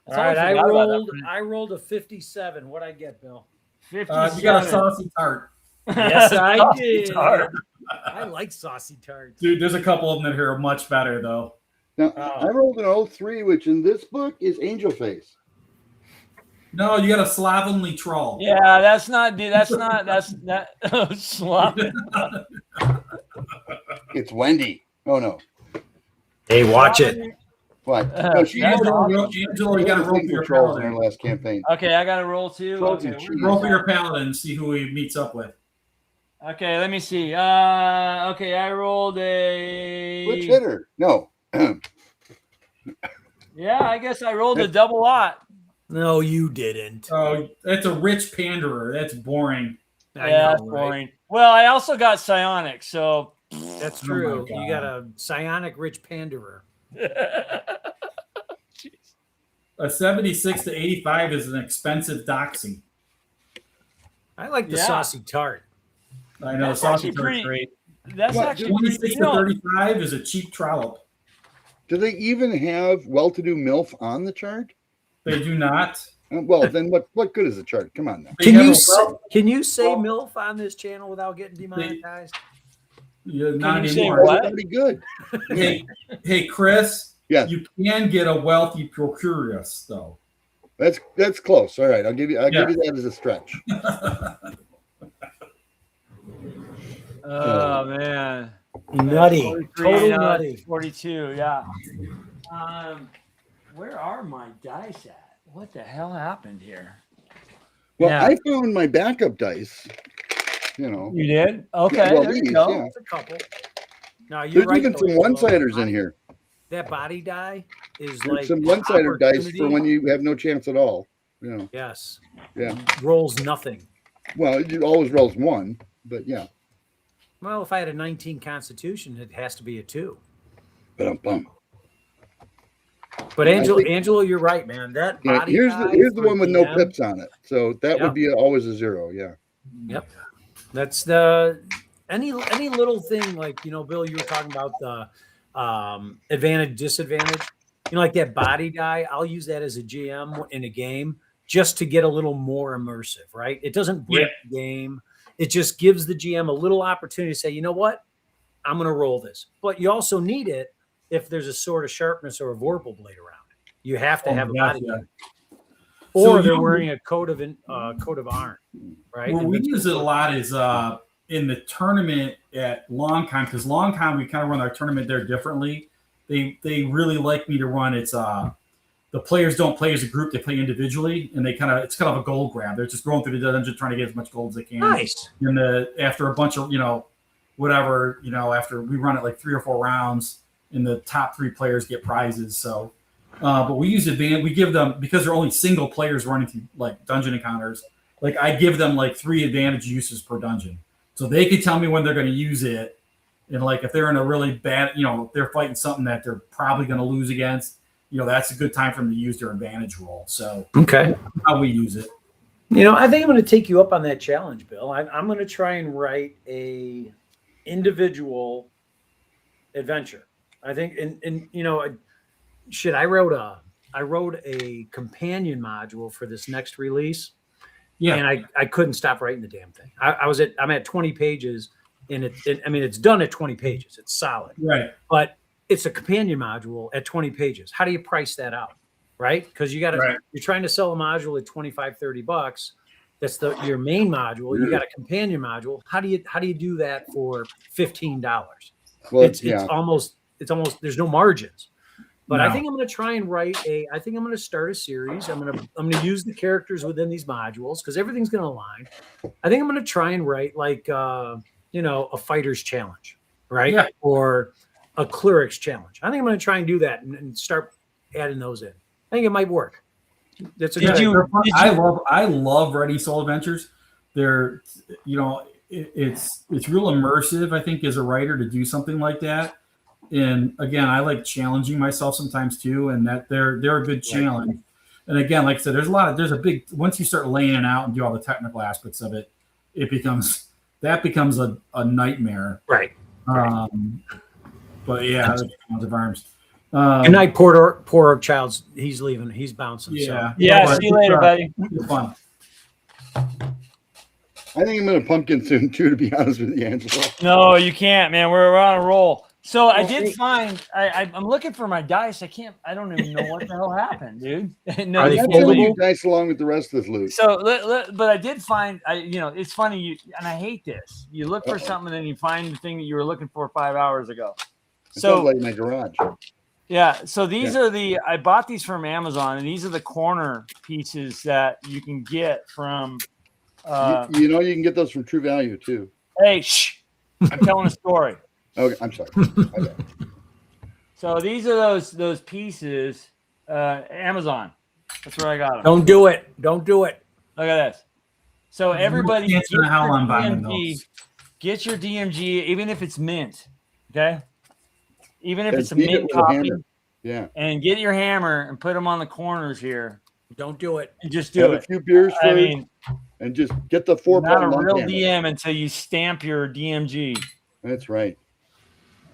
Speaker 4: All right, I rolled a 57. What'd I get, Bill?
Speaker 1: 57.
Speaker 3: You got a saucy tart.
Speaker 4: Yes, I did. I like saucy tarts.
Speaker 3: Dude, there's a couple of them that are much better though.
Speaker 2: Now, I rolled an 03, which in this book is Angel Face.
Speaker 3: No, you got a slovenly troll.
Speaker 1: Yeah, that's not slovenly.
Speaker 2: It's Wendy. Oh no.
Speaker 4: Hey, watch it.
Speaker 2: What? No, she had
Speaker 3: Angelo, you got to roll for your
Speaker 2: trolls in
Speaker 3: paladin.
Speaker 2: her last campaign.
Speaker 1: Okay, I got to roll too. Okay,
Speaker 3: roll for your paladin and see who he meets up with.
Speaker 1: Okay, let me see. Okay, I rolled a.
Speaker 2: Which hitter? No.
Speaker 1: Yeah, I guess I rolled a double lot.
Speaker 4: No, you didn't.
Speaker 3: Oh, that's a rich panderer. That's boring.
Speaker 1: That's boring. Well, I also got psionic, so
Speaker 4: that's true. You got a psionic rich panderer.
Speaker 3: A 76 to 85 is an expensive doxy.
Speaker 4: I like the saucy tart.
Speaker 3: I know, saucy tart's great.
Speaker 1: That's actually
Speaker 3: 26 to 35 is a cheap trollop.
Speaker 2: Do they even have well-to-do MILF on the chart?
Speaker 3: They do not.
Speaker 2: Well, then what good is the chart? Come on now.
Speaker 4: Can you say MILF on this channel without getting demonetized?
Speaker 3: Not anymore.
Speaker 2: What? Pretty good.
Speaker 3: Hey, Chris.
Speaker 2: Yeah.
Speaker 3: You can get a wealthy procurious though.
Speaker 2: That's close. All right, I'll give you that as a stretch.
Speaker 1: Oh man.
Speaker 4: Nutty. Total nutty.
Speaker 1: 42, yeah. Where are my dice at? What the hell happened here?
Speaker 2: Well, I found my backup dice. You know.
Speaker 1: You did? Okay.
Speaker 2: Well,
Speaker 1: there you go.
Speaker 2: Yeah.
Speaker 4: That's a couple. No, you're
Speaker 2: There's even some one-siders in here.
Speaker 4: That body die is
Speaker 2: There's
Speaker 4: like
Speaker 2: some one-sider dice for when you have no chance at all. You know.
Speaker 4: Yes.
Speaker 2: Yeah.
Speaker 4: Rolls nothing.
Speaker 2: Well, it always rolls 1, but yeah.
Speaker 4: Well, if I had a 19 Constitution, it has to be a 2. But Angelo, you're right, man. That body
Speaker 2: here's the one with no pips on it, so that would be always a 0. Yeah.
Speaker 4: Yep. That's the any little thing like Bill, you were talking about the advantage disadvantage. Like that body die. I'll use that as a GM in a game just to get a little more immersive. Right? It doesn't break the game. It just gives the GM a little opportunity to say, you know what, I'm going to roll this. But you also need it if there's a sword of sharpness or a vorpal blade around. You have to have a body gun. Or they're wearing a coat of iron, right?
Speaker 3: Where we use it a lot is in the tournament at LongCon, because LongCon, we kind of run our tournament there differently. They really like me to run the players don't play as a group; they play individually, and it's kind of a gold grab. They're just going through the dungeon trying to get as much gold as they can.
Speaker 4: Nice.
Speaker 3: And after a bunch of after we run it like 3 or 4 rounds, and the top 3 players get prizes. So, but we use advantage. We give them, because they're only single players running through like dungeon encounters. Like I give them like 3 advantage uses per dungeon, so they can tell me when they're going to use it. And like if they're in a really bad, if they're fighting something that they're probably going to lose against. That's a good time for them to use their advantage roll. So
Speaker 4: okay,
Speaker 3: how we use it.
Speaker 4: I think I'm going to take you up on that challenge, Bill. I'm going to try and write a individual adventure. I think, I wrote a companion module for this next release. Yeah, and I couldn't stop writing the damn thing. I'm at 20 pages, and it's done at 20 pages. It's solid,
Speaker 3: right?
Speaker 4: But it's a companion module at 20 pages. How do you price that out? Right? Because you're trying to sell a module at $25-$30. That's your main module. You got a companion module. How do you do that for $15? Well, it's almost there's no margins. But I think I'm going to try and I think I'm going to start a series. I'm going to use the characters within these modules because everything's going to align. I think I'm going to try and write like a fighter's challenge, right? Yeah. Or a cleric's challenge. I think I'm going to try and do that and start adding those in. I think it might work. That's a good idea.
Speaker 3: I love writing solo adventures. They're, it's real immersive, I think, as a writer to do something like that. And again, I like challenging myself sometimes too, and that they're a good challenge. And again, like I said, there's a big, once you start laying it out and do all the technical aspects of it, it becomes that becomes a nightmare.
Speaker 4: Right.
Speaker 3: But yeah, that's of arms.
Speaker 4: Good night, poor Childs. He's leaving. He's bouncing.
Speaker 3: Yeah.
Speaker 4: So.
Speaker 1: Yeah. See you later, buddy.
Speaker 3: It's fun.
Speaker 2: I think I'm going to pumpkin soon too, to be honest with you, Angelo.
Speaker 1: No, you can't, man. We're on a roll. So I did find I'm looking for my dice. I don't even know what the hell happened, dude. No,
Speaker 4: Are they
Speaker 2: I'm
Speaker 4: foldable?
Speaker 2: telling you dice along with the rest of this loot.
Speaker 1: So, but I did find, it's funny, and I hate this. You look for something, and then you find the thing that you were looking for 5 hours ago.
Speaker 2: It
Speaker 1: So,
Speaker 2: sounds like my garage.
Speaker 1: yeah. So these are I bought these from Amazon, and these are the corner pieces that you can get from.
Speaker 2: You know, you can get those from True Value too.
Speaker 1: Hey, shh! I'm telling a story.
Speaker 2: Okay, I'm sorry. Okay.
Speaker 1: So these are those pieces. Amazon. That's where I got them.
Speaker 4: Don't do it. Don't do it.
Speaker 1: Look at this. So everybody
Speaker 3: Can't see how I'm buying those.
Speaker 1: get your DMG, even if it's mint. Okay. Even if
Speaker 2: And
Speaker 1: it's a
Speaker 2: beat it
Speaker 1: mint
Speaker 2: with a
Speaker 1: copy.
Speaker 2: hammer. Yeah.
Speaker 1: And get your hammer and put them on the corners here.
Speaker 4: Don't do it.
Speaker 1: And just
Speaker 2: Have
Speaker 1: do
Speaker 2: a
Speaker 1: it.
Speaker 2: few beers
Speaker 1: I
Speaker 2: first,
Speaker 1: mean,
Speaker 2: and just get the 4
Speaker 1: not a
Speaker 2: button
Speaker 1: real
Speaker 2: hammer.
Speaker 1: DM until you stamp your DMG.
Speaker 2: That's right.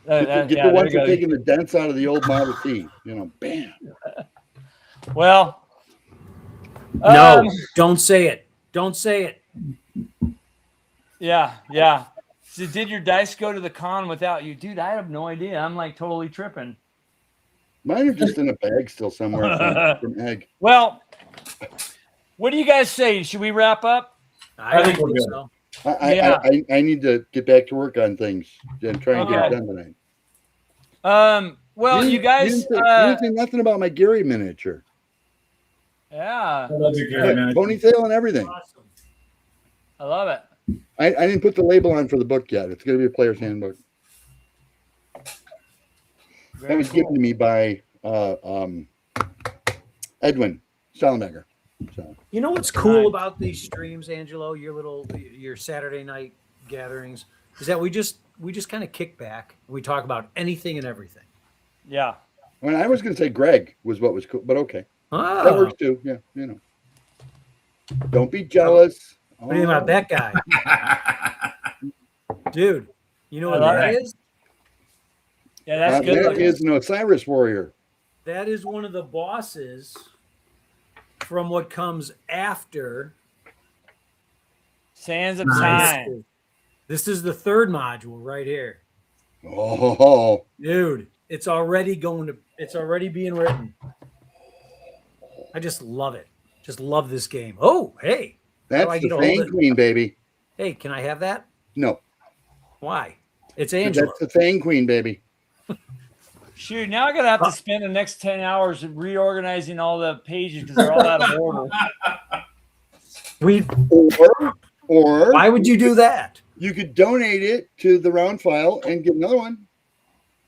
Speaker 1: Yeah,
Speaker 2: Get the
Speaker 1: there
Speaker 2: ones
Speaker 1: you
Speaker 2: that
Speaker 1: go.
Speaker 2: taking the dents out of the old Model T. You know, bam.
Speaker 1: Well,
Speaker 4: No, don't say it. Don't say it.
Speaker 1: yeah. So did your dice go to the con without you? Dude, I have no idea. I'm like totally tripping.
Speaker 2: Mine are just in a bag still somewhere from Egg.
Speaker 1: Well, what do you guys say? Should we wrap up?
Speaker 3: I think we're good.
Speaker 4: so.
Speaker 2: I need to get back to work on things and try and get it done tonight.
Speaker 1: Well, you guys,
Speaker 2: you didn't say nothing about my Gary miniature.
Speaker 1: yeah,
Speaker 3: I love your Gary miniature.
Speaker 2: Ponytail and everything.
Speaker 4: Awesome.
Speaker 1: I love it.
Speaker 2: I didn't put the label on for the book yet. It's going to be a player's handbook. That was given to me by Edwin Sallenberger. So.
Speaker 4: You know what's cool about these streams, Angelo? Your Saturday night gatherings is that we just kind of kick back and we talk about anything and everything.
Speaker 1: Yeah.
Speaker 2: Well, I was going to say Greg was what was cool, but okay,
Speaker 4: Oh.
Speaker 2: that works too. Yeah, you know. Don't be jealous.
Speaker 4: What do you think about that guy? Dude, you know what that is?
Speaker 1: Yeah, that's good.
Speaker 2: That
Speaker 1: looking.
Speaker 2: is an Osiris warrior.
Speaker 4: That is one of the bosses from what comes after
Speaker 1: Sands of
Speaker 3: Nice.
Speaker 1: Time.
Speaker 4: This is the third module right here.
Speaker 2: Oh,
Speaker 4: Dude, it's already being written. I just love it. Just love this game. Oh, hey. How do I
Speaker 2: that's the
Speaker 4: get a hold
Speaker 2: Fang
Speaker 4: of it?
Speaker 2: Queen, baby.
Speaker 4: Hey, can I have that?
Speaker 2: No,
Speaker 4: Why? It's Angelo.
Speaker 2: that's the Fang Queen, baby.
Speaker 1: Shoot, now I'm gonna have to spend the next 10 hours reorganizing all the pages because they're all out of order.
Speaker 2: Or
Speaker 4: Why would you do that?
Speaker 2: you could donate it to the round file and get another one.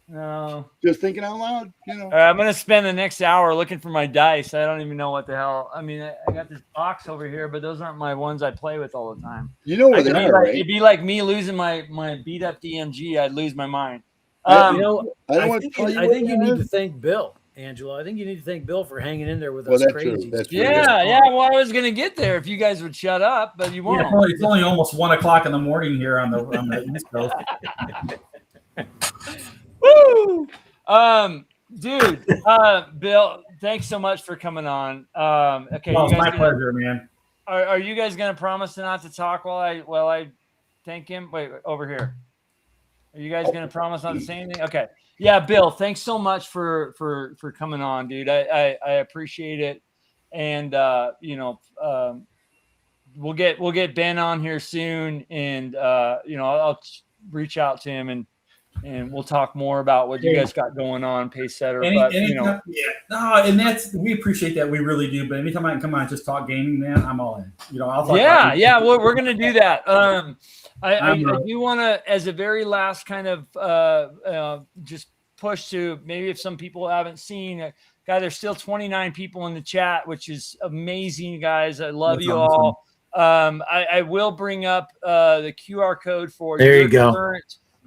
Speaker 1: No.
Speaker 2: Just thinking out loud, you know.
Speaker 1: All right, I'm gonna spend the next hour looking for my dice. I don't even know what the hell. I mean, I got this box over here, but those aren't my ones I play with all the time.
Speaker 2: You know where they
Speaker 1: It'd be
Speaker 2: are,
Speaker 1: like,
Speaker 2: right?
Speaker 1: it'd be like me losing my beat up DMG. I'd lose my mind.
Speaker 2: I
Speaker 4: think you need to thank Bill, Angelo. I think you need to thank Bill for hanging in there with
Speaker 2: Well,
Speaker 4: us
Speaker 2: that's
Speaker 4: crazy.
Speaker 2: true. That's true.
Speaker 1: Yeah. Well, I was gonna get there if you guys would shut up, but you won't.
Speaker 3: Yeah, it's only almost 1 o'clock in the morning here on the East Coast.
Speaker 1: Woo! Dude, Bill, thanks so much for coming on. Okay,
Speaker 3: Well, it's
Speaker 1: you guys
Speaker 3: my
Speaker 1: gonna-
Speaker 3: pleasure, man.
Speaker 1: Are you guys gonna promise not to talk while I thank him? Wait, over here. Are you guys gonna promise not to say anything? Okay. Yeah, Bill, thanks so much for coming on, dude. I appreciate it. And we'll get Ben on here soon, and I'll reach out to him and we'll talk more about what you guys got going on, Pace Setter.
Speaker 3: We appreciate that. We really do. But anytime I can come on and just talk gaming, man, I'm all in. I'll talk.
Speaker 1: We're gonna do that. I do want to, as a very last kind of just push to maybe if some people haven't seen, guy, there's still 29 people in the chat, which is amazing, guys. I love
Speaker 3: That's
Speaker 1: you
Speaker 3: awesome.
Speaker 1: all. I will bring up the QR code for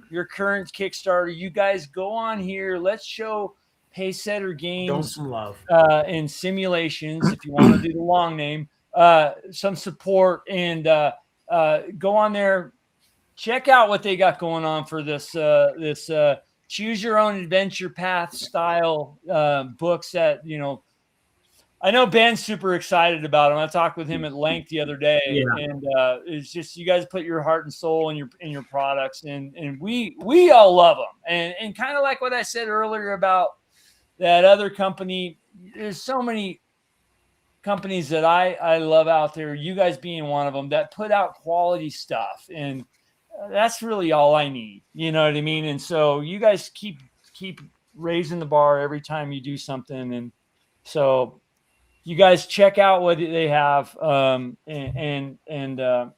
Speaker 1: your current Kickstarter. You guys go on here. Let's show Pace Setter Games
Speaker 4: some love
Speaker 1: in simulations, if you want to do the long name, some support, and go on there, check out what they got going on for this choose your own adventure path style books that, you know, I know Ben's super excited about them. I talked with him at length the other day, and it's just you guys put your heart and soul in your products, and we all love them. And kind of like what I said earlier about that other company, there's so many companies that I love out there. You guys being one of them that put out quality stuff, and that's really all I need. You know what I mean? And so you guys keep raising the bar every time you do something, and so. You guys check out what they have. You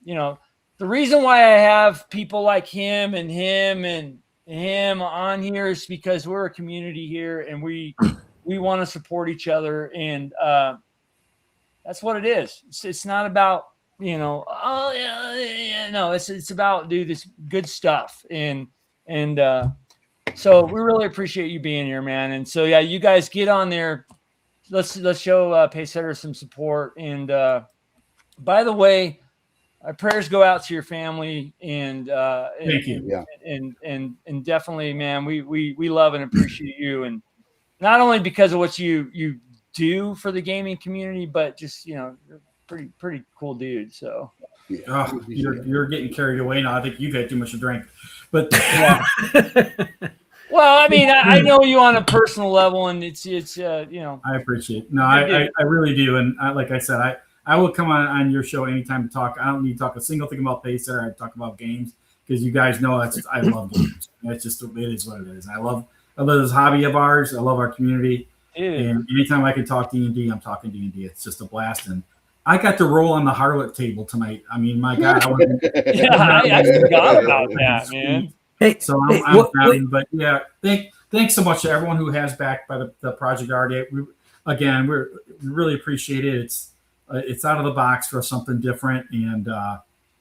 Speaker 1: know, the reason why I have people like him and him on here is because we're a community here and we want to support each other. And that's what it is. It's not about, you know, oh yeah. No, it's about this good stuff. And so we really appreciate you being here, man. And so, yeah, you guys get on there. Let's show Pacesetter some support. And by the way, our prayers go out to your family. And
Speaker 3: thank you.
Speaker 1: And definitely, man, we love and appreciate you. And not only because of what you do for the gaming community, but just, you know, you're pretty cool dude. So
Speaker 3: you're getting carried away now. I think you've had too much to drink. But
Speaker 1: yeah. Well, I mean, I know you on a personal level, and it's you know.
Speaker 3: I appreciate it. No, I really do. And like I said, I will come on your show anytime to talk. I don't need to talk a single thing about Pacesetter. I talk about games because you guys know I love games. It's just, it is what it is. I love this hobby of ours. I love our community. And anytime I can talk D&D, I'm talking D&D. It's just a blast. And I got to roll on the harlot table tonight. I mean, my God. I
Speaker 1: forgot about that, man.
Speaker 3: Hey, so I'm proud, but yeah, thanks so much to everyone who has backed by the project art. We really appreciate it. It's out of the box for something different, and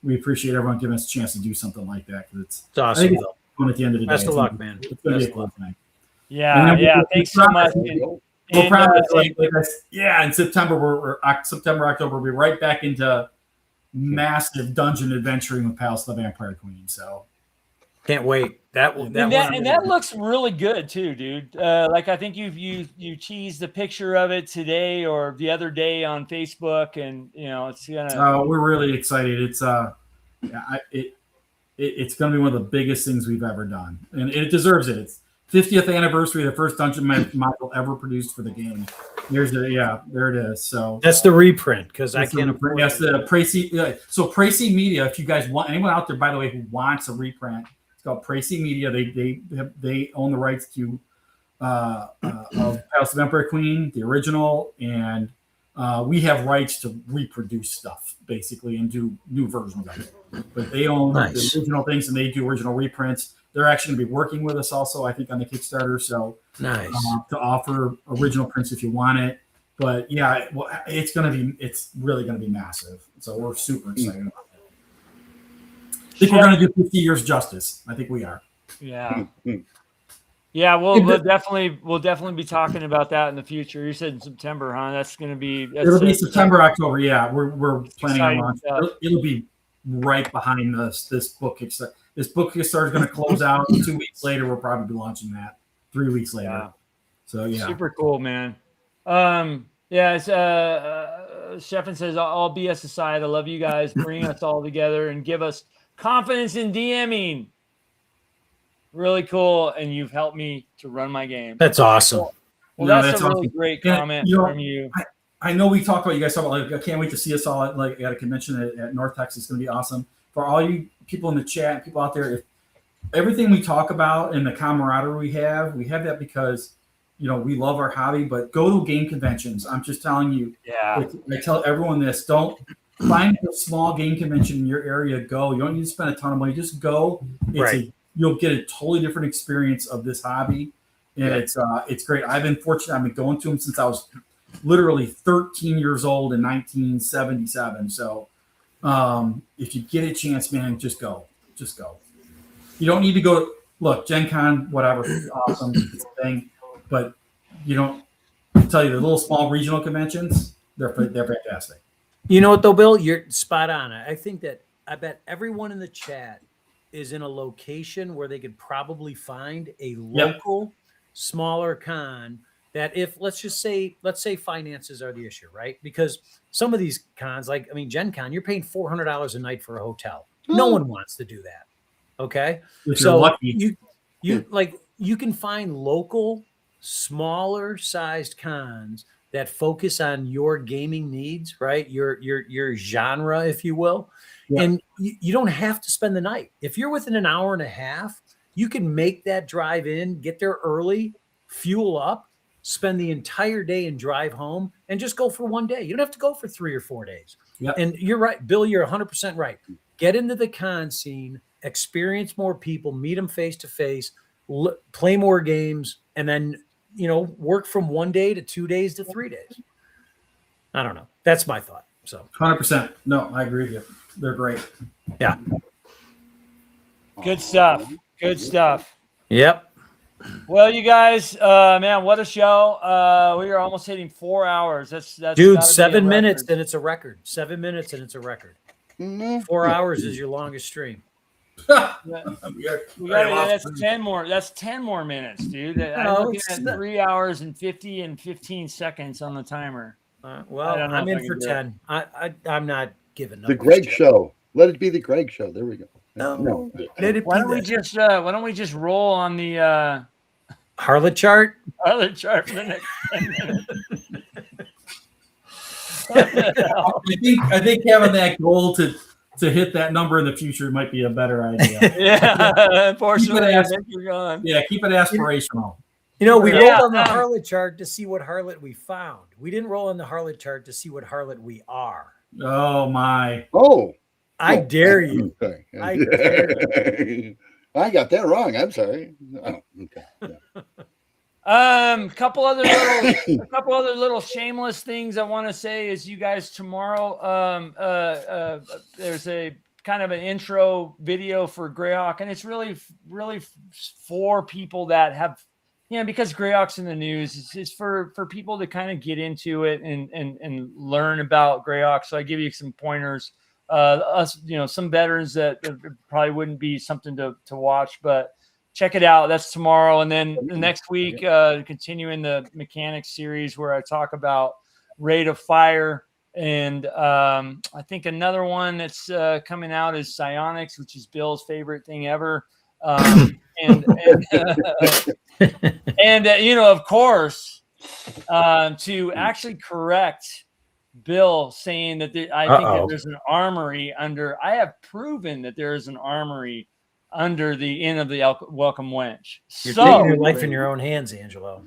Speaker 3: we appreciate everyone giving us a chance to do something like that because it's
Speaker 4: awesome.
Speaker 3: I think it's fun at the end of the day.
Speaker 4: Best of luck, man.
Speaker 3: It's going to be a cool thing.
Speaker 1: Yeah. Thanks so much.
Speaker 3: We'll probably in September October we'll be right back into massive dungeon adventuring with Palace of the Vampire Queen. So.
Speaker 4: Can't wait. That
Speaker 1: looks really good too, dude. Like I think you teased the picture of it today or the other day on Facebook, and you know it's gonna.
Speaker 3: Oh, we're really excited. It's it's gonna be one of the biggest things we've ever done, and it deserves it. It's 50th anniversary of the first dungeon module ever produced for the game. There it is. So
Speaker 4: that's the reprint because I can't afford.
Speaker 3: Yes, the Précy. So Précy Media. If you guys want anyone out there, by the way, who wants a reprint. Called Précy Media. They own the rights to of Palace of the Emperor Queen, the original, and we have rights to reproduce stuff basically and do new versions of it. But they own the original things and they do original reprints. They're actually going to be working with us also, I think, on the Kickstarter. So
Speaker 4: nice
Speaker 3: to offer original prints if you want it. But yeah, well, it's really going to be massive. So we're super excited about it. I think we're going to do 50 years justice. I think we are.
Speaker 1: Yeah. Yeah, we'll definitely be talking about that in the future. You said in September, huh? That's going to be.
Speaker 3: It'll be September, October. Yeah, we're planning on launch. It'll be right behind this book Kickstarter. This book Kickstarter is going to close out 2 weeks later. We'll probably be launching that 3 weeks later. Yeah. So yeah,
Speaker 1: super cool, man. Sheffin says, all BS aside, I love you guys. Bring us all together and give us confidence in DMing. Really cool, and you've helped me to run my game.
Speaker 4: That's awesome.
Speaker 1: Well, that's a really great comment from you.
Speaker 3: I know we talk about you guys talk about I can't wait to see us all at a convention at North Texas. It's going to be awesome. For all you people in the chat, people out there, if everything we talk about and the camaraderie we have that because we love our hobby. But go to game conventions. I'm just telling you.
Speaker 1: Yeah.
Speaker 3: I tell everyone this: don't. Find a small game convention in your area. Go. You don't need to spend a ton of money. Just go. You'll get a totally different experience of this hobby, and it's great. I've been fortunate. I've been going to them since I was literally 13 years old in 1977. So, if you get a chance, man, just go. Just go. You don't need to go. Look, Gen Con, whatever, awesome, it's a thing, but you don't. I tell you, the little small regional conventions, they're fantastic.
Speaker 4: You know what though, Bill? You're spot on. I bet everyone in the chat is in a location where they could probably find a local, smaller con that let's say finances are the issue, right? Because some of these cons, like, I mean, Gen Con, you're paying $400 a night for a hotel. No one wants to do that. Okay.
Speaker 3: If you're lucky.
Speaker 4: You can find local, smaller sized cons that focus on your gaming needs, right? Your genre, if you will. Yeah. And you don't have to spend the night. If you're within an hour and a half, you can make that drive in, get there early, fuel up, spend the entire day and drive home, and just go for one day. You don't have to go for 3 or 4 days. Yep. And you're right, Bill, you're 100% right. Get into the con scene, experience more people, meet them face to face, play more games, and then, work from 1 day to 2 days to 3 days. I don't know. That's my thought. So
Speaker 3: 100%. No, I agree with you. They're great.
Speaker 4: Yeah.
Speaker 1: Good stuff. Good stuff.
Speaker 4: Yep.
Speaker 1: Well, you guys, man, what a show. We are almost hitting 4 hours. That's
Speaker 4: dude, 7 minutes and it's a record. 7 minutes and it's a record. 4 hours is your longest stream.
Speaker 1: That's 10 more. That's 10 more minutes, dude. I'm looking at 3 hours and 50 and 15 seconds on the timer.
Speaker 4: I'm in for 10. I'm not giving up.
Speaker 2: The Greg show. Let it be the Greg show. There we go.
Speaker 4: No.
Speaker 1: Why don't we just roll on the
Speaker 4: Harlot chart?
Speaker 1: Harlot chart for the next 10 minutes.
Speaker 3: I think having that goal to hit that number in the future might be a better idea.
Speaker 1: Yeah, unfortunately, I think you're gone.
Speaker 3: Yeah, keep it aspirational.
Speaker 4: We rolled on the harlot chart to see what harlot we found. We didn't roll on the harlot chart to see what harlot we are.
Speaker 3: Oh my!
Speaker 4: I dare you.
Speaker 2: Okay.
Speaker 4: I dare you.
Speaker 2: I got that wrong. I'm sorry. Oh, okay.
Speaker 1: A couple other little shameless things I want to say is, you guys, tomorrow there's a kind of an intro video for Greyhawk, and it's really for people that have, because Greyhawk's in the news. It's for people to kind of get into it and learn about Greyhawk. So I give you some pointers. Some veterans that probably wouldn't be something to watch, but check it out. That's tomorrow. And then the next week, continuing the mechanics series where I talk about rate of fire. And I think another one that's coming out is psionics, which is Bill's favorite thing ever. Of course, to actually correct Bill saying that I think that there's an armory under. I have proven that there is an armory under the inn of the Welcome Wench.
Speaker 4: You're taking your life in your own hands, Angelo.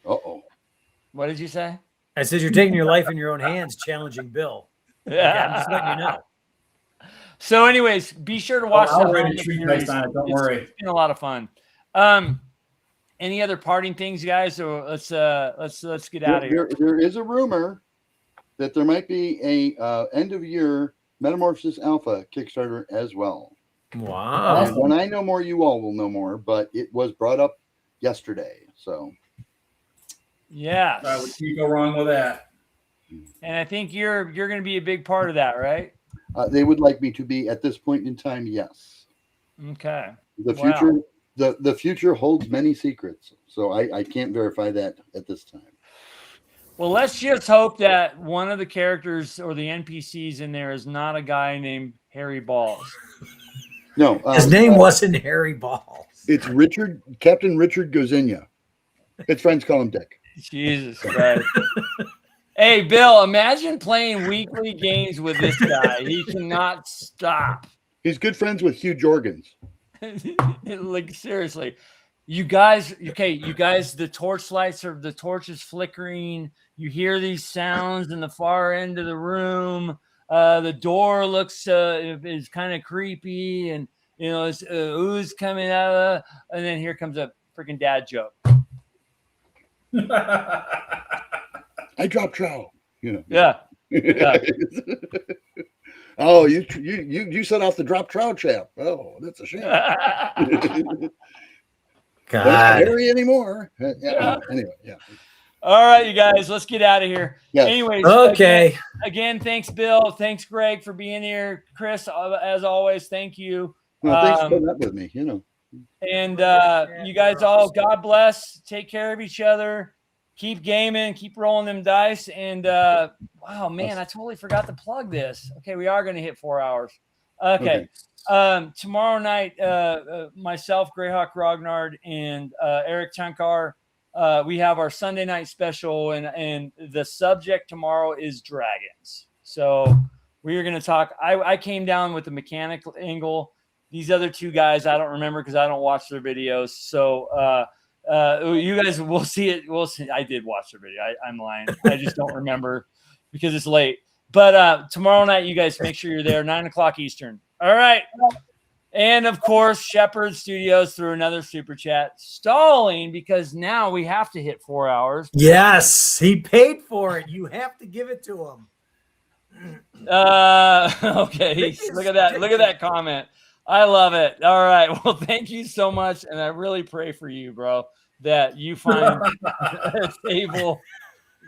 Speaker 1: What did you say?
Speaker 4: I said you're taking your life in your own hands, challenging Bill. Yeah, I'm just letting you know.
Speaker 1: So, anyways, be sure to watch that.
Speaker 3: Don't worry.
Speaker 1: It's been a lot of fun. Any other parting things, guys? Or let's get out of here.
Speaker 2: There is a rumor that there might be a end of year Metamorphosis Alpha Kickstarter as well.
Speaker 4: Wow!
Speaker 2: And when I know more, you all will know more. But it was brought up yesterday, so
Speaker 1: yeah.
Speaker 3: What can you go wrong with that?
Speaker 1: And I think you're going to be a big part of that, right?
Speaker 2: They would like me to be at this point in time. Yes.
Speaker 1: Okay.
Speaker 2: The future. Wow. The future holds many secrets, so I can't verify that at this time.
Speaker 1: Well, let's just hope that one of the characters or the NPCs in there is not a guy named Harry Balls.
Speaker 2: No.
Speaker 4: His name wasn't Harry Balls.
Speaker 2: It's Captain Richard Gozinia. His friends call him Dick.
Speaker 1: Jesus Christ. Hey, Bill, imagine playing weekly games with this guy. He cannot stop.
Speaker 2: He's good friends with Hugh Jorgens.
Speaker 1: Like, seriously, you guys, the torch is flickering. You hear these sounds in the far end of the room. The door looks is kind of creepy, and it's ooze coming out, and then here comes a freaking dad joke.
Speaker 2: I dropped trow.
Speaker 1: Yeah.
Speaker 2: Oh, you set off the drop trout chap. Oh, that's a shame.
Speaker 4: God.
Speaker 2: Don't worry anymore. Anyway, yeah.
Speaker 1: All right, you guys, let's get out of here.
Speaker 2: Yes.
Speaker 1: Anyways,
Speaker 4: Okay.
Speaker 1: Again, thanks, Bill. Thanks, Greg, for being here. Chris, as always, thank you.
Speaker 2: Well, thanks for putting up with me. You know.
Speaker 1: And you guys all, God bless. Take care of each other. Keep gaming. Keep rolling them dice. And wow, man, I totally forgot to plug this. Okay, we are going to hit 4 hours. Okay. Tomorrow night, myself, Greyhawk Rognard, and Eric Tankar, we have our Sunday night special, and the subject tomorrow is dragons. So we are going to talk. I came down with the mechanical angle. These other two guys, I don't remember because I don't watch their videos. So you guys will see it. We'll see. I did watch their video. I'm lying. I just don't remember because it's late. But tomorrow night, you guys make sure you're there, 9 o'clock Eastern. All right. And of course, Shepherd Studios threw another super chat, stalling because now we have to hit 4 hours.
Speaker 4: Yes, he paid for it. You have to give it to him.
Speaker 1: Okay. Look at that. Look at that comment. I love it. All right. Well, thank you so much. And I really pray for you, bro, that you find a table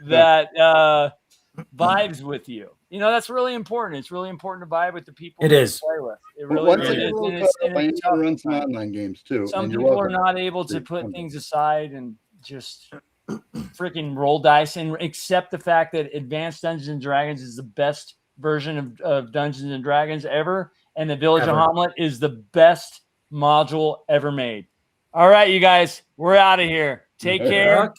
Speaker 1: that vibes with you. You know, that's really important. It's really important to vibe with the people you play with. It really is.
Speaker 2: I run some online games too.
Speaker 1: Some people are not able to put things aside and just freaking roll dice and accept the fact that Advanced Dungeons and Dragons is the best version of Dungeons and Dragons ever, and the Village of Hommlet is the best module ever made. All right, you guys, we're out of here. Take care. Okay.